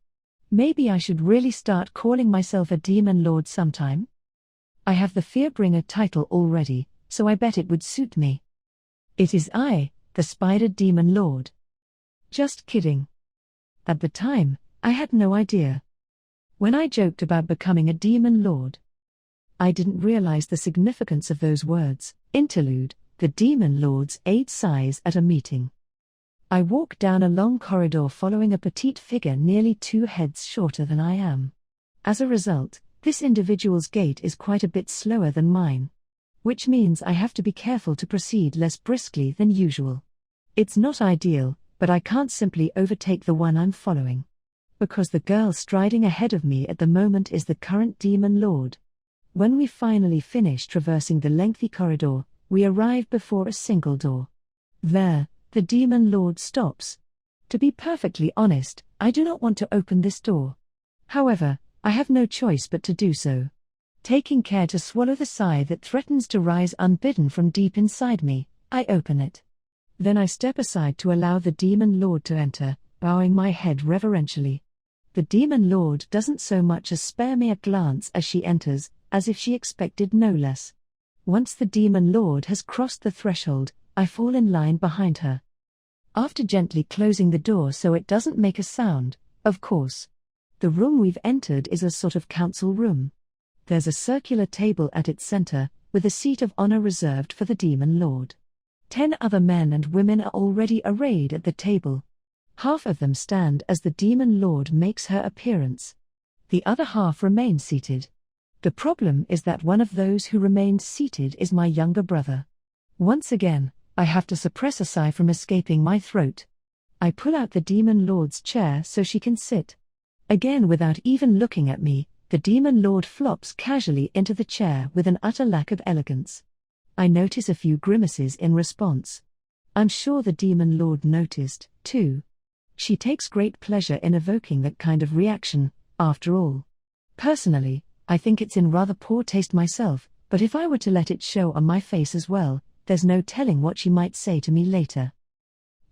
Maybe I should really start calling myself a Demon Lord sometime? I have the Fearbringer title already, so I bet it would suit me. It is I, the Spider Demon Lord. Just kidding. At the time, I had no idea. When I joked about becoming a Demon Lord, I didn't realize the significance of those words. Interlude, the Demon Lord's Aide sighs at a meeting. I walk down a long corridor following a petite figure nearly 2 heads shorter than I am. As a result, this individual's gait is quite a bit slower than mine. Which means I have to be careful to proceed less briskly than usual. It's not ideal, but I can't simply overtake the one I'm following. Because the girl striding ahead of me at the moment is the current Demon Lord. When we finally finish traversing the lengthy corridor, we arrive before a single door. There, the Demon Lord stops. To be perfectly honest, I do not want to open this door. However, I have no choice but to do so. Taking care to swallow the sigh that threatens to rise unbidden from deep inside me, I open it. Then I step aside to allow the Demon Lord to enter, bowing my head reverentially. The Demon Lord doesn't so much as spare me a glance as she enters, as if she expected no less. Once the Demon Lord has crossed the threshold, I fall in line behind her. After gently closing the door so it doesn't make a sound, of course. The room we've entered is a sort of council room. There's a circular table at its center, with a seat of honor reserved for the Demon Lord. 10 other men and women are already arrayed at the table. Half of them stand as the Demon Lord makes her appearance. The other half remain seated. The problem is that one of those who remained seated is my younger brother. Once again, I have to suppress a sigh from escaping my throat. I pull out the Demon Lord's chair so she can sit. Again, without even looking at me, the Demon Lord flops casually into the chair with an utter lack of elegance. I notice a few grimaces in response. I'm sure the Demon Lord noticed, too. She takes great pleasure in evoking that kind of reaction, after all. Personally, I think it's in rather poor taste myself, but if I were to let it show on my face as well, there's no telling what she might say to me later.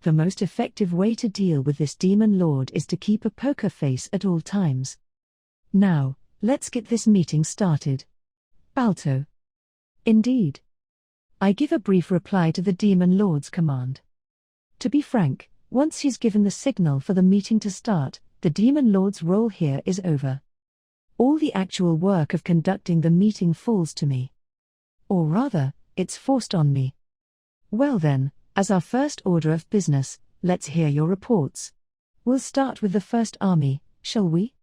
The most effective way to deal with this Demon Lord is to keep a poker face at all times. Now, let's get this meeting started. Balto. Indeed. I give a brief reply to the Demon Lord's command. To be frank, once he's given the signal for the meeting to start, the Demon Lord's role here is over. All the actual work of conducting the meeting falls to me. Or rather, it's forced on me. Well then, as our first order of business, let's hear your reports. We'll start with the first army, shall we?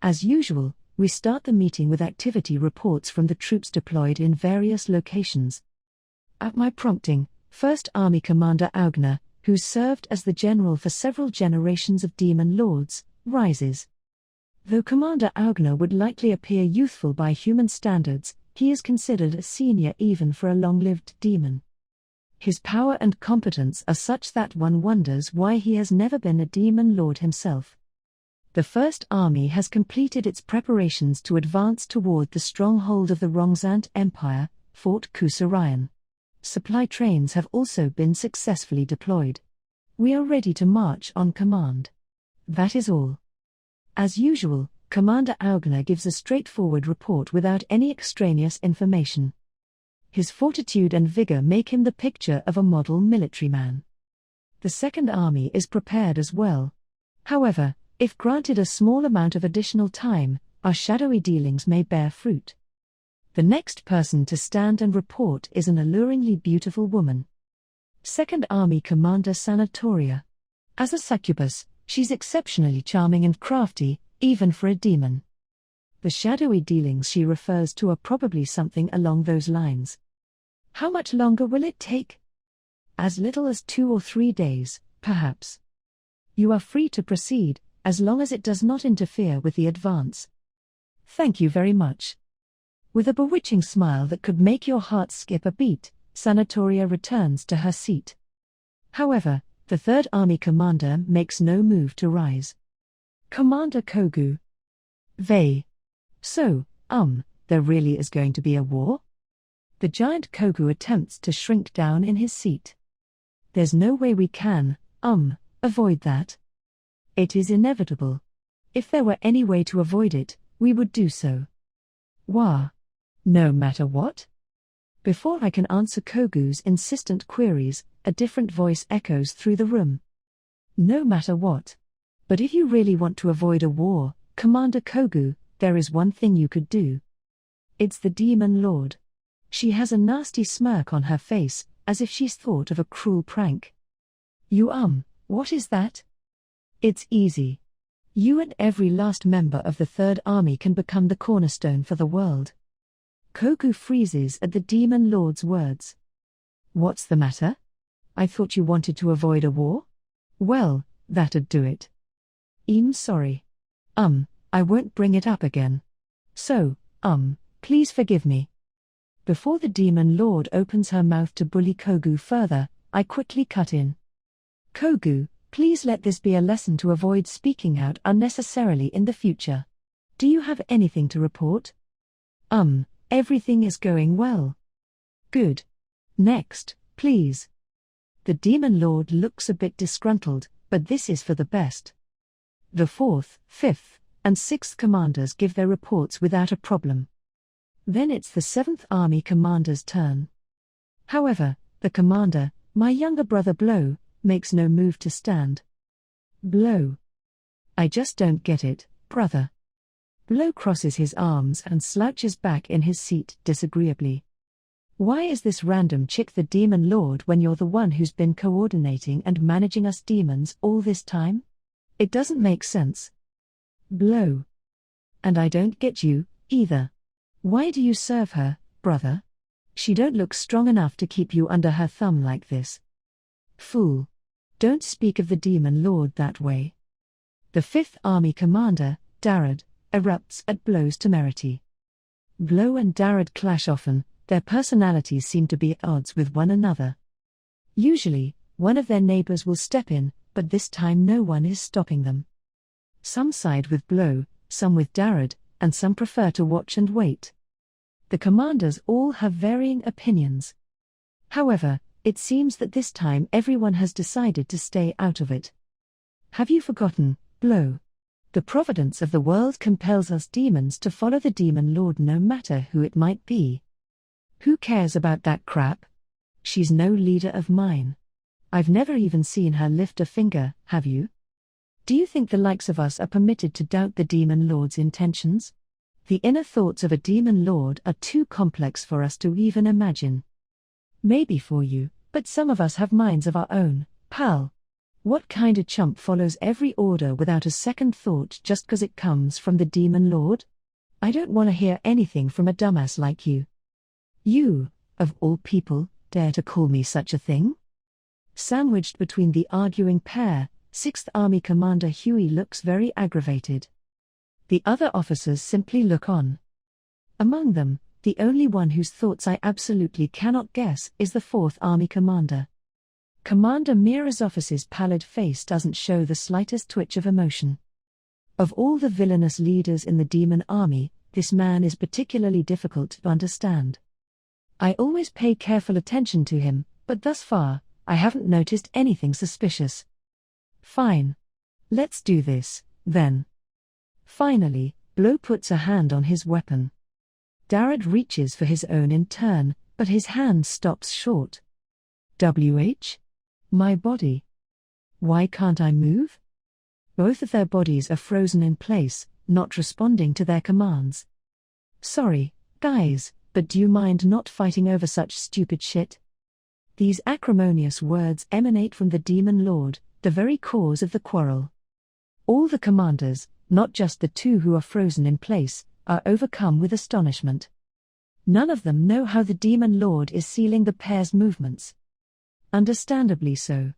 As usual, we start the meeting with activity reports from the troops deployed in various locations. At my prompting, 1st Army Commander Augner, who's served as the general for several generations of Demon Lords, rises. Though Commander Augner would likely appear youthful by human standards, he is considered a senior even for a long-lived demon. His power and competence are such that one wonders why he has never been a Demon Lord himself. The First Army has completed its preparations to advance toward the stronghold of the Rongzant Empire, Fort Kusarayan. Supply trains have also been successfully deployed. We are ready to march on command. That is all. As usual, Commander Augner gives a straightforward report without any extraneous information. His fortitude and vigor make him the picture of a model military man. The Second Army is prepared as well. However, if granted a small amount of additional time, our shadowy dealings may bear fruit. The next person to stand and report is an alluringly beautiful woman. Second Army Commander Sanatoria. As a succubus, she's exceptionally charming and crafty, even for a demon. The shadowy dealings she refers to are probably something along those lines. How much longer will it take? As little as 2 or 3 days, perhaps. You are free to proceed, as long as it does not interfere with the advance. Thank you very much. With a bewitching smile that could make your heart skip a beat, Sanatoria returns to her seat. However, the Third Army commander makes no move to rise. Commander Kogu. Vey. So, there really is going to be a war? The giant Kogu attempts to shrink down in his seat. There's no way we can, avoid that. It is inevitable. If there were any way to avoid it, we would do so. Wah. No matter what? Before I can answer Kogu's insistent queries, a different voice echoes through the room. No matter what. But if you really want to avoid a war, Commander Kogu, there is one thing you could do. It's the Demon Lord. She has a nasty smirk on her face, as if she's thought of a cruel prank. You what is that? It's easy. You and every last member of the Third Army can become the cornerstone for the world. Kogu freezes at the Demon Lord's words. What's the matter? I thought you wanted to avoid a war? Well, that'd do it. Sorry. I won't bring it up again. So, please forgive me. Before the Demon Lord opens her mouth to bully Kogu further, I quickly cut in. Kogu, please let this be a lesson to avoid speaking out unnecessarily in the future. Do you have anything to report? Everything is going well. Good. Next, please. The Demon Lord looks a bit disgruntled, but this is for the best. The 4th, 5th, and 6th commanders give their reports without a problem. Then it's the 7th Army commander's turn. However, the commander, my younger brother Blow, makes no move to stand. Blow. I just don't get it, brother. Blow crosses his arms and slouches back in his seat disagreeably. Why is this random chick the Demon Lord when you're the one who's been coordinating and managing us demons all this time? It doesn't make sense. Blow. And I don't get you, either. Why do you serve her, brother? She don't look strong enough to keep you under her thumb like this. Fool. Don't speak of the Demon Lord that way. The 5th Army commander, Darad, erupts at Blow's temerity. Blow and Darad clash often, their personalities seem to be at odds with one another. Usually, one of their neighbors will step in, but this time no one is stopping them. Some side with Blow, some with Darad, and some prefer to watch and wait. The commanders all have varying opinions. However, it seems that this time everyone has decided to stay out of it. Have you forgotten, Blow? The providence of the world compels us demons to follow the Demon Lord no matter who it might be. Who cares about that crap? She's no leader of mine. I've never even seen her lift a finger, have you? Do you think the likes of us are permitted to doubt the Demon Lord's intentions? The inner thoughts of a Demon Lord are too complex for us to even imagine. Maybe for you, but some of us have minds of our own, pal. What kind of chump follows every order without a second thought just 'cause it comes from the Demon Lord? I don't want to hear anything from a dumbass like you. You, of all people, dare to call me such a thing? Sandwiched between the arguing pair, 6th Army Commander Huey looks very aggravated. The other officers simply look on. Among them, the only one whose thoughts I absolutely cannot guess is the 4th Army Commander. Commander Mirazofis's pallid face doesn't show the slightest twitch of emotion. Of all the villainous leaders in the demon army, this man is particularly difficult to understand. I always pay careful attention to him, but thus far, I haven't noticed anything suspicious. Fine. Let's do this, then. Finally, Blow puts a hand on his weapon. Darrett reaches for his own in turn, but his hand stops short. WH? My body. Why can't I move? Both of their bodies are frozen in place, not responding to their commands. Sorry, guys, but do you mind not fighting over such stupid shit? These acrimonious words emanate from the Demon Lord, the very cause of the quarrel. All the commanders, not just the two who are frozen in place, are overcome with astonishment. None of them know how the Demon Lord is sealing the pair's movements. Understandably so.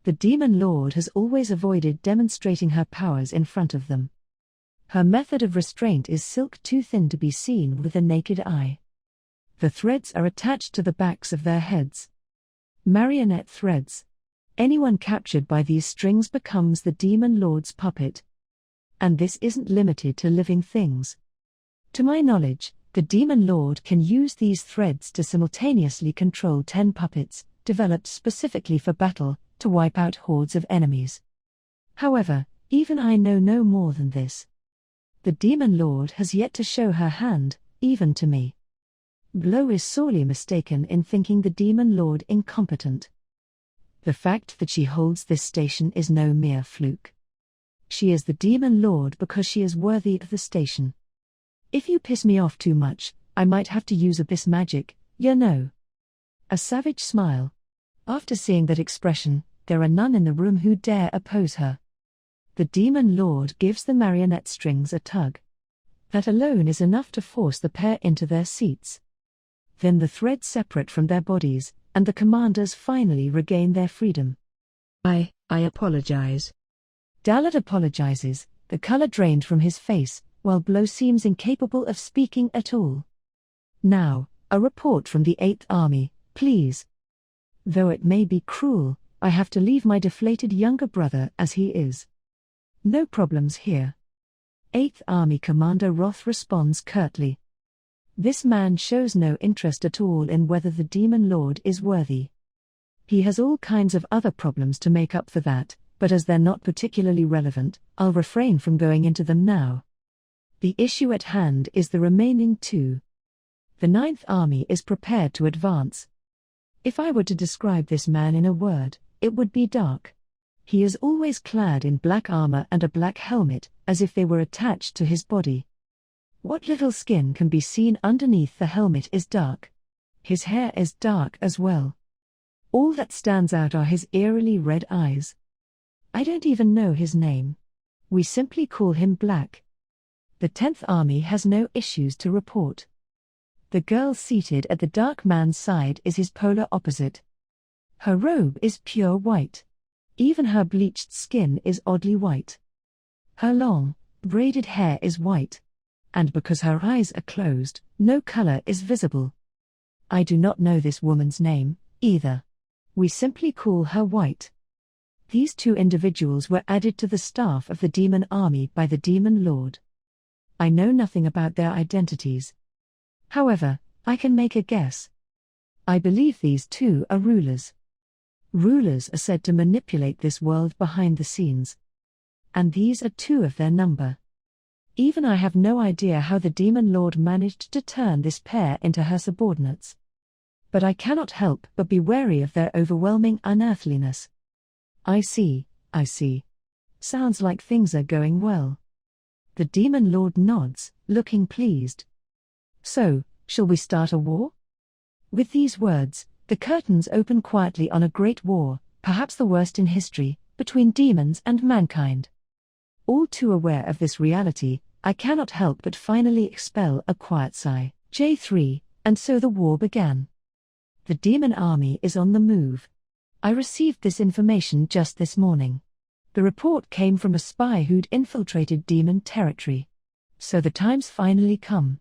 The Demon Lord has always avoided demonstrating her powers in front of them. Her method of restraint is silk too thin to be seen with the naked eye. The threads are attached to the backs of their heads. Marionette threads. Anyone captured by these strings becomes the Demon Lord's puppet. And this isn't limited to living things. To my knowledge, the Demon Lord can use these threads to simultaneously control 10 puppets, developed specifically for battle, to wipe out hordes of enemies. However, even I know no more than this. The Demon Lord has yet to show her hand, even to me. Blow is sorely mistaken in thinking the Demon Lord incompetent. The fact that she holds this station is no mere fluke. She is the Demon Lord because she is worthy of the station. If you piss me off too much, I might have to use abyss magic, you know. A savage smile. After seeing that expression, there are none in the room who dare oppose her. The Demon Lord gives the marionette strings a tug. That alone is enough to force the pair into their seats. Then the threads separate from their bodies, and the commanders finally regain their freedom. I apologize. Dalit apologizes, the color drained from his face, while Blow seems incapable of speaking at all. Now, a report from the 8th Army, please. Though it may be cruel, I have to leave my deflated younger brother as he is. No problems here. 8th Army Commander Roth responds curtly. This man shows no interest at all in whether the Demon Lord is worthy. He has all kinds of other problems to make up for that, but as they're not particularly relevant, I'll refrain from going into them now. The issue at hand is the remaining two. The 9th Army is prepared to advance. If I were to describe this man in a word, it would be dark. He is always clad in black armor and a black helmet, as if they were attached to his body. What little skin can be seen underneath the helmet is dark. His hair is dark as well. All that stands out are his eerily red eyes. I don't even know his name. We simply call him Black. The 10th Army has no issues to report. The girl seated at the dark man's side is his polar opposite. Her robe is pure white. Even her bleached skin is oddly white. Her long, braided hair is white. And because her eyes are closed, no color is visible. I do not know this woman's name, either. We simply call her White. These two individuals were added to the staff of the Demon Army by the Demon Lord. I know nothing about their identities. However, I can make a guess. I believe these two are rulers. Rulers are said to manipulate this world behind the scenes. And these are two of their number. Even I have no idea how the Demon Lord managed to turn this pair into her subordinates. But I cannot help but be wary of their overwhelming unearthliness. I see. Sounds like things are going well. The Demon Lord nods, looking pleased. So, shall we start a war? With these words, the curtains open quietly on a great war, perhaps the worst in history, between demons and mankind. All too aware of this reality, I cannot help but finally expel a quiet sigh. J3, and so the war began. The Demon Army is on the move. I received this information just this morning. The report came from a spy who'd infiltrated demon territory. So the time's finally come.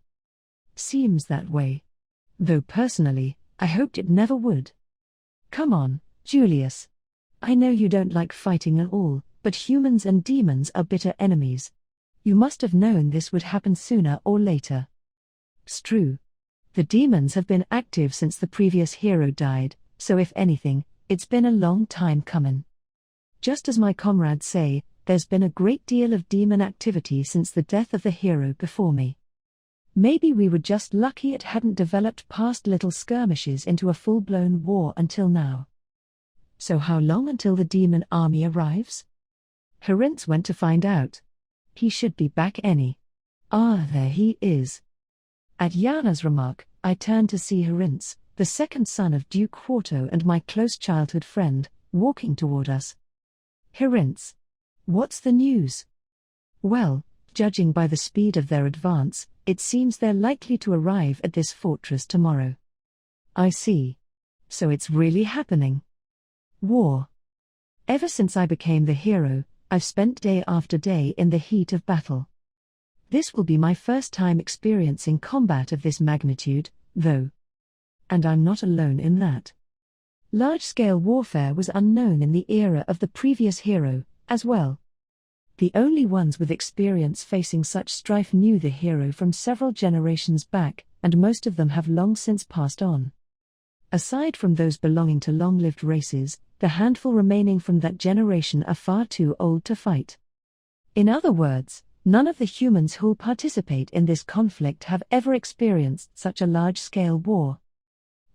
Seems that way. Though personally, I hoped it never would. Come on, Julius. I know you don't like fighting at all, but humans and demons are bitter enemies. You must have known this would happen sooner or later. Stru. The demons have been active since the previous hero died, so if anything, it's been a long time comin'. Just as my comrades say, there's been a great deal of demon activity since the death of the hero before me. Maybe we were just lucky it hadn't developed past little skirmishes into a full-blown war until now. So how long until the demon army arrives? Herinz went to find out. He should be back any. Ah, there he is. At Yana's remark, I turned to see Herinz, the second son of Duke Quarto and my close childhood friend, walking toward us. Herinz. What's the news? Well, judging by the speed of their advance, it seems they're likely to arrive at this fortress tomorrow. I see. So it's really happening. War. Ever since I became the hero, I've spent day after day in the heat of battle. This will be my first time experiencing combat of this magnitude, though. And I'm not alone in that. Large-scale warfare was unknown in the era of the previous hero, as well. The only ones with experience facing such strife knew the hero from several generations back, and most of them have long since passed on. Aside from those belonging to long-lived races, the handful remaining from that generation are far too old to fight. In other words, none of the humans who'll participate in this conflict have ever experienced such a large-scale war.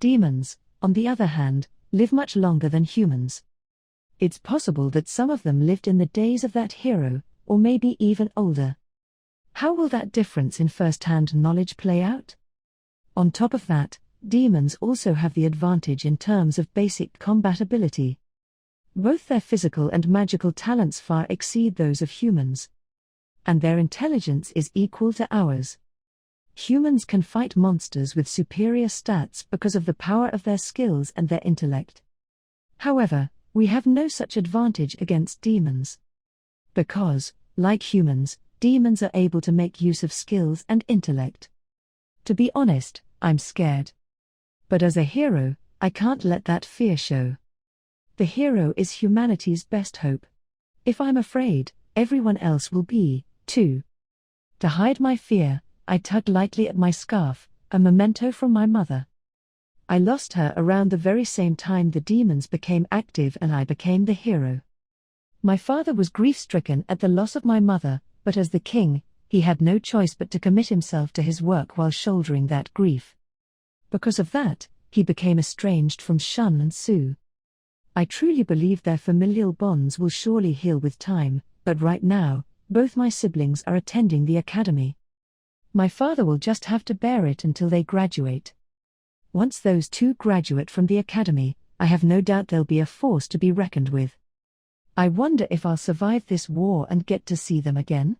Demons, on the other hand, live much longer than humans. It's possible that some of them lived in the days of that hero, or maybe even older. How will that difference in first-hand knowledge play out? On top of that, demons also have the advantage in terms of basic combat ability. Both their physical and magical talents far exceed those of humans. And their intelligence is equal to ours. Humans can fight monsters with superior stats because of the power of their skills and their intellect. However, we have no such advantage against demons. Because, like humans, demons are able to make use of skills and intellect. To be honest, I'm scared. But as a hero, I can't let that fear show. The hero is humanity's best hope. If I'm afraid, everyone else will be, too. To hide my fear, I tugged lightly at my scarf, a memento from my mother. I lost her around the very same time the demons became active and I became the hero. My father was grief-stricken at the loss of my mother, but as the king, he had no choice but to commit himself to his work while shouldering that grief. Because of that, he became estranged from Shun and Su. I truly believe their familial bonds will surely heal with time, but right now, both my siblings are attending the academy. My father will just have to bear it until they graduate. Once those two graduate from the academy, I have no doubt they'll be a force to be reckoned with. I wonder if I'll survive this war and get to see them again?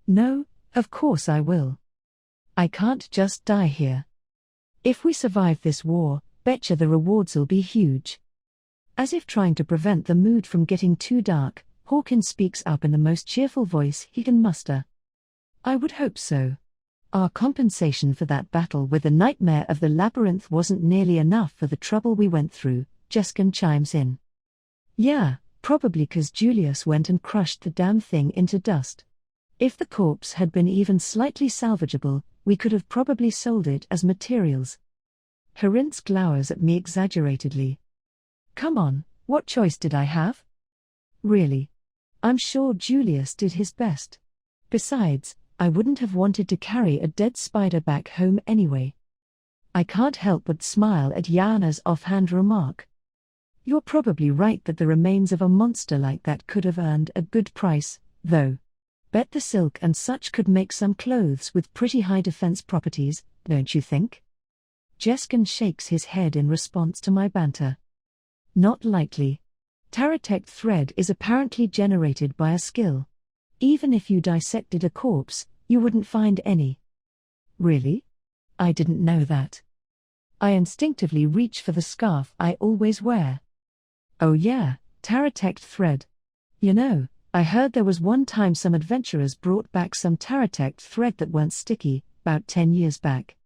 No, of course I will. I can't just die here. If we survive this war, betcha the rewards'll be huge. As if trying to prevent the mood from getting too dark, Hawkins speaks up in the most cheerful voice he can muster. I would hope so. Our compensation for that battle with the nightmare of the labyrinth wasn't nearly enough for the trouble we went through, Jeskin chimes in. Yeah, probably 'cause Julius went and crushed the damn thing into dust. If the corpse had been even slightly salvageable, we could have probably sold it as materials. Herinz glowers at me exaggeratedly. Come on, what choice did I have? Really? I'm sure Julius did his best. Besides, I wouldn't have wanted to carry a dead spider back home anyway. I can't help but smile at Yana's offhand remark. You're probably right that the remains of a monster like that could have earned a good price, though. Bet the silk and such could make some clothes with pretty high defense properties, don't you think? Jeskin shakes his head in response to my banter. Not likely. Taratect thread is apparently generated by a skill. Even if you dissected a corpse, you wouldn't find any. Really? I didn't know that. I instinctively reach for the scarf I always wear. Oh yeah, Taratect thread. You know, I heard there was one time some adventurers brought back some Taratect thread that weren't sticky, about 10 years back.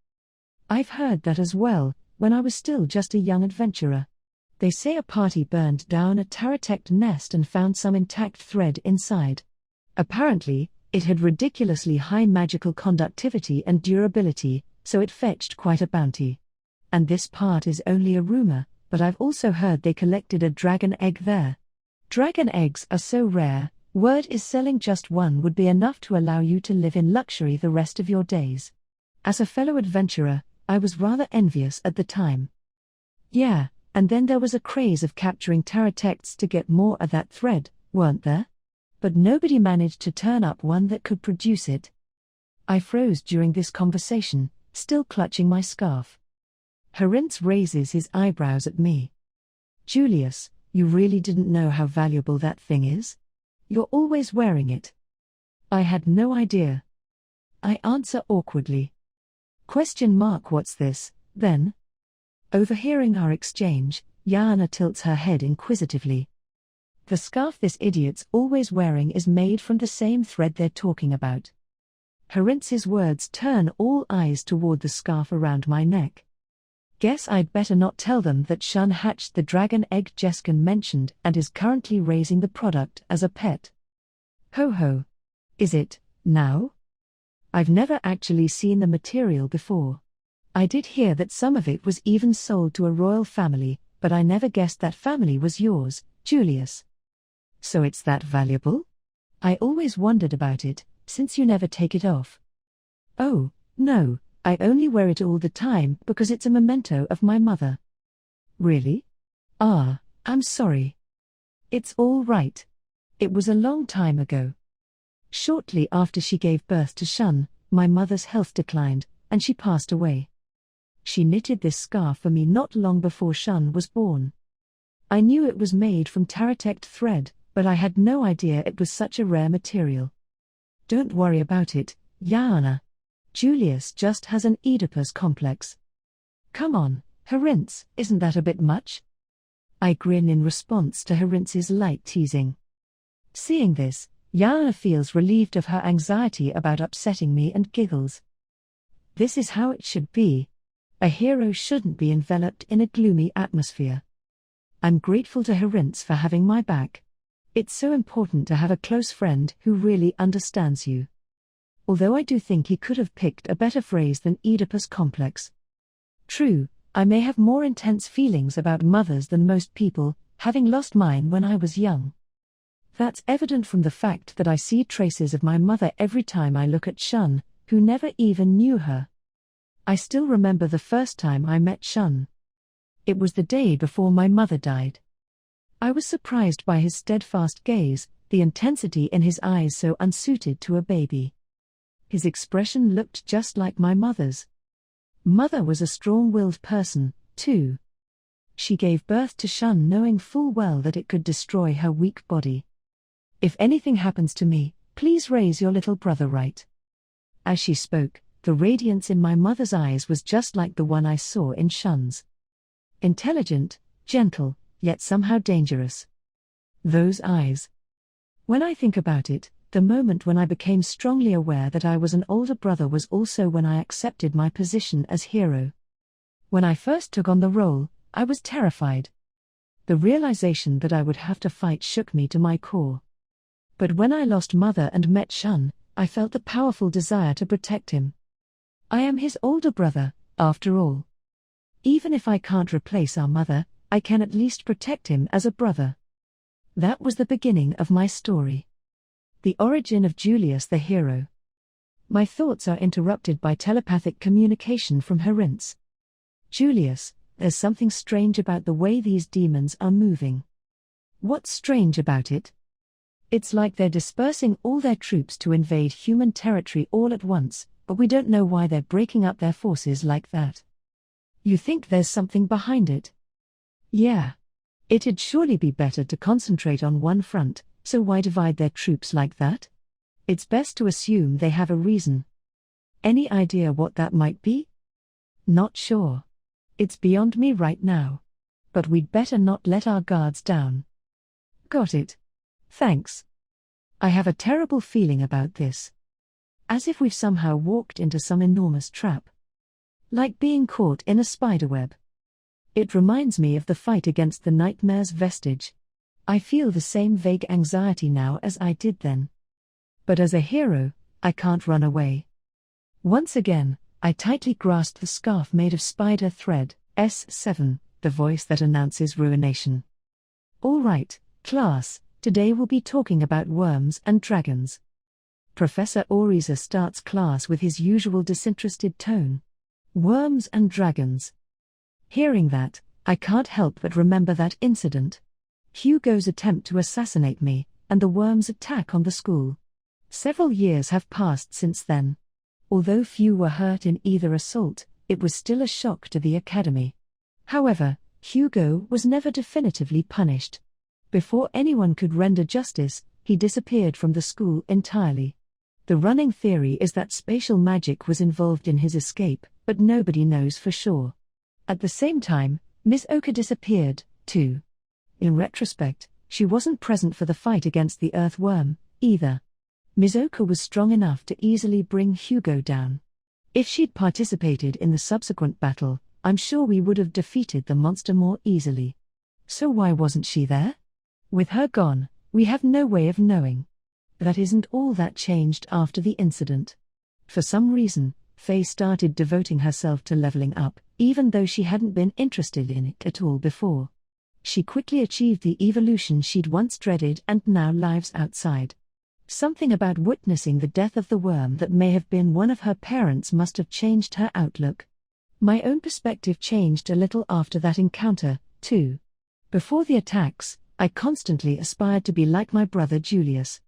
I've heard that as well, when I was still just a young adventurer. They say a party burned down a Taratect nest and found some intact thread inside. Apparently, it had ridiculously high magical conductivity and durability, so it fetched quite a bounty. And this part is only a rumor, but I've also heard they collected a dragon egg there. Dragon eggs are so rare, word is selling just one would be enough to allow you to live in luxury the rest of your days. As a fellow adventurer, I was rather envious at the time. Yeah, and then there was a craze of capturing tarot texts to get more of that thread, weren't there? But nobody managed to turn up one that could produce it. I froze during this conversation, still clutching my scarf. Herinz raises his eyebrows at me. Julius, you really didn't know how valuable that thing is? You're always wearing it. I had no idea. I answer awkwardly. What's this, then? Overhearing our exchange, Yana tilts her head inquisitively. The scarf this idiot's always wearing is made from the same thread they're talking about. Herinz's words turn all eyes toward the scarf around my neck. Guess I'd better not tell them that Shun hatched the dragon egg Jeskin mentioned and is currently raising the product as a pet. Ho ho. Is it, now? I've never actually seen the material before. I did hear that some of it was even sold to a royal family, but I never guessed that family was yours, Julius. So it's that valuable? I always wondered about it, since you never take it off. Oh, no, I only wear it all the time because it's a memento of my mother. Really? Ah, I'm sorry. It's all right. It was a long time ago. Shortly after she gave birth to Shun, my mother's health declined, and she passed away. She knitted this scarf for me not long before Shun was born. I knew it was made from tarotect thread, but I had no idea it was such a rare material. Don't worry about it, Yana. Julius just has an Oedipus complex. Come on, Herinz, isn't that a bit much? I grin in response to Herinz's light teasing. Seeing this, Yana feels relieved of her anxiety about upsetting me and giggles. This is how it should be. A hero shouldn't be enveloped in a gloomy atmosphere. I'm grateful to Herinz for having my back. It's so important to have a close friend who really understands you. Although I do think he could have picked a better phrase than Oedipus complex. True, I may have more intense feelings about mothers than most people, having lost mine when I was young. That's evident from the fact that I see traces of my mother every time I look at Shun, who never even knew her. I still remember the first time I met Shun. It was the day before my mother died. I was surprised by his steadfast gaze, the intensity in his eyes so unsuited to a baby. His expression looked just like my mother's. Mother was a strong-willed person, too. She gave birth to Shun knowing full well that it could destroy her weak body. If anything happens to me, please raise your little brother right. As she spoke, the radiance in my mother's eyes was just like the one I saw in Shun's. Intelligent, gentle, yet somehow dangerous. Those eyes. When I think about it, the moment when I became strongly aware that I was an older brother was also when I accepted my position as hero. When I first took on the role, I was terrified. The realization that I would have to fight shook me to my core. But when I lost Mother and met Shun, I felt the powerful desire to protect him. I am his older brother, after all. Even if I can't replace our mother, I can at least protect him as a brother. That was the beginning of my story. The origin of Julius the hero. My thoughts are interrupted by telepathic communication from Herinz. Julius, there's something strange about the way these demons are moving. What's strange about it? It's like they're dispersing all their troops to invade human territory all at once, but we don't know why they're breaking up their forces like that. You think there's something behind it? Yeah. It'd surely be better to concentrate on one front, so why divide their troops like that? It's best to assume they have a reason. Any idea what that might be? Not sure. It's beyond me right now. But we'd better not let our guards down. Got it. Thanks. I have a terrible feeling about this. As if we've somehow walked into some enormous trap. Like being caught in a spiderweb. It reminds me of the fight against the nightmare's Vestige. I feel the same vague anxiety now as I did then. But as a hero, I can't run away. Once again, I tightly grasped the scarf made of spider thread. S7, the voice that announces ruination. All right, class, today we'll be talking about worms and dragons. Professor Oriza starts class with his usual disinterested tone. Worms and dragons. Hearing that, I can't help but remember that incident. Hugo's attempt to assassinate me, and the worms' attack on the school. Several years have passed since then. Although few were hurt in either assault, it was still a shock to the academy. However, Hugo was never definitively punished. Before anyone could render justice, he disappeared from the school entirely. The running theory is that spatial magic was involved in his escape, but nobody knows for sure. At the same time, Miss Oka disappeared, too. In retrospect, she wasn't present for the fight against the earthworm, either. Miss Oka was strong enough to easily bring Hugo down. If she'd participated in the subsequent battle, I'm sure we would have defeated the monster more easily. So why wasn't she there? With her gone, we have no way of knowing. That isn't all that changed after the incident. For some reason, Faye started devoting herself to leveling up, even though she hadn't been interested in it at all before. She quickly achieved the evolution she'd once dreaded and now lives outside. Something about witnessing the death of the worm that may have been one of her parents must have changed her outlook. My own perspective changed a little after that encounter, too. Before the attacks, I constantly aspired to be like my brother Julius.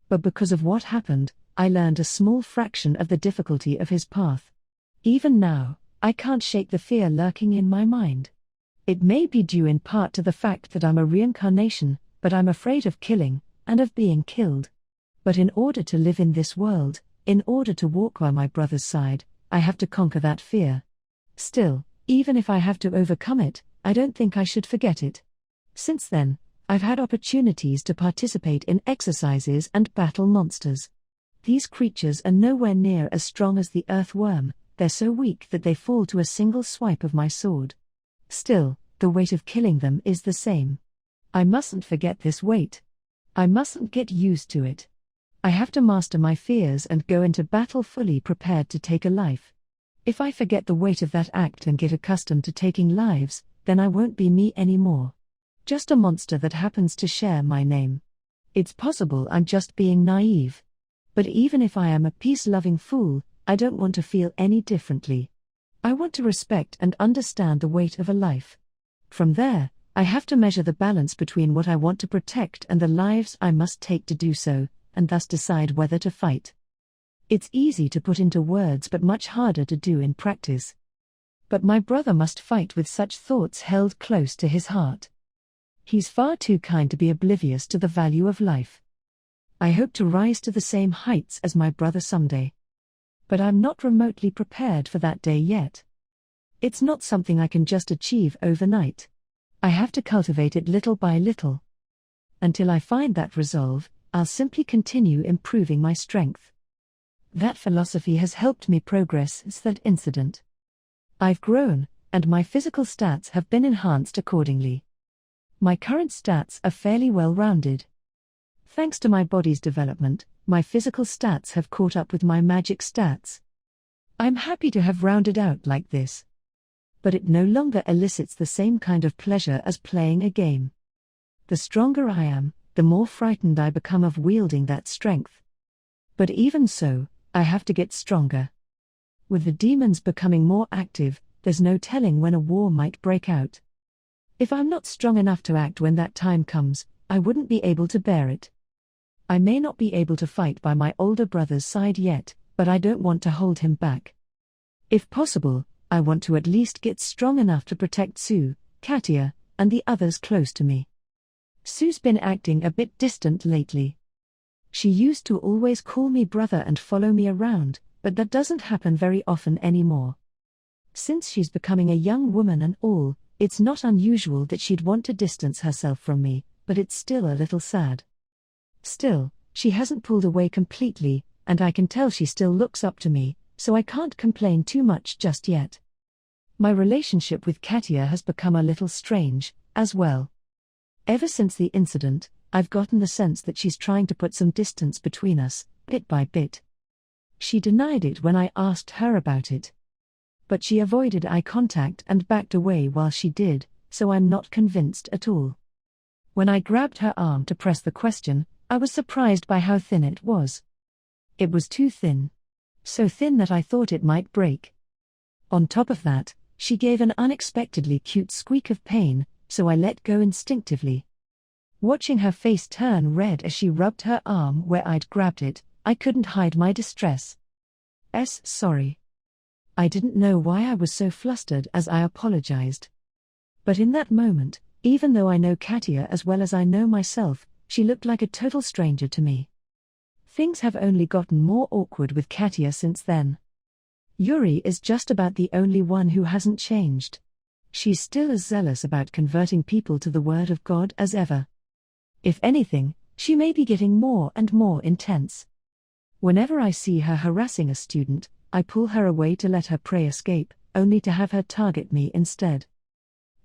But because of what happened, I learned a small fraction of the difficulty of his path. Even now, I can't shake the fear lurking in my mind. It may be due in part to the fact that I'm a reincarnation, but I'm afraid of killing, and of being killed. But in order to live in this world, in order to walk by my brother's side, I have to conquer that fear. Still, even if I have to overcome it, I don't think I should forget it. Since then, I've had opportunities to participate in exercises and battle monsters. These creatures are nowhere near as strong as the earthworm, they're so weak that they fall to a single swipe of my sword. Still, the weight of killing them is the same. I mustn't forget this weight. I mustn't get used to it. I have to master my fears and go into battle fully prepared to take a life. If I forget the weight of that act and get accustomed to taking lives, then I won't be me anymore. Just a monster that happens to share my name. It's possible I'm just being naive. But even if I am a peace-loving fool, I don't want to feel any differently. I want to respect and understand the weight of a life. From there, I have to measure the balance between what I want to protect and the lives I must take to do so, and thus decide whether to fight. It's easy to put into words but much harder to do in practice. But my brother must fight with such thoughts held close to his heart. He's far too kind to be oblivious to the value of life. I hope to rise to the same heights as my brother someday. But I'm not remotely prepared for that day yet. It's not something I can just achieve overnight. I have to cultivate it little by little. Until I find that resolve, I'll simply continue improving my strength. That philosophy has helped me progress since that incident. I've grown, and my physical stats have been enhanced accordingly. My current stats are fairly well-rounded. Thanks to my body's development, my physical stats have caught up with my magic stats. I'm happy to have rounded out like this. But it no longer elicits the same kind of pleasure as playing a game. The stronger I am, the more frightened I become of wielding that strength. But even so, I have to get stronger. With the demons becoming more active, there's no telling when a war might break out. If I'm not strong enough to act when that time comes, I wouldn't be able to bear it. I may not be able to fight by my older brother's side yet, but I don't want to hold him back. If possible, I want to at least get strong enough to protect Sue, Katia, and the others close to me. Sue's been acting a bit distant lately. She used to always call me brother and follow me around, but that doesn't happen very often anymore. Since she's becoming a young woman and all, it's not unusual that she'd want to distance herself from me, but it's still a little sad. Still, she hasn't pulled away completely, and I can tell she still looks up to me, so I can't complain too much just yet. My relationship with Katia has become a little strange, as well. Ever since the incident, I've gotten the sense that she's trying to put some distance between us, bit by bit. She denied it when I asked her about it. But she avoided eye contact and backed away while she did, so I'm not convinced at all. When I grabbed her arm to press the question, I was surprised by how thin it was. It was too thin. So thin that I thought it might break. On top of that, she gave an unexpectedly cute squeak of pain, so I let go instinctively. Watching her face turn red as she rubbed her arm where I'd grabbed it, I couldn't hide my distress. Sorry. I didn't know why I was so flustered as I apologized. But in that moment, even though I know Katia as well as I know myself, she looked like a total stranger to me. Things have only gotten more awkward with Katia since then. Yuri is just about the only one who hasn't changed. She's still as zealous about converting people to the Word of God as ever. If anything, she may be getting more and more intense. Whenever I see her harassing a student, I pull her away to let her prey escape, only to have her target me instead.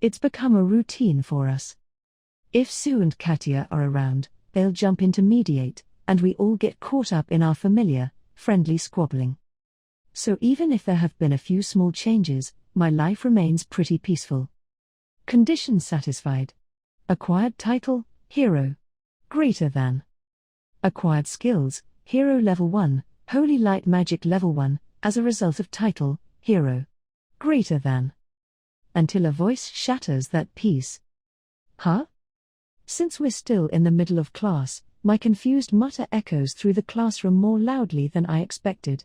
It's become a routine for us. If Sue and Katia are around, they'll jump in to mediate, and we all get caught up in our familiar, friendly squabbling. So even if there have been a few small changes, my life remains pretty peaceful. Condition satisfied. Acquired title, Hero. Greater than. Acquired skills, Hero Level 1, Holy Light Magic Level 1, as a result of title, Hero. Greater than. Until a voice shatters that peace. Huh? Since we're still in the middle of class, my confused mutter echoes through the classroom more loudly than I expected.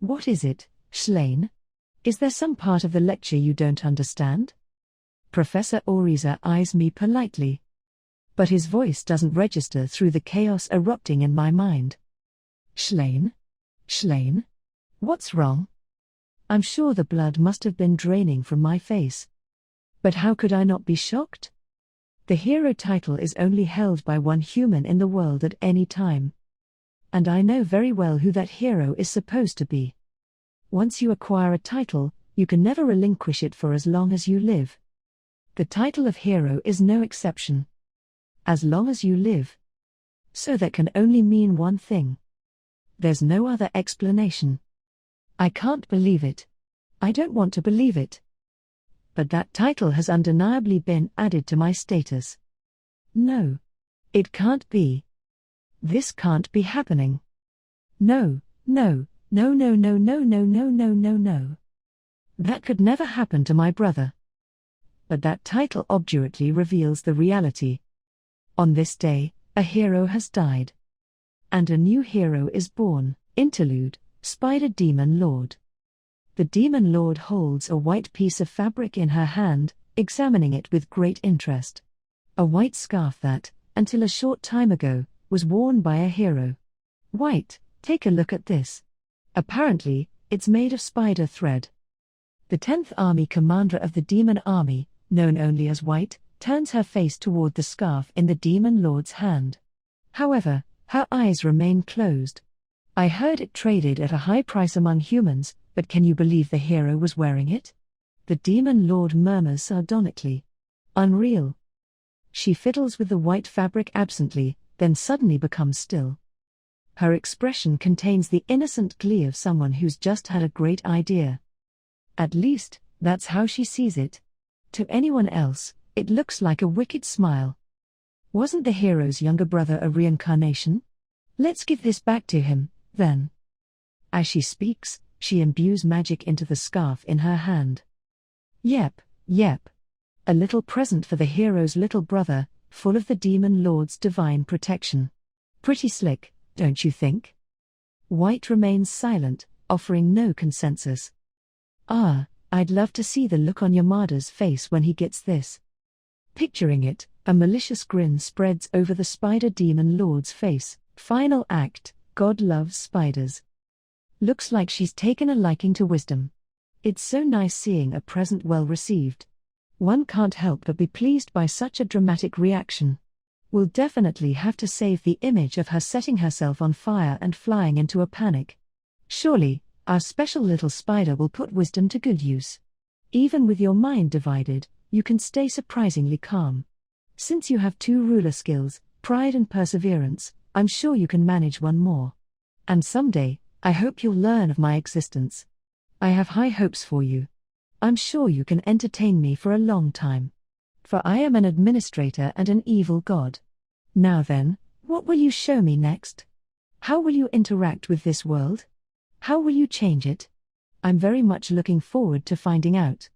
What is it, Schlaine? Is there some part of the lecture you don't understand? Professor Oriza eyes me politely. But his voice doesn't register through the chaos erupting in my mind. Schlaine? Schlaine? What's wrong? I'm sure the blood must have been draining from my face. But how could I not be shocked? The hero title is only held by one human in the world at any time. And I know very well who that hero is supposed to be. Once you acquire a title, you can never relinquish it for as long as you live. The title of hero is no exception. As long as you live. So that can only mean one thing. There's no other explanation. I can't believe it. I don't want to believe it. But that title has undeniably been added to my status. No. It can't be. This can't be happening. No, no, no, no, no, no, no, no, no, no, no. That could never happen to my brother. But that title obdurately reveals the reality. On this day, a hero has died. And a new hero is born. Interlude, Spider Demon Lord. The Demon Lord holds a white piece of fabric in her hand, examining it with great interest. A white scarf that, until a short time ago, was worn by a hero. White, take a look at this. Apparently, it's made of spider thread. The 10th Army commander of the Demon Army, known only as White, turns her face toward the scarf in the Demon Lord's hand. However, her eyes remain closed. I heard it traded at a high price among humans, but can you believe the hero was wearing it? The Demon Lord murmurs sardonically. Unreal. She fiddles with the white fabric absently, then suddenly becomes still. Her expression contains the innocent glee of someone who's just had a great idea. At least, that's how she sees it. To anyone else, it looks like a wicked smile. Wasn't the hero's younger brother a reincarnation? Let's give this back to him, then. As she speaks, she imbues magic into the scarf in her hand. Yep. A little present for the hero's little brother, full of the Demon Lord's divine protection. Pretty slick, don't you think? White remains silent, offering no consensus. I'd love to see the look on Yamada's face when he gets this. Picturing it, a malicious grin spreads over the Spider Demon Lord's face. Final act, God loves spiders. Looks like she's taken a liking to wisdom. It's so nice seeing a present well received. One can't help but be pleased by such a dramatic reaction. We'll definitely have to save the image of her setting herself on fire and flying into a panic. Surely, our special little spider will put wisdom to good use. Even with your mind divided, you can stay surprisingly calm. Since you have 2 ruler skills, pride and perseverance, I'm sure you can manage one more. And someday, I hope you'll learn of my existence. I have high hopes for you. I'm sure you can entertain me for a long time. For I am an administrator and an evil god. Now then, what will you show me next? How will you interact with this world? How will you change it? I'm very much looking forward to finding out.